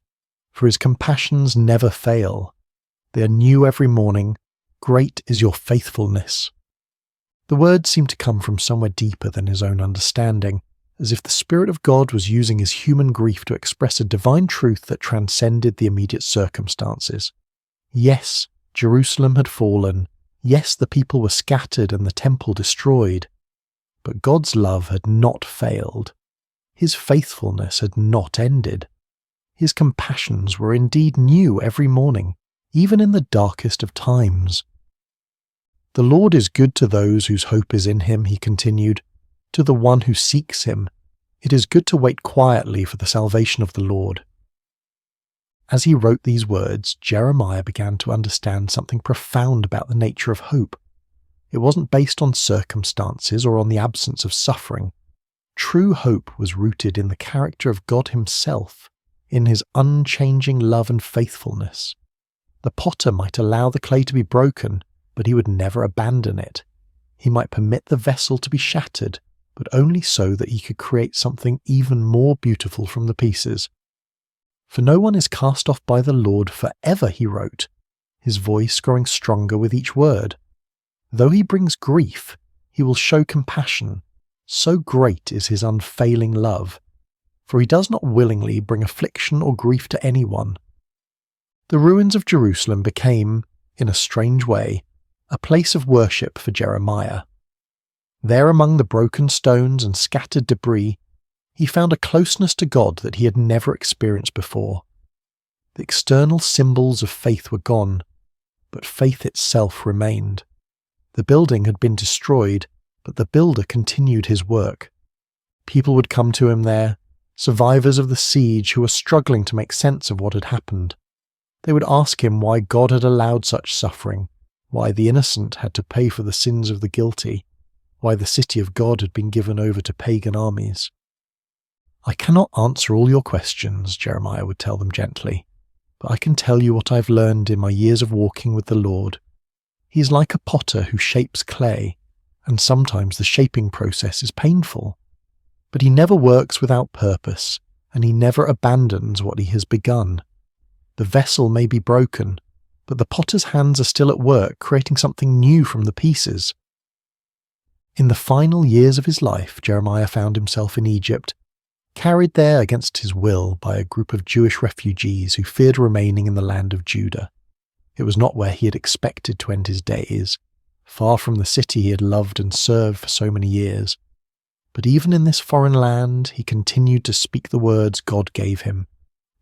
"for his compassions never fail. They are new every morning. Great is your faithfulness." The words seemed to come from somewhere deeper than his own understanding, as if the Spirit of God was using his human grief to express a divine truth that transcended the immediate circumstances. Yes, Jerusalem had fallen. Yes, the people were scattered and the temple destroyed. But God's love had not failed. His faithfulness had not ended. His compassions were indeed new every morning, even in the darkest of times. "The Lord is good to those whose hope is in him," he continued, "to the one who seeks him. It is good to wait quietly for the salvation of the Lord." As he wrote these words, Jeremiah began to understand something profound about the nature of hope. It wasn't based on circumstances or on the absence of suffering. True hope was rooted in the character of God himself, in his unchanging love and faithfulness. The potter might allow the clay to be broken, but he would never abandon it. He might permit the vessel to be shattered, but only so that he could create something even more beautiful from the pieces. For no one is cast off by the Lord forever, he wrote, his voice growing stronger with each word. Though he brings grief, he will show compassion. So great is his unfailing love. For he does not willingly bring affliction or grief to anyone. The ruins of Jerusalem became, in a strange way, a place of worship for Jeremiah. There among the broken stones and scattered debris, he found a closeness to God that he had never experienced before. The external symbols of faith were gone, but faith itself remained. The building had been destroyed, but the builder continued his work. People would come to him there, survivors of the siege who were struggling to make sense of what had happened. They would ask him why God had allowed such suffering, why the innocent had to pay for the sins of the guilty, why the city of God had been given over to pagan armies. I cannot answer all your questions, Jeremiah would tell them gently, but I can tell you what I've learned in my years of walking with the Lord. He is like a potter who shapes clay, and sometimes the shaping process is painful. But he never works without purpose, and he never abandons what he has begun. The vessel may be broken, but the potter's hands are still at work creating something new from the pieces. In the final years of his life, Jeremiah found himself in Egypt, carried there against his will by a group of Jewish refugees who feared remaining in the land of Judah. It was not where he had expected to end his days, far from the city he had loved and served for so many years. But even in this foreign land, he continued to speak the words God gave him,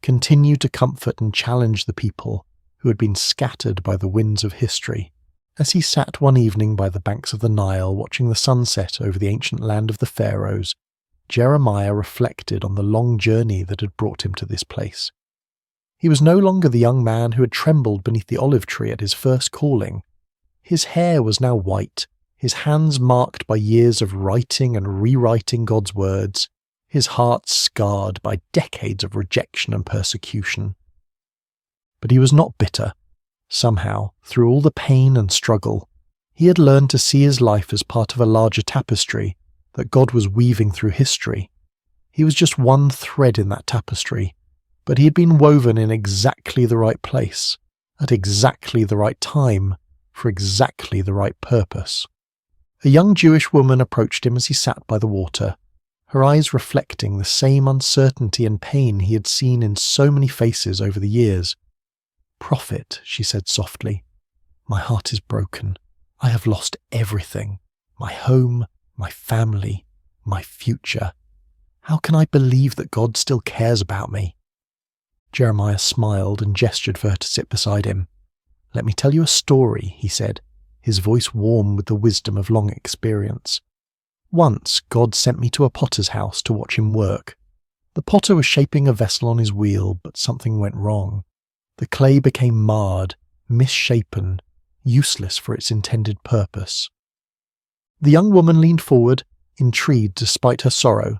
continued to comfort and challenge the people who had been scattered by the winds of history. As he sat one evening by the banks of the Nile watching the sunset over the ancient land of the Pharaohs, Jeremiah reflected on the long journey that had brought him to this place. He was no longer the young man who had trembled beneath the olive tree at his first calling. His hair was now white, his hands marked by years of writing and rewriting God's words, his heart scarred by decades of rejection and persecution. But he was not bitter. Somehow, through all the pain and struggle, he had learned to see his life as part of a larger tapestry that God was weaving through history. He was just one thread in that tapestry, but he had been woven in exactly the right place, at exactly the right time, for exactly the right purpose. A young Jewish woman approached him as he sat by the water, her eyes reflecting the same uncertainty and pain he had seen in so many faces over the years. "Prophet," she said softly, "my heart is broken. I have lost everything, my home, my family, my future. How can I believe that God still cares about me?" Jeremiah smiled and gestured for her to sit beside him. "Let me tell you a story," he said, his voice warm with the wisdom of long experience. "Once God sent me to a potter's house to watch him work. The potter was shaping a vessel on his wheel, but something went wrong. The clay became marred, misshapen, useless for its intended purpose." The young woman leaned forward, intrigued despite her sorrow.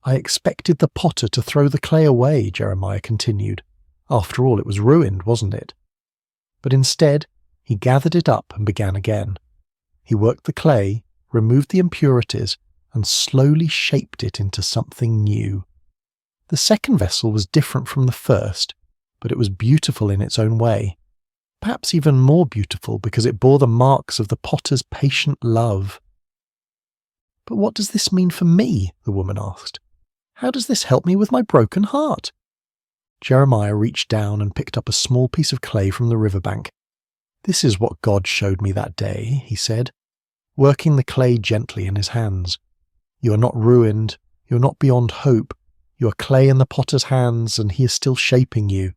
"I expected the potter to throw the clay away," Jeremiah continued. "After all, it was ruined, wasn't it? But instead, he gathered it up and began again. He worked the clay, removed the impurities, and slowly shaped it into something new. The second vessel was different from the first, but it was beautiful in its own way. Perhaps even more beautiful because it bore the marks of the potter's patient love. "But what does this mean for me?" the woman asked. "How does this help me with my broken heart?" Jeremiah reached down and picked up a small piece of clay from the riverbank. "This is what God showed me that day," he said, working the clay gently in his hands. "You are not ruined. You are not beyond hope. You are clay in the potter's hands, and he is still shaping you.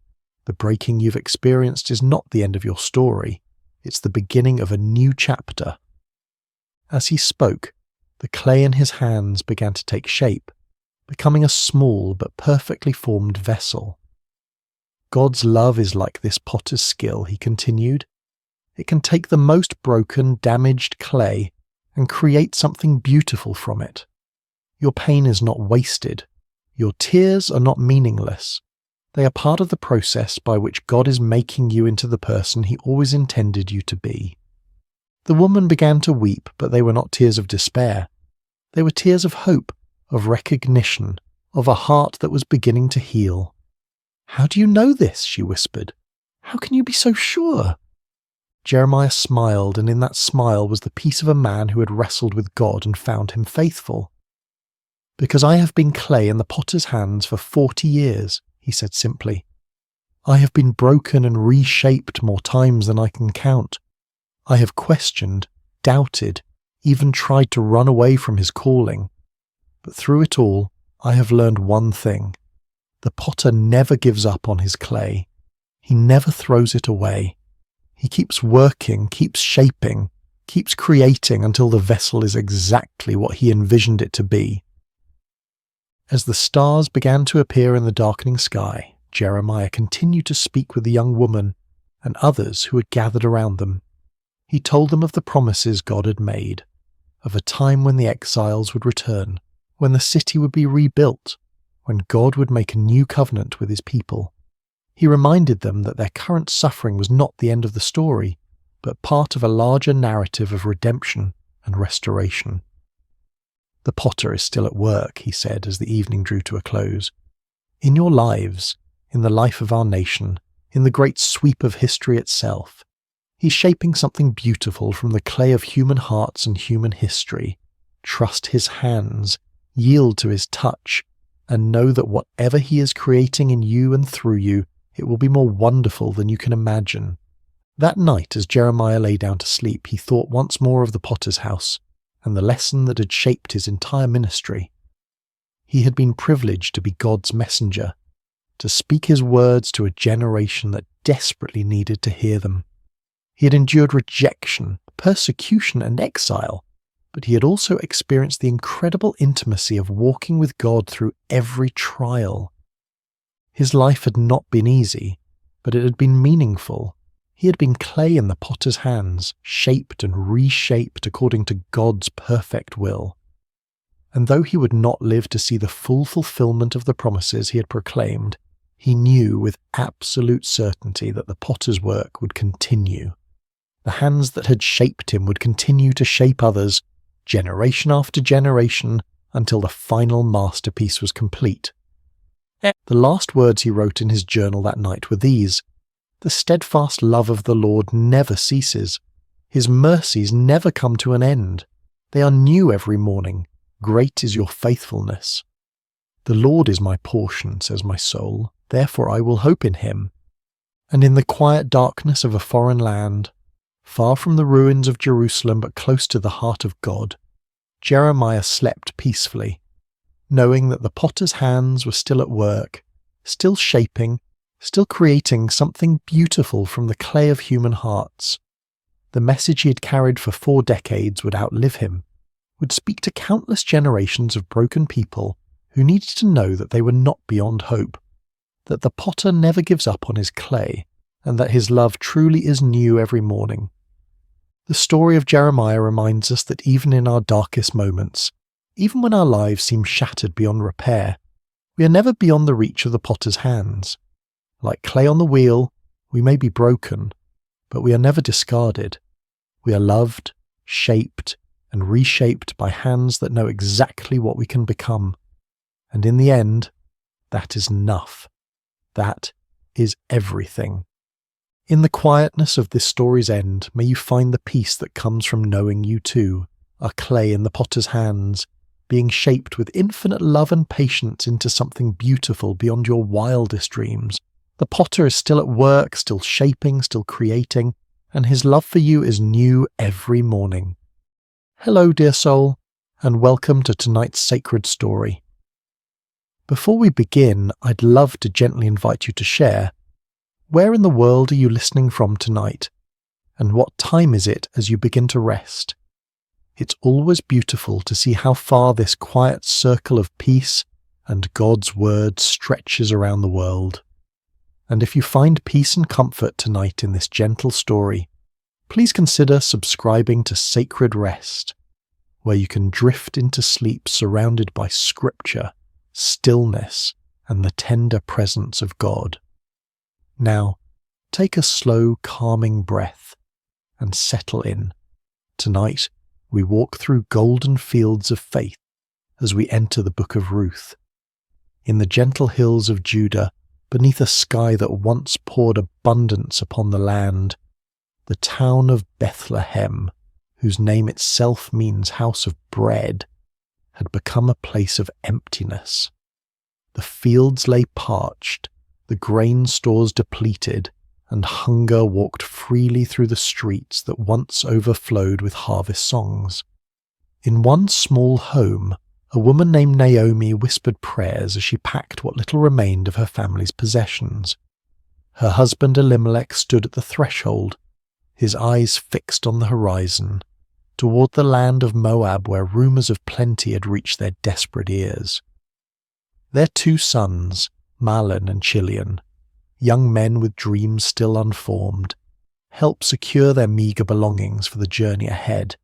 The breaking you've experienced is not the end of your story. It's the beginning of a new chapter." As he spoke, the clay in his hands began to take shape, becoming a small but perfectly formed vessel. "God's love is like this potter's skill," he continued. "It can take the most broken, damaged clay and create something beautiful from it. Your pain is not wasted. Your tears are not meaningless. They are part of the process by which God is making you into the person he always intended you to be." The woman began to weep, but they were not tears of despair. They were tears of hope, of recognition, of a heart that was beginning to heal. "How do you know this?" she whispered. "How can you be so sure?" Jeremiah smiled, and in that smile was the peace of a man who had wrestled with God and found him faithful. "Because I have been clay in the potter's hands for 40 years, he said simply. "I have been broken and reshaped more times than I can count. I have questioned, doubted, even tried to run away from his calling. But through it all, I have learned one thing. The potter never gives up on his clay. He never throws it away. He keeps working, keeps shaping, keeps creating until the vessel is exactly what he envisioned it to be." As the stars began to appear in the darkening sky, Jeremiah continued to speak with the young woman and others who had gathered around them. He told them of the promises God had made, of a time when the exiles would return, when the city would be rebuilt, when God would make a new covenant with his people. He reminded them that their current suffering was not the end of the story, but part of a larger narrative of redemption and restoration. "The potter is still at work," he said as the evening drew to a close. "In your lives, in the life of our nation, in the great sweep of history itself, he's shaping something beautiful from the clay of human hearts and human history. Trust his hands, yield to his touch, and know that whatever he is creating in you and through you, it will be more wonderful than you can imagine." That night, as Jeremiah lay down to sleep, he thought once more of the potter's house and the lesson that had shaped his entire ministry. He had been privileged to be God's messenger, to speak his words to a generation that desperately needed to hear them. He had endured rejection, persecution, and exile, but he had also experienced the incredible intimacy of walking with God through every trial. His life had not been easy, but it had been meaningful. He had been clay in the potter's hands, shaped and reshaped according to God's perfect will. And though he would not live to see the full fulfillment of the promises he had proclaimed, he knew with absolute certainty that the potter's work would continue. The hands that had shaped him would continue to shape others, generation after generation, until the final masterpiece was complete. The last words he wrote in his journal that night were these: "The steadfast love of the Lord never ceases. His mercies never come to an end. They are new every morning. Great is your faithfulness. The Lord is my portion, says my soul, therefore I will hope in him." And in the quiet darkness of a foreign land, far from the ruins of Jerusalem but close to the heart of God, Jeremiah slept peacefully, knowing that the potter's hands were still at work, still shaping, still creating something beautiful from the clay of human hearts. The message he had carried for 4 decades would outlive him, would speak to countless generations of broken people who needed to know that they were not beyond hope, that the potter never gives up on his clay, and that his love truly is new every morning. The story of Jeremiah reminds us that even in our darkest moments, even when our lives seem shattered beyond repair, we are never beyond the reach of the potter's hands. Like clay on the wheel, we may be broken, but we are never discarded. We are loved, shaped, and reshaped by hands that know exactly what we can become. And in the end, that is enough. That is everything. In the quietness of this story's end, may you find the peace that comes from knowing you too are clay in the potter's hands, being shaped with infinite love and patience into something beautiful beyond your wildest dreams. The potter is still at work, still shaping, still creating, and his love for you is new every morning. Hello, dear soul, and welcome to tonight's sacred story. Before we begin, I'd love to gently invite you to share. Where in the world are you listening from tonight? And what time is it as you begin to rest? It's always beautiful to see how far this quiet circle of peace and God's word stretches around the world. And if you find peace and comfort tonight in this gentle story, please consider subscribing to Sacred Rest, where you can drift into sleep surrounded by scripture, stillness, and the tender presence of God. Now, take a slow, calming breath and settle in. Tonight, we walk through golden fields of faith as we enter the book of Ruth. In the gentle hills of Judah, beneath a sky that once poured abundance upon the land. The town of Bethlehem, whose name itself means house of bread, had become a place of emptiness. The fields lay parched, the grain stores depleted, and hunger walked freely through the streets that once overflowed with harvest songs. In one small home, a woman named Naomi whispered prayers as she packed what little remained of her family's possessions. Her husband Elimelech stood at the threshold, his eyes fixed on the horizon, toward the land of Moab where rumours of plenty had reached their desperate ears. Their 2 sons, Mahlon and Chilion, young men with dreams still unformed, helped secure their meagre belongings for the journey ahead.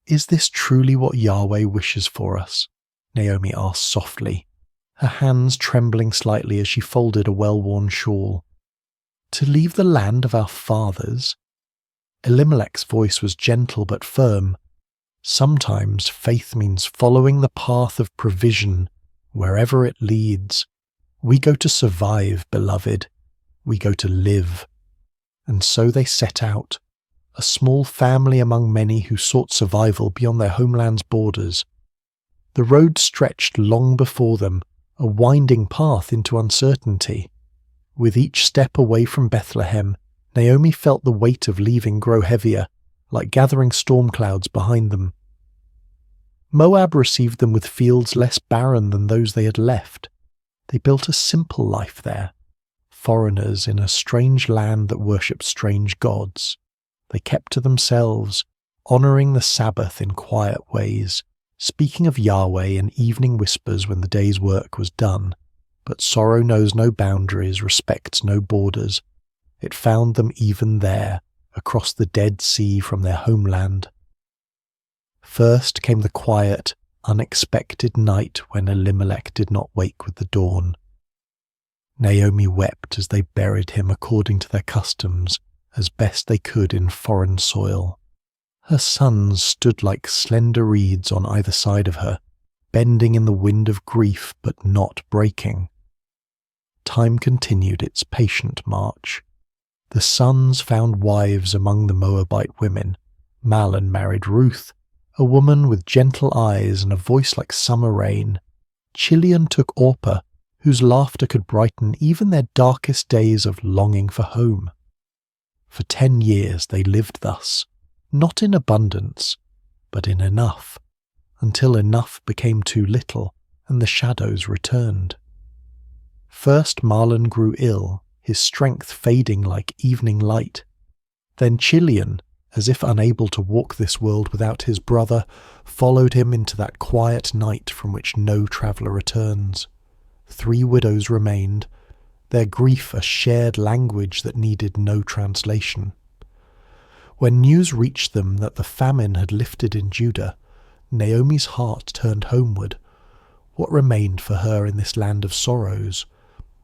"Is this truly what Yahweh wishes for us?" Naomi asked softly, her hands trembling slightly as she folded a well-worn shawl. "To leave the land of our fathers?" Elimelech's voice was gentle but firm. "Sometimes faith means following the path of provision, wherever it leads. We go to survive, beloved. We go to live." And so they set out, a small family among many who sought survival beyond their homeland's borders. The road stretched long before them, a winding path into uncertainty. With each step away from Bethlehem, Naomi felt the weight of leaving grow heavier, like gathering storm clouds behind them. Moab received them with fields less barren than those they had left. They built a simple life there, foreigners in a strange land that worshipped strange gods. They kept to themselves, honouring the Sabbath in quiet ways, speaking of Yahweh in evening whispers when the day's work was done. But sorrow knows no boundaries, respects no borders. It found them even there, across the Dead Sea from their homeland. First came the quiet, unexpected night when Elimelech did not wake with the dawn. Naomi wept as they buried him according to their customs, as best they could in foreign soil. Her sons stood like slender reeds on either side of her, bending in the wind of grief but not breaking. Time continued its patient march. The sons found wives among the Moabite women. Mahlon married Ruth, a woman with gentle eyes and a voice like summer rain. Chilion took Orpah, whose laughter could brighten even their darkest days of longing for home. For 10 years they lived thus, not in abundance, but in enough, until enough became too little and the shadows returned. First Mahlon grew ill, his strength fading like evening light. Then Chilion, as if unable to walk this world without his brother, followed him into that quiet night from which no traveller returns. 3 widows remained, their grief a shared language that needed no translation. When news reached them that the famine had lifted in Judah, Naomi's heart turned homeward. What remained for her in this land of sorrows?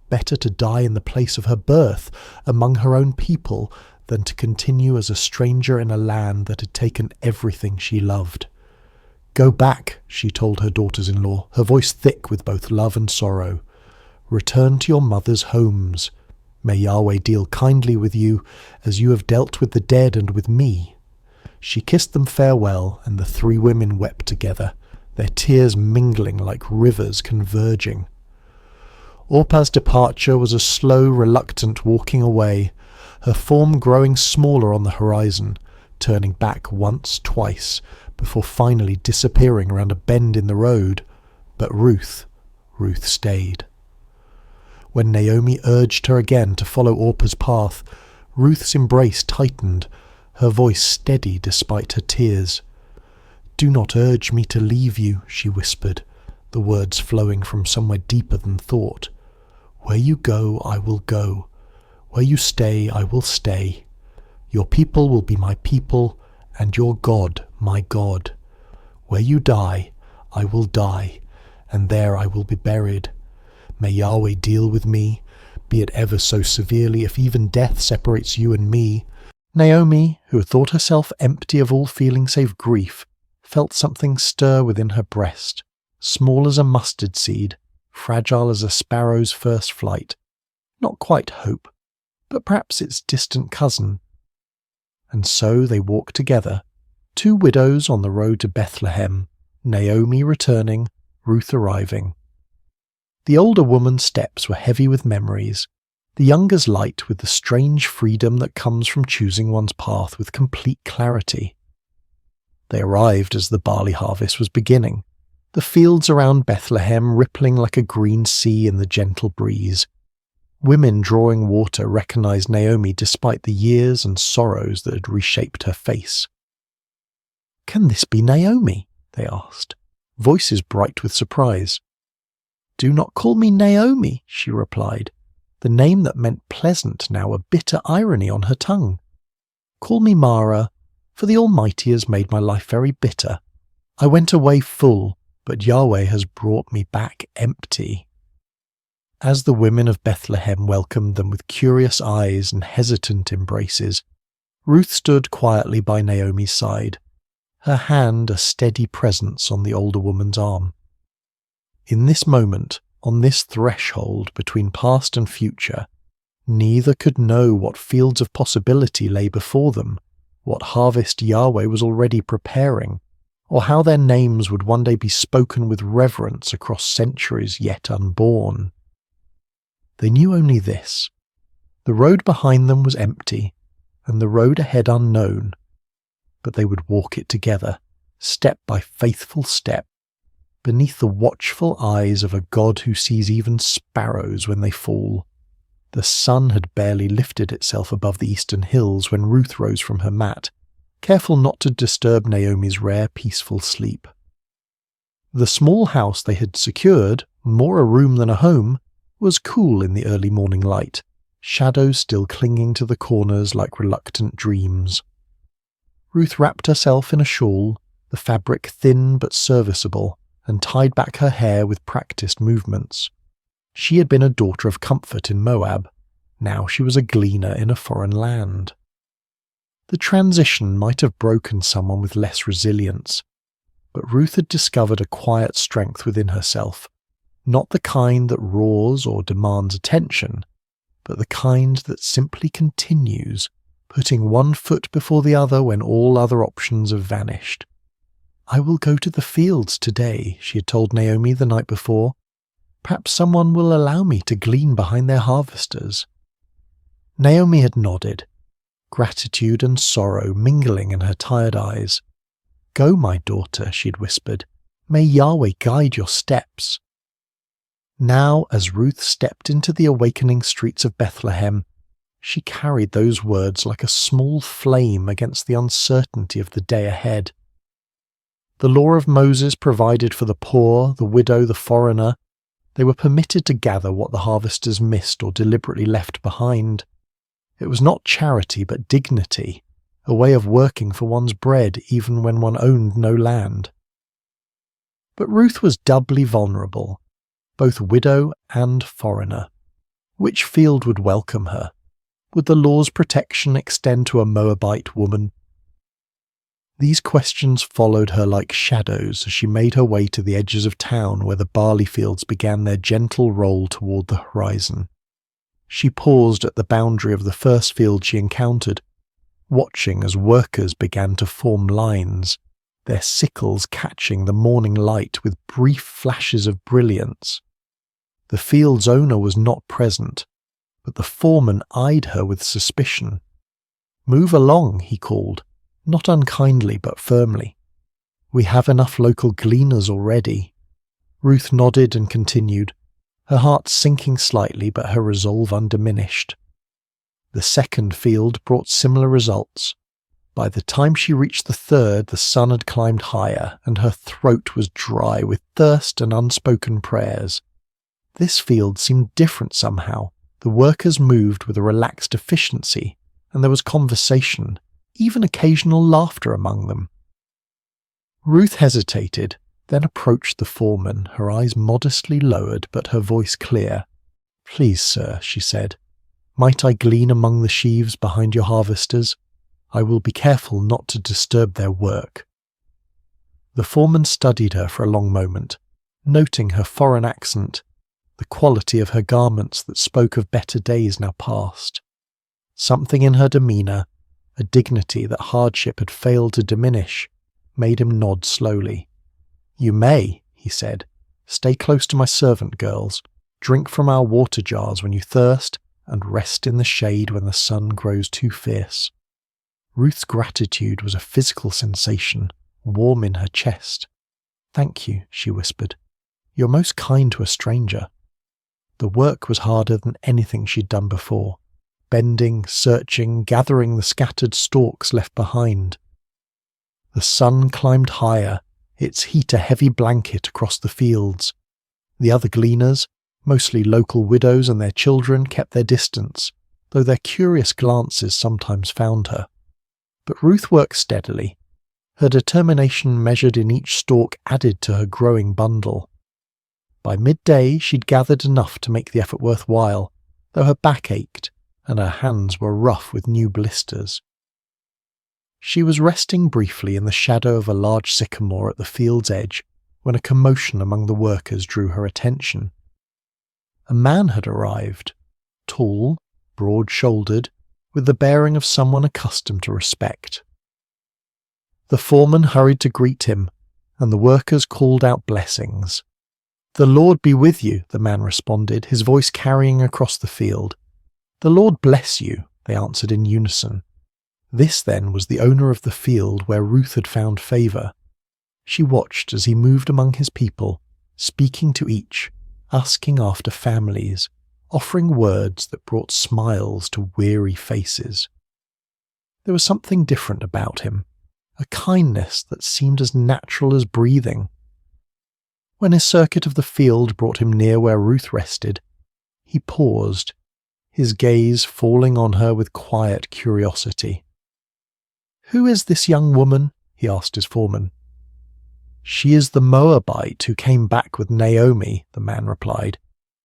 Better to die in the place of her birth, among her own people, than to continue as a stranger in a land that had taken everything she loved. "Go back," she told her daughters-in-law, her voice thick with both love and sorrow. "Return to your mothers' homes. May Yahweh deal kindly with you, as you have dealt with the dead and with me." She kissed them farewell, and the 3 women wept together, their tears mingling like rivers converging. Orpah's departure was a slow, reluctant walking away, her form growing smaller on the horizon, turning back once, twice, before finally disappearing around a bend in the road. But Ruth stayed. When Naomi urged her again to follow Orpah's path, Ruth's embrace tightened, her voice steady despite her tears. "Do not urge me to leave you," she whispered, the words flowing from somewhere deeper than thought. "Where you go, I will go. Where you stay, I will stay. Your people will be my people, and your God, my God. Where you die, I will die, and there I will be buried. May Yahweh deal with me, be it ever so severely, if even death separates you and me." Naomi, who had thought herself empty of all feeling save grief, felt something stir within her breast, small as a mustard seed, fragile as a sparrow's first flight, Not quite hope, but perhaps its distant cousin. And so they walked together, two widows on the road to Bethlehem, Naomi returning, Ruth arriving. The older woman's steps were heavy with memories, the younger's light with the strange freedom that comes from choosing one's path with complete clarity. They arrived as the barley harvest was beginning, the fields around Bethlehem rippling like a green sea in the gentle breeze. Women drawing water recognized Naomi despite the years and sorrows that had reshaped her face. "Can this be Naomi?" they asked, voices bright with surprise. "Do not call me Naomi," she replied, the name that meant pleasant now a bitter irony on her tongue. "Call me Mara, for the Almighty has made my life very bitter. I went away full, but Yahweh has brought me back empty." As the women of Bethlehem welcomed them with curious eyes and hesitant embraces, Ruth stood quietly by Naomi's side, her hand a steady presence on the older woman's arm. In this moment, on this threshold between past and future, neither could know what fields of possibility lay before them, what harvest Yahweh was already preparing, or how their names would one day be spoken with reverence across centuries yet unborn. They knew only this: the road behind them was empty, and the road ahead unknown, but they would walk it together, step by faithful step, beneath the watchful eyes of a God who sees even sparrows when they fall. The sun had barely lifted itself above the eastern hills when Ruth rose from her mat, careful not to disturb Naomi's rare peaceful sleep. The small house they had secured, more a room than a home, was cool in the early morning light, shadows still clinging to the corners like reluctant dreams. Ruth wrapped herself in a shawl, the fabric thin but serviceable, and tied back her hair with practiced movements. She had been a daughter of comfort in Moab. Now she was a gleaner in a foreign land. The transition might have broken someone with less resilience, but Ruth had discovered a quiet strength within herself, not the kind that roars or demands attention, but the kind that simply continues, putting one foot before the other when all other options have vanished. "I will go to the fields today," she had told Naomi the night before. "Perhaps someone will allow me to glean behind their harvesters." Naomi had nodded, gratitude and sorrow mingling in her tired eyes. "Go, my daughter," she had whispered. "May Yahweh guide your steps." Now, as Ruth stepped into the awakening streets of Bethlehem, she carried those words like a small flame against the uncertainty of the day ahead. The law of Moses provided for the poor, the widow, the foreigner. They were permitted to gather what the harvesters missed or deliberately left behind. It was not charity but dignity, a way of working for one's bread even when one owned no land. But Ruth was doubly vulnerable, both widow and foreigner. Which field would welcome her? Would the law's protection extend to a Moabite woman? These questions followed her like shadows as she made her way to the edges of town where the barley fields began their gentle roll toward the horizon. She paused at the boundary of the first field she encountered, watching as workers began to form lines, their sickles catching the morning light with brief flashes of brilliance. The field's owner was not present, but the foreman eyed her with suspicion. "Move along," he called, not unkindly but firmly. "We have enough local gleaners already." Ruth nodded and continued, her heart sinking slightly but her resolve undiminished. The second field brought similar results. By the time she reached the third, the sun had climbed higher, and her throat was dry with thirst and unspoken prayers. This field seemed different somehow. The workers moved with a relaxed efficiency, and there was conversation, even occasional laughter among them. Ruth hesitated, then approached the foreman, her eyes modestly lowered but her voice clear. "Please, sir," she said, "might I glean among the sheaves behind your harvesters? I will be careful not to disturb their work." The foreman studied her for a long moment, noting her foreign accent, the quality of her garments that spoke of better days now past. Something in her demeanour, a dignity that hardship had failed to diminish, made him nod slowly. "You may," he said. "Stay close to my servant girls, drink from our water jars when you thirst, and rest in the shade when the sun grows too fierce." Ruth's gratitude was a physical sensation, warm in her chest. "Thank you," she whispered. "You're most kind to a stranger." The work was harder than anything she'd done before, bending, searching, gathering the scattered stalks left behind. The sun climbed higher, its heat a heavy blanket across the fields. The other gleaners, mostly local widows and their children, kept their distance, though their curious glances sometimes found her. But Ruth worked steadily. Her determination measured in each stalk added to her growing bundle. By midday she'd gathered enough to make the effort worthwhile, though her back ached and her hands were rough with new blisters. She was resting briefly in the shadow of a large sycamore at the field's edge when a commotion among the workers drew her attention. A man had arrived, tall, broad-shouldered, with the bearing of someone accustomed to respect. The foreman hurried to greet him, and the workers called out blessings. "The Lord be with you," the man responded, his voice carrying across the field. "The Lord bless you," they answered in unison. This, then, was the owner of the field where Ruth had found favour. She watched as he moved among his people, speaking to each, asking after families, offering words that brought smiles to weary faces. There was something different about him, a kindness that seemed as natural as breathing. When his circuit of the field brought him near where Ruth rested, he paused, his gaze falling on her with quiet curiosity. "Who is this young woman?" he asked his foreman. "She is the Moabite who came back with Naomi," the man replied.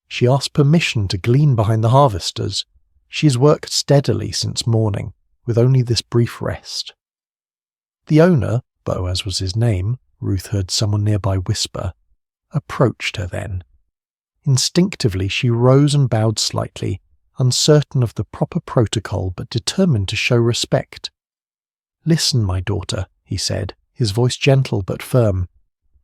"She asked permission to glean behind the harvesters. She has worked steadily since morning, with only this brief rest." The owner, Boaz was his name, Ruth heard someone nearby whisper, approached her then. Instinctively she rose and bowed slightly, uncertain of the proper protocol but determined to show respect. "Listen, my daughter," he said, his voice gentle but firm.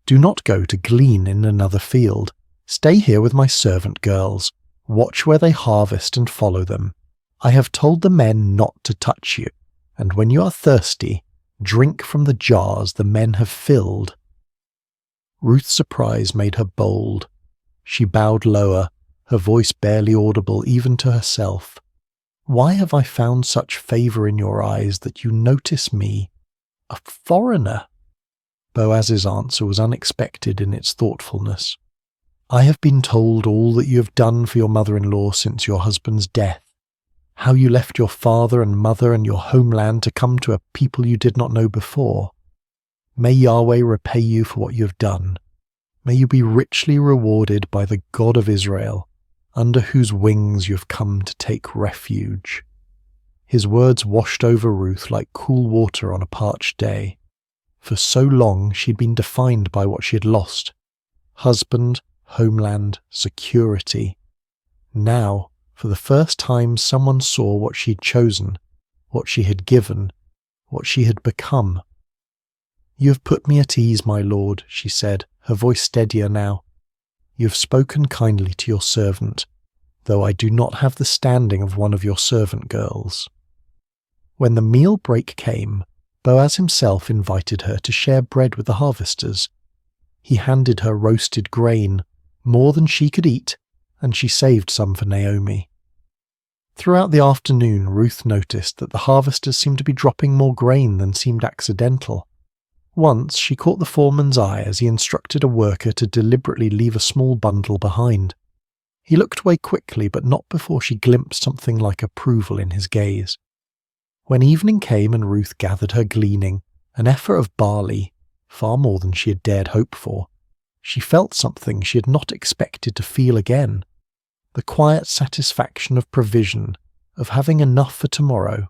"Do not go to glean in another field. Stay here with my servant girls. Watch where they harvest and follow them. I have told the men not to touch you, and when you are thirsty, drink from the jars the men have filled." Ruth's surprise made her bold. She bowed lower, her voice barely audible even to herself. "Why have I found such favour in your eyes that you notice me, a foreigner?" Boaz's answer was unexpected in its thoughtfulness. "I have been told all that you have done for your mother-in-law since your husband's death, how you left your father and mother and your homeland to come to a people you did not know before. May Yahweh repay you for what you have done. May you be richly rewarded by the God of Israel, under whose wings you have come to take refuge." His words washed over Ruth like cool water on a parched day. For so long she'd been defined by what she had lost: husband, homeland, security. Now, for the first time, someone saw what she'd chosen, what she had given, what she had become. "You have put me at ease, my lord," she said, her voice steadier now. "You have spoken kindly to your servant, though I do not have the standing of one of your servant girls." When the meal break came, Boaz himself invited her to share bread with the harvesters. He handed her roasted grain, more than she could eat, and she saved some for Naomi. Throughout the afternoon, Ruth noticed that the harvesters seemed to be dropping more grain than seemed accidental. Once she caught the foreman's eye as he instructed a worker to deliberately leave a small bundle behind. He looked away quickly, but not before she glimpsed something like approval in his gaze. When evening came and Ruth gathered her gleaning, an effort of barley, far more than she had dared hope for, she felt something she had not expected to feel again: the quiet satisfaction of provision, of having enough for tomorrow.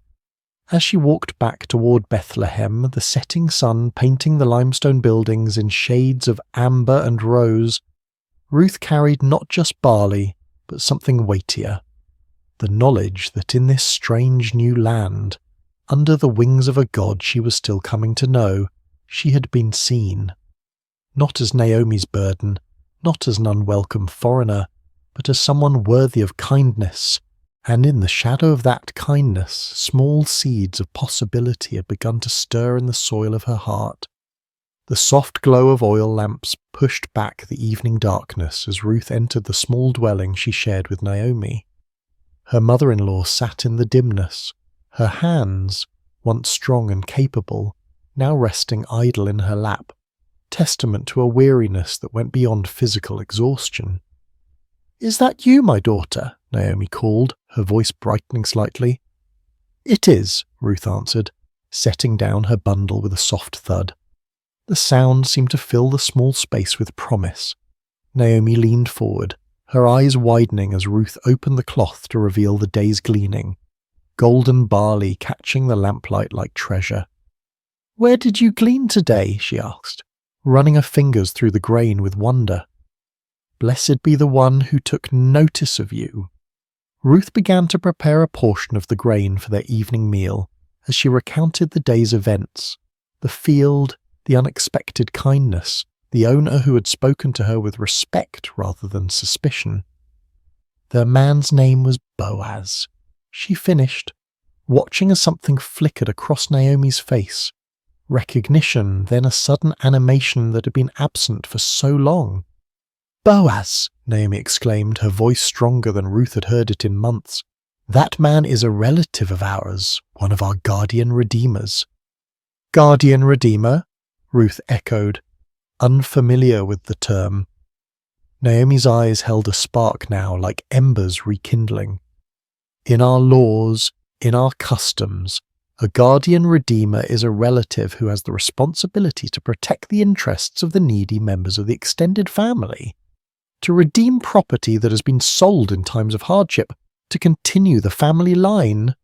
As she walked back toward Bethlehem, the setting sun painting the limestone buildings in shades of amber and rose, Ruth carried not just barley, but something weightier. The knowledge that in this strange new land, under the wings of a God she was still coming to know, she had been seen. Not as Naomi's burden, not as an unwelcome foreigner, but as someone worthy of kindness, and in the shadow of that kindness, small seeds of possibility had begun to stir in the soil of her heart. The soft glow of oil lamps pushed back the evening darkness as Ruth entered the small dwelling she shared with Naomi. Her mother-in-law sat in the dimness, her hands, once strong and capable, now resting idle in her lap, testament to a weariness that went beyond physical exhaustion. "Is that you, my daughter?" Naomi called, her voice brightening slightly. "It is," Ruth answered, setting down her bundle with a soft thud. The sound seemed to fill the small space with promise. Naomi leaned forward, her eyes widening as Ruth opened the cloth to reveal the day's gleaning, golden barley catching the lamplight like treasure. "Where did you glean today?" she asked, running her fingers through the grain with wonder. "Blessed be the one who took notice of you." Ruth began to prepare a portion of the grain for their evening meal as she recounted the day's events, the field, the unexpected kindness, the owner who had spoken to her with respect rather than suspicion. "The man's name was Boaz," she finished, watching as something flickered across Naomi's face. Recognition, then a sudden animation that had been absent for so long. "Boaz!" Naomi exclaimed, her voice stronger than Ruth had heard it in months. "That man is a relative of ours, one of our guardian redeemers." "Guardian redeemer?" Ruth echoed, unfamiliar with the term. Naomi's eyes held a spark now, like embers rekindling. "In our laws, in our customs, a guardian redeemer is a relative who has the responsibility to protect the interests of the needy members of the extended family, to redeem property that has been sold in times of hardship, to continue the family line."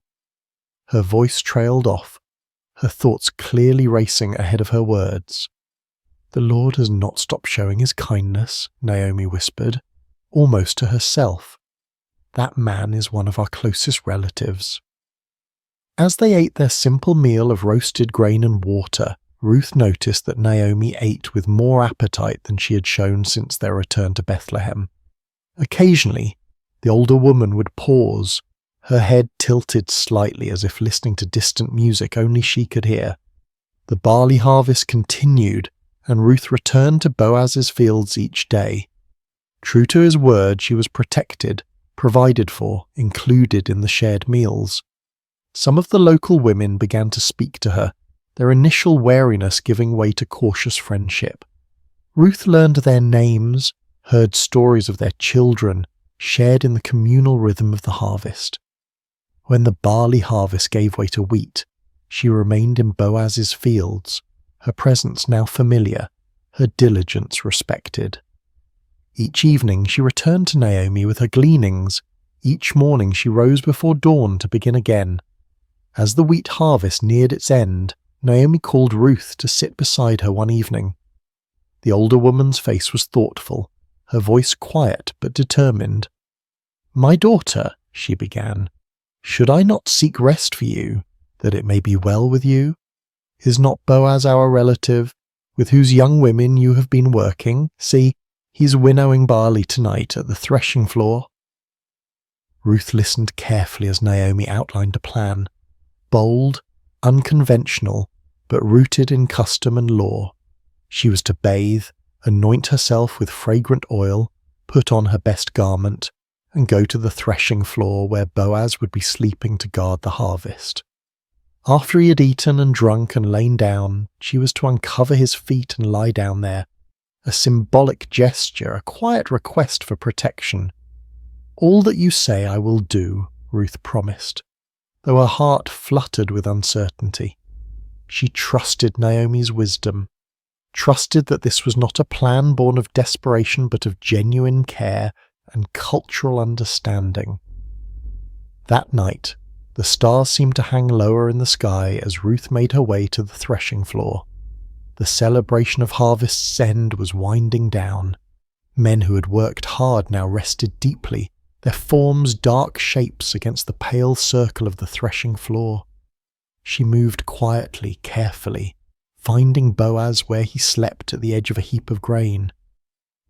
Her voice trailed off, her thoughts clearly racing ahead of her words. "The Lord has not stopped showing his kindness," Naomi whispered, almost to herself. "That man is one of our closest relatives." As they ate their simple meal of roasted grain and water, Ruth noticed that Naomi ate with more appetite than she had shown since their return to Bethlehem. Occasionally, the older woman would pause, her head tilted slightly as if listening to distant music only she could hear. The barley harvest continued, and Ruth returned to Boaz's fields each day. True to his word, she was protected, provided for, included in the shared meals. Some of the local women began to speak to her, their initial wariness giving way to cautious friendship. Ruth learned their names, heard stories of their children, shared in the communal rhythm of the harvest. When the barley harvest gave way to wheat, she remained in Boaz's fields, her presence now familiar, her diligence respected. Each evening she returned to Naomi with her gleanings. Each morning she rose before dawn to begin again. As the wheat harvest neared its end, Naomi called Ruth to sit beside her one evening. The older woman's face was thoughtful, her voice quiet but determined. "My daughter," she began, "should I not seek rest for you, that it may be well with you? Is not Boaz our relative, with whose young women you have been working? See, he's winnowing barley tonight at the threshing floor." Ruth listened carefully as Naomi outlined a plan. Bold, unconventional, but rooted in custom and law. She was to bathe, anoint herself with fragrant oil, put on her best garment, and go to the threshing floor where Boaz would be sleeping to guard the harvest. After he had eaten and drunk and lain down, she was to uncover his feet and lie down there, a symbolic gesture, a quiet request for protection. "All that you say I will do," Ruth promised, though her heart fluttered with uncertainty. She trusted Naomi's wisdom, trusted that this was not a plan born of desperation but of genuine care and cultural understanding. That night, the stars seemed to hang lower in the sky as Ruth made her way to the threshing floor. The celebration of harvest's end was winding down. Men who had worked hard now rested deeply, their forms dark shapes against the pale circle of the threshing floor. She moved quietly, carefully, finding Boaz where he slept at the edge of a heap of grain.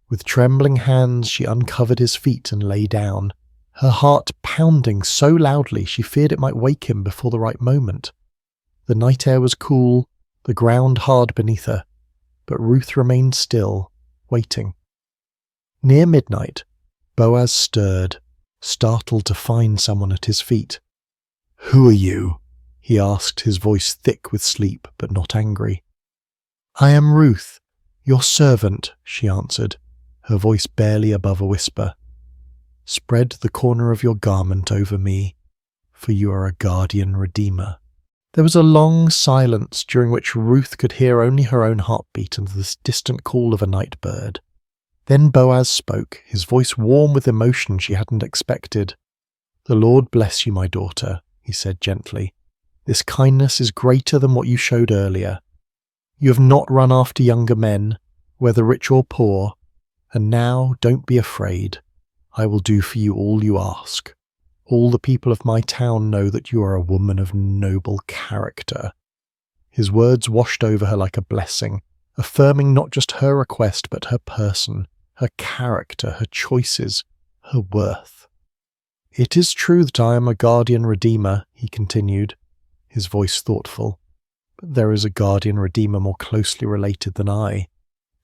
With trembling hands she uncovered his feet and lay down, her heart pounding so loudly she feared it might wake him before the right moment. The night air was cool, the ground hard beneath her, but Ruth remained still, waiting. Near midnight, Boaz stirred, startled to find someone at his feet. "Who are you?" he asked, his voice thick with sleep but not angry. "I am Ruth, your servant," she answered, her voice barely above a whisper. "Spread the corner of your garment over me, for you are a guardian redeemer." There was a long silence during which Ruth could hear only her own heartbeat and the distant call of a night bird. Then Boaz spoke, his voice warm with emotion she hadn't expected. "The Lord bless you, my daughter," he said gently. "This kindness is greater than what you showed earlier. You have not run after younger men, whether rich or poor, and now don't be afraid. I will do for you all you ask. All the people of my town know that you are a woman of noble character." His words washed over her like a blessing, affirming not just her request but her person, her character, her choices, her worth. "It is true that I am a guardian redeemer," he continued, his voice thoughtful, "but there is a guardian redeemer more closely related than I.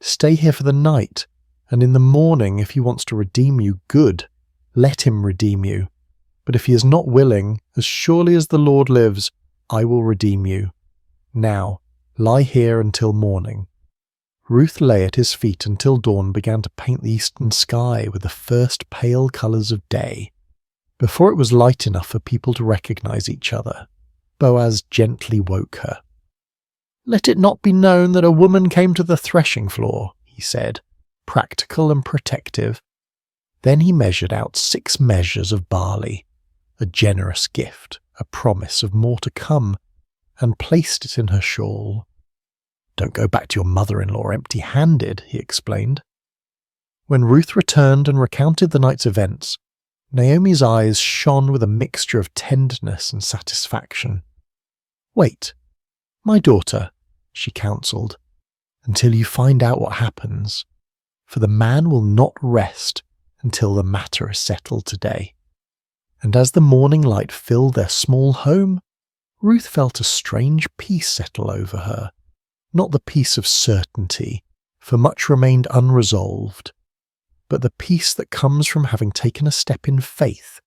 Stay here for the night, and in the morning, if he wants to redeem you, good, let him redeem you. But if he is not willing, as surely as the Lord lives, I will redeem you. Now, lie here until morning." Ruth lay at his feet until dawn began to paint the eastern sky with the first pale colours of day. Before it was light enough for people to recognize each other, Boaz gently woke her. "Let it not be known that a woman came to the threshing floor," he said, practical and protective. Then he measured out 6 measures of barley, a generous gift, a promise of more to come, and placed it in her shawl. "Don't go back to your mother-in-law empty-handed," he explained. When Ruth returned and recounted the night's events, Naomi's eyes shone with a mixture of tenderness and satisfaction. "Wait, my daughter," she counselled, "until you find out what happens, for the man will not rest until the matter is settled today." And as the morning light filled their small home, Ruth felt a strange peace settle over her. Not the peace of certainty, for much remained unresolved, but the peace that comes from having taken a step in faith,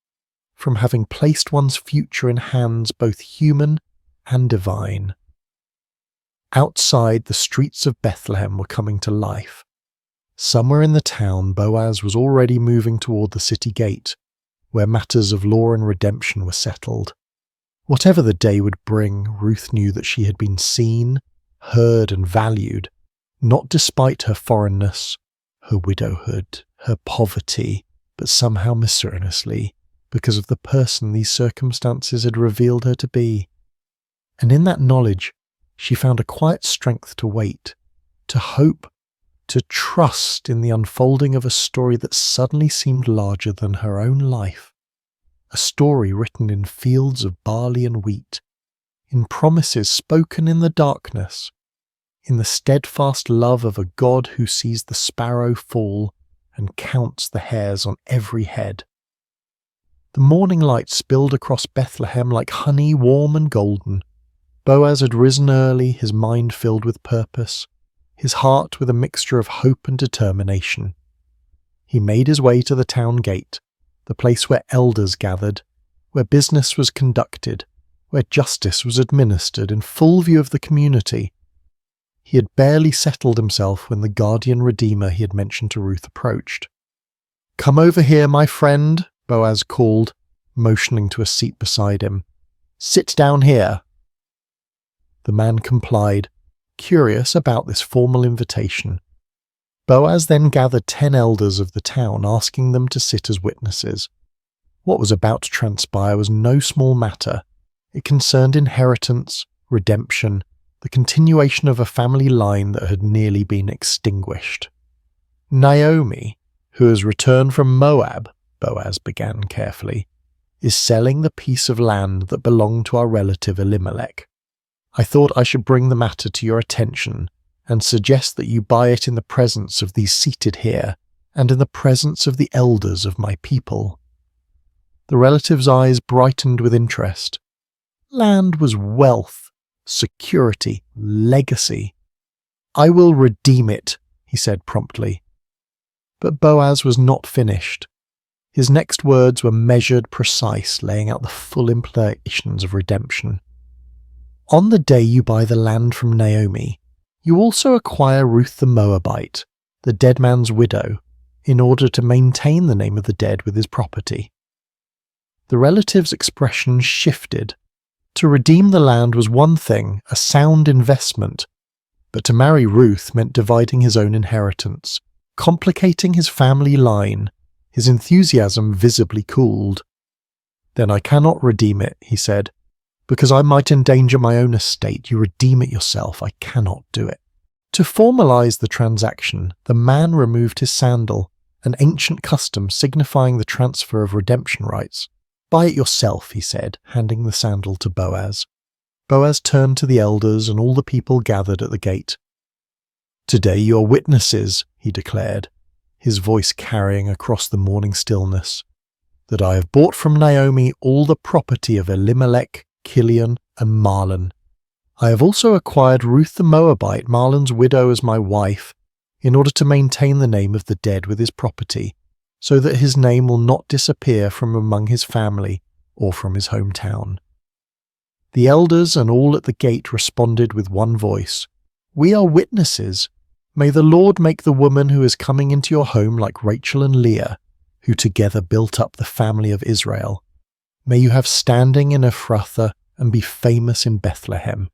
from having placed one's future in hands both human and divine. Outside, the streets of Bethlehem were coming to life. Somewhere in the town, Boaz was already moving toward the city gate, where matters of law and redemption were settled. Whatever the day would bring, Ruth knew that she had been seen, heard and valued, not despite her foreignness, her widowhood, her poverty, but somehow mysteriously, because of the person these circumstances had revealed her to be. And in that knowledge, she found a quiet strength to wait, to hope, to trust in the unfolding of a story that suddenly seemed larger than her own life. A story written in fields of barley and wheat, in promises spoken in the darkness, in the steadfast love of a God who sees the sparrow fall and counts the hairs on every head. The morning light spilled across Bethlehem like honey warm and golden. Boaz had risen early, his mind filled with purpose, his heart with a mixture of hope and determination. He made his way to the town gate, the place where elders gathered, where business was conducted, where justice was administered in full view of the community. He had barely settled himself when the guardian redeemer he had mentioned to Ruth approached. "Come over here, my friend," Boaz called, motioning to a seat beside him. "Sit down here." The man complied, curious about this formal invitation. Boaz then gathered 10 elders of the town, asking them to sit as witnesses. What was about to transpire was no small matter. It concerned inheritance, redemption, the continuation of a family line that had nearly been extinguished. Naomi, who has returned from Moab, Boaz began carefully, is selling the piece of land that belonged to our relative Elimelech. I thought I should bring the matter to your attention and suggest that you buy it in the presence of these seated here and in the presence of the elders of my people." The relative's eyes brightened with interest. Land was wealth, security, legacy. "I will redeem it," he said promptly. But Boaz was not finished. His next words were measured, precise, laying out the full implications of redemption. "On the day you buy the land from Naomi, you also acquire Ruth the Moabite, the dead man's widow, in order to maintain the name of the dead with his property." The relative's expression shifted. To redeem the land was one thing, a sound investment, but to marry Ruth meant dividing his own inheritance, complicating his family line. His enthusiasm visibly cooled. "Then I cannot redeem it," he said. "Because I might endanger my own estate. You redeem it yourself. I cannot do it." To formalize the transaction, the man removed his sandal, an ancient custom signifying the transfer of redemption rights. "Buy it yourself," he said, handing the sandal to Boaz. Boaz turned to the elders and all the people gathered at the gate. "Today you are witnesses," he declared, his voice carrying across the morning stillness, "that I have bought from Naomi all the property of Elimelech, Kilion, and Mahlon. I have also acquired Ruth the Moabite, Mahlon's widow, as my wife, in order to maintain the name of the dead with his property, so that his name will not disappear from among his family or from his hometown." The elders and all at the gate responded with one voice, "We are witnesses. May the Lord make the woman who is coming into your home like Rachel and Leah, who together built up the family of Israel. May you have standing in Ephrathah and be famous in Bethlehem.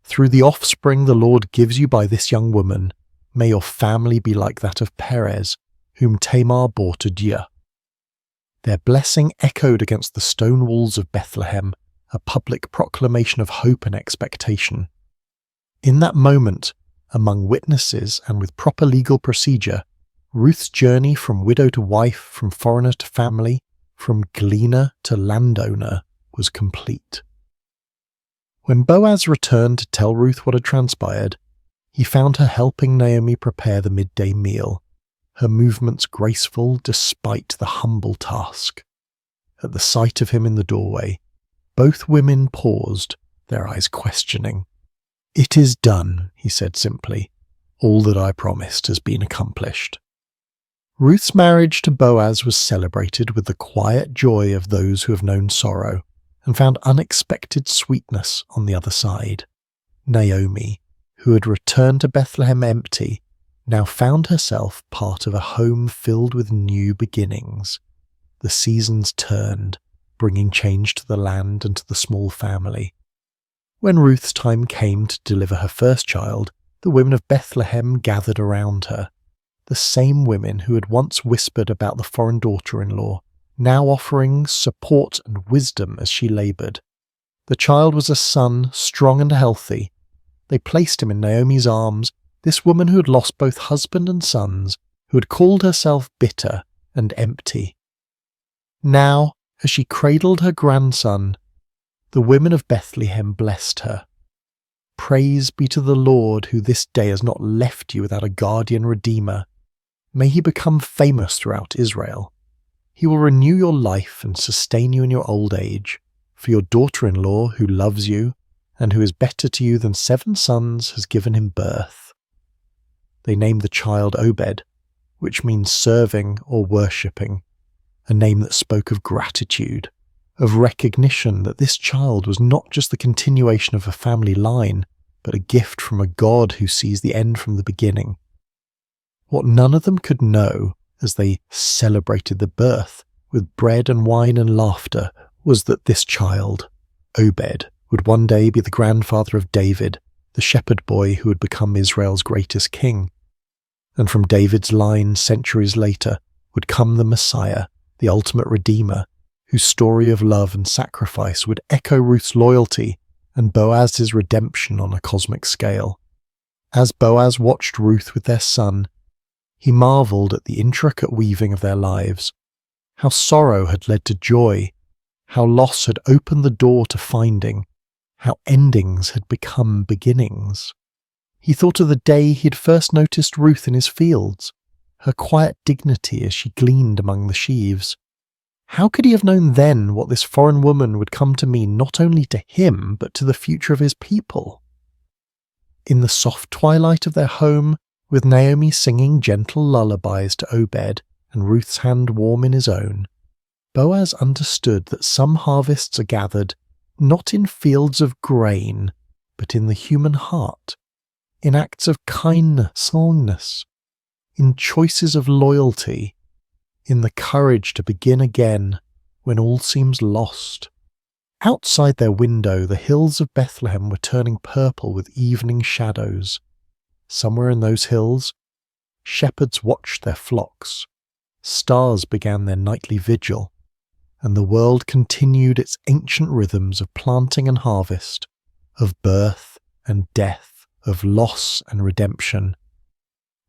Through the offspring the Lord gives you by this young woman, may your family be like that of Perez, whom Tamar bore to Dia." Their blessing echoed against the stone walls of Bethlehem, a public proclamation of hope and expectation. In that moment, among witnesses and with proper legal procedure, Ruth's journey from widow to wife, from foreigner to family, from gleaner to landowner was complete. When Boaz returned to tell Ruth what had transpired, he found her helping Naomi prepare the midday meal, her movements graceful despite the humble task. At the sight of him in the doorway, both women paused, their eyes questioning. "It is done," he said simply. "All that I promised has been accomplished." Ruth's marriage to Boaz was celebrated with the quiet joy of those who have known sorrow and found unexpected sweetness on the other side. Naomi, who had returned to Bethlehem empty, now found herself part of a home filled with new beginnings. The seasons turned, bringing change to the land and to the small family. When Ruth's time came to deliver her first child, the women of Bethlehem gathered around her. The same women who had once whispered about the foreign daughter-in-law, now offering support and wisdom as she laboured. The child was a son, strong and healthy. They placed him in Naomi's arms, this woman who had lost both husband and sons, who had called herself bitter and empty. Now, as she cradled her grandson, the women of Bethlehem blessed her. "Praise be to the Lord, who this day has not left you without a guardian redeemer. May he become famous throughout Israel. He will renew your life and sustain you in your old age. For your daughter-in-law, who loves you, and who is better to you than 7 sons, has given him birth." They named the child Obed, which means serving or worshipping, a name that spoke of gratitude, of recognition that this child was not just the continuation of a family line, but a gift from a God who sees the end from the beginning. What none of them could know as they celebrated the birth with bread and wine and laughter was that this child, Obed, would one day be the grandfather of David, the shepherd boy who would become Israel's greatest king. And from David's line centuries later would come the Messiah, the ultimate redeemer, whose story of love and sacrifice would echo Ruth's loyalty and Boaz's redemption on a cosmic scale. As Boaz watched Ruth with their son, He marvelled at the intricate weaving of their lives, how sorrow had led to joy, how loss had opened the door to finding, how endings had become beginnings. He thought of the day he had first noticed Ruth in his fields, her quiet dignity as she gleaned among the sheaves. How could he have known then what this foreign woman would come to mean not only to him but to the future of his people? In the soft twilight of their home, with Naomi singing gentle lullabies to Obed and Ruth's hand warm in his own, Boaz understood that some harvests are gathered not in fields of grain, but in the human heart, in acts of kindness, in choices of loyalty, in the courage to begin again when all seems lost. Outside their window, the hills of Bethlehem were turning purple with evening shadows. Somewhere in those hills, shepherds watched their flocks, stars began their nightly vigil, and the world continued its ancient rhythms of planting and harvest, of birth and death, of loss and redemption.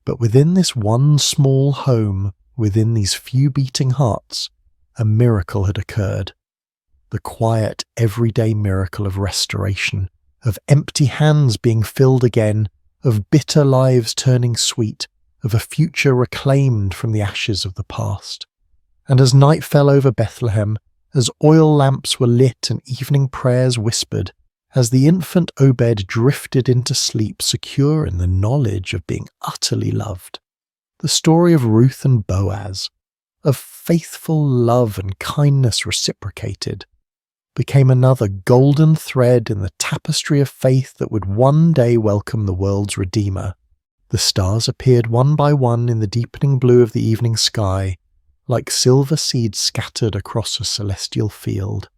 But within this one small home, within these few beating hearts, a miracle had occurred. The quiet, everyday miracle of restoration, of empty hands being filled again, of bitter lives turning sweet, of a future reclaimed from the ashes of the past. And as night fell over Bethlehem, as oil lamps were lit and evening prayers whispered, as the infant Obed drifted into sleep secure in the knowledge of being utterly loved, the story of Ruth and Boaz, of faithful love and kindness reciprocated, became another golden thread in the tapestry of faith that would one day welcome the world's Redeemer. The stars appeared one by one in the deepening blue of the evening sky, like silver seeds scattered across a celestial field.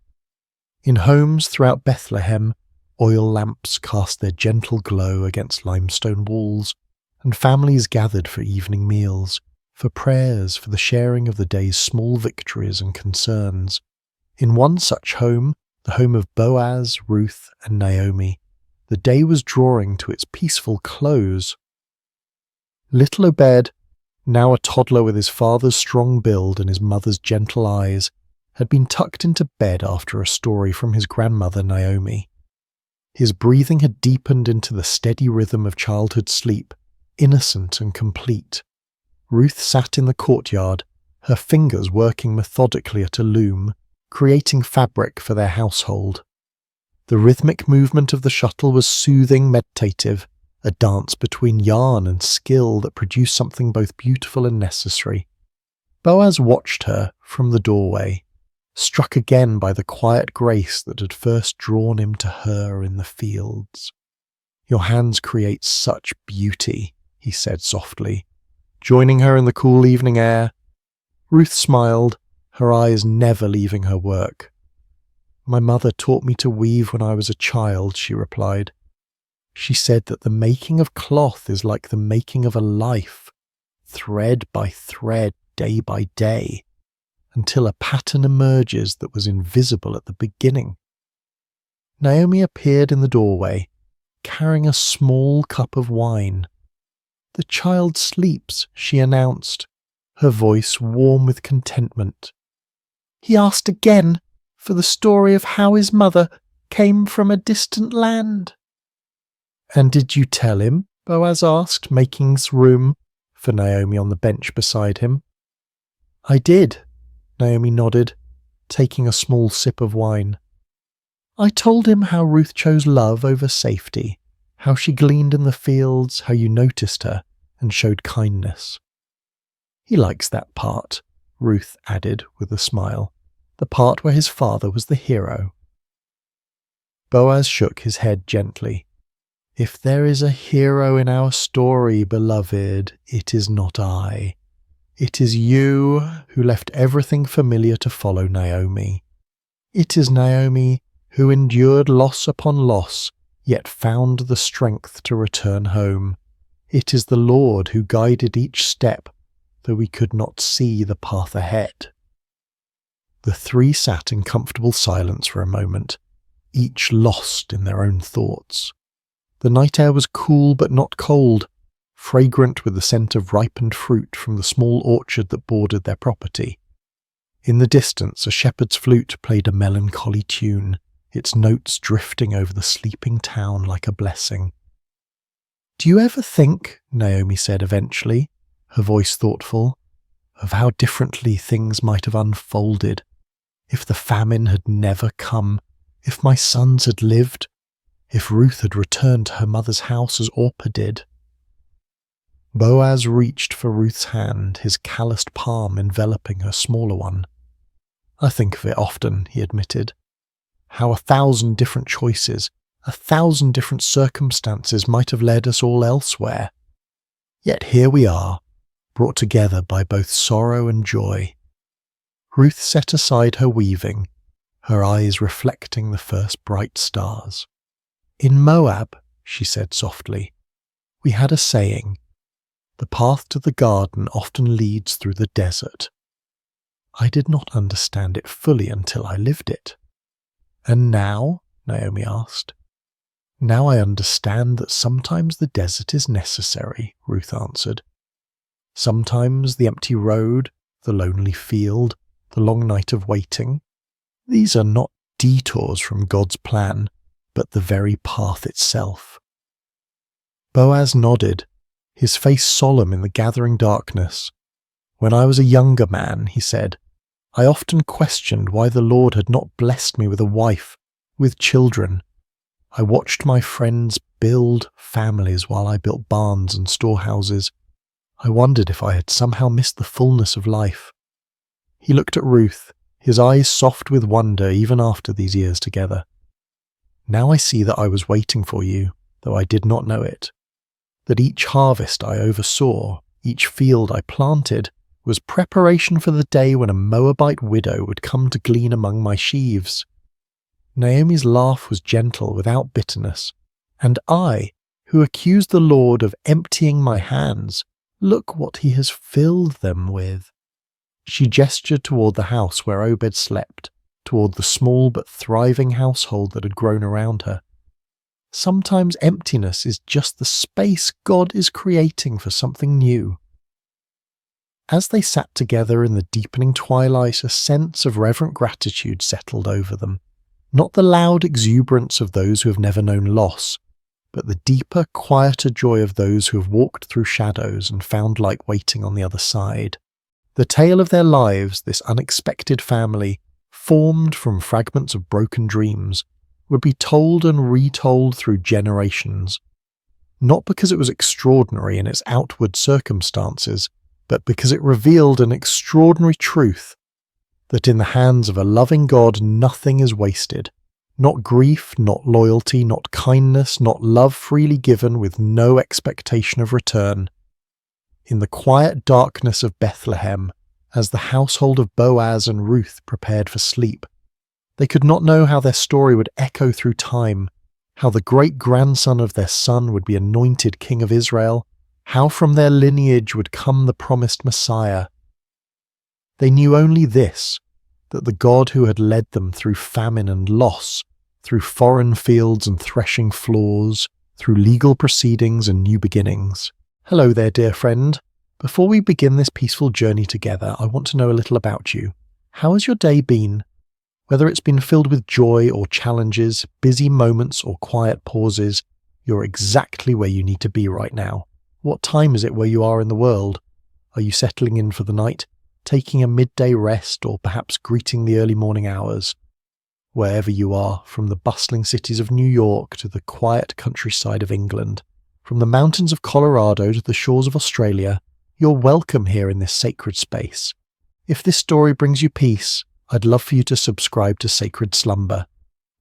In homes throughout Bethlehem, oil lamps cast their gentle glow against limestone walls, and families gathered for evening meals, for prayers, for the sharing of the day's small victories and concerns. In one such home, the home of Boaz, Ruth, and Naomi, the day was drawing to its peaceful close. Little Obed, now a toddler with his father's strong build and his mother's gentle eyes, had been tucked into bed after a story from his grandmother Naomi. His breathing had deepened into the steady rhythm of childhood sleep, innocent and complete. Ruth sat in the courtyard, her fingers working methodically at a loom, creating fabric for their household. The rhythmic movement of the shuttle was soothing, meditative, a dance between yarn and skill that produced something both beautiful and necessary. Boaz watched her from the doorway, struck again by the quiet grace that had first drawn him to her in the fields. "Your hands create such beauty," he said softly, joining her in the cool evening air. Ruth smiled, her eyes never leaving her work. "My mother taught me to weave when I was a child," she replied. "She said that the making of cloth is like the making of a life, thread by thread, day by day, until a pattern emerges that was invisible at the beginning." Naomi appeared in the doorway, carrying a small cup of wine. "The child sleeps," she announced, her voice warm with contentment. "He asked again for the story of how his mother came from a distant land." "And did you tell him?" Boaz asked, making room for Naomi on the bench beside him. "I did," Naomi nodded, taking a small sip of wine. "I told him how Ruth chose love over safety, how she gleaned in the fields, how you noticed her and showed kindness." "He likes that part," Ruth added with a smile, "the part where his father was the hero." Boaz shook his head gently. "If there is a hero in our story, beloved, it is not I. It is you who left everything familiar to follow Naomi. It is Naomi who endured loss upon loss, yet found the strength to return home. It is the Lord who guided each step, though we could not see the path ahead." The three sat in comfortable silence for a moment, each lost in their own thoughts. The night air was cool but not cold, fragrant with the scent of ripened fruit from the small orchard that bordered their property. In the distance, a shepherd's flute played a melancholy tune, its notes drifting over the sleeping town like a blessing. "Do you ever think," Naomi said eventually, her voice thoughtful, "of how differently things might have unfolded if the famine had never come, if my sons had lived, if Ruth had returned to her mother's house as Orpah did?" Boaz reached for Ruth's hand, his calloused palm enveloping her smaller one. "I think of it often," he admitted. "How 1,000 different choices, 1,000 different circumstances might have led us all elsewhere. Yet here we are, brought together by both sorrow and joy." Ruth set aside her weaving, her eyes reflecting the first bright stars. "In Moab," she said softly, "we had a saying, 'The path to the garden often leads through the desert.' I did not understand it fully until I lived it." "And now?" Naomi asked. "Now I understand that sometimes the desert is necessary," Ruth answered. "Sometimes the empty road, the lonely field, the long night of waiting, these are not detours from God's plan, but the very path itself." Boaz nodded, his face solemn in the gathering darkness. "When I was a younger man," he said, "I often questioned why the Lord had not blessed me with a wife, with children. I watched my friends build families while I built barns and storehouses. I wondered if I had somehow missed the fullness of life." He looked at Ruth, his eyes soft with wonder even after these years together. "Now I see that I was waiting for you, though I did not know it. That each harvest I oversaw, each field I planted, was preparation for the day when a Moabite widow would come to glean among my sheaves." Naomi's laugh was gentle without bitterness. "And I, who accused the Lord of emptying my hands, look what he has filled them with." She gestured toward the house where Obed slept, toward the small but thriving household that had grown around her. Sometimes emptiness is just the space God is creating for something new. As they sat together in the deepening twilight, a sense of reverent gratitude settled over them. Not the loud exuberance of those who have never known loss, but the deeper, quieter joy of those who have walked through shadows and found light waiting on the other side. The tale of their lives, this unexpected family, formed from fragments of broken dreams, would be told and retold through generations. Not because it was extraordinary in its outward circumstances, but because it revealed an extraordinary truth, that in the hands of a loving God nothing is wasted. Not grief, not loyalty, not kindness, not love freely given with no expectation of return. In the quiet darkness of Bethlehem, as the household of Boaz and Ruth prepared for sleep, they could not know how their story would echo through time, how the great-grandson of their son would be anointed king of Israel, how from their lineage would come the promised Messiah. They knew only this, that the God who had led them through famine and loss, through foreign fields and threshing floors, through legal proceedings and new beginnings. Hello there, dear friend. Before we begin this peaceful journey together, I want to know a little about you. How has your day been? Whether it's been filled with joy or challenges, busy moments or quiet pauses, you're exactly where you need to be right now. What time is it where you are in the world? Are you settling in for the night, taking a midday rest, or perhaps greeting the early morning hours? Wherever you are, from the bustling cities of New York to the quiet countryside of England, from the mountains of Colorado to the shores of Australia, you're welcome here in this sacred space. If this story brings you peace, I'd love for you to subscribe to Sacred Slumber,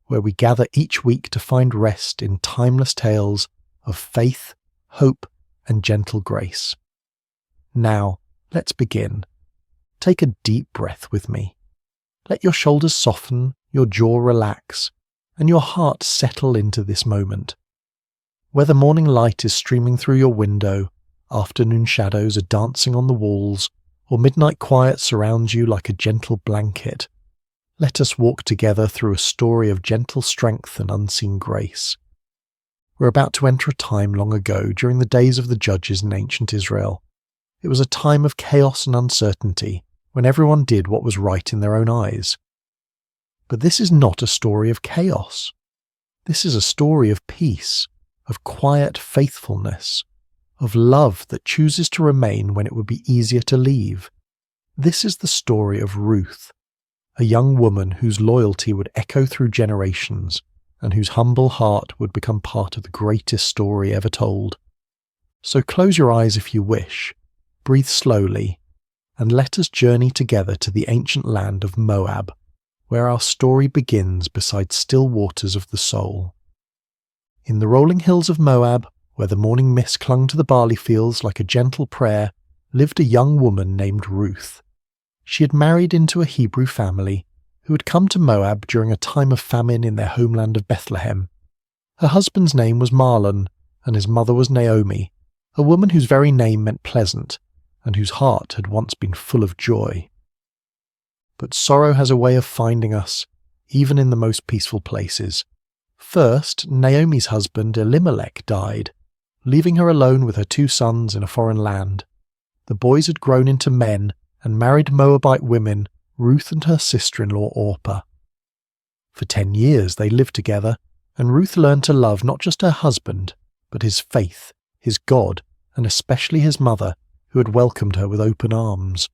where we gather each week to find rest in timeless tales of faith, hope, and gentle grace. Now, let's begin. Take a deep breath with me. Let your shoulders soften, your jaw relax, and your heart settle into this moment. Whether morning light is streaming through your window, afternoon shadows are dancing on the walls, or midnight quiet surrounds you like a gentle blanket, let us walk together through a story of gentle strength and unseen grace. We're about to enter a time long ago during the days of the judges in ancient Israel. It was a time of chaos and uncertainty, when everyone did what was right in their own eyes. But this is not a story of chaos. This is a story of peace, of quiet faithfulness, of love that chooses to remain when it would be easier to leave. This is the story of Ruth, a young woman whose loyalty would echo through generations and whose humble heart would become part of the greatest story ever told. So close your eyes if you wish, breathe slowly, and let us journey together to the ancient land of Moab, where our story begins beside still waters of the soul. In the rolling hills of Moab, where the morning mist clung to the barley fields like a gentle prayer, lived a young woman named Ruth. She had married into a Hebrew family who had come to Moab during a time of famine in their homeland of Bethlehem. Her husband's name was Mahlon, and his mother was Naomi, a woman whose very name meant pleasant, and whose heart had once been full of joy. But sorrow has a way of finding us, even in the most peaceful places. First, Naomi's husband Elimelech died, leaving her alone with her 2 sons in a foreign land. The boys had grown into men and married Moabite women, Ruth and her sister-in-law Orpah. For 10 years they lived together, and Ruth learned to love not just her husband, but his faith, his God, and especially his mother, who had welcomed her with open arms.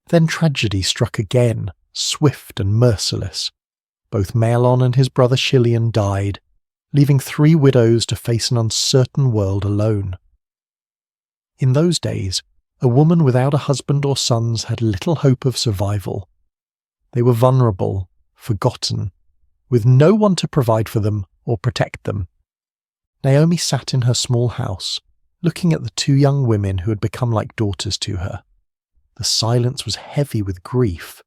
Then tragedy struck again, swift and merciless. Both Mahlon and his brother Shiloh died, leaving 3 widows to face an uncertain world alone. In those days, a woman without a husband or sons had little hope of survival. They were vulnerable, forgotten, with no one to provide for them or protect them. Naomi sat in her small house, looking at the 2 young women who had become like daughters to her. The silence was heavy with grief,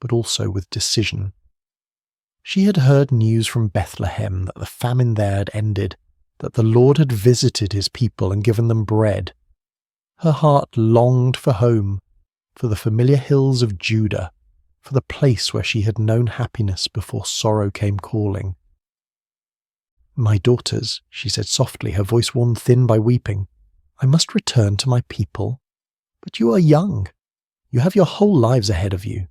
but also with decision. She had heard news from Bethlehem that the famine there had ended, that the Lord had visited his people and given them bread. Her heart longed for home, for the familiar hills of Judah, for the place where she had known happiness before sorrow came calling. "My daughters," she said softly, her voice worn thin by weeping, "I must return to my people. But you are young. You have your whole lives ahead of you.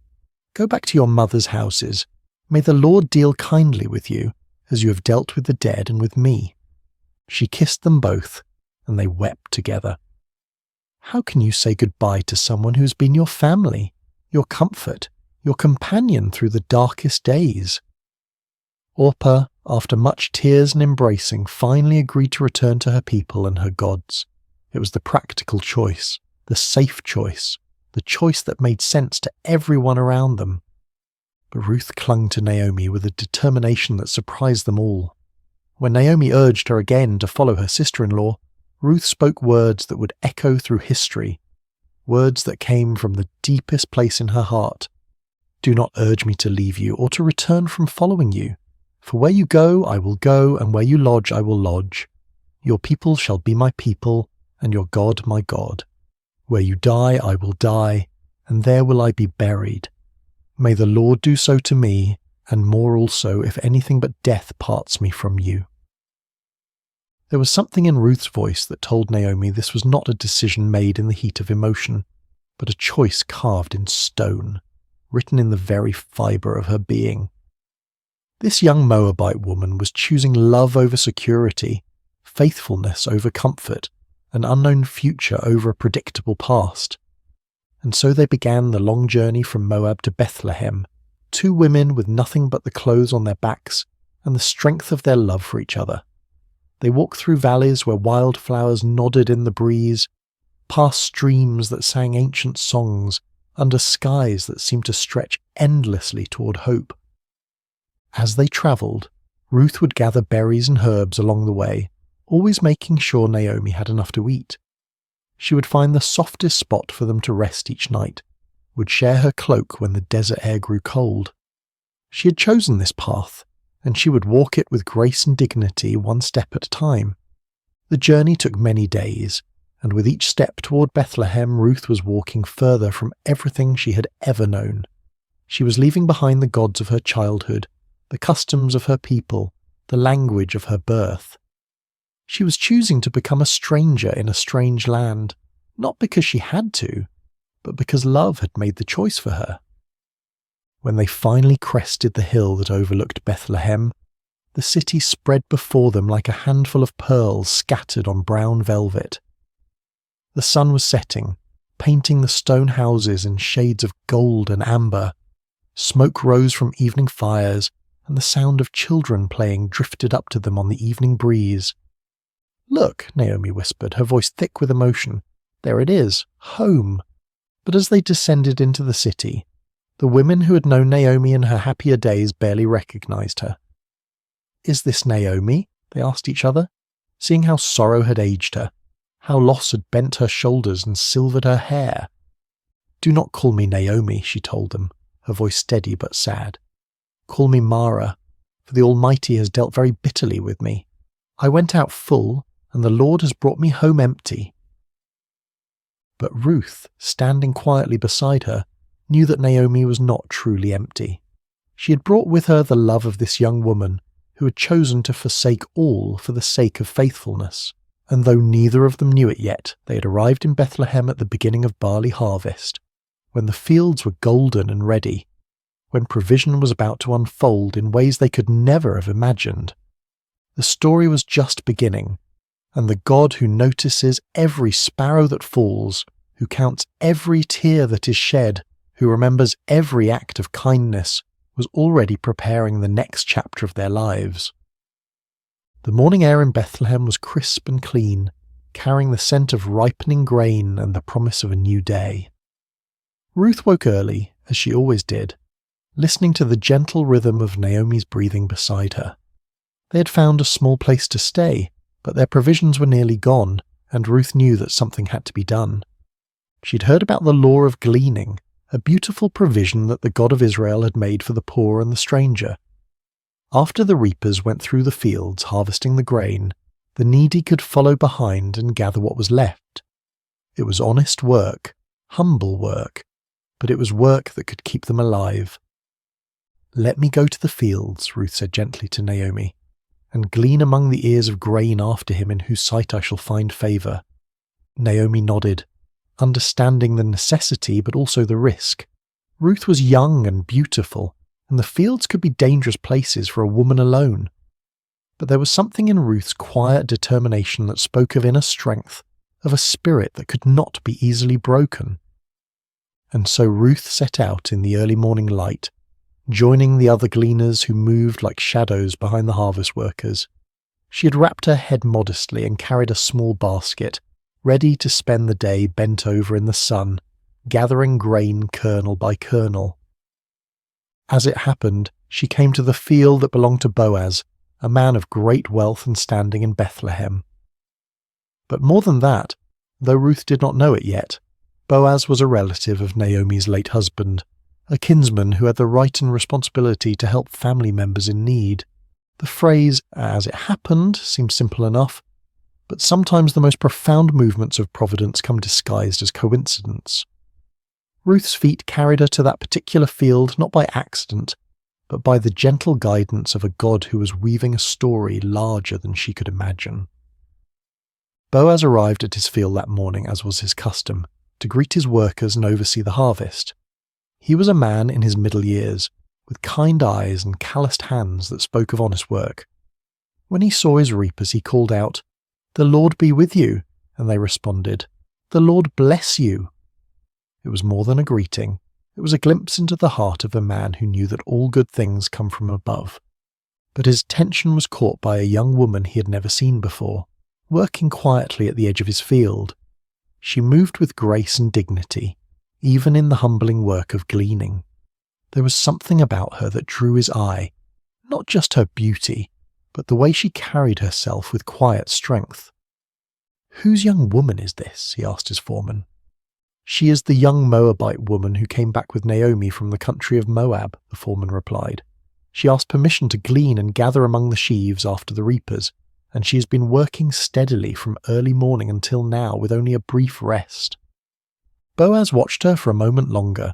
Go back to your mothers' houses. May the Lord deal kindly with you, as you have dealt with the dead and with me." She kissed them both, and they wept together. How can you say goodbye to someone who has been your family, your comfort, your companion through the darkest days? Orpah, after much tears and embracing, finally agreed to return to her people and her gods. It was the practical choice, the safe choice, the choice that made sense to everyone around them. But Ruth clung to Naomi with a determination that surprised them all. When Naomi urged her again to follow her sister-in-law, Ruth spoke words that would echo through history, words that came from the deepest place in her heart. "Do not urge me to leave you or to return from following you. For where you go, I will go, and where you lodge, I will lodge. Your people shall be my people, and your God my God. Where you die, I will die, and there will I be buried. May the Lord do so to me, and more also, if anything but death parts me from you." There was something in Ruth's voice that told Naomi this was not a decision made in the heat of emotion, but a choice carved in stone, written in the very fibre of her being. This young Moabite woman was choosing love over security, faithfulness over comfort, an unknown future over a predictable past. And so they began the long journey from Moab to Bethlehem, 2 women with nothing but the clothes on their backs and the strength of their love for each other. They walked through valleys where wildflowers nodded in the breeze, past streams that sang ancient songs, under skies that seemed to stretch endlessly toward hope. As they travelled, Ruth would gather berries and herbs along the way, always making sure Naomi had enough to eat. She would find the softest spot for them to rest each night, would share her cloak when the desert air grew cold. She had chosen this path, and she would walk it with grace and dignity, one step at a time. The journey took many days, and with each step toward Bethlehem, Ruth was walking further from everything she had ever known. She was leaving behind the gods of her childhood, the customs of her people, the language of her birth. She was choosing to become a stranger in a strange land, not because she had to, but because love had made the choice for her. When they finally crested the hill that overlooked Bethlehem, the city spread before them like a handful of pearls scattered on brown velvet. The sun was setting, painting the stone houses in shades of gold and amber. Smoke rose from evening fires, and the sound of children playing drifted up to them on the evening breeze. "Look," Naomi whispered, her voice thick with emotion. "There it is, home." But as they descended into the city, the women who had known Naomi in her happier days barely recognized her. "Is this Naomi?" they asked each other, seeing how sorrow had aged her, how loss had bent her shoulders and silvered her hair. "Do not call me Naomi," she told them, her voice steady but sad. "Call me Mara, for the Almighty has dealt very bitterly with me. I went out full, and the Lord has brought me home empty." But Ruth, standing quietly beside her, knew that Naomi was not truly empty. She had brought with her the love of this young woman who had chosen to forsake all for the sake of faithfulness. And though neither of them knew it yet, they had arrived in Bethlehem at the beginning of barley harvest, when the fields were golden and ready, when provision was about to unfold in ways they could never have imagined. The story was just beginning, and the God who notices every sparrow that falls, who counts every tear that is shed, who remembers every act of kindness, was already preparing the next chapter of their lives. The morning air in Bethlehem was crisp and clean, carrying the scent of ripening grain and the promise of a new day. Ruth woke early, as she always did, listening to the gentle rhythm of Naomi's breathing beside her. They had found a small place to stay, but their provisions were nearly gone, and Ruth knew that something had to be done. She'd heard about the law of gleaning, a beautiful provision that the God of Israel had made for the poor and the stranger. After the reapers went through the fields harvesting the grain, the needy could follow behind and gather what was left. It was honest work, humble work, but it was work that could keep them alive. "Let me go to the fields," Ruth said gently to Naomi, "and glean among the ears of grain after him in whose sight I shall find favour." Naomi nodded, understanding the necessity but also the risk. Ruth was young and beautiful, and the fields could be dangerous places for a woman alone. But there was something in Ruth's quiet determination that spoke of inner strength, of a spirit that could not be easily broken. And so Ruth set out in the early morning light, joining the other gleaners who moved like shadows behind the harvest workers. She had wrapped her head modestly and carried a small basket, ready to spend the day bent over in the sun, gathering grain kernel by kernel. As it happened, she came to the field that belonged to Boaz, a man of great wealth and standing in Bethlehem. But more than that, though Ruth did not know it yet, Boaz was a relative of Naomi's late husband, a kinsman who had the right and responsibility to help family members in need. The phrase, "as it happened," seems simple enough, but sometimes the most profound movements of providence come disguised as coincidence. Ruth's feet carried her to that particular field not by accident, but by the gentle guidance of a God who was weaving a story larger than she could imagine. Boaz arrived at his field that morning, as was his custom, to greet his workers and oversee the harvest. He was a man in his middle years, with kind eyes and calloused hands that spoke of honest work. When he saw his reapers, he called out, "The Lord be with you," and they responded, "The Lord bless you." It was more than a greeting. It was a glimpse into the heart of a man who knew that all good things come from above. But his attention was caught by a young woman he had never seen before, working quietly at the edge of his field. She moved with grace and dignity, even in the humbling work of gleaning. There was something about her that drew his eye, not just her beauty, but the way she carried herself with quiet strength. "Whose young woman is this?" he asked his foreman. "She is the young Moabite woman who came back with Naomi from the country of Moab," the foreman replied. "She asked permission to glean and gather among the sheaves after the reapers, and she has been working steadily from early morning until now with only a brief rest." Boaz watched her for a moment longer,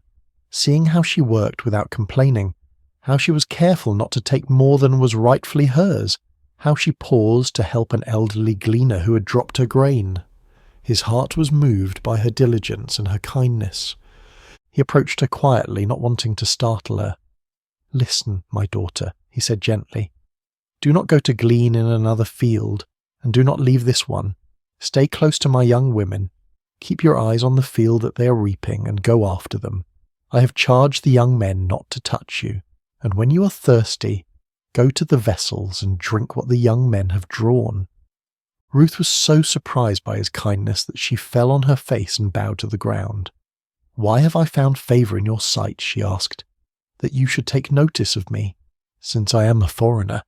seeing how she worked without complaining, how she was careful not to take more than was rightfully hers, how she paused to help an elderly gleaner who had dropped her grain. His heart was moved by her diligence and her kindness. He approached her quietly, not wanting to startle her. "Listen, my daughter," he said gently. "Do not go to glean in another field, and do not leave this one. Stay close to my young women. Keep your eyes on the field that they are reaping, and go after them. I have charged the young men not to touch you, and when you are thirsty, go to the vessels and drink what the young men have drawn." Ruth was so surprised by his kindness that she fell on her face and bowed to the ground. "Why have I found favour in your sight?" she asked, "that you should take notice of me, since I am a foreigner?"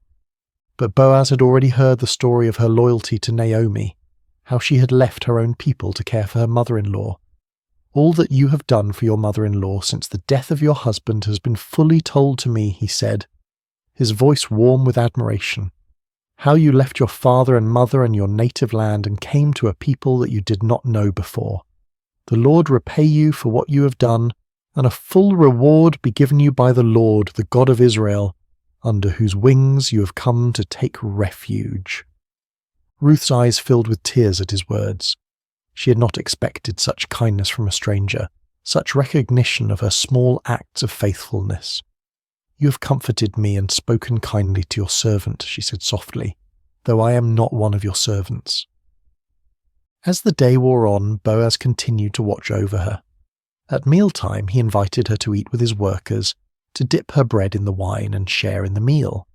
But Boaz had already heard the story of her loyalty to Naomi, how she had left her own people to care for her mother-in-law. "All that you have done for your mother-in-law since the death of your husband has been fully told to me," he said, his voice warm with admiration. "How you left your father and mother and your native land and came to a people that you did not know before. The Lord repay you for what you have done, and a full reward be given you by the Lord, the God of Israel, under whose wings you have come to take refuge." Ruth's eyes filled with tears at his words. She had not expected such kindness from a stranger, such recognition of her small acts of faithfulness. "You have comforted me and spoken kindly to your servant," she said softly, "though I am not one of your servants." As the day wore on, Boaz continued to watch over her. At mealtime, he invited her to eat with his workers, to dip her bread in the wine and share in the meal.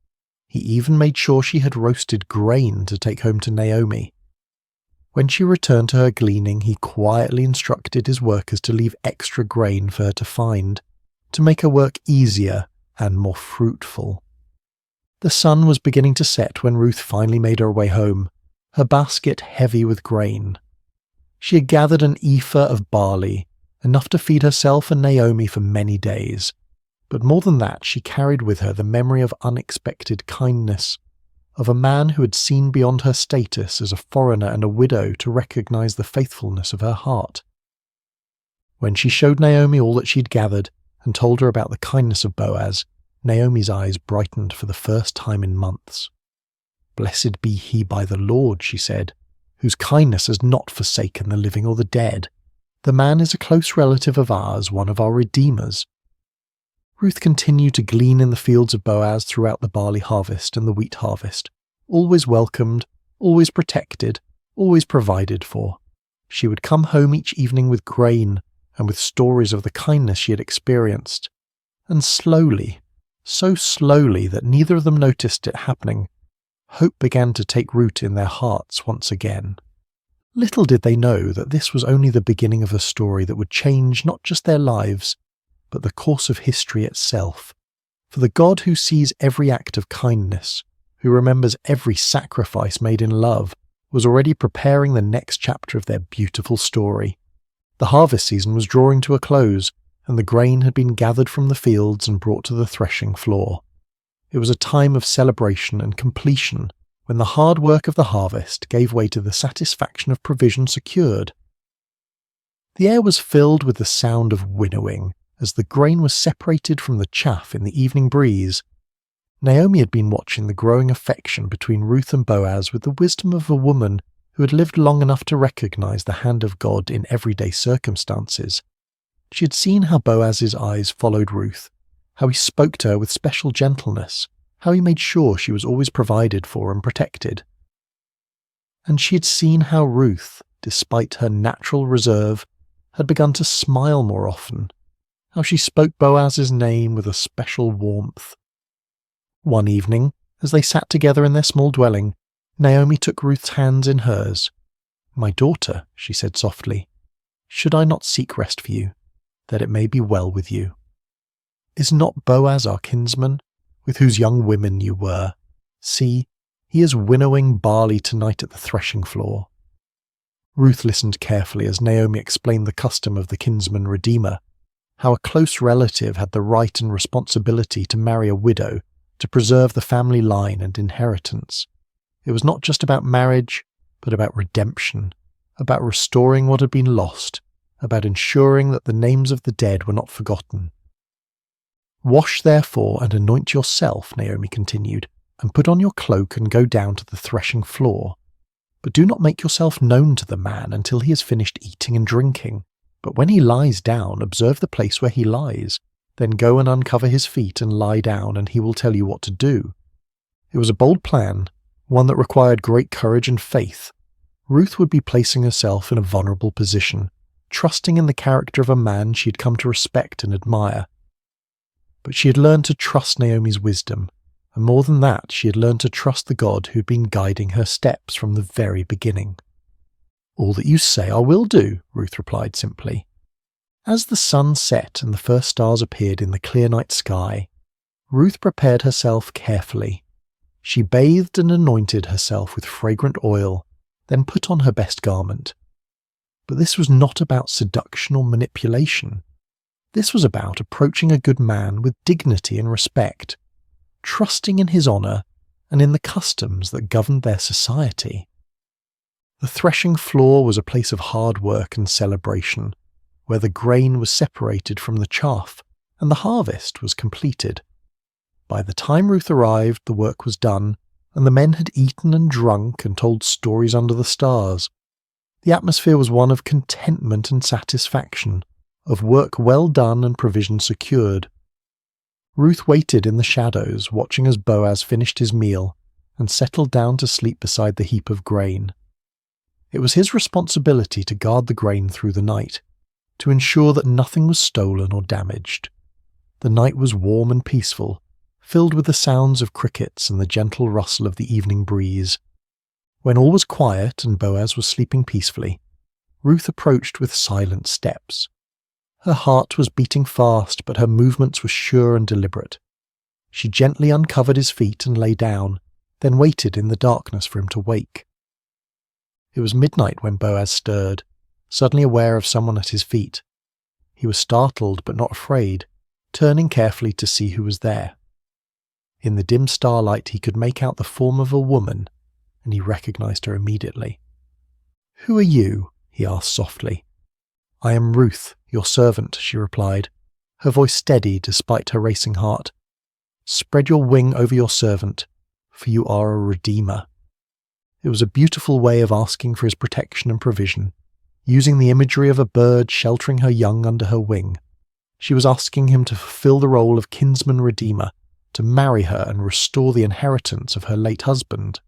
He even made sure she had roasted grain to take home to Naomi. When she returned to her gleaning, he quietly instructed his workers to leave extra grain for her to find, to make her work easier and more fruitful. The sun was beginning to set when Ruth finally made her way home, her basket heavy with grain. She had gathered an ephah of barley, enough to feed herself and Naomi for many days. But more than that, she carried with her the memory of unexpected kindness, of a man who had seen beyond her status as a foreigner and a widow to recognize the faithfulness of her heart. When she showed Naomi all that she'd gathered and told her about the kindness of Boaz, Naomi's eyes brightened for the first time in months. "Blessed be he by the Lord," she said, "whose kindness has not forsaken the living or the dead. The man is a close relative of ours, one of our redeemers." Ruth continued to glean in the fields of Boaz throughout the barley harvest and the wheat harvest, always welcomed, always protected, always provided for. She would come home each evening with grain and with stories of the kindness she had experienced. And slowly, so slowly that neither of them noticed it happening, hope began to take root in their hearts once again. Little did they know that this was only the beginning of a story that would change not just their lives, but the course of history itself. For the God who sees every act of kindness, who remembers every sacrifice made in love, was already preparing the next chapter of their beautiful story. The harvest season was drawing to a close, and the grain had been gathered from the fields and brought to the threshing floor. It was a time of celebration and completion, when the hard work of the harvest gave way to the satisfaction of provision secured. The air was filled with the sound of winnowing, as the grain was separated from the chaff in the evening breeze. Naomi had been watching the growing affection between Ruth and Boaz with the wisdom of a woman who had lived long enough to recognize the hand of God in everyday circumstances. She had seen how Boaz's eyes followed Ruth, how he spoke to her with special gentleness, how he made sure she was always provided for and protected. And she had seen how Ruth, despite her natural reserve, had begun to smile more often, how she spoke Boaz's name with a special warmth. One evening, as they sat together in their small dwelling, Naomi took Ruth's hands in hers. "My daughter," she said softly, "should I not seek rest for you, that it may be well with you? Is not Boaz our kinsman, with whose young women you were? See, he is winnowing barley tonight at the threshing floor." Ruth listened carefully as Naomi explained the custom of the kinsman redeemer, how a close relative had the right and responsibility to marry a widow to preserve the family line and inheritance. It was not just about marriage, but about redemption, about restoring what had been lost, about ensuring that the names of the dead were not forgotten. "Wash therefore and anoint yourself," Naomi continued, and put on your cloak and go down to the threshing floor. But do not make yourself known to the man until he has finished eating and drinking. But when he lies down, observe the place where he lies. Then go and uncover his feet and lie down, and he will tell you what to do." It was a bold plan, one that required great courage and faith. Ruth would be placing herself in a vulnerable position, trusting in the character of a man she had come to respect and admire. But she had learned to trust Naomi's wisdom, and more than that, she had learned to trust the God who had been guiding her steps from the very beginning. "All that you say I will do," Ruth replied simply. As the sun set and the first stars appeared in the clear night sky, Ruth prepared herself carefully. She bathed and anointed herself with fragrant oil, then put on her best garment. But this was not about seduction or manipulation. This was about approaching a good man with dignity and respect, trusting in his honour and in the customs that governed their society. The threshing floor was a place of hard work and celebration, where the grain was separated from the chaff and the harvest was completed. By the time Ruth arrived, the work was done, and the men had eaten and drunk and told stories under the stars. The atmosphere was one of contentment and satisfaction, of work well done and provision secured. Ruth waited in the shadows, watching as Boaz finished his meal and settled down to sleep beside the heap of grain. It was his responsibility to guard the grain through the night, to ensure that nothing was stolen or damaged. The night was warm and peaceful, filled with the sounds of crickets and the gentle rustle of the evening breeze. When all was quiet and Boaz was sleeping peacefully, Ruth approached with silent steps. Her heart was beating fast, but her movements were sure and deliberate. She gently uncovered his feet and lay down, then waited in the darkness for him to wake. It was midnight when Boaz stirred, suddenly aware of someone at his feet. He was startled but not afraid, turning carefully to see who was there. In the dim starlight he could make out the form of a woman, and he recognized her immediately. "Who are you?" he asked softly. "I am Ruth, your servant," she replied, her voice steady despite her racing heart. "Spread your wing over your servant, for you are a redeemer." It was a beautiful way of asking for his protection and provision, using the imagery of a bird sheltering her young under her wing. She was asking him to fulfill the role of kinsman redeemer, to marry her and restore the inheritance of her late husband.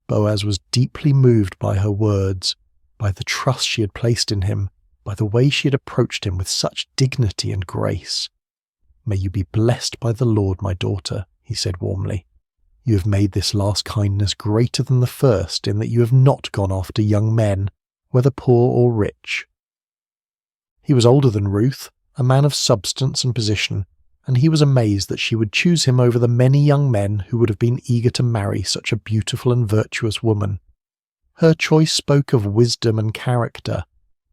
Boaz was deeply moved by her words, by the trust she had placed in him, by the way she had approached him with such dignity and grace. "May you be blessed by the Lord, my daughter," he said warmly. "You have made this last kindness greater than the first in that you have not gone after young men, whether poor or rich." He was older than Ruth, a man of substance and position, and he was amazed that she would choose him over the many young men who would have been eager to marry such a beautiful and virtuous woman. Her choice spoke of wisdom and character,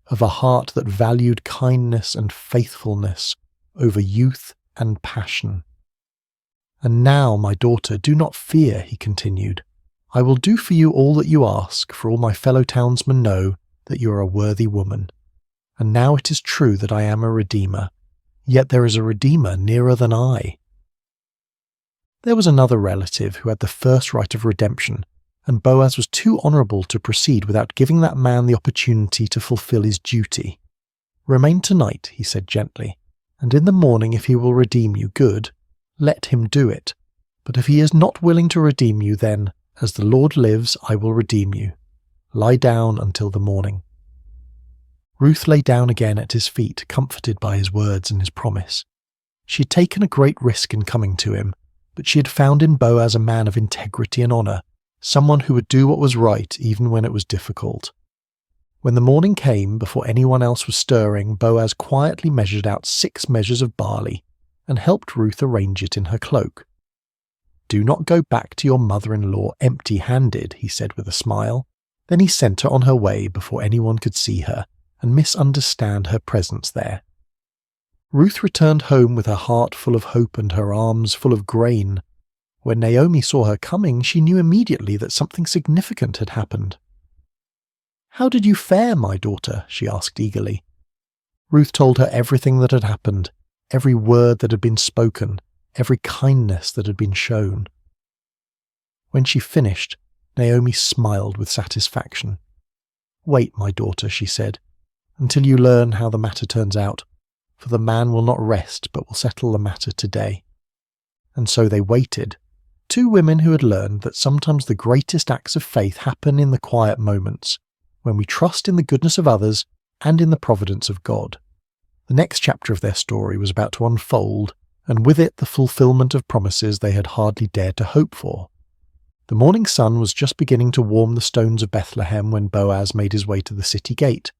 of a heart that valued kindness and faithfulness over youth and passion. "And now, my daughter, do not fear," he continued. "I will do for you all that you ask, for all my fellow townsmen know that you are a worthy woman. And now it is true that I am a redeemer, yet there is a redeemer nearer than I." There was another relative who had the first right of redemption, and Boaz was too honourable to proceed without giving that man the opportunity to fulfil his duty. "Remain tonight," he said gently, "and in the morning if he will redeem you, good, let him do it. But if he is not willing to redeem you, then, as the Lord lives, I will redeem you. Lie down until the morning." Ruth lay down again at his feet, comforted by his words and his promise. She had taken a great risk in coming to him, but she had found in Boaz a man of integrity and honour, someone who would do what was right even when it was difficult. When the morning came, before anyone else was stirring, Boaz quietly measured out 6 measures of barley and helped Ruth arrange it in her cloak. "Do not go back to your mother-in-law empty-handed," he said with a smile. Then he sent her on her way before anyone could see her and misunderstand her presence there. Ruth returned home with her heart full of hope and her arms full of grain. When Naomi saw her coming, she knew immediately that something significant had happened. "How did you fare, my daughter?" she asked eagerly. Ruth told her everything that had happened, every word that had been spoken, every kindness that had been shown. When she finished, Naomi smiled with satisfaction. "Wait, my daughter," she said, "until you learn how the matter turns out, for the man will not rest but will settle the matter today." And so they waited, two women who had learned that sometimes the greatest acts of faith happen in the quiet moments, when we trust in the goodness of others and in the providence of God. The next chapter of their story was about to unfold, and with it the fulfillment of promises they had hardly dared to hope for. The morning sun was just beginning to warm the stones of Bethlehem when Boaz made his way to the city gate.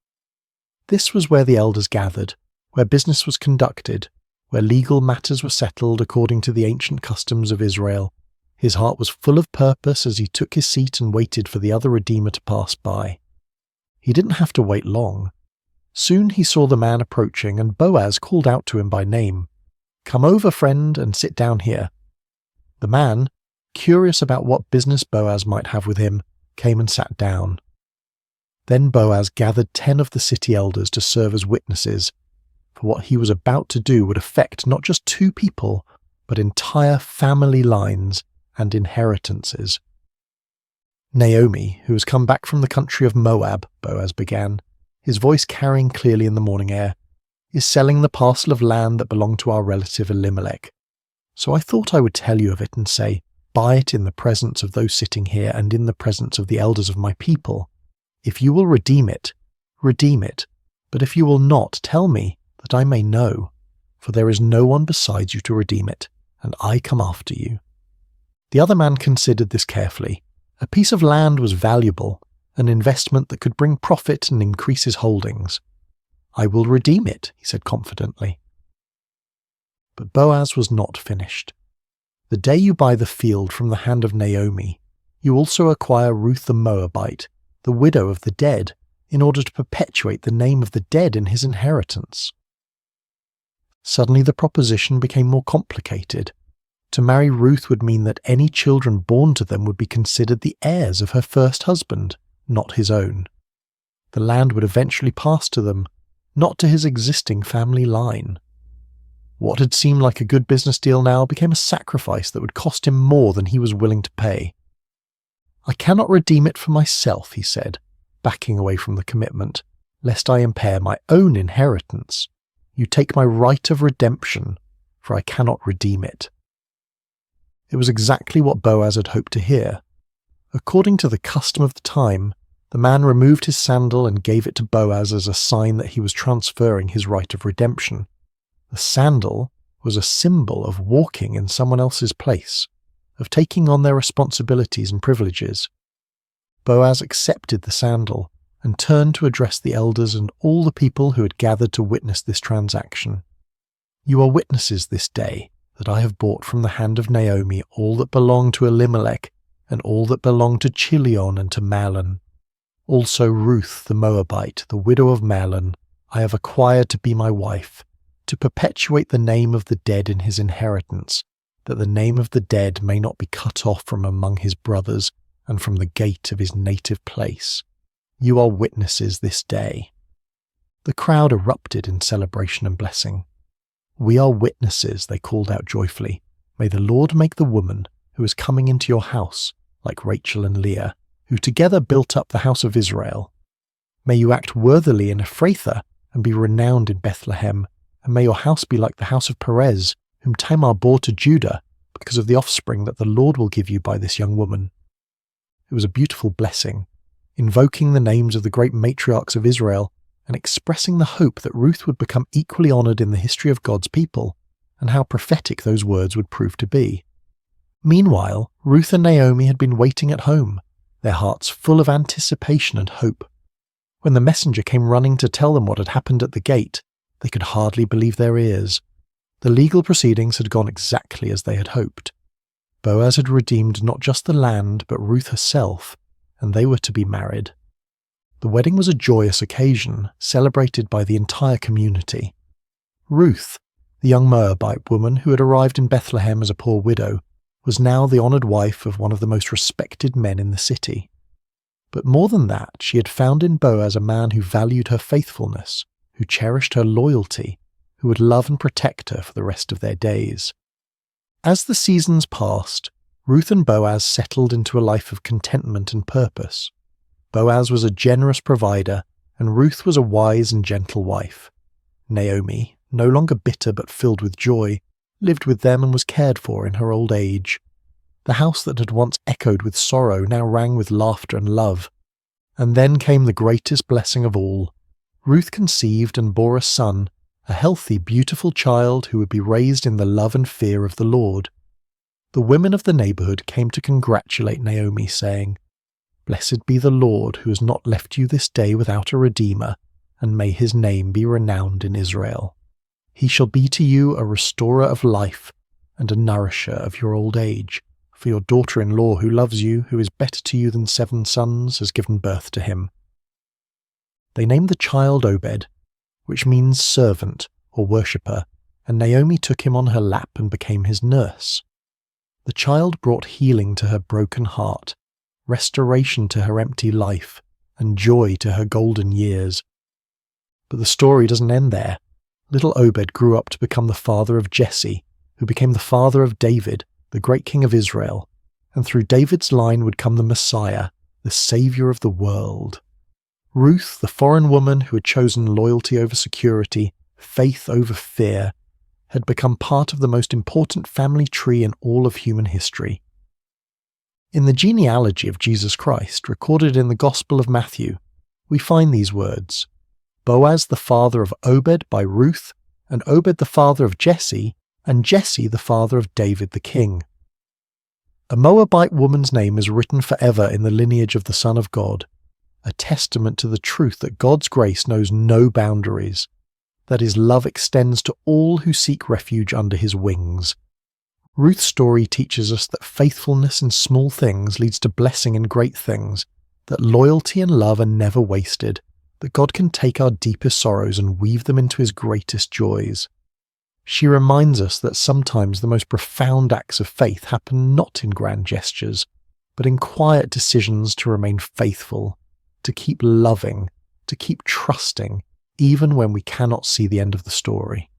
This was where the elders gathered, where business was conducted, where legal matters were settled according to the ancient customs of Israel. His heart was full of purpose as he took his seat and waited for the other Redeemer to pass by. He didn't have to wait long. Soon he saw the man approaching, and Boaz called out to him by name. "Come over, friend, and sit down here." The man, curious about what business Boaz might have with him, came and sat down. Then Boaz gathered 10 of the city elders to serve as witnesses, for what he was about to do would affect not just 2 people, but entire family lines and inheritances. "Naomi, who has come back from the country of Moab," Boaz began, his voice carrying clearly in the morning air, "is selling the parcel of land that belonged to our relative Elimelech. So I thought I would tell you of it and say, buy it in the presence of those sitting here and in the presence of the elders of my people. If you will redeem it, but if you will not, tell me, that I may know, for there is no one besides you to redeem it, and I come after you." The other man considered this carefully. A piece of land was valuable, an investment that could bring profit and increase his holdings. "I will redeem it," he said confidently. But Boaz was not finished. "The day you buy the field from the hand of Naomi, you also acquire Ruth the Moabite, the widow of the dead, in order to perpetuate the name of the dead in his inheritance." Suddenly the proposition became more complicated. To marry Ruth would mean that any children born to them would be considered the heirs of her first husband, not his own. The land would eventually pass to them, not to his existing family line. What had seemed like a good business deal now became a sacrifice that would cost him more than he was willing to pay. "I cannot redeem it for myself," he said, backing away from the commitment, "lest I impair my own inheritance. You take my right of redemption, for I cannot redeem it." It was exactly what Boaz had hoped to hear. According to the custom of the time, the man removed his sandal and gave it to Boaz as a sign that he was transferring his right of redemption. The sandal was a symbol of walking in someone else's place, of taking on their responsibilities and privileges. Boaz accepted the sandal and turned to address the elders and all the people who had gathered to witness this transaction. "You are witnesses this day that I have bought from the hand of Naomi all that belonged to Elimelech and all that belonged to Chilion and to Mahlon. Also Ruth the Moabite, the widow of Mahlon, I have acquired to be my wife, to perpetuate the name of the dead in his inheritance, that the name of the dead may not be cut off from among his brothers and from the gate of his native place. You are witnesses this day." The crowd erupted in celebration and blessing. "We are witnesses," they called out joyfully. "May the Lord make the woman who is coming into your house like Rachel and Leah, who together built up the house of Israel. May you act worthily in Ephrathah and be renowned in Bethlehem, and may your house be like the house of Perez, whom Tamar bore to Judah, because of the offspring that the Lord will give you by this young woman." It was a beautiful blessing, invoking the names of the great matriarchs of Israel and expressing the hope that Ruth would become equally honoured in the history of God's people, and how prophetic those words would prove to be. Meanwhile, Ruth and Naomi had been waiting at home, their hearts full of anticipation and hope. When the messenger came running to tell them what had happened at the gate, they could hardly believe their ears. The legal proceedings had gone exactly as they had hoped. Boaz had redeemed not just the land, but Ruth herself, and they were to be married. The wedding was a joyous occasion, celebrated by the entire community. Ruth, the young Moabite woman who had arrived in Bethlehem as a poor widow, was now the honoured wife of one of the most respected men in the city. But more than that, she had found in Boaz a man who valued her faithfulness, who cherished her loyalty, who would love and protect her for the rest of their days. As the seasons passed, Ruth and Boaz settled into a life of contentment and purpose. Boaz was a generous provider, and Ruth was a wise and gentle wife. Naomi, no longer bitter but filled with joy, lived with them and was cared for in her old age. The house that had once echoed with sorrow now rang with laughter and love. And then came the greatest blessing of all. Ruth conceived and bore a son, a healthy, beautiful child who would be raised in the love and fear of the Lord. The women of the neighbourhood came to congratulate Naomi, saying, "Blessed be the Lord, who has not left you this day without a redeemer, and may his name be renowned in Israel. He shall be to you a restorer of life, and a nourisher of your old age. For your daughter-in-law who loves you, who is better to you than 7 sons, has given birth to him." They named the child Obed, which means servant or worshipper, and Naomi took him on her lap and became his nurse. The child brought healing to her broken heart, restoration to her empty life, and joy to her golden years. But the story doesn't end there. Little Obed grew up to become the father of Jesse, who became the father of David, the great king of Israel, and through David's line would come the Messiah, the Saviour of the world. Ruth, the foreign woman who had chosen loyalty over security, faith over fear, had become part of the most important family tree in all of human history. In the genealogy of Jesus Christ, recorded in the Gospel of Matthew, we find these words: Boaz the father of Obed by Ruth, and Obed the father of Jesse, and Jesse the father of David the king. A Moabite woman's name is written forever in the lineage of the Son of God, a testament to the truth that God's grace knows no boundaries, that his love extends to all who seek refuge under his wings. Ruth's story teaches us that faithfulness in small things leads to blessing in great things, that loyalty and love are never wasted, that God can take our deepest sorrows and weave them into his greatest joys. She reminds us that sometimes the most profound acts of faith happen not in grand gestures, but in quiet decisions to remain faithful, to keep loving, to keep trusting, even when we cannot see the end of the story.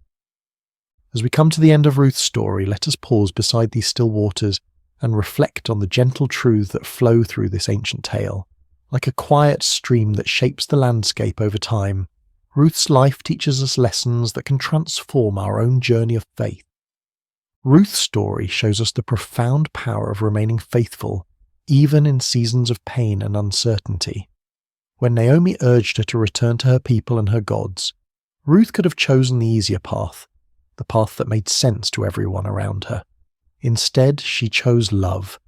As we come to the end of Ruth's story, let us pause beside these still waters and reflect on the gentle truths that flow through this ancient tale. Like a quiet stream that shapes the landscape over time, Ruth's life teaches us lessons that can transform our own journey of faith. Ruth's story shows us the profound power of remaining faithful, even in seasons of pain and uncertainty. When Naomi urged her to return to her people and her gods, Ruth could have chosen the easier path, the path that made sense to everyone around her. Instead, she chose love.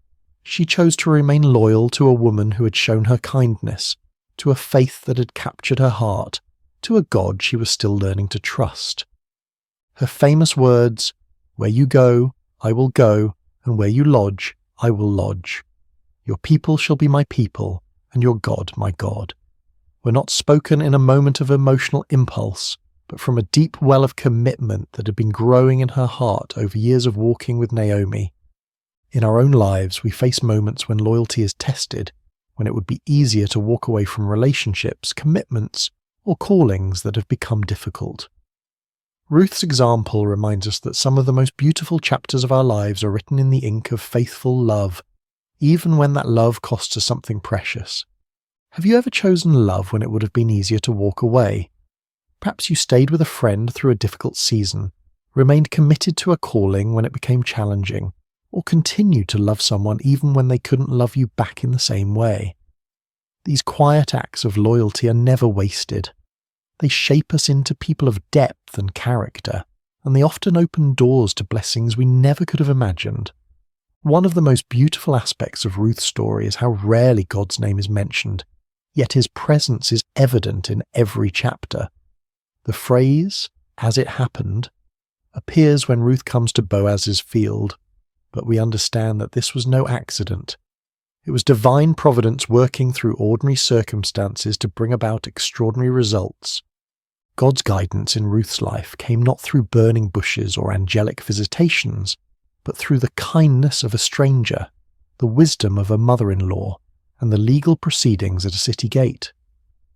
She chose to remain loyal to a woman who had shown her kindness, to a faith that had captured her heart, to a God she was still learning to trust. Her famous words, "Where you go, I will go, and where you lodge, I will lodge. Your people shall be my people, and your God my God," were not spoken in a moment of emotional impulse, but from a deep well of commitment that had been growing in her heart over years of walking with Naomi. In our own lives, we face moments when loyalty is tested, when it would be easier to walk away from relationships, commitments, or callings that have become difficult. Ruth's example reminds us that some of the most beautiful chapters of our lives are written in the ink of faithful love, even when that love costs us something precious. Have you ever chosen love when it would have been easier to walk away? Perhaps you stayed with a friend through a difficult season, remained committed to a calling when it became challenging, or continued to love someone even when they couldn't love you back in the same way. These quiet acts of loyalty are never wasted. They shape us into people of depth and character, and they often open doors to blessings we never could have imagined. One of the most beautiful aspects of Ruth's story is how rarely God's name is mentioned, yet his presence is evident in every chapter. The phrase, "as it happened," appears when Ruth comes to Boaz's field, but we understand that this was no accident. It was divine providence working through ordinary circumstances to bring about extraordinary results. God's guidance in Ruth's life came not through burning bushes or angelic visitations, but through the kindness of a stranger, the wisdom of a mother-in-law, and the legal proceedings at a city gate.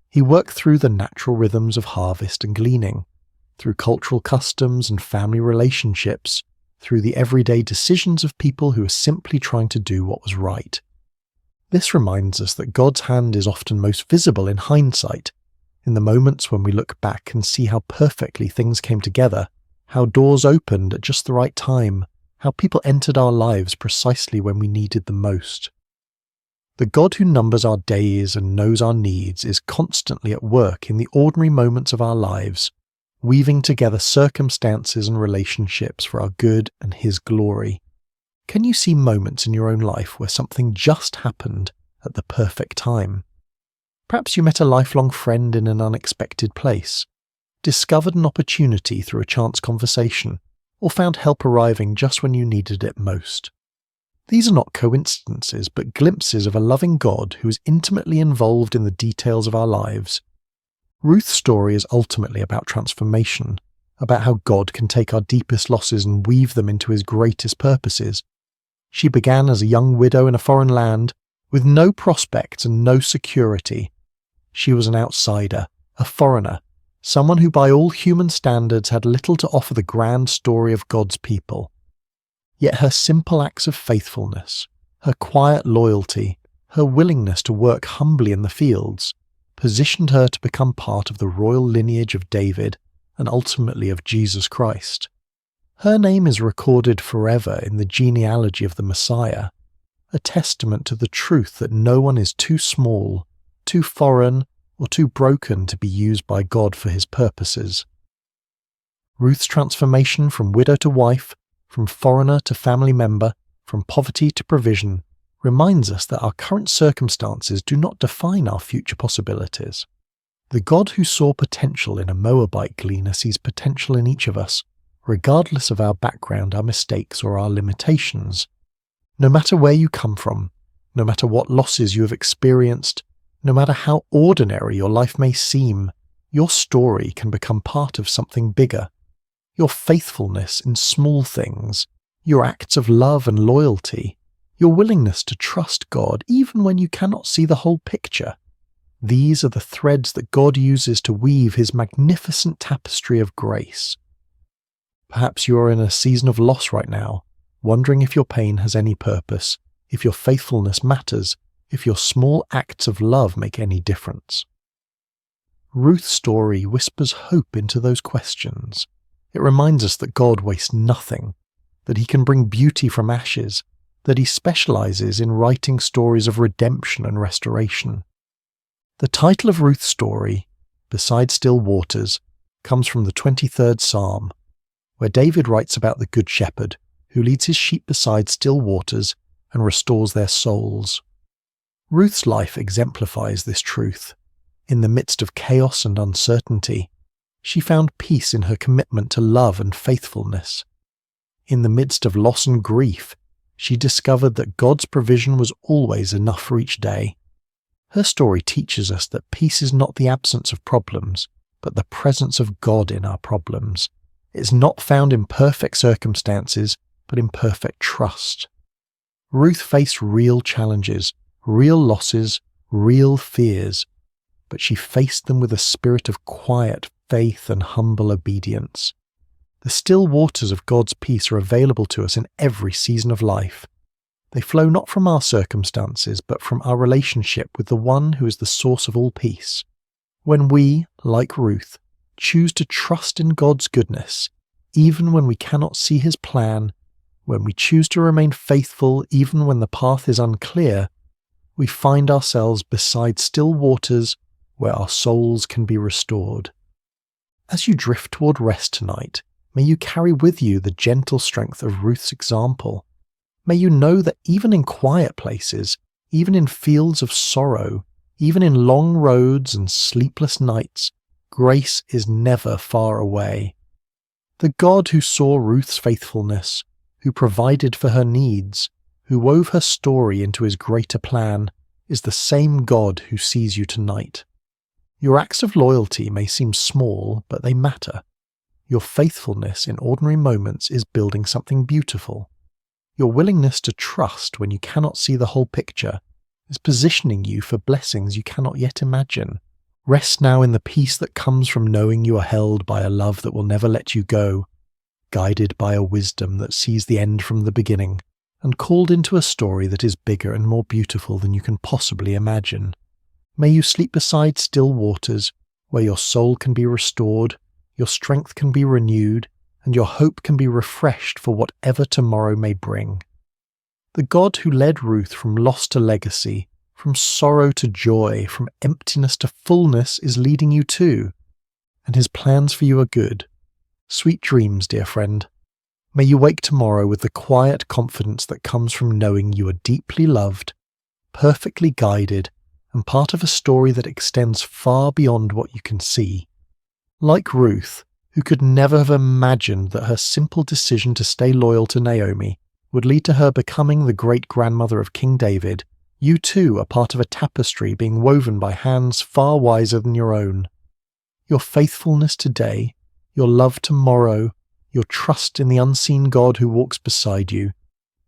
He worked through the natural rhythms of harvest and gleaning, through cultural customs and family relationships, through the everyday decisions of people who are simply trying to do what was right. This reminds us that God's hand is often most visible in hindsight, in the moments when we look back and see how perfectly things came together, how doors opened at just the right time, how people entered our lives precisely when we needed them most. The God who numbers our days and knows our needs is constantly at work in the ordinary moments of our lives, weaving together circumstances and relationships for our good and His glory. Can you see moments in your own life where something just happened at the perfect time? Perhaps you met a lifelong friend in an unexpected place, discovered an opportunity through a chance conversation, or found help arriving just when you needed it most. These are not coincidences, but glimpses of a loving God who is intimately involved in the details of our lives. Ruth's story is ultimately about transformation, about how God can take our deepest losses and weave them into His greatest purposes. She began as a young widow in a foreign land, with no prospects and no security. She was an outsider, a foreigner, someone who by all human standards had little to offer the grand story of God's people. Yet her simple acts of faithfulness, her quiet loyalty, her willingness to work humbly in the fields, positioned her to become part of the royal lineage of David and ultimately of Jesus Christ. Her name is recorded forever in the genealogy of the Messiah, a testament to the truth that no one is too small, too foreign, or too broken to be used by God for His purposes. Ruth's transformation from widow to wife, from foreigner to family member, from poverty to provision, reminds us that our current circumstances do not define our future possibilities. The God who saw potential in a Moabite gleaner sees potential in each of us, regardless of our background, our mistakes, or our limitations. No matter where you come from, no matter what losses you have experienced, no matter how ordinary your life may seem, your story can become part of something bigger. Your faithfulness in small things, your acts of love and loyalty, your willingness to trust God even when you cannot see the whole picture. These are the threads that God uses to weave His magnificent tapestry of grace. Perhaps you are in a season of loss right now, wondering if your pain has any purpose, if your faithfulness matters, if your small acts of love make any difference. Ruth's story whispers hope into those questions. It reminds us that God wastes nothing, that He can bring beauty from ashes, that He specializes in writing stories of redemption and restoration. The title of Ruth's story, Beside Still Waters, comes from the 23rd Psalm, where David writes about the Good Shepherd who leads his sheep beside still waters and restores their souls. Ruth's life exemplifies this truth. In the midst of chaos and uncertainty, she found peace in her commitment to love and faithfulness. In the midst of loss and grief, she discovered that God's provision was always enough for each day. Her story teaches us that peace is not the absence of problems, but the presence of God in our problems. It is not found in perfect circumstances, but in perfect trust. Ruth faced real challenges, real losses, real fears, but she faced them with a spirit of quiet faith and humble obedience. The still waters of God's peace are available to us in every season of life. They flow not from our circumstances, but from our relationship with the one who is the source of all peace. When we, like Ruth, choose to trust in God's goodness, even when we cannot see His plan, when we choose to remain faithful even when the path is unclear, we find ourselves beside still waters where our souls can be restored. As you drift toward rest tonight, may you carry with you the gentle strength of Ruth's example. May you know that even in quiet places, even in fields of sorrow, even in long roads and sleepless nights, grace is never far away. The God who saw Ruth's faithfulness, who provided for her needs, who wove her story into His greater plan, is the same God who sees you tonight. Your acts of loyalty may seem small, but they matter. Your faithfulness in ordinary moments is building something beautiful. Your willingness to trust when you cannot see the whole picture is positioning you for blessings you cannot yet imagine. Rest now in the peace that comes from knowing you are held by a love that will never let you go. guided by a wisdom that sees the end from the beginning, and called into a story that is bigger and more beautiful than you can possibly imagine. May you sleep beside still waters, where your soul can be restored, your strength can be renewed, and your hope can be refreshed for whatever tomorrow may bring. The God who led Ruth from loss to legacy, from sorrow to joy, from emptiness to fullness is leading you too, and his plans for you are good. Sweet dreams, dear friend. May you wake tomorrow with the quiet confidence that comes from knowing you are deeply loved, perfectly guided, and part of a story that extends far beyond what you can see. Like Ruth, who could never have imagined that her simple decision to stay loyal to Naomi would lead to her becoming the great-grandmother of King David, you too are part of a tapestry being woven by hands far wiser than your own. Your faithfulness today, your love tomorrow, your trust in the unseen God who walks beside you,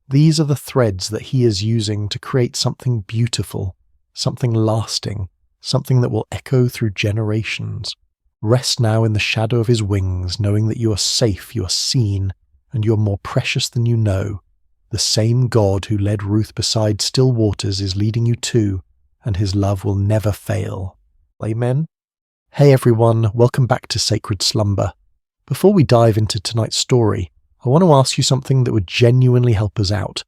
these are the threads that he is using to create something beautiful, something lasting, something that will echo through generations. Rest now in the shadow of his wings, knowing that you are safe, you are seen, and you are more precious than you know. The same God who led Ruth beside still waters is leading you too, and his love will never fail. Amen. Hey everyone, welcome back to Sacred Slumber. Before we dive into tonight's story, I want to ask you something that would genuinely help us out.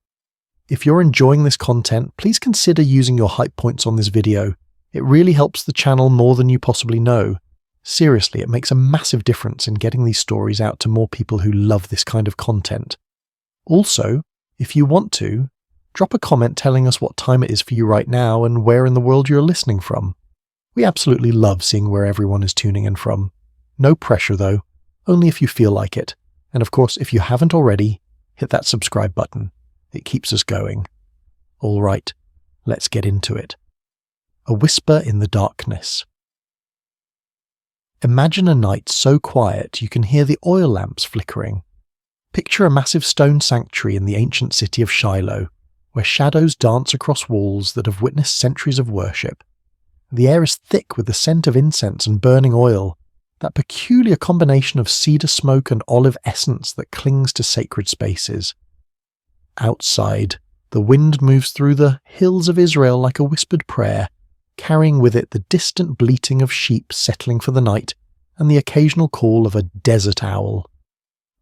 If you're enjoying this content, please consider using your hype points on this video. It really helps the channel more than you possibly know. Seriously, it makes a massive difference in getting these stories out to more people who love this kind of content. Also, if you want to, drop a comment telling us what time it is for you right now and where in the world you're listening from. We absolutely love seeing where everyone is tuning in from. No pressure though, only if you feel like it. And of course, if you haven't already, hit that subscribe button. It keeps us going. All right, let's get into it. A whisper in the darkness. Imagine a night so quiet you can hear the oil lamps flickering. Picture a massive stone sanctuary in the ancient city of Shiloh, where shadows dance across walls that have witnessed centuries of worship. The air is thick with the scent of incense and burning oil, that peculiar combination of cedar smoke and olive essence that clings to sacred spaces. Outside, the wind moves through the hills of Israel like a whispered prayer, carrying with it the distant bleating of sheep settling for the night and the occasional call of a desert owl.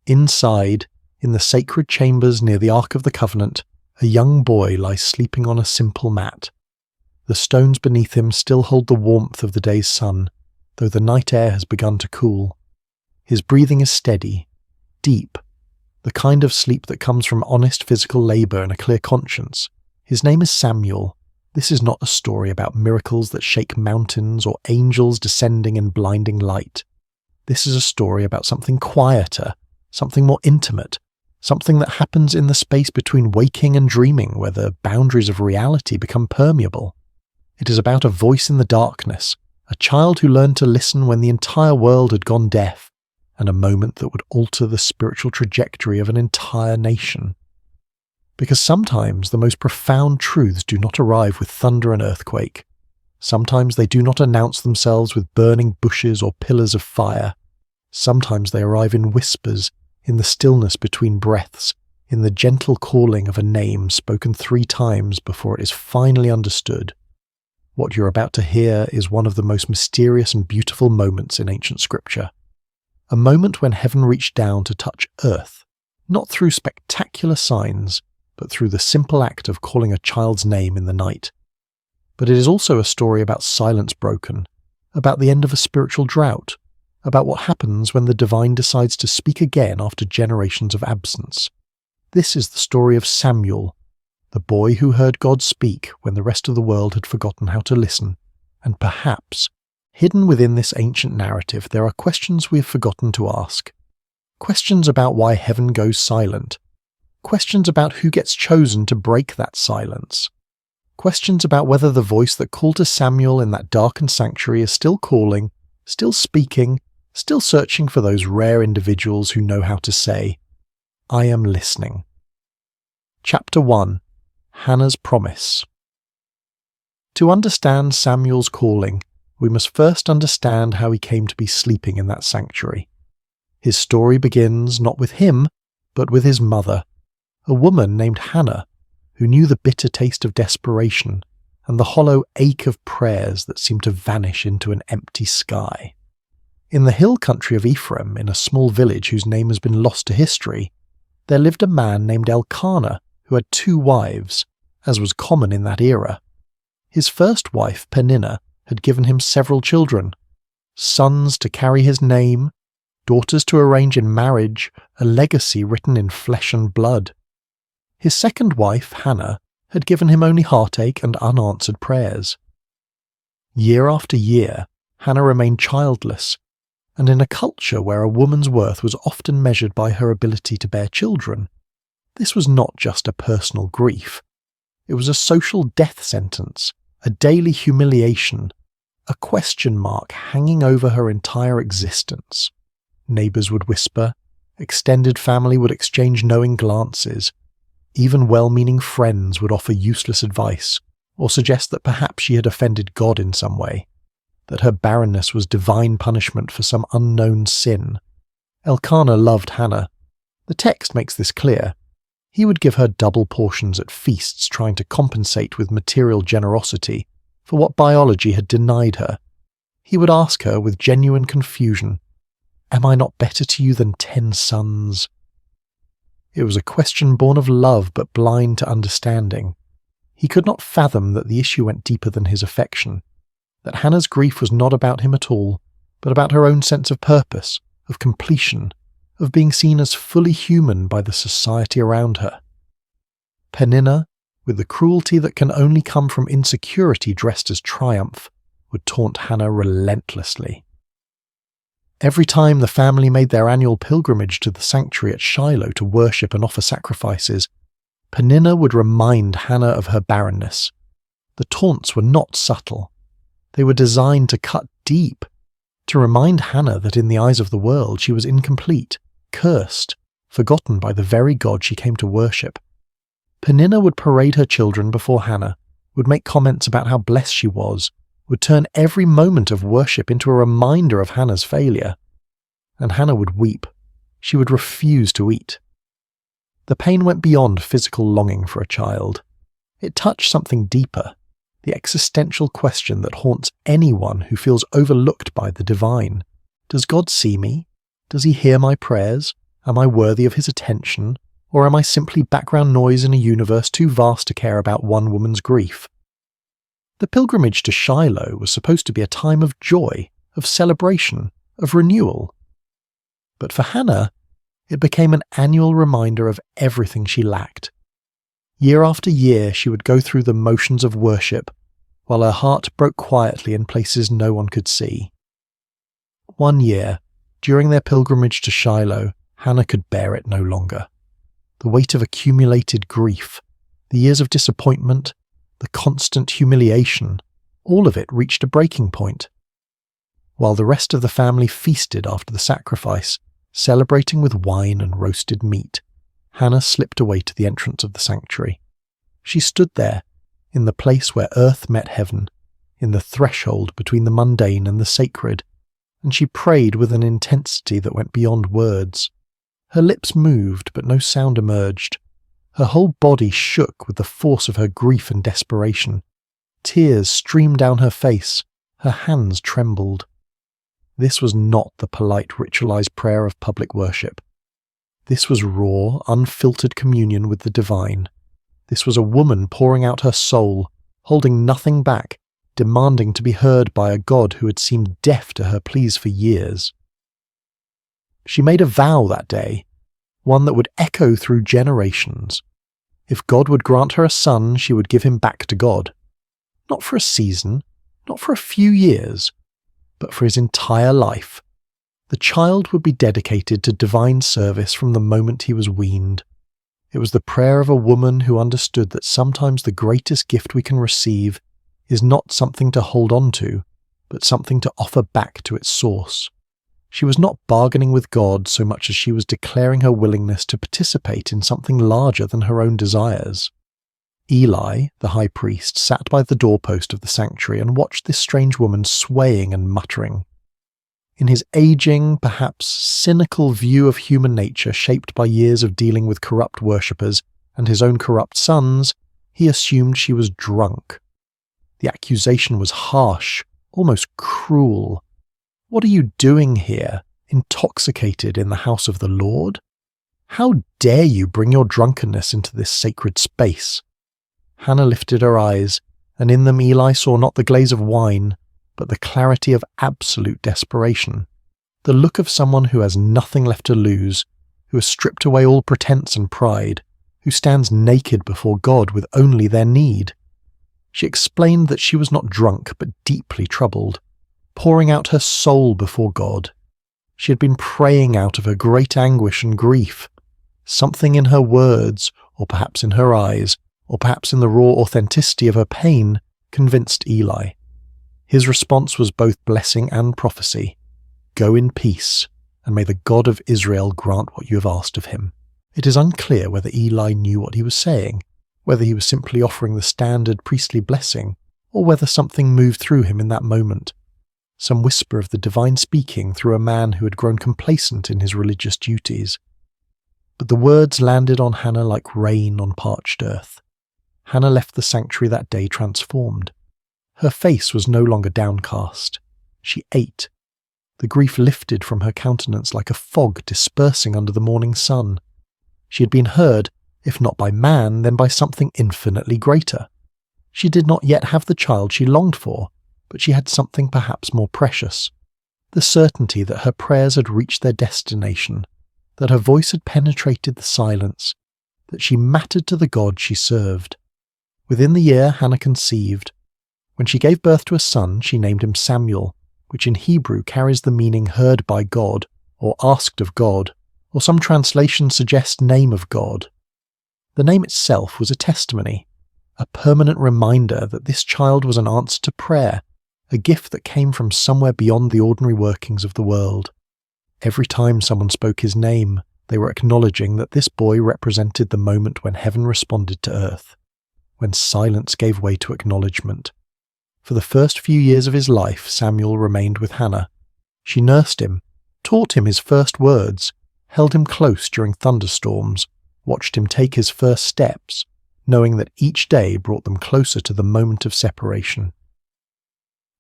Inside, in the sacred chambers near the Ark of the Covenant, a young boy lies sleeping on a simple mat. The stones beneath him still hold the warmth of the day's sun, though the night air has begun to cool. His breathing is steady, deep, the kind of sleep that comes from honest physical labour and a clear conscience. His name is Samuel. This is not a story about miracles that shake mountains or angels descending in blinding light. This is a story about something quieter, something more intimate, something that happens in the space between waking and dreaming where the boundaries of reality become permeable. It is about a voice in the darkness, a child who learned to listen when the entire world had gone deaf, and a moment that would alter the spiritual trajectory of an entire nation. Because sometimes the most profound truths do not arrive with thunder and earthquake. Sometimes they do not announce themselves with burning bushes or pillars of fire. Sometimes they arrive in whispers, in the stillness between breaths, in the gentle calling of a name spoken 3 times before it is finally understood. What you're about to hear is one of the most mysterious and beautiful moments in ancient scripture. A moment when heaven reached down to touch earth, not through spectacular signs, but through the simple act of calling a child's name in the night. But it is also a story about silence broken, about the end of a spiritual drought, about what happens when the divine decides to speak again after generations of absence. This is the story of Samuel, the boy who heard God speak when the rest of the world had forgotten how to listen, and perhaps, hidden within this ancient narrative, there are questions we have forgotten to ask. Questions about why heaven goes silent. Questions about who gets chosen to break that silence. Questions about whether the voice that called to Samuel in that darkened sanctuary is still calling, still speaking, still searching for those rare individuals who know how to say, "I am listening." Chapter 1. Hannah's Promise. To understand Samuel's calling, we must first understand how he came to be sleeping in that sanctuary. His story begins not with him, but with his mother, a woman named Hannah, who knew the bitter taste of desperation and the hollow ache of prayers that seemed to vanish into an empty sky. In the hill country of Ephraim, in a small village whose name has been lost to history, there lived a man named Elkanah who had 2 wives, as was common in that era. His first wife, Peninnah, had given him several children, sons to carry his name, daughters to arrange in marriage, a legacy written in flesh and blood. His second wife, Hannah, had given him only heartache and unanswered prayers. Year after year, Hannah remained childless, and in a culture where a woman's worth was often measured by her ability to bear children, this was not just a personal grief. It was a social death sentence, a daily humiliation, a question mark hanging over her entire existence. Neighbours would whisper, extended family would exchange knowing glances, even well-meaning friends would offer useless advice or suggest that perhaps she had offended God in some way, that her barrenness was divine punishment for some unknown sin. Elkanah loved Hannah. The text makes this clear. He would give her double portions at feasts, trying to compensate with material generosity for what biology had denied her. He would ask her with genuine confusion, "Am I not better to you than 10 sons?" It was a question born of love but blind to understanding. He could not fathom that the issue went deeper than his affection, that Hannah's grief was not about him at all, but about her own sense of purpose, of completion, of being seen as fully human by the society around her. Peninnah, with the cruelty that can only come from insecurity dressed as triumph, would taunt Hannah relentlessly. Every time the family made their annual pilgrimage to the sanctuary at Shiloh to worship and offer sacrifices, Peninnah would remind Hannah of her barrenness. The taunts were not subtle. They were designed to cut deep, to remind Hannah that in the eyes of the world she was incomplete, cursed, forgotten by the very God she came to worship. Peninnah would parade her children before Hannah, would make comments about how blessed she was, would turn every moment of worship into a reminder of Hannah's failure. And Hannah would weep. She would refuse to eat. The pain went beyond physical longing for a child. It touched something deeper, the existential question that haunts anyone who feels overlooked by the divine. Does God see me? Does he hear my prayers? Am I worthy of his attention? Or am I simply background noise in a universe too vast to care about one woman's grief? The pilgrimage to Shiloh was supposed to be a time of joy, of celebration, of renewal. But for Hannah, it became an annual reminder of everything she lacked. Year after year she would go through the motions of worship, while her heart broke quietly in places no one could see. One year, during their pilgrimage to Shiloh, Hannah could bear it no longer. The weight of accumulated grief, the years of disappointment, the constant humiliation, all of it reached a breaking point. While the rest of the family feasted after the sacrifice, celebrating with wine and roasted meat, Hannah slipped away to the entrance of the sanctuary. She stood there, in the place where earth met heaven, in the threshold between the mundane and the sacred, and she prayed with an intensity that went beyond words. Her lips moved, but no sound emerged. Her whole body shook with the force of her grief and desperation. Tears streamed down her face. Her hands trembled. This was not the polite ritualized prayer of public worship. This was raw, unfiltered communion with the divine. This was a woman pouring out her soul, holding nothing back, demanding to be heard by a God who had seemed deaf to her pleas for years. She made a vow that day, one that would echo through generations. If God would grant her a son, she would give him back to God. Not for a season, not for a few years, but for his entire life. The child would be dedicated to divine service from the moment he was weaned. It was the prayer of a woman who understood that sometimes the greatest gift we can receive is not something to hold on to, but something to offer back to its source. She was not bargaining with God so much as she was declaring her willingness to participate in something larger than her own desires. Eli, the high priest, sat by the doorpost of the sanctuary and watched this strange woman swaying and muttering. In his aging, perhaps cynical view of human nature shaped by years of dealing with corrupt worshippers and his own corrupt sons, he assumed she was drunk. The accusation was harsh, almost cruel. "What are you doing here, intoxicated in the house of the Lord? How dare you bring your drunkenness into this sacred space?" Hannah lifted her eyes, and in them Eli saw not the glaze of wine, but the clarity of absolute desperation, the look of someone who has nothing left to lose, who has stripped away all pretense and pride, who stands naked before God with only their need. She explained that she was not drunk but deeply troubled, pouring out her soul before God. She had been praying out of her great anguish and grief. Something in her words, or perhaps in her eyes, or perhaps in the raw authenticity of her pain, convinced Eli. His response was both blessing and prophecy. "Go in peace, and may the God of Israel grant what you have asked of him." It is unclear whether Eli knew what he was saying, whether he was simply offering the standard priestly blessing, or whether something moved through him in that moment. Some whisper of the divine speaking through a man who had grown complacent in his religious duties. But the words landed on Hannah like rain on parched earth. Hannah left the sanctuary that day transformed. Her face was no longer downcast. She ate. The grief lifted from her countenance like a fog dispersing under the morning sun. She had been heard, if not by man, then by something infinitely greater. She did not yet have the child she longed for, but she had something perhaps more precious. The certainty that her prayers had reached their destination, that her voice had penetrated the silence, that she mattered to the God she served. Within the year, Hannah conceived. When she gave birth to a son, she named him Samuel, which in Hebrew carries the meaning heard by God, or asked of God, or some translations suggest name of God. The name itself was a testimony, a permanent reminder that this child was an answer to prayer, a gift that came from somewhere beyond the ordinary workings of the world. Every time someone spoke his name, they were acknowledging that this boy represented the moment when heaven responded to earth, when silence gave way to acknowledgement. For the first few years of his life, Samuel remained with Hannah. She nursed him, taught him his first words, held him close during thunderstorms, watched him take his first steps, knowing that each day brought them closer to the moment of separation.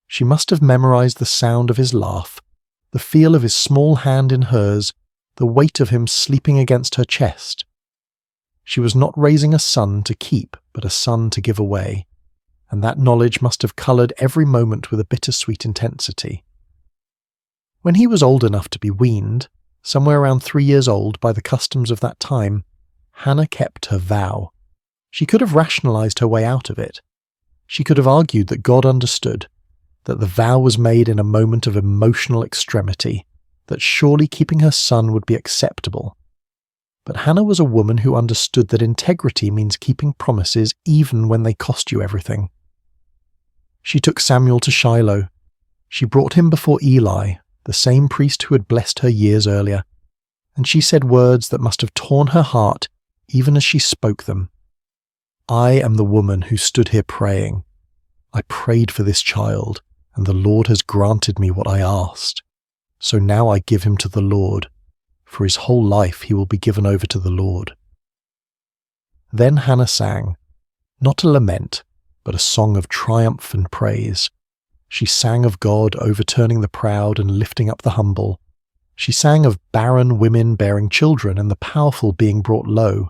She must have memorized the sound of his laugh, the feel of his small hand in hers, the weight of him sleeping against her chest. She was not raising a son to keep, but a son to give away, and that knowledge must have coloured every moment with a bittersweet intensity. When he was old enough to be weaned, somewhere around 3 years old by the customs of that time, Hannah kept her vow. She could have rationalised her way out of it. She could have argued that God understood, that the vow was made in a moment of emotional extremity, that surely keeping her son would be acceptable. But Hannah was a woman who understood that integrity means keeping promises even when they cost you everything. She took Samuel to Shiloh. She brought him before Eli, the same priest who had blessed her years earlier, and she said words that must have torn her heart even as she spoke them. "I am the woman who stood here praying. I prayed for this child, and the Lord has granted me what I asked. So now I give him to the Lord. For his whole life he will be given over to the Lord." Then Hannah sang, not a lament, but a song of triumph and praise. She sang of God overturning the proud and lifting up the humble. She sang of barren women bearing children and the powerful being brought low.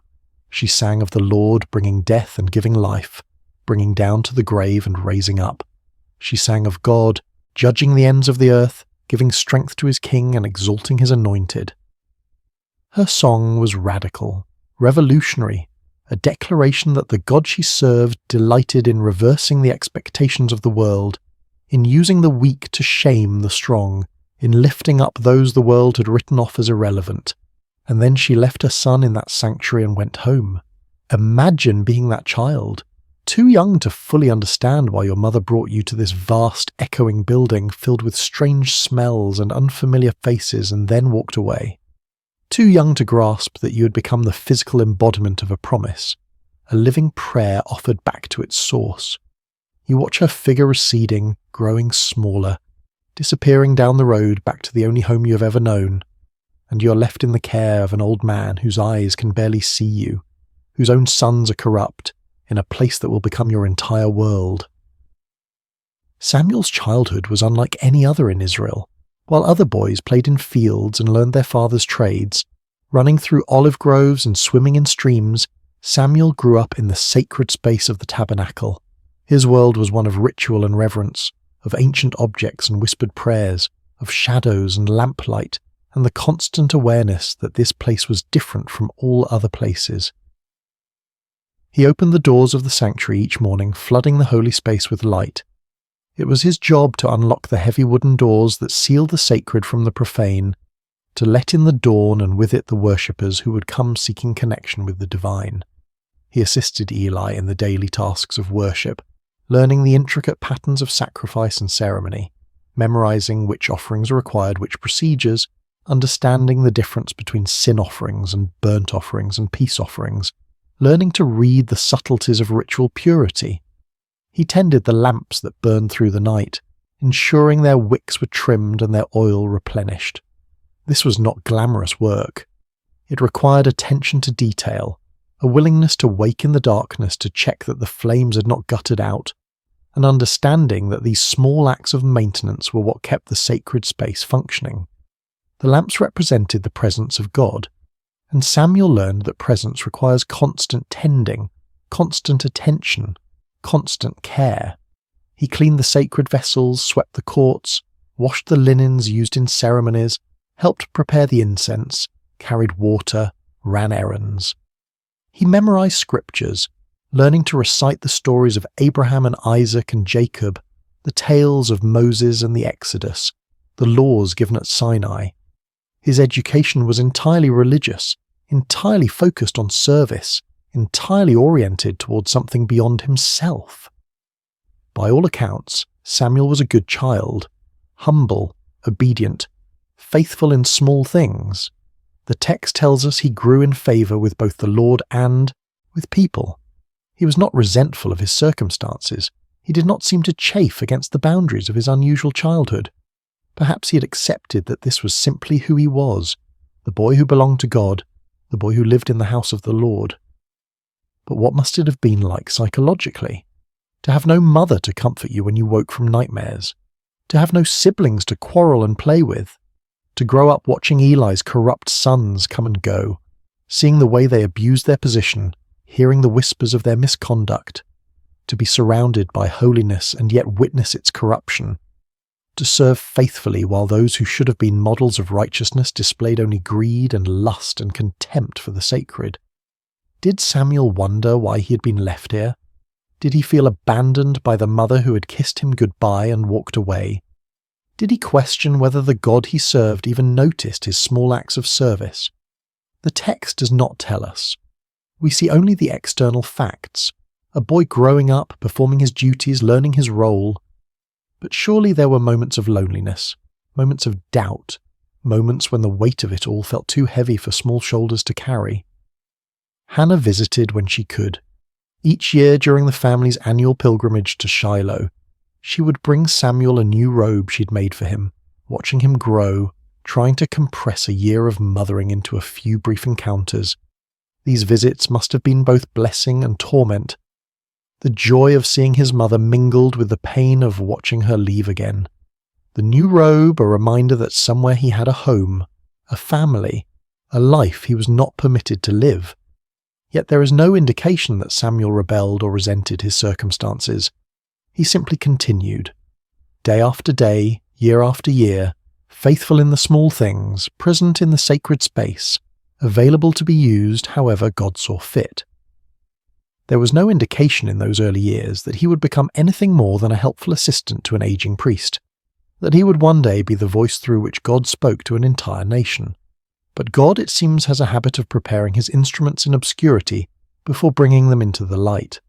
She sang of the Lord bringing death and giving life, bringing down to the grave and raising up. She sang of God judging the ends of the earth, giving strength to his king and exalting his anointed. Her song was radical, revolutionary, a declaration that the God she served delighted in reversing the expectations of the world, in using the weak to shame the strong, in lifting up those the world had written off as irrelevant. And then she left her son in that sanctuary and went home. Imagine being that child, too young to fully understand why your mother brought you to this vast, echoing building filled with strange smells and unfamiliar faces and then walked away. Too young to grasp that you had become the physical embodiment of a promise, a living prayer offered back to its source. You watch her figure receding, growing smaller. disappearing down the road back to the only home you have ever known, and you are left in the care of an old man whose eyes can barely see you, whose own sons are corrupt, in a place that will become your entire world. Samuel's childhood was unlike any other in Israel. While other boys played in fields and learned their father's trades, running through olive groves and swimming in streams, Samuel grew up in the sacred space of the tabernacle. His world was one of ritual and reverence, of ancient objects and whispered prayers, of shadows and lamplight, and the constant awareness that this place was different from all other places. He opened the doors of the sanctuary each morning, flooding the holy space with light. It was his job to unlock the heavy wooden doors that sealed the sacred from the profane, to let in the dawn and with it the worshippers who would come seeking connection with the divine. He assisted Eli in the daily tasks of worship, learning the intricate patterns of sacrifice and ceremony, memorizing which offerings required which procedures, understanding the difference between sin offerings and burnt offerings and peace offerings, learning to read the subtleties of ritual purity. He tended the lamps that burned through the night, ensuring their wicks were trimmed and their oil replenished. This was not glamorous work. It required attention to detail, a willingness to wake in the darkness to check that the flames had not guttered out, an understanding that these small acts of maintenance were what kept the sacred space functioning. The lamps represented the presence of God, and Samuel learned that presence requires constant tending, constant attention, constant care. He cleaned the sacred vessels, swept the courts, washed the linens used in ceremonies, helped prepare the incense, carried water, ran errands. He memorized scriptures, learning to recite the stories of Abraham and Isaac and Jacob, the tales of Moses and the Exodus, the laws given at Sinai. His education was entirely religious, entirely focused on service, entirely oriented towards something beyond himself. By all accounts, Samuel was a good child, humble, obedient, faithful in small things. The text tells us he grew in favour with both the Lord and with people. He was not resentful of his circumstances. He did not seem to chafe against the boundaries of his unusual childhood. Perhaps he had accepted that this was simply who he was, the boy who belonged to God, the boy who lived in the house of the Lord. But what must it have been like psychologically? To have no mother to comfort you when you woke from nightmares, to have no siblings to quarrel and play with, to grow up watching Eli's corrupt sons come and go, seeing the way they abused their position, hearing the whispers of their misconduct, to be surrounded by holiness and yet witness its corruption, to serve faithfully while those who should have been models of righteousness displayed only greed and lust and contempt for the sacred. Did Samuel wonder why he had been left here? Did he feel abandoned by the mother who had kissed him goodbye and walked away? Did he question whether the God he served even noticed his small acts of service? The text does not tell us. We see only the external facts, a boy growing up, performing his duties, learning his role. But surely there were moments of loneliness, moments of doubt, moments when the weight of it all felt too heavy for small shoulders to carry. Hannah visited when she could. Each year during the family's annual pilgrimage to Shiloh, she would bring Samuel a new robe she'd made for him, watching him grow, trying to compress a year of mothering into a few brief encounters. These visits must have been both blessing and torment. The joy of seeing his mother mingled with the pain of watching her leave again. The new robe, a reminder that somewhere he had a home, a family, a life he was not permitted to live. Yet there is no indication that Samuel rebelled or resented his circumstances. He simply continued. Day after day, year after year, faithful in the small things, present in the sacred space, available to be used however God saw fit. There was no indication in those early years that he would become anything more than a helpful assistant to an aging priest, that he would one day be the voice through which God spoke to an entire nation. But God, it seems, has a habit of preparing his instruments in obscurity before bringing them into the light.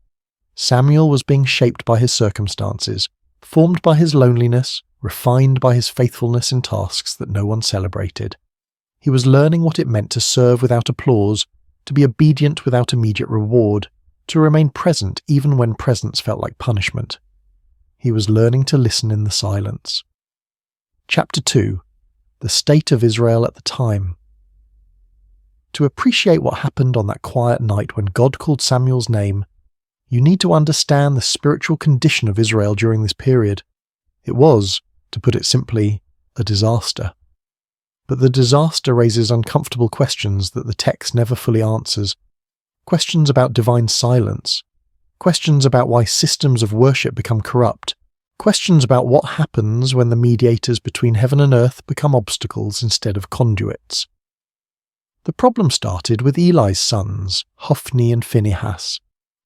Samuel was being shaped by his circumstances, formed by his loneliness, refined by his faithfulness in tasks that no one celebrated. He was learning what it meant to serve without applause, to be obedient without immediate reward, to remain present even when presence felt like punishment. He was learning to listen in the silence. Chapter 2. The State of Israel at the Time. To appreciate what happened on that quiet night when God called Samuel's name, you need to understand the spiritual condition of Israel during this period. It was, to put it simply, a disaster. But the disaster raises uncomfortable questions that the text never fully answers. Questions about divine silence. Questions about why systems of worship become corrupt. Questions about what happens when the mediators between heaven and earth become obstacles instead of conduits. The problem started with Eli's sons, Hophni and Phinehas.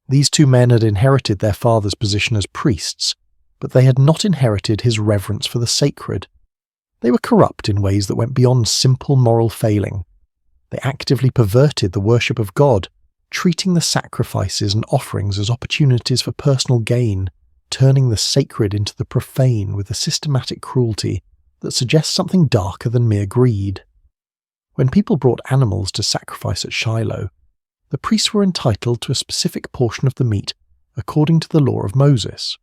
These two men had inherited their father's position as priests, but they had not inherited his reverence for the sacred. They were corrupt in ways that went beyond simple moral failing. They actively perverted the worship of God, treating the sacrifices and offerings as opportunities for personal gain, turning the sacred into the profane with a systematic cruelty that suggests something darker than mere greed. When people brought animals to sacrifice at Shiloh, the priests were entitled to a specific portion of the meat according to the law of Moses.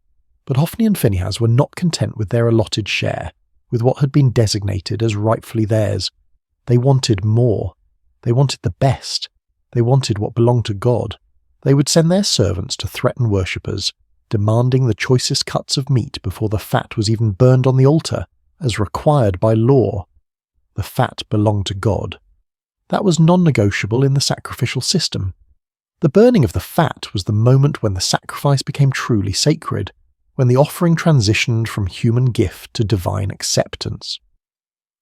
But Hophni and Phinehas were not content with their allotted share, with what had been designated as rightfully theirs. They wanted more. They wanted the best. They wanted what belonged to God. They would send their servants to threaten worshippers, demanding the choicest cuts of meat before the fat was even burned on the altar, as required by law. The fat belonged to God. That was non-negotiable in the sacrificial system. The burning of the fat was the moment when the sacrifice became truly sacred, when the offering transitioned from human gift to divine acceptance.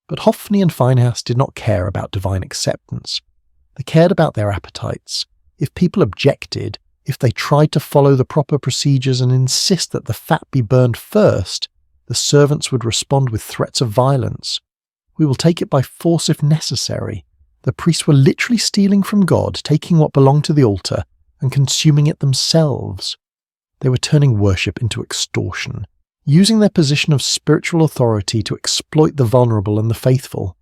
But Hophni and Phinehas did not care about divine acceptance. They cared about their appetites. If people objected, if they tried to follow the proper procedures and insist that the fat be burned first, the servants would respond with threats of violence. "We will take it by force if necessary." The priests were literally stealing from God, taking what belonged to the altar and consuming it themselves. They were turning worship into extortion, using their position of spiritual authority to exploit the vulnerable and the faithful.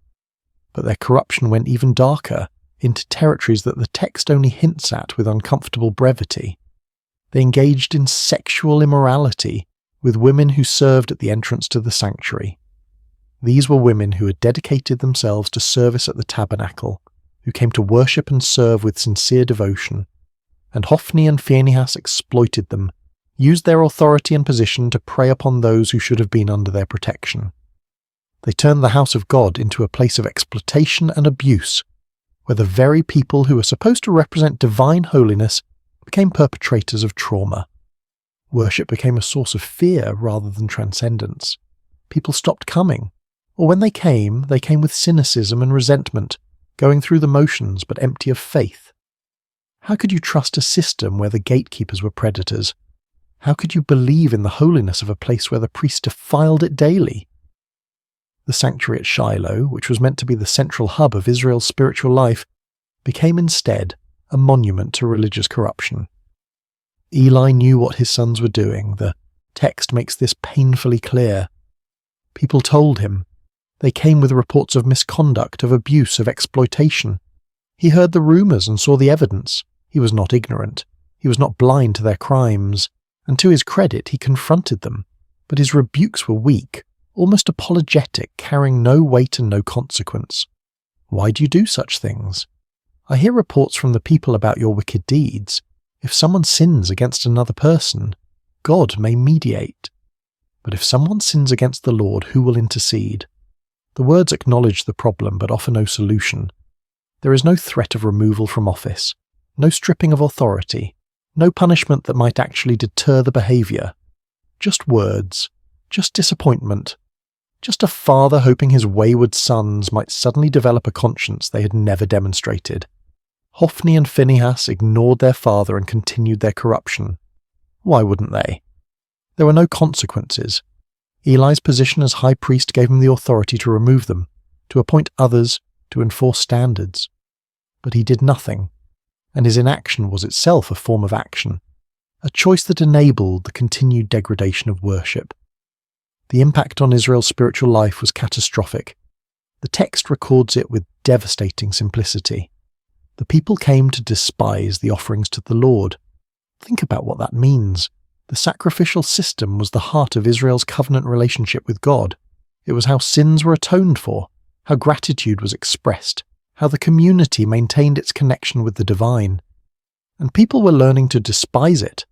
But their corruption went even darker, into territories that the text only hints at with uncomfortable brevity. They engaged in sexual immorality with women who served at the entrance to the sanctuary. These were women who had dedicated themselves to service at the tabernacle, who came to worship and serve with sincere devotion, and Hophni and Phinehas exploited them, used their authority and position to prey upon those who should have been under their protection. They turned the house of God into a place of exploitation and abuse, where the very people who were supposed to represent divine holiness became perpetrators of trauma. Worship became a source of fear rather than transcendence. People stopped coming. Or when they came with cynicism and resentment, going through the motions but empty of faith. How could you trust a system where the gatekeepers were predators? How could you believe in the holiness of a place where the priests defiled it daily? The sanctuary at Shiloh, which was meant to be the central hub of Israel's spiritual life, became instead a monument to religious corruption. Eli knew what his sons were doing. The text makes this painfully clear. People told him. They came with reports of misconduct, of abuse, of exploitation. He heard the rumours and saw the evidence. He was not ignorant. He was not blind to their crimes. And to his credit, he confronted them. But his rebukes were weak, almost apologetic, carrying no weight and no consequence. Why do you do such things? I hear reports from the people about your wicked deeds. If someone sins against another person, God may mediate. But if someone sins against the Lord, who will intercede? The words acknowledge the problem but offer no solution. There is no threat of removal from office, no stripping of authority, no punishment that might actually deter the behaviour. Just words, just disappointment, just a father hoping his wayward sons might suddenly develop a conscience they had never demonstrated. Hophni and Phinehas ignored their father and continued their corruption. Why wouldn't they? There were no consequences. Eli's position as high priest gave him the authority to remove them, to appoint others, to enforce standards. But he did nothing, and his inaction was itself a form of action, a choice that enabled the continued degradation of worship. The impact on Israel's spiritual life was catastrophic. The text records it with devastating simplicity. The people came to despise the offerings to the Lord. Think about what that means. The sacrificial system was the heart of Israel's covenant relationship with God. It was how sins were atoned for, how gratitude was expressed, how the community maintained its connection with the divine. And people were learning to despise it,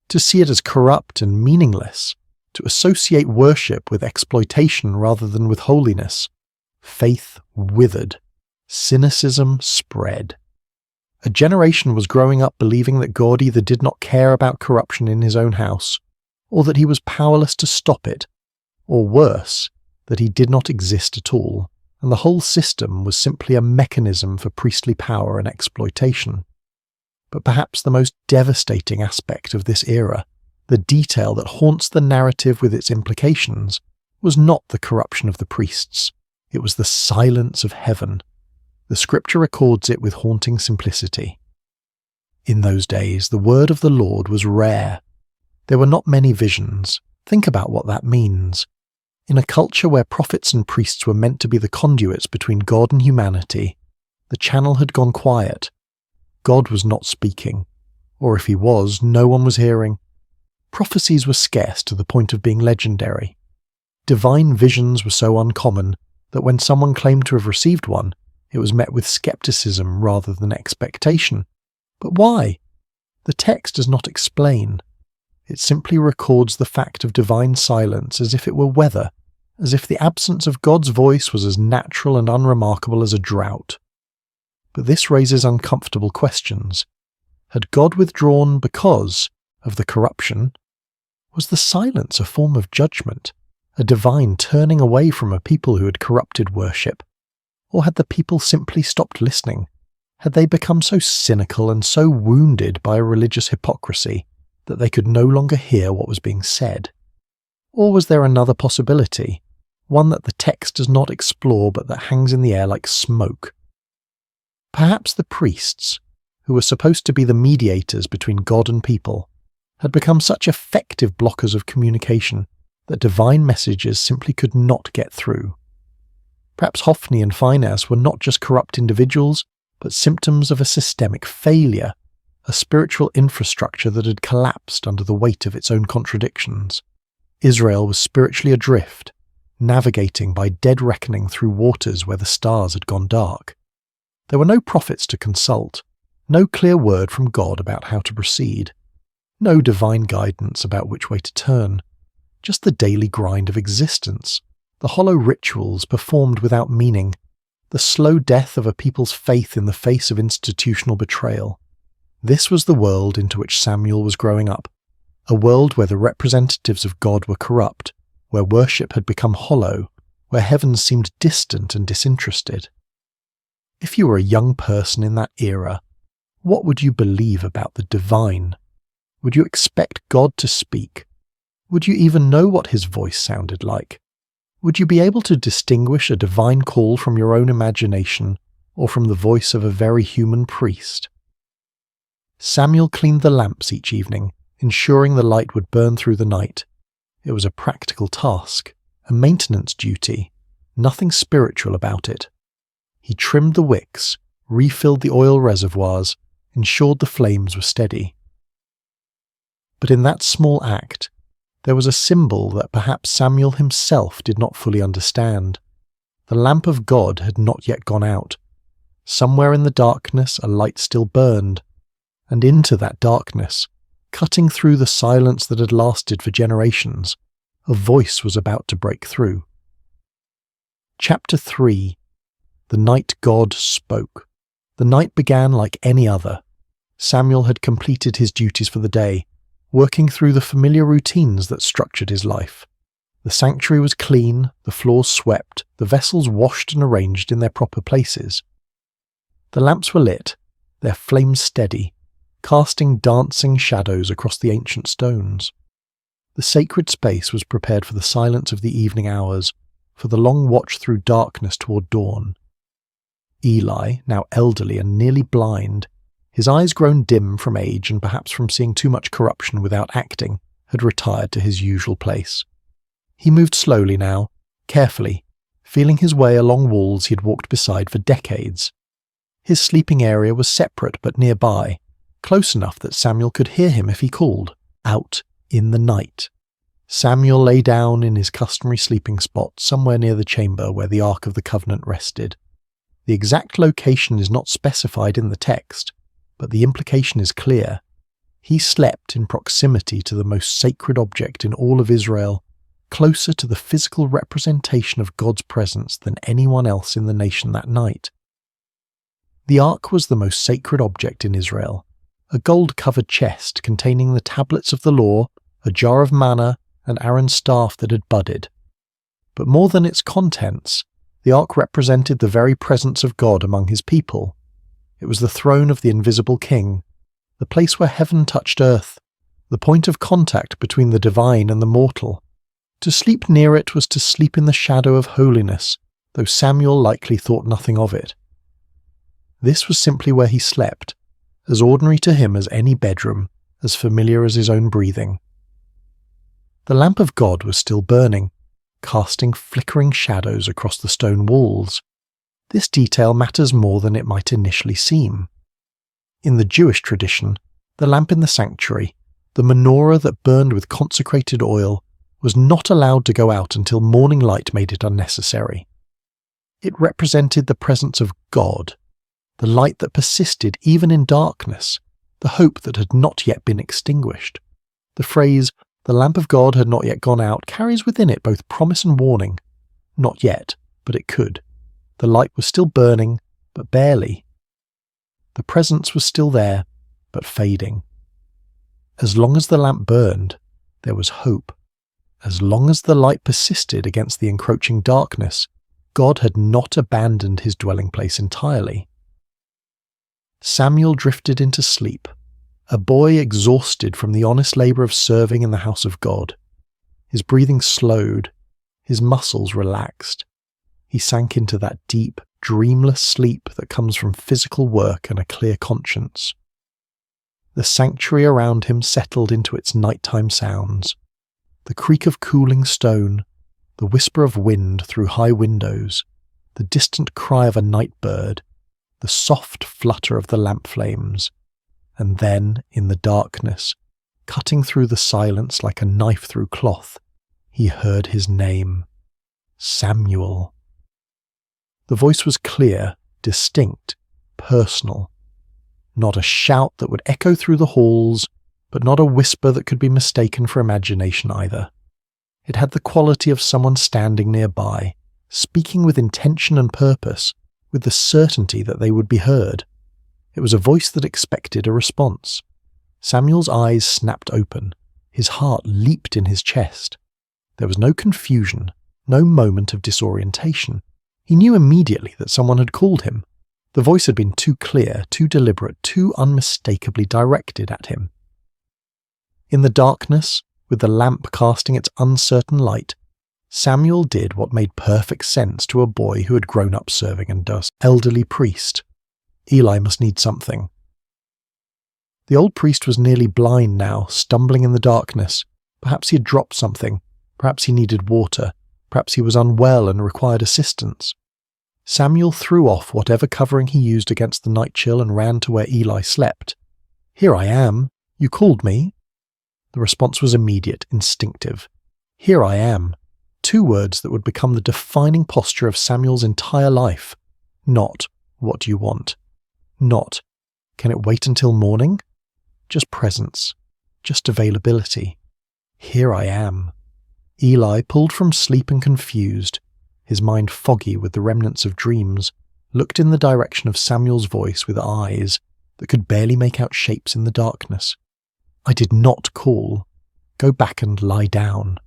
to see it as corrupt and meaningless, to associate worship with exploitation rather than with holiness. Faith withered. Cynicism spread. A generation was growing up believing that God either did not care about corruption in his own house, or that he was powerless to stop it, or worse, that he did not exist at all, and the whole system was simply a mechanism for priestly power and exploitation. But perhaps the most devastating aspect of this era, the detail that haunts the narrative with its implications, was not the corruption of the priests. It was the silence of heaven. The scripture records it with haunting simplicity. In those days, the word of the Lord was rare. There were not many visions. Think about what that means. In a culture where prophets and priests were meant to be the conduits between God and humanity, the channel had gone quiet. God was not speaking, or if he was, no one was hearing. Prophecies were scarce to the point of being legendary. Divine visions were so uncommon that when someone claimed to have received one, it was met with skepticism rather than expectation. But why? The text does not explain. It simply records the fact of divine silence as if it were weather, as if the absence of God's voice was as natural and unremarkable as a drought. But this raises uncomfortable questions. Had God withdrawn because of the corruption? Was the silence a form of judgment, a divine turning away from a people who had corrupted worship? Or had the people simply stopped listening? Had they become so cynical and so wounded by a religious hypocrisy that they could no longer hear what was being said? Or was there another possibility, one that the text does not explore but that hangs in the air like smoke? Perhaps the priests, who were supposed to be the mediators between God and people, had become such effective blockers of communication that divine messages simply could not get through. Perhaps Hophni and Phinehas were not just corrupt individuals, but symptoms of a systemic failure, a spiritual infrastructure that had collapsed under the weight of its own contradictions. Israel was spiritually adrift, navigating by dead reckoning through waters where the stars had gone dark. There were no prophets to consult, no clear word from God about how to proceed, no divine guidance about which way to turn, just the daily grind of existence, the hollow rituals performed without meaning, the slow death of a people's faith in the face of institutional betrayal. This was the world into which Samuel was growing up, a world where the representatives of God were corrupt, where worship had become hollow, where heaven seemed distant and disinterested. If you were a young person in that era, what would you believe about the divine? Would you expect God to speak? Would you even know what his voice sounded like? Would you be able to distinguish a divine call from your own imagination or from the voice of a very human priest? Samuel cleaned the lamps each evening, ensuring the light would burn through the night. It was a practical task, a maintenance duty, nothing spiritual about it. He trimmed the wicks, refilled the oil reservoirs, ensured the flames were steady. But in that small act, there was a symbol that perhaps Samuel himself did not fully understand. The lamp of God had not yet gone out. Somewhere in the darkness a light still burned, and into that darkness, cutting through the silence that had lasted for generations, a voice was about to break through. Chapter 3. The night God spoke. The night began like any other. Samuel had completed his duties for the day, working through the familiar routines that structured his life. The sanctuary was clean, the floors swept, the vessels washed and arranged in their proper places. The lamps were lit, their flames steady, casting dancing shadows across the ancient stones. The sacred space was prepared for the silence of the evening hours, for the long watch through darkness toward dawn. Eli, now elderly and nearly blind, his eyes grown dim from age and perhaps from seeing too much corruption without acting, had retired to his usual place. He moved slowly now, carefully, feeling his way along walls he had walked beside for decades. His sleeping area was separate but nearby, close enough that Samuel could hear him if he called, out in the night. Samuel lay down in his customary sleeping spot somewhere near the chamber where the Ark of the Covenant rested. The exact location is not specified in the text, but the implication is clear. He slept in proximity to the most sacred object in all of Israel, closer to the physical representation of God's presence than anyone else in the nation that night. The Ark was the most sacred object in Israel, a gold-covered chest containing the tablets of the law, a jar of manna, and Aaron's staff that had budded. But more than its contents, the Ark represented the very presence of God among his people. It was the throne of the invisible King, the place where heaven touched earth, the point of contact between the divine and the mortal. To sleep near it was to sleep in the shadow of holiness, though Samuel likely thought nothing of it. This was simply where he slept, as ordinary to him as any bedroom, as familiar as his own breathing. The lamp of God was still burning, casting flickering shadows across the stone walls. This detail matters more than it might initially seem. In the Jewish tradition, the lamp in the sanctuary, the menorah that burned with consecrated oil, was not allowed to go out until morning light made it unnecessary. It represented the presence of God, the light that persisted even in darkness, the hope that had not yet been extinguished. The phrase, "the lamp of God had not yet gone out," carries within it both promise and warning. Not yet, but it could. The light was still burning, but barely. The presence was still there, but fading. As long as the lamp burned, there was hope. As long as the light persisted against the encroaching darkness, God had not abandoned his dwelling place entirely. Samuel drifted into sleep, a boy exhausted from the honest labour of serving in the house of God. His breathing slowed, his muscles relaxed. He sank into that deep, dreamless sleep that comes from physical work and a clear conscience. The sanctuary around him settled into its nighttime sounds. The creak of cooling stone, the whisper of wind through high windows, the distant cry of a night bird, the soft flutter of the lamp flames, and then, in the darkness, cutting through the silence like a knife through cloth, he heard his name, Samuel. The voice was clear, distinct, personal. Not a shout that would echo through the halls, but not a whisper that could be mistaken for imagination either. It had the quality of someone standing nearby, speaking with intention and purpose, with the certainty that they would be heard. It was a voice that expected a response. Samuel's eyes snapped open. His heart leaped in his chest. There was no confusion, no moment of disorientation. He knew immediately that someone had called him. The voice had been too clear, too deliberate, too unmistakably directed at him. In the darkness, with the lamp casting its uncertain light, Samuel did what made perfect sense to a boy who had grown up serving under an elderly priest. Eli must need something. The old priest was nearly blind now, stumbling in the darkness. Perhaps he had dropped something. Perhaps he needed water. Perhaps he was unwell and required assistance. Samuel threw off whatever covering he used against the night chill and ran to where Eli slept. "Here I am. You called me?" The response was immediate, instinctive. "Here I am." Two words that would become the defining posture of Samuel's entire life. Not, "What do you want?" Not, "Can it wait until morning?" Just presence. Just availability. Here I am. Eli, pulled from sleep and confused, his mind foggy with the remnants of dreams, looked in the direction of Samuel's voice with eyes that could barely make out shapes in the darkness. "I did not call. Go back and lie down."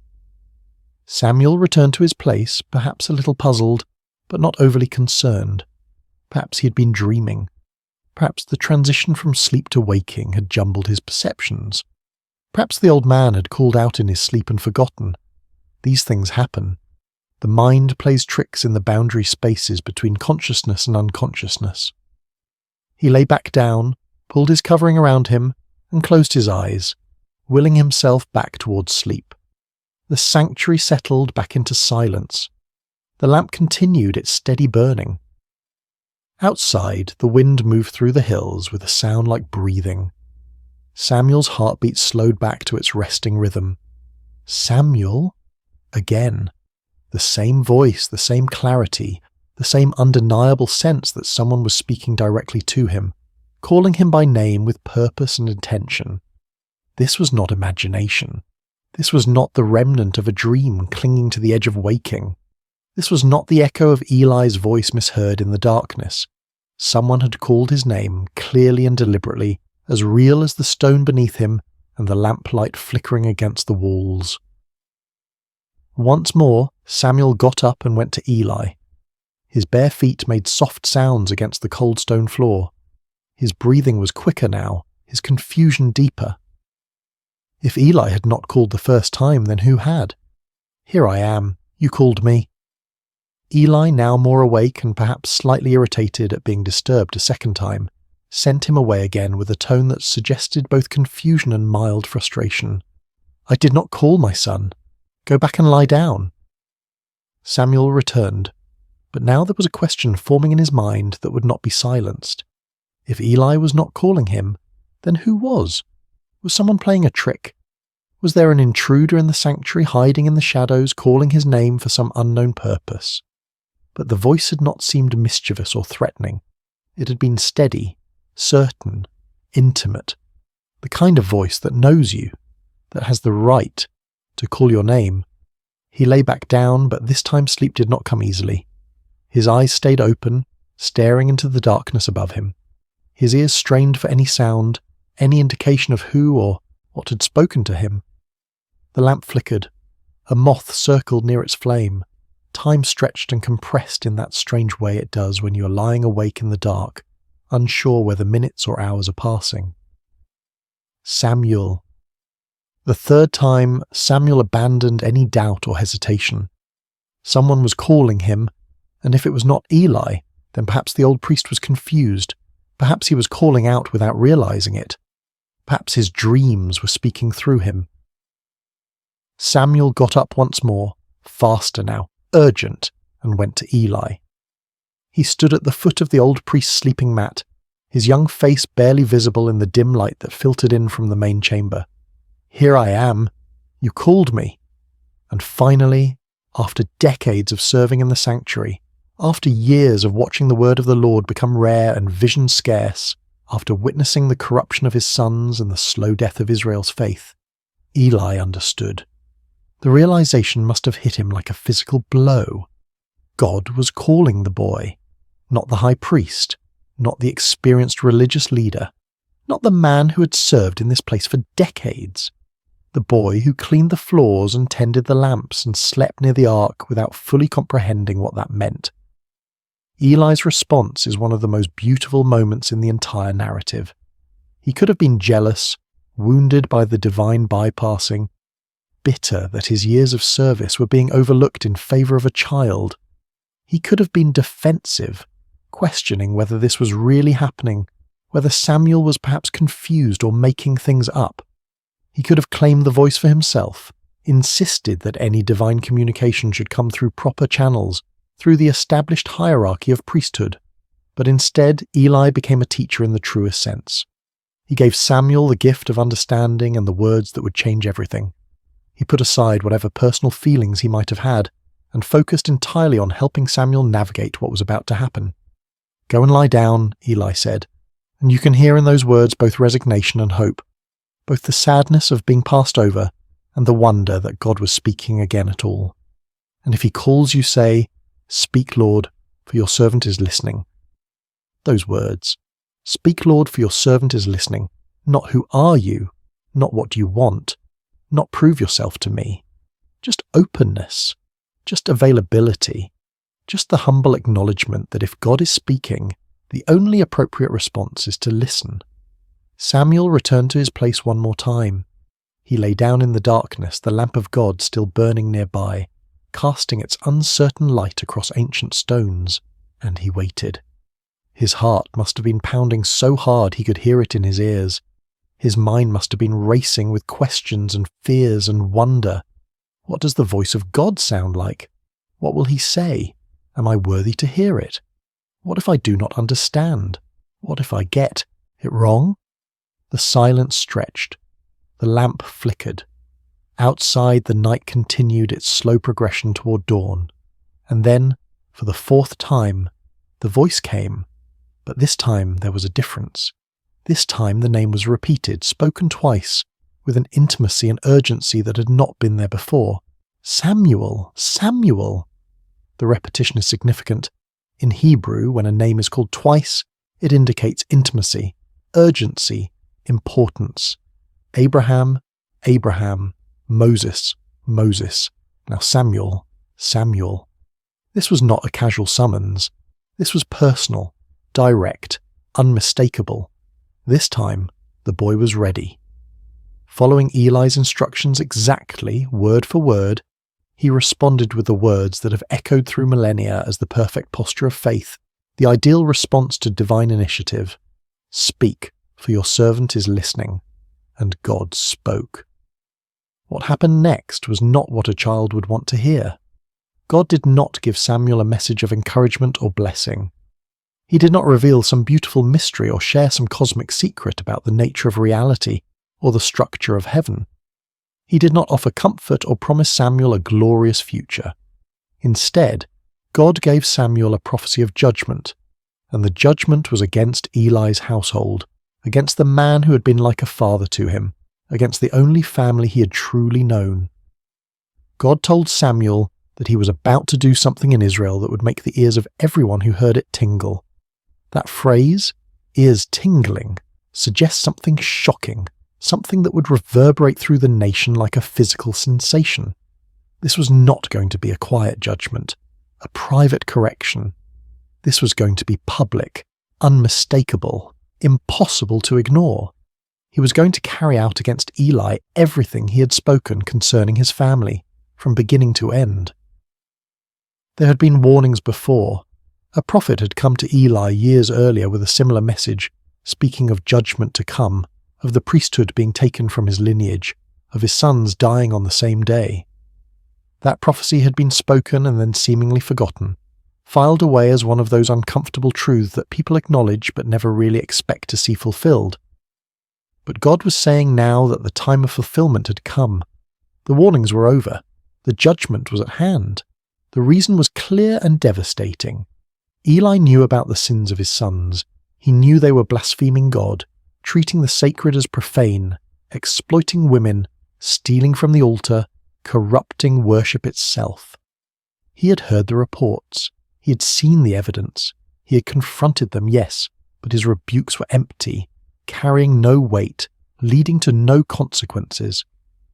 Samuel returned to his place, perhaps a little puzzled, but not overly concerned. Perhaps he had been dreaming. Perhaps the transition from sleep to waking had jumbled his perceptions. Perhaps the old man had called out in his sleep and forgotten. These things happen. The mind plays tricks in the boundary spaces between consciousness and unconsciousness. He lay back down, pulled his covering around him, and closed his eyes, willing himself back towards sleep. The sanctuary settled back into silence. The lamp continued its steady burning. Outside, the wind moved through the hills with a sound like breathing. Samuel's heartbeat slowed back to its resting rhythm. Samuel? Again. The same voice, the same clarity, the same undeniable sense that someone was speaking directly to him, calling him by name with purpose and intention. This was not imagination. This was not the remnant of a dream clinging to the edge of waking. This was not the echo of Eli's voice misheard in the darkness. Someone had called his name clearly and deliberately, as real as the stone beneath him and the lamplight flickering against the walls. Once more, Samuel got up and went to Eli. His bare feet made soft sounds against the cold stone floor. His breathing was quicker now, his confusion deeper. If Eli had not called the first time, then who had? "Here I am. You called me." Eli, now more awake and perhaps slightly irritated at being disturbed a second time, sent him away again with a tone that suggested both confusion and mild frustration. "I did not call, my son. Go back and lie down." Samuel returned, but now there was a question forming in his mind that would not be silenced. If Eli was not calling him, then who was? Was someone playing a trick? Was there an intruder in the sanctuary hiding in the shadows, calling his name for some unknown purpose? But the voice had not seemed mischievous or threatening. It had been steady, certain, intimate, the kind of voice that knows you, that has the right to call your name. He lay back down, but this time sleep did not come easily. His eyes stayed open, staring into the darkness above him. His ears strained for any sound, any indication of who or what had spoken to him. The lamp flickered. A moth circled near its flame. Time stretched and compressed in that strange way it does when you are lying awake in the dark, unsure whether minutes or hours are passing. Samuel. The third time, Samuel abandoned any doubt or hesitation. Someone was calling him, and if it was not Eli, then perhaps the old priest was confused. Perhaps he was calling out without realizing it. Perhaps his dreams were speaking through him. Samuel got up once more, faster now, urgent, and went to Eli. He stood at the foot of the old priest's sleeping mat, his young face barely visible in the dim light that filtered in from the main chamber. "Here I am. You called me." And finally, after decades of serving in the sanctuary, after years of watching the word of the Lord become rare and vision scarce, after witnessing the corruption of his sons and the slow death of Israel's faith, Eli understood. The realization must have hit him like a physical blow. God was calling the boy, not the high priest, not the experienced religious leader, not the man who had served in this place for decades. The boy who cleaned the floors and tended the lamps and slept near the ark without fully comprehending what that meant. Eli's response is one of the most beautiful moments in the entire narrative. He could have been jealous, wounded by the divine bypassing, bitter that his years of service were being overlooked in favor of a child. He could have been defensive, questioning whether this was really happening, whether Samuel was perhaps confused or making things up. He could have claimed the voice for himself, insisted that any divine communication should come through proper channels, through the established hierarchy of priesthood. But instead, Eli became a teacher in the truest sense. He gave Samuel the gift of understanding and the words that would change everything. He put aside whatever personal feelings he might have had, and focused entirely on helping Samuel navigate what was about to happen. "Go and lie down," Eli said, and you can hear in those words both resignation and hope, both the sadness of being passed over and the wonder that God was speaking again at all. And if he calls you, say, "Speak, Lord, for your servant is listening." Those words, "Speak, Lord, for your servant is listening," not "Who are you?" Not "What do you want?" Not "Prove yourself to me." Just openness, just availability, just the humble acknowledgement that if God is speaking, the only appropriate response is to listen. Samuel returned to his place one more time. He lay down in the darkness, the lamp of God still burning nearby, casting its uncertain light across ancient stones, and he waited. His heart must have been pounding so hard he could hear it in his ears. His mind must have been racing with questions and fears and wonder. What does the voice of God sound like? What will he say? Am I worthy to hear it? What if I do not understand? What if I get it wrong? The silence stretched. The lamp flickered. Outside, the night continued its slow progression toward dawn. And then, for the fourth time, the voice came. But this time there was a difference. This time the name was repeated, spoken twice, with an intimacy and urgency that had not been there before. Samuel! Samuel! The repetition is significant. In Hebrew, when a name is called twice, it indicates intimacy, urgency, importance. Abraham, Abraham, Moses, Moses. Now Samuel, Samuel. This was not a casual summons. This was personal, direct, unmistakable. This time, the boy was ready. Following Eli's instructions exactly, word for word, he responded with the words that have echoed through millennia as the perfect posture of faith, the ideal response to divine initiative. Speak, for your servant is listening. And God spoke. What happened next was not what a child would want to hear. God did not give Samuel a message of encouragement or blessing. He did not reveal some beautiful mystery or share some cosmic secret about the nature of reality or the structure of heaven. He did not offer comfort or promise Samuel a glorious future. Instead, God gave Samuel a prophecy of judgment, and the judgment was against Eli's household, against the man who had been like a father to him, against the only family he had truly known. God told Samuel that he was about to do something in Israel that would make the ears of everyone who heard it tingle. That phrase, ears tingling, suggests something shocking, something that would reverberate through the nation like a physical sensation. This was not going to be a quiet judgment, a private correction. This was going to be public, unmistakable, impossible to ignore. He was going to carry out against Eli everything he had spoken concerning his family, from beginning to end. There had been warnings before. A prophet had come to Eli years earlier with a similar message, speaking of judgment to come, of the priesthood being taken from his lineage, of his sons dying on the same day. That prophecy had been spoken and then seemingly forgotten, filed away as one of those uncomfortable truths that people acknowledge but never really expect to see fulfilled. But God was saying now that the time of fulfillment had come. The warnings were over. The judgment was at hand. The reason was clear and devastating. Eli knew about the sins of his sons. He knew they were blaspheming God, treating the sacred as profane, exploiting women, stealing from the altar, corrupting worship itself. He had heard the reports. He had seen the evidence. He had confronted them, yes, but his rebukes were empty, carrying no weight, leading to no consequences.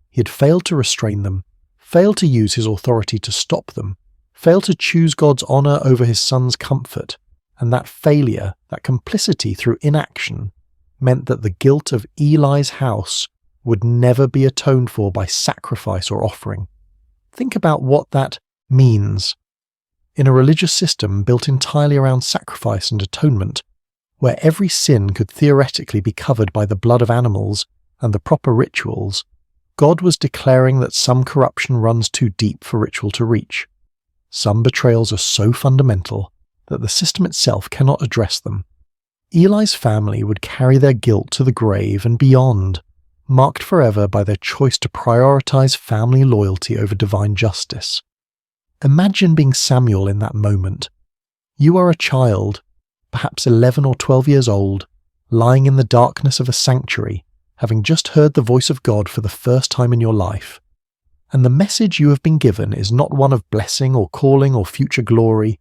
He had failed to restrain them, failed to use his authority to stop them, failed to choose God's honor over his son's comfort, and that failure, that complicity through inaction, meant that the guilt of Eli's house would never be atoned for by sacrifice or offering. Think about what that means. In a religious system built entirely around sacrifice and atonement, where every sin could theoretically be covered by the blood of animals and the proper rituals, God was declaring that some corruption runs too deep for ritual to reach. Some betrayals are so fundamental that the system itself cannot address them. Eli's family would carry their guilt to the grave and beyond, marked forever by their choice to prioritize family loyalty over divine justice. Imagine being Samuel in that moment. You are a child, perhaps 11 or 12 years old, lying in the darkness of a sanctuary, having just heard the voice of God for the first time in your life. And the message you have been given is not one of blessing or calling or future glory.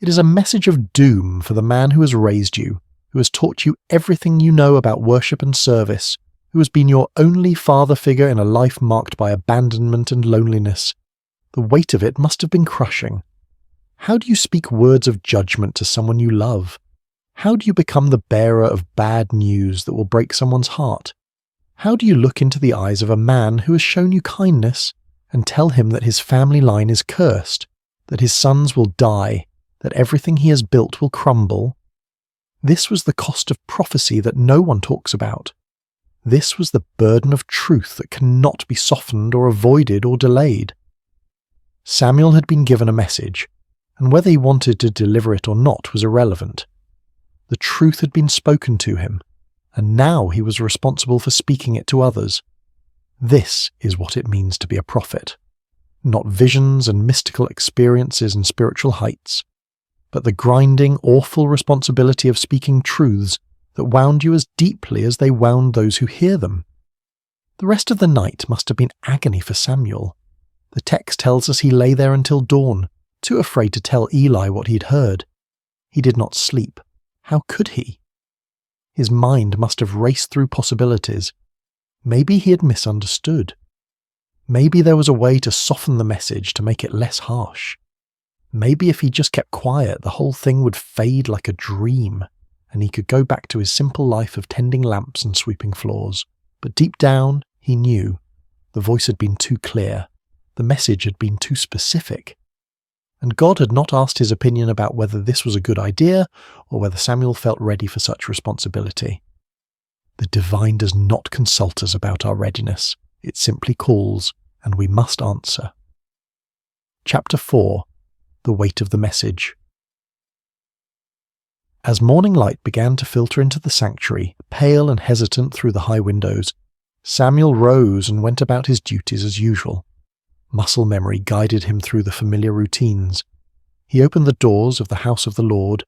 It is a message of doom for the man who has raised you, who has taught you everything you know about worship and service, who has been your only father figure in a life marked by abandonment and loneliness. The weight of it must have been crushing. How do you speak words of judgment to someone you love? How do you become the bearer of bad news that will break someone's heart? How do you look into the eyes of a man who has shown you kindness and tell him that his family line is cursed, that his sons will die, that everything he has built will crumble? This was the cost of prophecy that no one talks about. This was the burden of truth that cannot be softened or avoided or delayed. Samuel had been given a message, and whether he wanted to deliver it or not was irrelevant. The truth had been spoken to him, and now he was responsible for speaking it to others. This is what it means to be a prophet. Not visions and mystical experiences and spiritual heights, but the grinding, awful responsibility of speaking truths that wound you as deeply as they wound those who hear them. The rest of the night must have been agony for Samuel. The text tells us he lay there until dawn, too afraid to tell Eli what he'd heard. He did not sleep. How could he? His mind must have raced through possibilities. Maybe he had misunderstood. Maybe there was a way to soften the message to make it less harsh. Maybe if he just kept quiet, the whole thing would fade like a dream, and he could go back to his simple life of tending lamps and sweeping floors. But deep down, he knew. The voice had been too clear. The message had been too specific. And God had not asked his opinion about whether this was a good idea or whether Samuel felt ready for such responsibility. The divine does not consult us about our readiness. It simply calls, and we must answer. Chapter 4. The Weight of the Message. As morning light began to filter into the sanctuary, pale and hesitant through the high windows, Samuel rose and went about his duties as usual. Muscle memory guided him through the familiar routines. He opened the doors of the house of the Lord,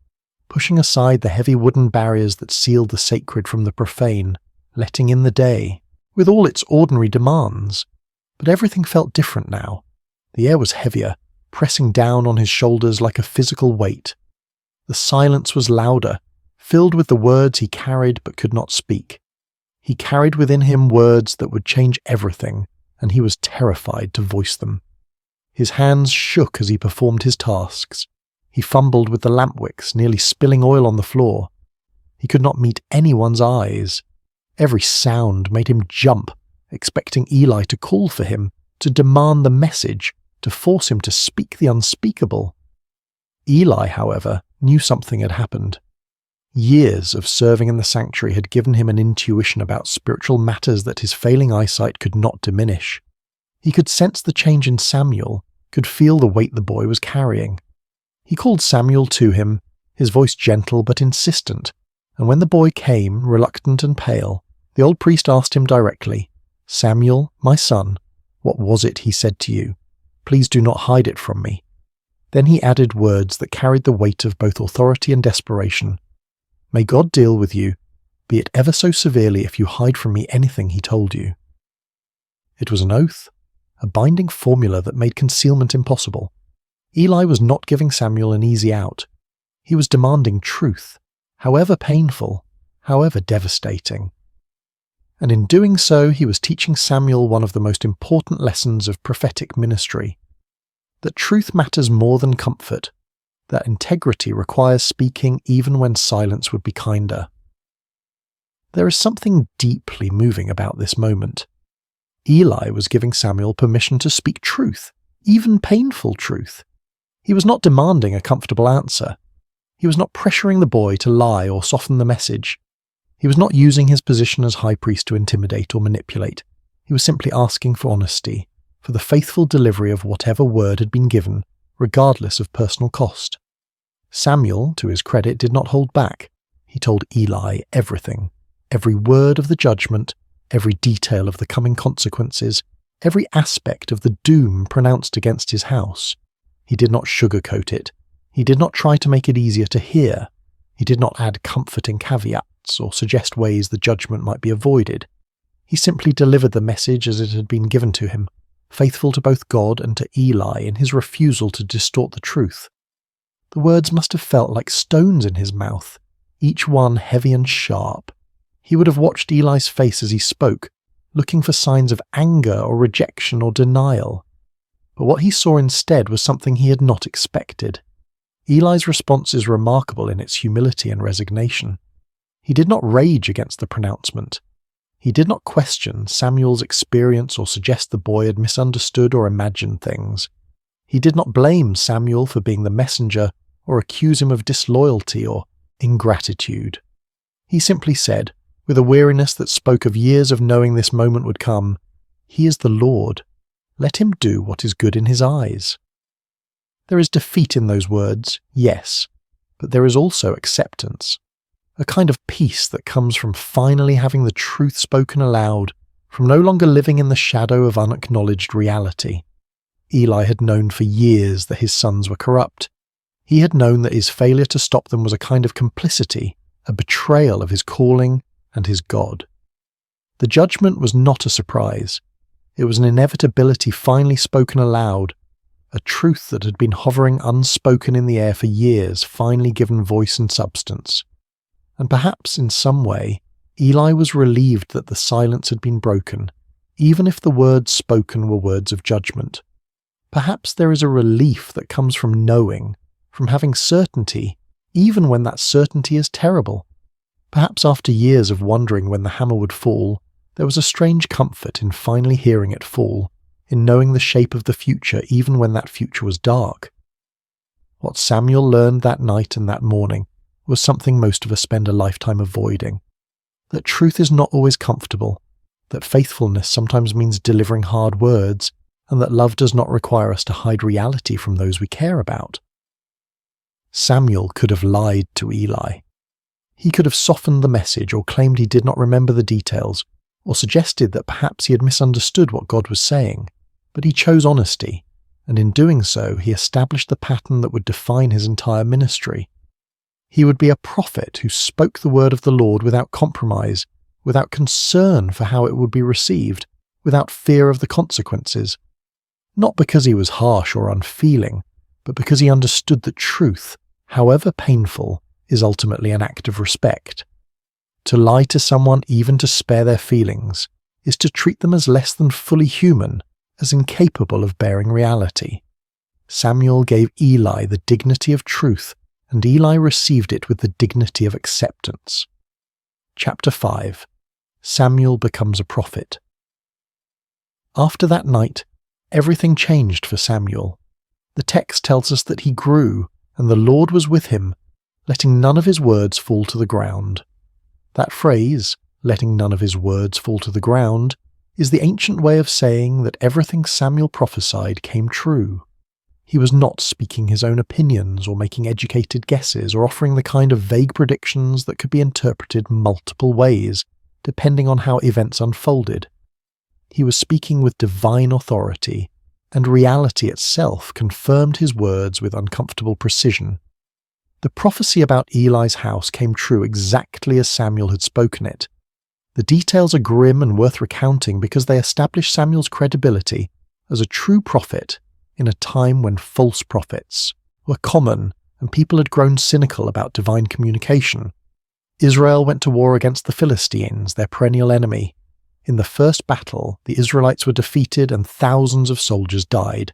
pushing aside the heavy wooden barriers that sealed the sacred from the profane, letting in the day, with all its ordinary demands. But everything felt different now. The air was heavier, pressing down on his shoulders like a physical weight. The silence was louder, filled with the words he carried but could not speak. He carried within him words that would change everything, and he was terrified to voice them. His hands shook as he performed his tasks. He fumbled with the lamp wicks, nearly spilling oil on the floor. He could not meet anyone's eyes. Every sound made him jump, expecting Eli to call for him, to demand the message, to force him to speak the unspeakable. Eli, however, knew something had happened. Years of serving in the sanctuary had given him an intuition about spiritual matters that his failing eyesight could not diminish. He could sense the change in Samuel, could feel the weight the boy was carrying. He called Samuel to him, his voice gentle but insistent, and when the boy came, reluctant and pale, the old priest asked him directly, "Samuel, my son, what was it he said to you? Please do not hide it from me." Then he added words that carried the weight of both authority and desperation. "May God deal with you, be it ever so severely if you hide from me anything he told you." It was an oath, a binding formula that made concealment impossible. Eli was not giving Samuel an easy out. He was demanding truth, however painful, however devastating. And in doing so, he was teaching Samuel one of the most important lessons of prophetic ministry. That truth matters more than comfort, that integrity requires speaking even when silence would be kinder. There is something deeply moving about this moment. Eli was giving Samuel permission to speak truth, even painful truth. He was not demanding a comfortable answer. He was not pressuring the boy to lie or soften the message. He was not using his position as high priest to intimidate or manipulate. He was simply asking for honesty, for the faithful delivery of whatever word had been given, regardless of personal cost. Samuel, to his credit, did not hold back. He told Eli everything, every word of the judgment, every detail of the coming consequences, every aspect of the doom pronounced against his house. He did not sugarcoat it. He did not try to make it easier to hear. He did not add comforting caveats or suggest ways the judgment might be avoided. He simply delivered the message as it had been given to him, faithful to both God and to Eli in his refusal to distort the truth. The words must have felt like stones in his mouth, each one heavy and sharp. He would have watched Eli's face as he spoke, looking for signs of anger or rejection or denial. But what he saw instead was something he had not expected. Eli's response is remarkable in its humility and resignation. He did not rage against the pronouncement. He did not question Samuel's experience or suggest the boy had misunderstood or imagined things. He did not blame Samuel for being the messenger or accuse him of disloyalty or ingratitude. He simply said, with a weariness that spoke of years of knowing this moment would come, "He is the Lord. Let him do what is good in his eyes." There is defeat in those words, yes, but there is also acceptance. A kind of peace that comes from finally having the truth spoken aloud, from no longer living in the shadow of unacknowledged reality. Eli had known for years that his sons were corrupt. He had known that his failure to stop them was a kind of complicity, a betrayal of his calling and his God. The judgment was not a surprise. It was an inevitability finally spoken aloud, a truth that had been hovering unspoken in the air for years finally given voice and substance. And perhaps in some way, Eli was relieved that the silence had been broken, even if the words spoken were words of judgment. Perhaps there is a relief that comes from knowing, from having certainty, even when that certainty is terrible. Perhaps after years of wondering when the hammer would fall, there was a strange comfort in finally hearing it fall, in knowing the shape of the future even when that future was dark. What Samuel learned that night and that morning was something most of us spend a lifetime avoiding. That truth is not always comfortable, that faithfulness sometimes means delivering hard words, and that love does not require us to hide reality from those we care about. Samuel could have lied to Eli. He could have softened the message or claimed he did not remember the details, or suggested that perhaps he had misunderstood what God was saying, but he chose honesty, and in doing so he established the pattern that would define his entire ministry. He would be a prophet who spoke the word of the Lord without compromise, without concern for how it would be received, without fear of the consequences. Not because he was harsh or unfeeling, but because he understood that truth, however painful, is ultimately an act of respect. To lie to someone even to spare their feelings is to treat them as less than fully human, as incapable of bearing reality. Samuel gave Eli the dignity of truth, and Eli received it with the dignity of acceptance. Chapter 5. Samuel becomes a prophet. After that night, everything changed for Samuel. The text tells us that he grew, and the Lord was with him, letting none of his words fall to the ground. That phrase, letting none of his words fall to the ground, is the ancient way of saying that everything Samuel prophesied came true. He was not speaking his own opinions or making educated guesses or offering the kind of vague predictions that could be interpreted multiple ways, depending on how events unfolded. He was speaking with divine authority, and reality itself confirmed his words with uncomfortable precision. The prophecy about Eli's house came true exactly as Samuel had spoken it. The details are grim and worth recounting because they establish Samuel's credibility as a true prophet in a time when false prophets were common and people had grown cynical about divine communication. Israel went to war against the Philistines, their perennial enemy. In the first battle, the Israelites were defeated and thousands of soldiers died.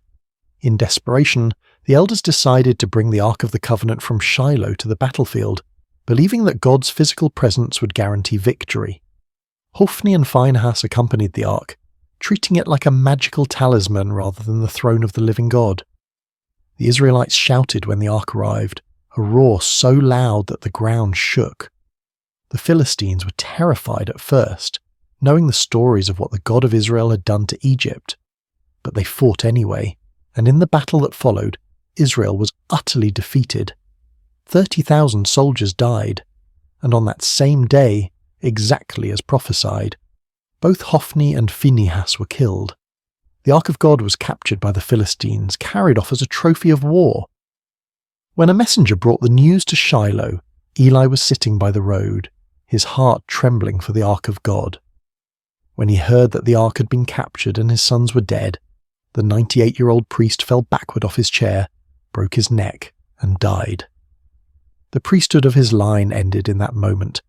In desperation, the elders decided to bring the Ark of the Covenant from Shiloh to the battlefield, believing that God's physical presence would guarantee victory. Hophni and Phinehas accompanied the Ark, treating it like a magical talisman rather than the throne of the living God. The Israelites shouted when the Ark arrived, a roar so loud that the ground shook. The Philistines were terrified at first, knowing the stories of what the God of Israel had done to Egypt. But they fought anyway, and in the battle that followed, Israel was utterly defeated. 30,000 soldiers died, and on that same day, exactly as prophesied, both Hophni and Phinehas were killed. The Ark of God was captured by the Philistines, carried off as a trophy of war. When a messenger brought the news to Shiloh, Eli was sitting by the road, his heart trembling for the Ark of God. When he heard that the Ark had been captured and his sons were dead, the 98-year-old priest fell backward off his chair, broke his neck, and died. The priesthood of his line ended in that moment,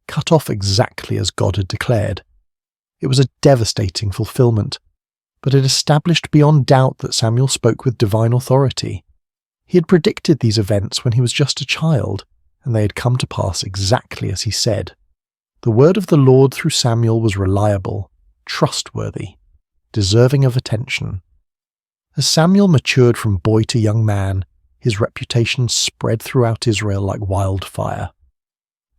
cut off exactly as God had declared. It was a devastating fulfillment, but it established beyond doubt that Samuel spoke with divine authority. He had predicted these events when he was just a child, and they had come to pass exactly as he said. The word of the Lord through Samuel was reliable, trustworthy, deserving of attention. As Samuel matured from boy to young man, his reputation spread throughout Israel like wildfire.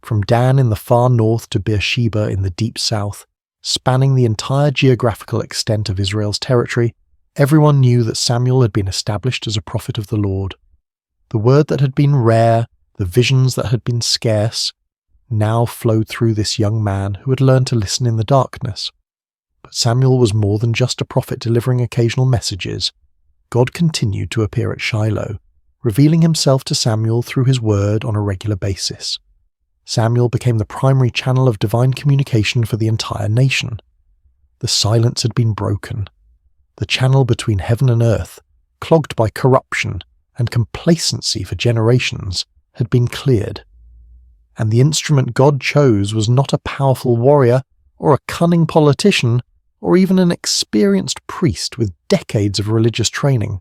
From Dan in the far north to Beersheba in the deep south, spanning the entire geographical extent of Israel's territory, everyone knew that Samuel had been established as a prophet of the Lord. The word that had been rare, the visions that had been scarce, now flowed through this young man who had learned to listen in the darkness. But that Samuel was more than just a prophet delivering occasional messages, God continued to appear at Shiloh, revealing himself to Samuel through his word on a regular basis. Samuel became the primary channel of divine communication for the entire nation. The silence had been broken. The channel between heaven and earth, clogged by corruption and complacency for generations, had been cleared. And the instrument God chose was not a powerful warrior or a cunning politician or even an experienced priest with decades of religious training.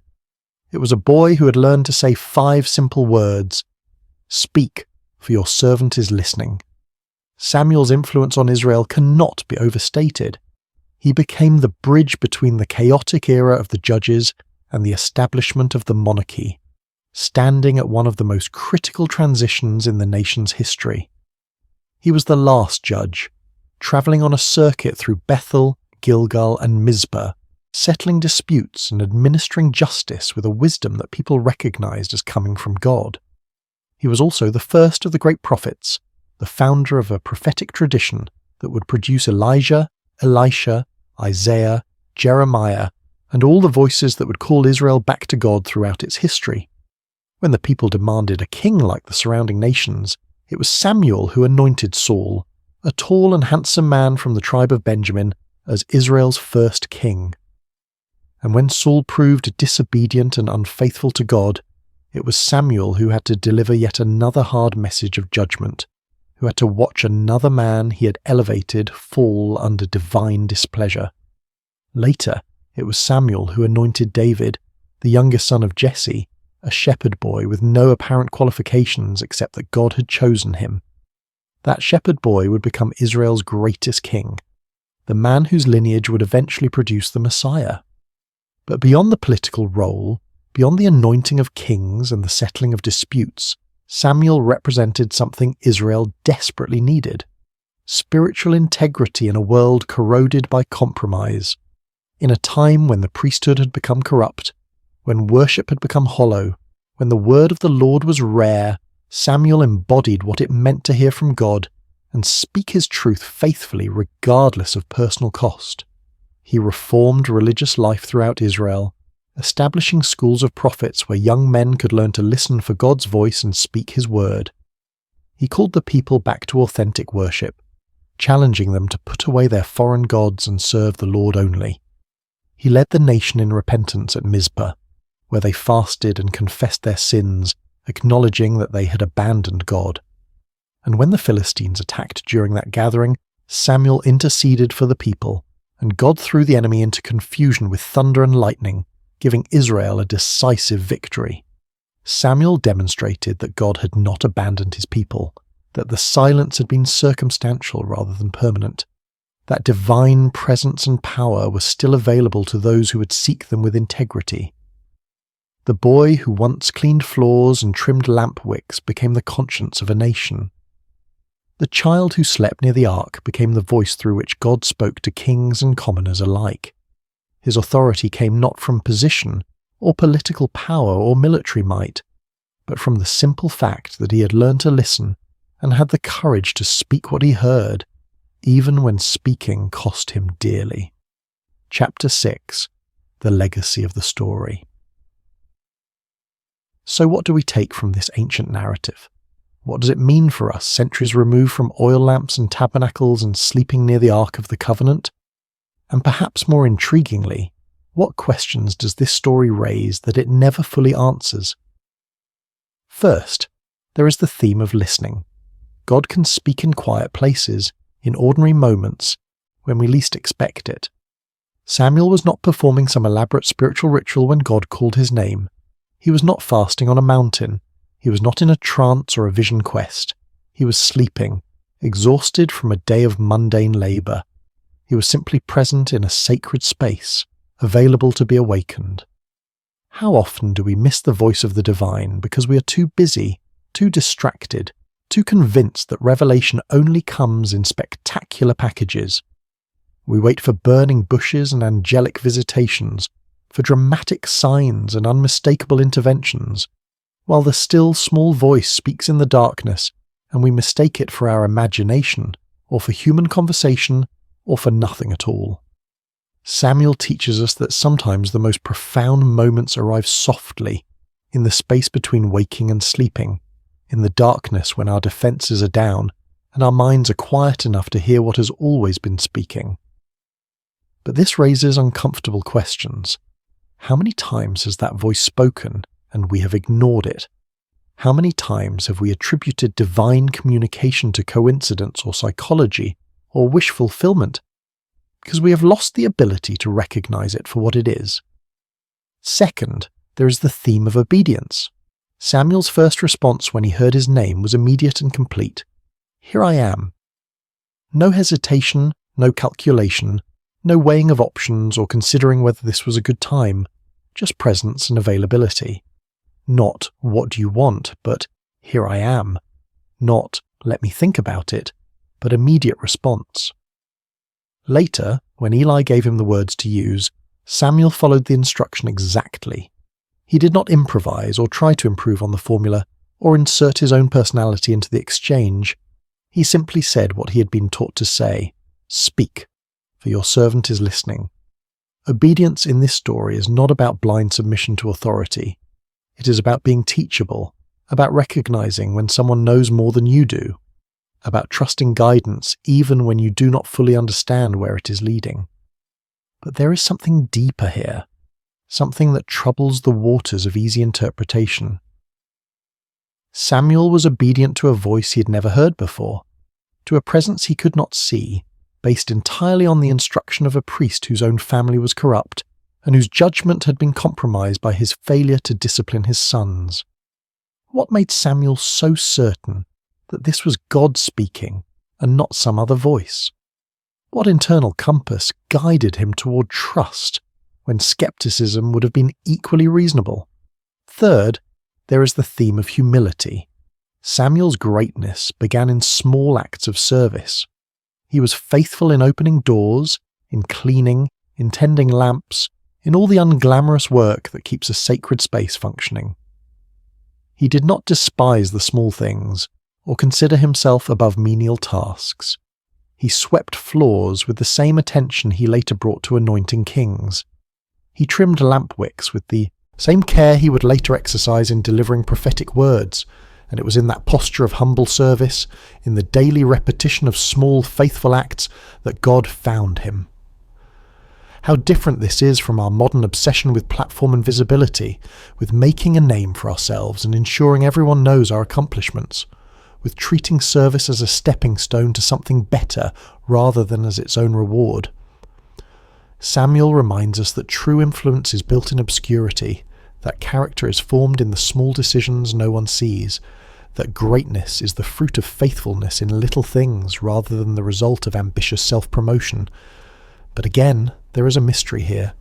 It was a boy who had learned to say 5 simple words: "Speak, for your servant is listening." Samuel's influence on Israel cannot be overstated. He became the bridge between the chaotic era of the judges and the establishment of the monarchy, standing at one of the most critical transitions in the nation's history. He was the last judge, travelling on a circuit through Bethel, Gilgal, and Mizpah, settling disputes and administering justice with a wisdom that people recognized as coming from God. He was also the first of the great prophets, the founder of a prophetic tradition that would produce Elijah, Elisha, Isaiah, Jeremiah, and all the voices that would call Israel back to God throughout its history. When the people demanded a king like the surrounding nations, it was Samuel who anointed Saul, a tall and handsome man from the tribe of Benjamin, as Israel's first king. And when Saul proved disobedient and unfaithful to God, it was Samuel who had to deliver yet another hard message of judgment, who had to watch another man he had elevated fall under divine displeasure. Later, it was Samuel who anointed David, the youngest son of Jesse, a shepherd boy with no apparent qualifications except that God had chosen him. That shepherd boy would become Israel's greatest king, the man whose lineage would eventually produce the Messiah. But beyond the political role, beyond the anointing of kings and the settling of disputes, Samuel represented something Israel desperately needed: spiritual integrity in a world corroded by compromise. In a time when the priesthood had become corrupt, when worship had become hollow, when the word of the Lord was rare, Samuel embodied what it meant to hear from God and speak his truth faithfully regardless of personal cost. He reformed religious life throughout Israel, establishing schools of prophets where young men could learn to listen for God's voice and speak his word. He called the people back to authentic worship, challenging them to put away their foreign gods and serve the Lord only. He led the nation in repentance at Mizpah, where they fasted and confessed their sins, acknowledging that they had abandoned God. And when the Philistines attacked during that gathering, Samuel interceded for the people, and God threw the enemy into confusion with thunder and lightning, giving Israel a decisive victory. Samuel demonstrated that God had not abandoned his people, that the silence had been circumstantial rather than permanent, that divine presence and power were still available to those who would seek them with integrity. The boy who once cleaned floors and trimmed lamp wicks became the conscience of a nation. The child who slept near the ark became the voice through which God spoke to kings and commoners alike. His authority came not from position, or political power, or military might, but from the simple fact that he had learned to listen and had the courage to speak what he heard, even when speaking cost him dearly. Chapter 6. The Legacy of the Story. So what do we take from this ancient narrative? What does it mean for us, centuries removed from oil lamps and tabernacles and sleeping near the Ark of the Covenant? And perhaps more intriguingly, what questions does this story raise that it never fully answers? First, there is the theme of listening. God can speak in quiet places, in ordinary moments, when we least expect it. Samuel was not performing some elaborate spiritual ritual when God called his name. He was not fasting on a mountain. He was not in a trance or a vision quest. He was sleeping, exhausted from a day of mundane labour. He was simply present in a sacred space, available to be awakened. How often do we miss the voice of the divine because we are too busy, too distracted, too convinced that revelation only comes in spectacular packages? We wait for burning bushes and angelic visitations, for dramatic signs and unmistakable interventions, while the still small voice speaks in the darkness and we mistake it for our imagination, or for human conversation, or for nothing at all. Samuel teaches us that sometimes the most profound moments arrive softly, in the space between waking and sleeping, in the darkness when our defences are down and our minds are quiet enough to hear what has always been speaking. But this raises uncomfortable questions. How many times has that voice spoken and we have ignored it? How many times have we attributed divine communication to coincidence or psychology or wish fulfillment? Because we have lost the ability to recognize it for what it is. Second, there is the theme of obedience. Samuel's first response when he heard his name was immediate and complete. Here I am. No hesitation, no calculation, no weighing of options or considering whether this was a good time, just presence and availability. Not, what do you want, but here I am. Not, let me think about it, but immediate response. Later, when Eli gave him the words to use, Samuel followed the instruction exactly. He did not improvise or try to improve on the formula or insert his own personality into the exchange. He simply said what he had been taught to say, "Speak, for your servant is listening." Obedience in this story is not about blind submission to authority. It is about being teachable, about recognizing when someone knows more than you do, about trusting guidance even when you do not fully understand where it is leading. But there is something deeper here, something that troubles the waters of easy interpretation. Samuel was obedient to a voice he had never heard before, to a presence he could not see, based entirely on the instruction of a priest whose own family was corrupt and whose judgment had been compromised by his failure to discipline his sons. What made Samuel so certain that this was God speaking and not some other voice? What internal compass guided him toward trust when skepticism would have been equally reasonable? Third, there is the theme of humility. Samuel's greatness began in small acts of service. He was faithful in opening doors, in cleaning, in tending lamps, in all the unglamorous work that keeps a sacred space functioning. He did not despise the small things or consider himself above menial tasks. He swept floors with the same attention he later brought to anointing kings. He trimmed lamp wicks with the same care he would later exercise in delivering prophetic words, and it was in that posture of humble service, in the daily repetition of small faithful acts, that God found him. How different this is from our modern obsession with platform and visibility, with making a name for ourselves and ensuring everyone knows our accomplishments, with treating service as a stepping stone to something better rather than as its own reward. Samuel reminds us that true influence is built in obscurity, that character is formed in the small decisions no one sees, that greatness is the fruit of faithfulness in little things rather than the result of ambitious self-promotion. But again, there is a mystery here.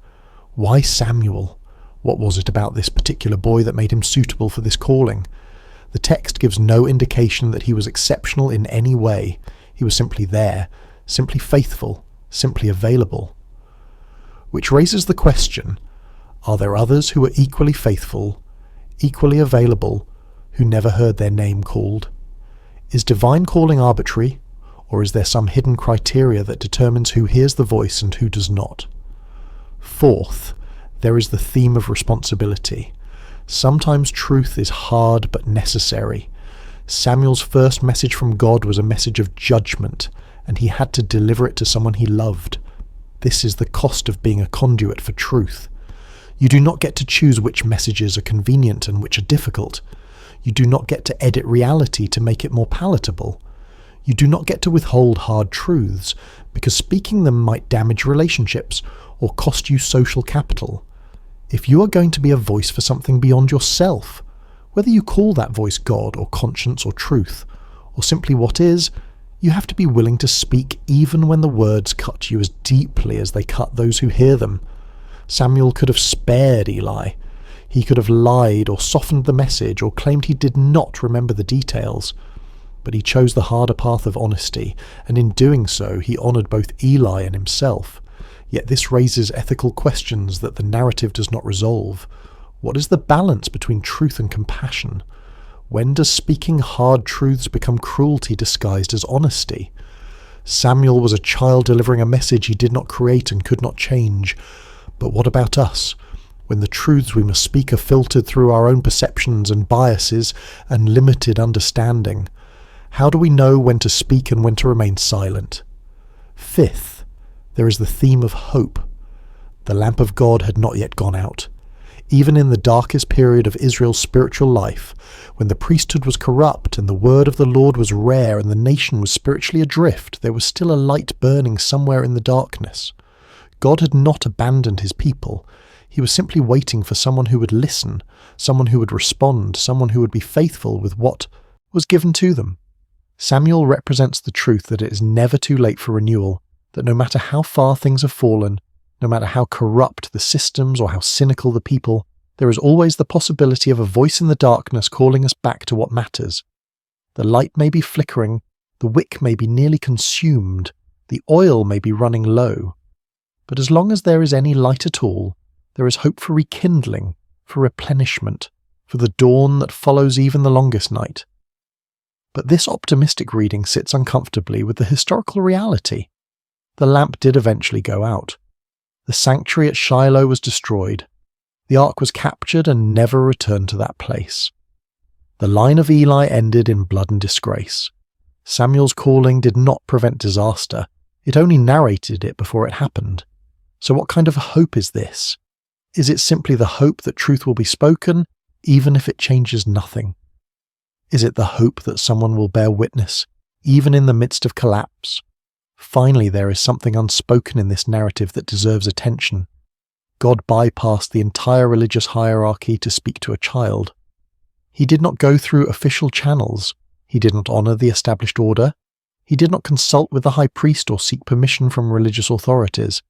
Why Samuel? What was it about this particular boy that made him suitable for this calling? The text gives no indication that he was exceptional in any way. He was simply there, simply faithful, simply available. Which raises the question, are there others who are equally faithful, equally available, who never heard their name called? Is divine calling arbitrary, or is there some hidden criteria that determines who hears the voice and who does not? Fourth, there is the theme of responsibility. Sometimes truth is hard but necessary. Samuel's first message from God was a message of judgment, and he had to deliver it to someone he loved. This is the cost of being a conduit for truth. You do not get to choose which messages are convenient and which are difficult. You do not get to edit reality to make it more palatable. You do not get to withhold hard truths, because speaking them might damage relationships or cost you social capital. If you are going to be a voice for something beyond yourself, whether you call that voice God or conscience or truth, or simply what is, you have to be willing to speak even when the words cut you as deeply as they cut those who hear them. Samuel could have spared Eli. He could have lied or softened the message or claimed he did not remember the details. But he chose the harder path of honesty, and in doing so he honoured both Eli and himself. Yet this raises ethical questions that the narrative does not resolve. What is the balance between truth and compassion? When does speaking hard truths become cruelty disguised as honesty? Samuel was a child delivering a message he did not create and could not change. But what about us? When the truths we must speak are filtered through our own perceptions and biases and limited understanding, how do we know when to speak and when to remain silent? Fifth, there is the theme of hope. The lamp of God had not yet gone out. Even in the darkest period of Israel's spiritual life, when the priesthood was corrupt and the word of the Lord was rare and the nation was spiritually adrift, there was still a light burning somewhere in the darkness. God had not abandoned his people. He was simply waiting for someone who would listen, someone who would respond, someone who would be faithful with what was given to them. Samuel represents the truth that it is never too late for renewal, that no matter how far things have fallen, no matter how corrupt the systems or how cynical the people, there is always the possibility of a voice in the darkness calling us back to what matters. The light may be flickering, the wick may be nearly consumed, the oil may be running low. But as long as there is any light at all, there is hope for rekindling, for replenishment, for the dawn that follows even the longest night. But this optimistic reading sits uncomfortably with the historical reality. The lamp did eventually go out. The sanctuary at Shiloh was destroyed. The ark was captured and never returned to that place. The line of Eli ended in blood and disgrace. Samuel's calling did not prevent disaster. It only narrated it before it happened. So what kind of hope is this? Is it simply the hope that truth will be spoken, even if it changes nothing? Is it the hope that someone will bear witness, even in the midst of collapse? Finally, there is something unspoken in this narrative that deserves attention. God bypassed the entire religious hierarchy to speak to a child. He did not go through official channels. He did not honor the established order. He did not consult with the high priest or seek permission from religious authorities.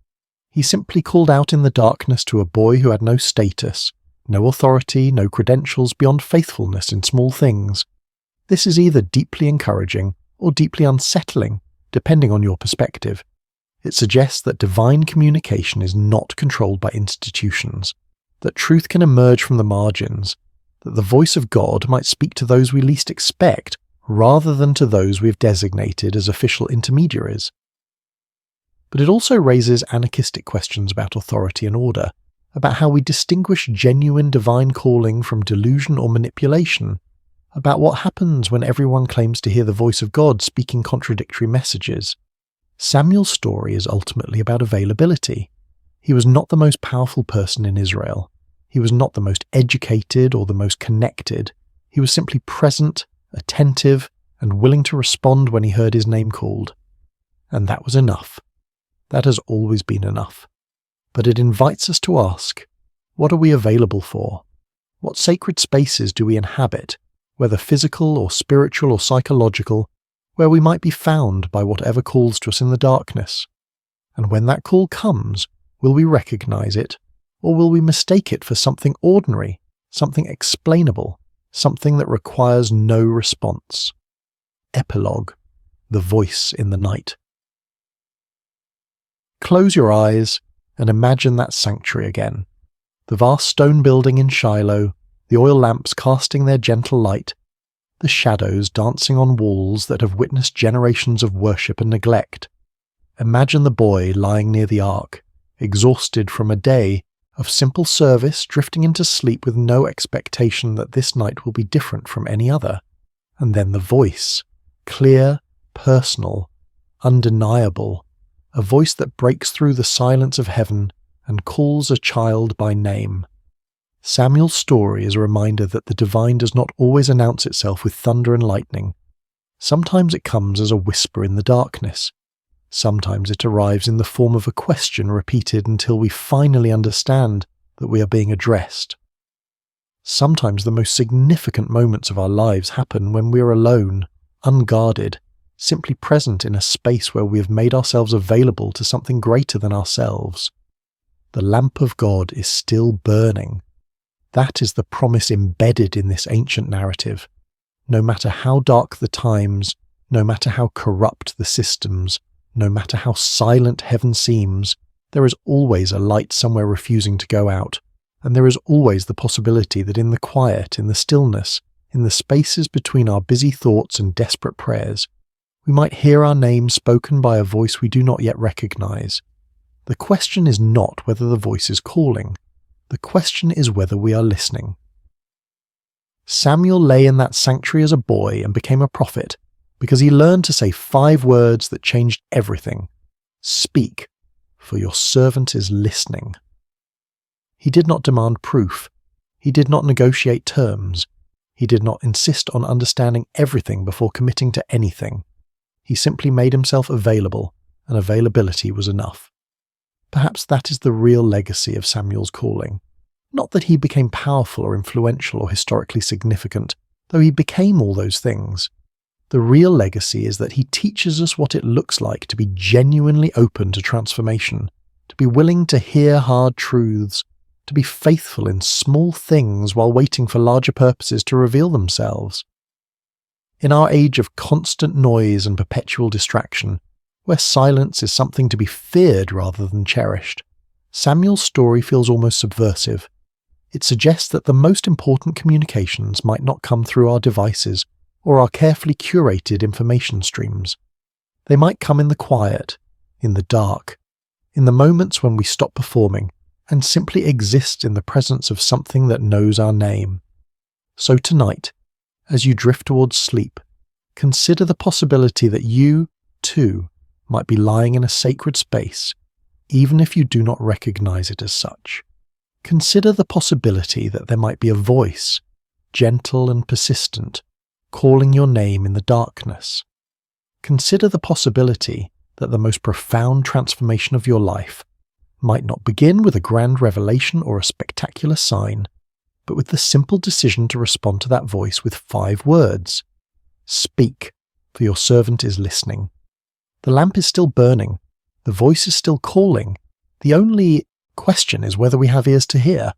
He simply called out in the darkness to a boy who had no status, no authority, no credentials beyond faithfulness in small things. This is either deeply encouraging or deeply unsettling, depending on your perspective. It suggests that divine communication is not controlled by institutions, that truth can emerge from the margins, that the voice of God might speak to those we least expect rather than to those we have designated as official intermediaries. But it also raises anarchistic questions about authority and order, about how we distinguish genuine divine calling from delusion or manipulation, about what happens when everyone claims to hear the voice of God speaking contradictory messages. Samuel's story is ultimately about availability. He was not the most powerful person in Israel. He was not the most educated or the most connected. He was simply present, attentive, and willing to respond when he heard his name called. And that was enough. That has always been enough. But it invites us to ask, what are we available for? What sacred spaces do we inhabit, whether physical or spiritual or psychological, where we might be found by whatever calls to us in the darkness? And when that call comes, will we recognize it, or will we mistake it for something ordinary, something explainable, something that requires no response? Epilogue: The Voice in the Night. Close your eyes and imagine that sanctuary again. The vast stone building in Shiloh, the oil lamps casting their gentle light, the shadows dancing on walls that have witnessed generations of worship and neglect. Imagine the boy lying near the ark, exhausted from a day of simple service, drifting into sleep with no expectation that this night will be different from any other. And then the voice, clear, personal, undeniable, a voice that breaks through the silence of heaven and calls a child by name. Samuel's story is a reminder that the divine does not always announce itself with thunder and lightning. Sometimes it comes as a whisper in the darkness. Sometimes it arrives in the form of a question repeated until we finally understand that we are being addressed. Sometimes the most significant moments of our lives happen when we are alone, unguarded, simply present in a space where we have made ourselves available to something greater than ourselves. The lamp of God is still burning. That is the promise embedded in this ancient narrative. No matter how dark the times, no matter how corrupt the systems, no matter how silent heaven seems, there is always a light somewhere refusing to go out, and there is always the possibility that in the quiet, in the stillness, in the spaces between our busy thoughts and desperate prayers, We might hear our name spoken by a voice we do not yet recognize. The question is not whether the voice is calling. The question is whether we are listening. Samuel lay in that sanctuary as a boy and became a prophet because he learned to say 5 words that changed everything. Speak, for your servant is listening. He did not demand proof. He did not negotiate terms. He did not insist on understanding everything before committing to anything. He simply made himself available, and availability was enough. Perhaps that is the real legacy of Samuel's calling. Not that he became powerful or influential or historically significant, though he became all those things. The real legacy is that he teaches us what it looks like to be genuinely open to transformation, to be willing to hear hard truths, to be faithful in small things while waiting for larger purposes to reveal themselves. In our age of constant noise and perpetual distraction, where silence is something to be feared rather than cherished, Samuel's story feels almost subversive. It suggests that the most important communications might not come through our devices or our carefully curated information streams. They might come in the quiet, in the dark, in the moments when we stop performing and simply exist in the presence of something that knows our name. So tonight, as you drift towards sleep, consider the possibility that you, too, might be lying in a sacred space, even if you do not recognize it as such. Consider the possibility that there might be a voice, gentle and persistent, calling your name in the darkness. Consider the possibility that the most profound transformation of your life might not begin with a grand revelation or a spectacular sign, but with the simple decision to respond to that voice with 5 words. Speak, for your servant is listening. The lamp is still burning. The voice is still calling. The only question is whether we have ears to hear.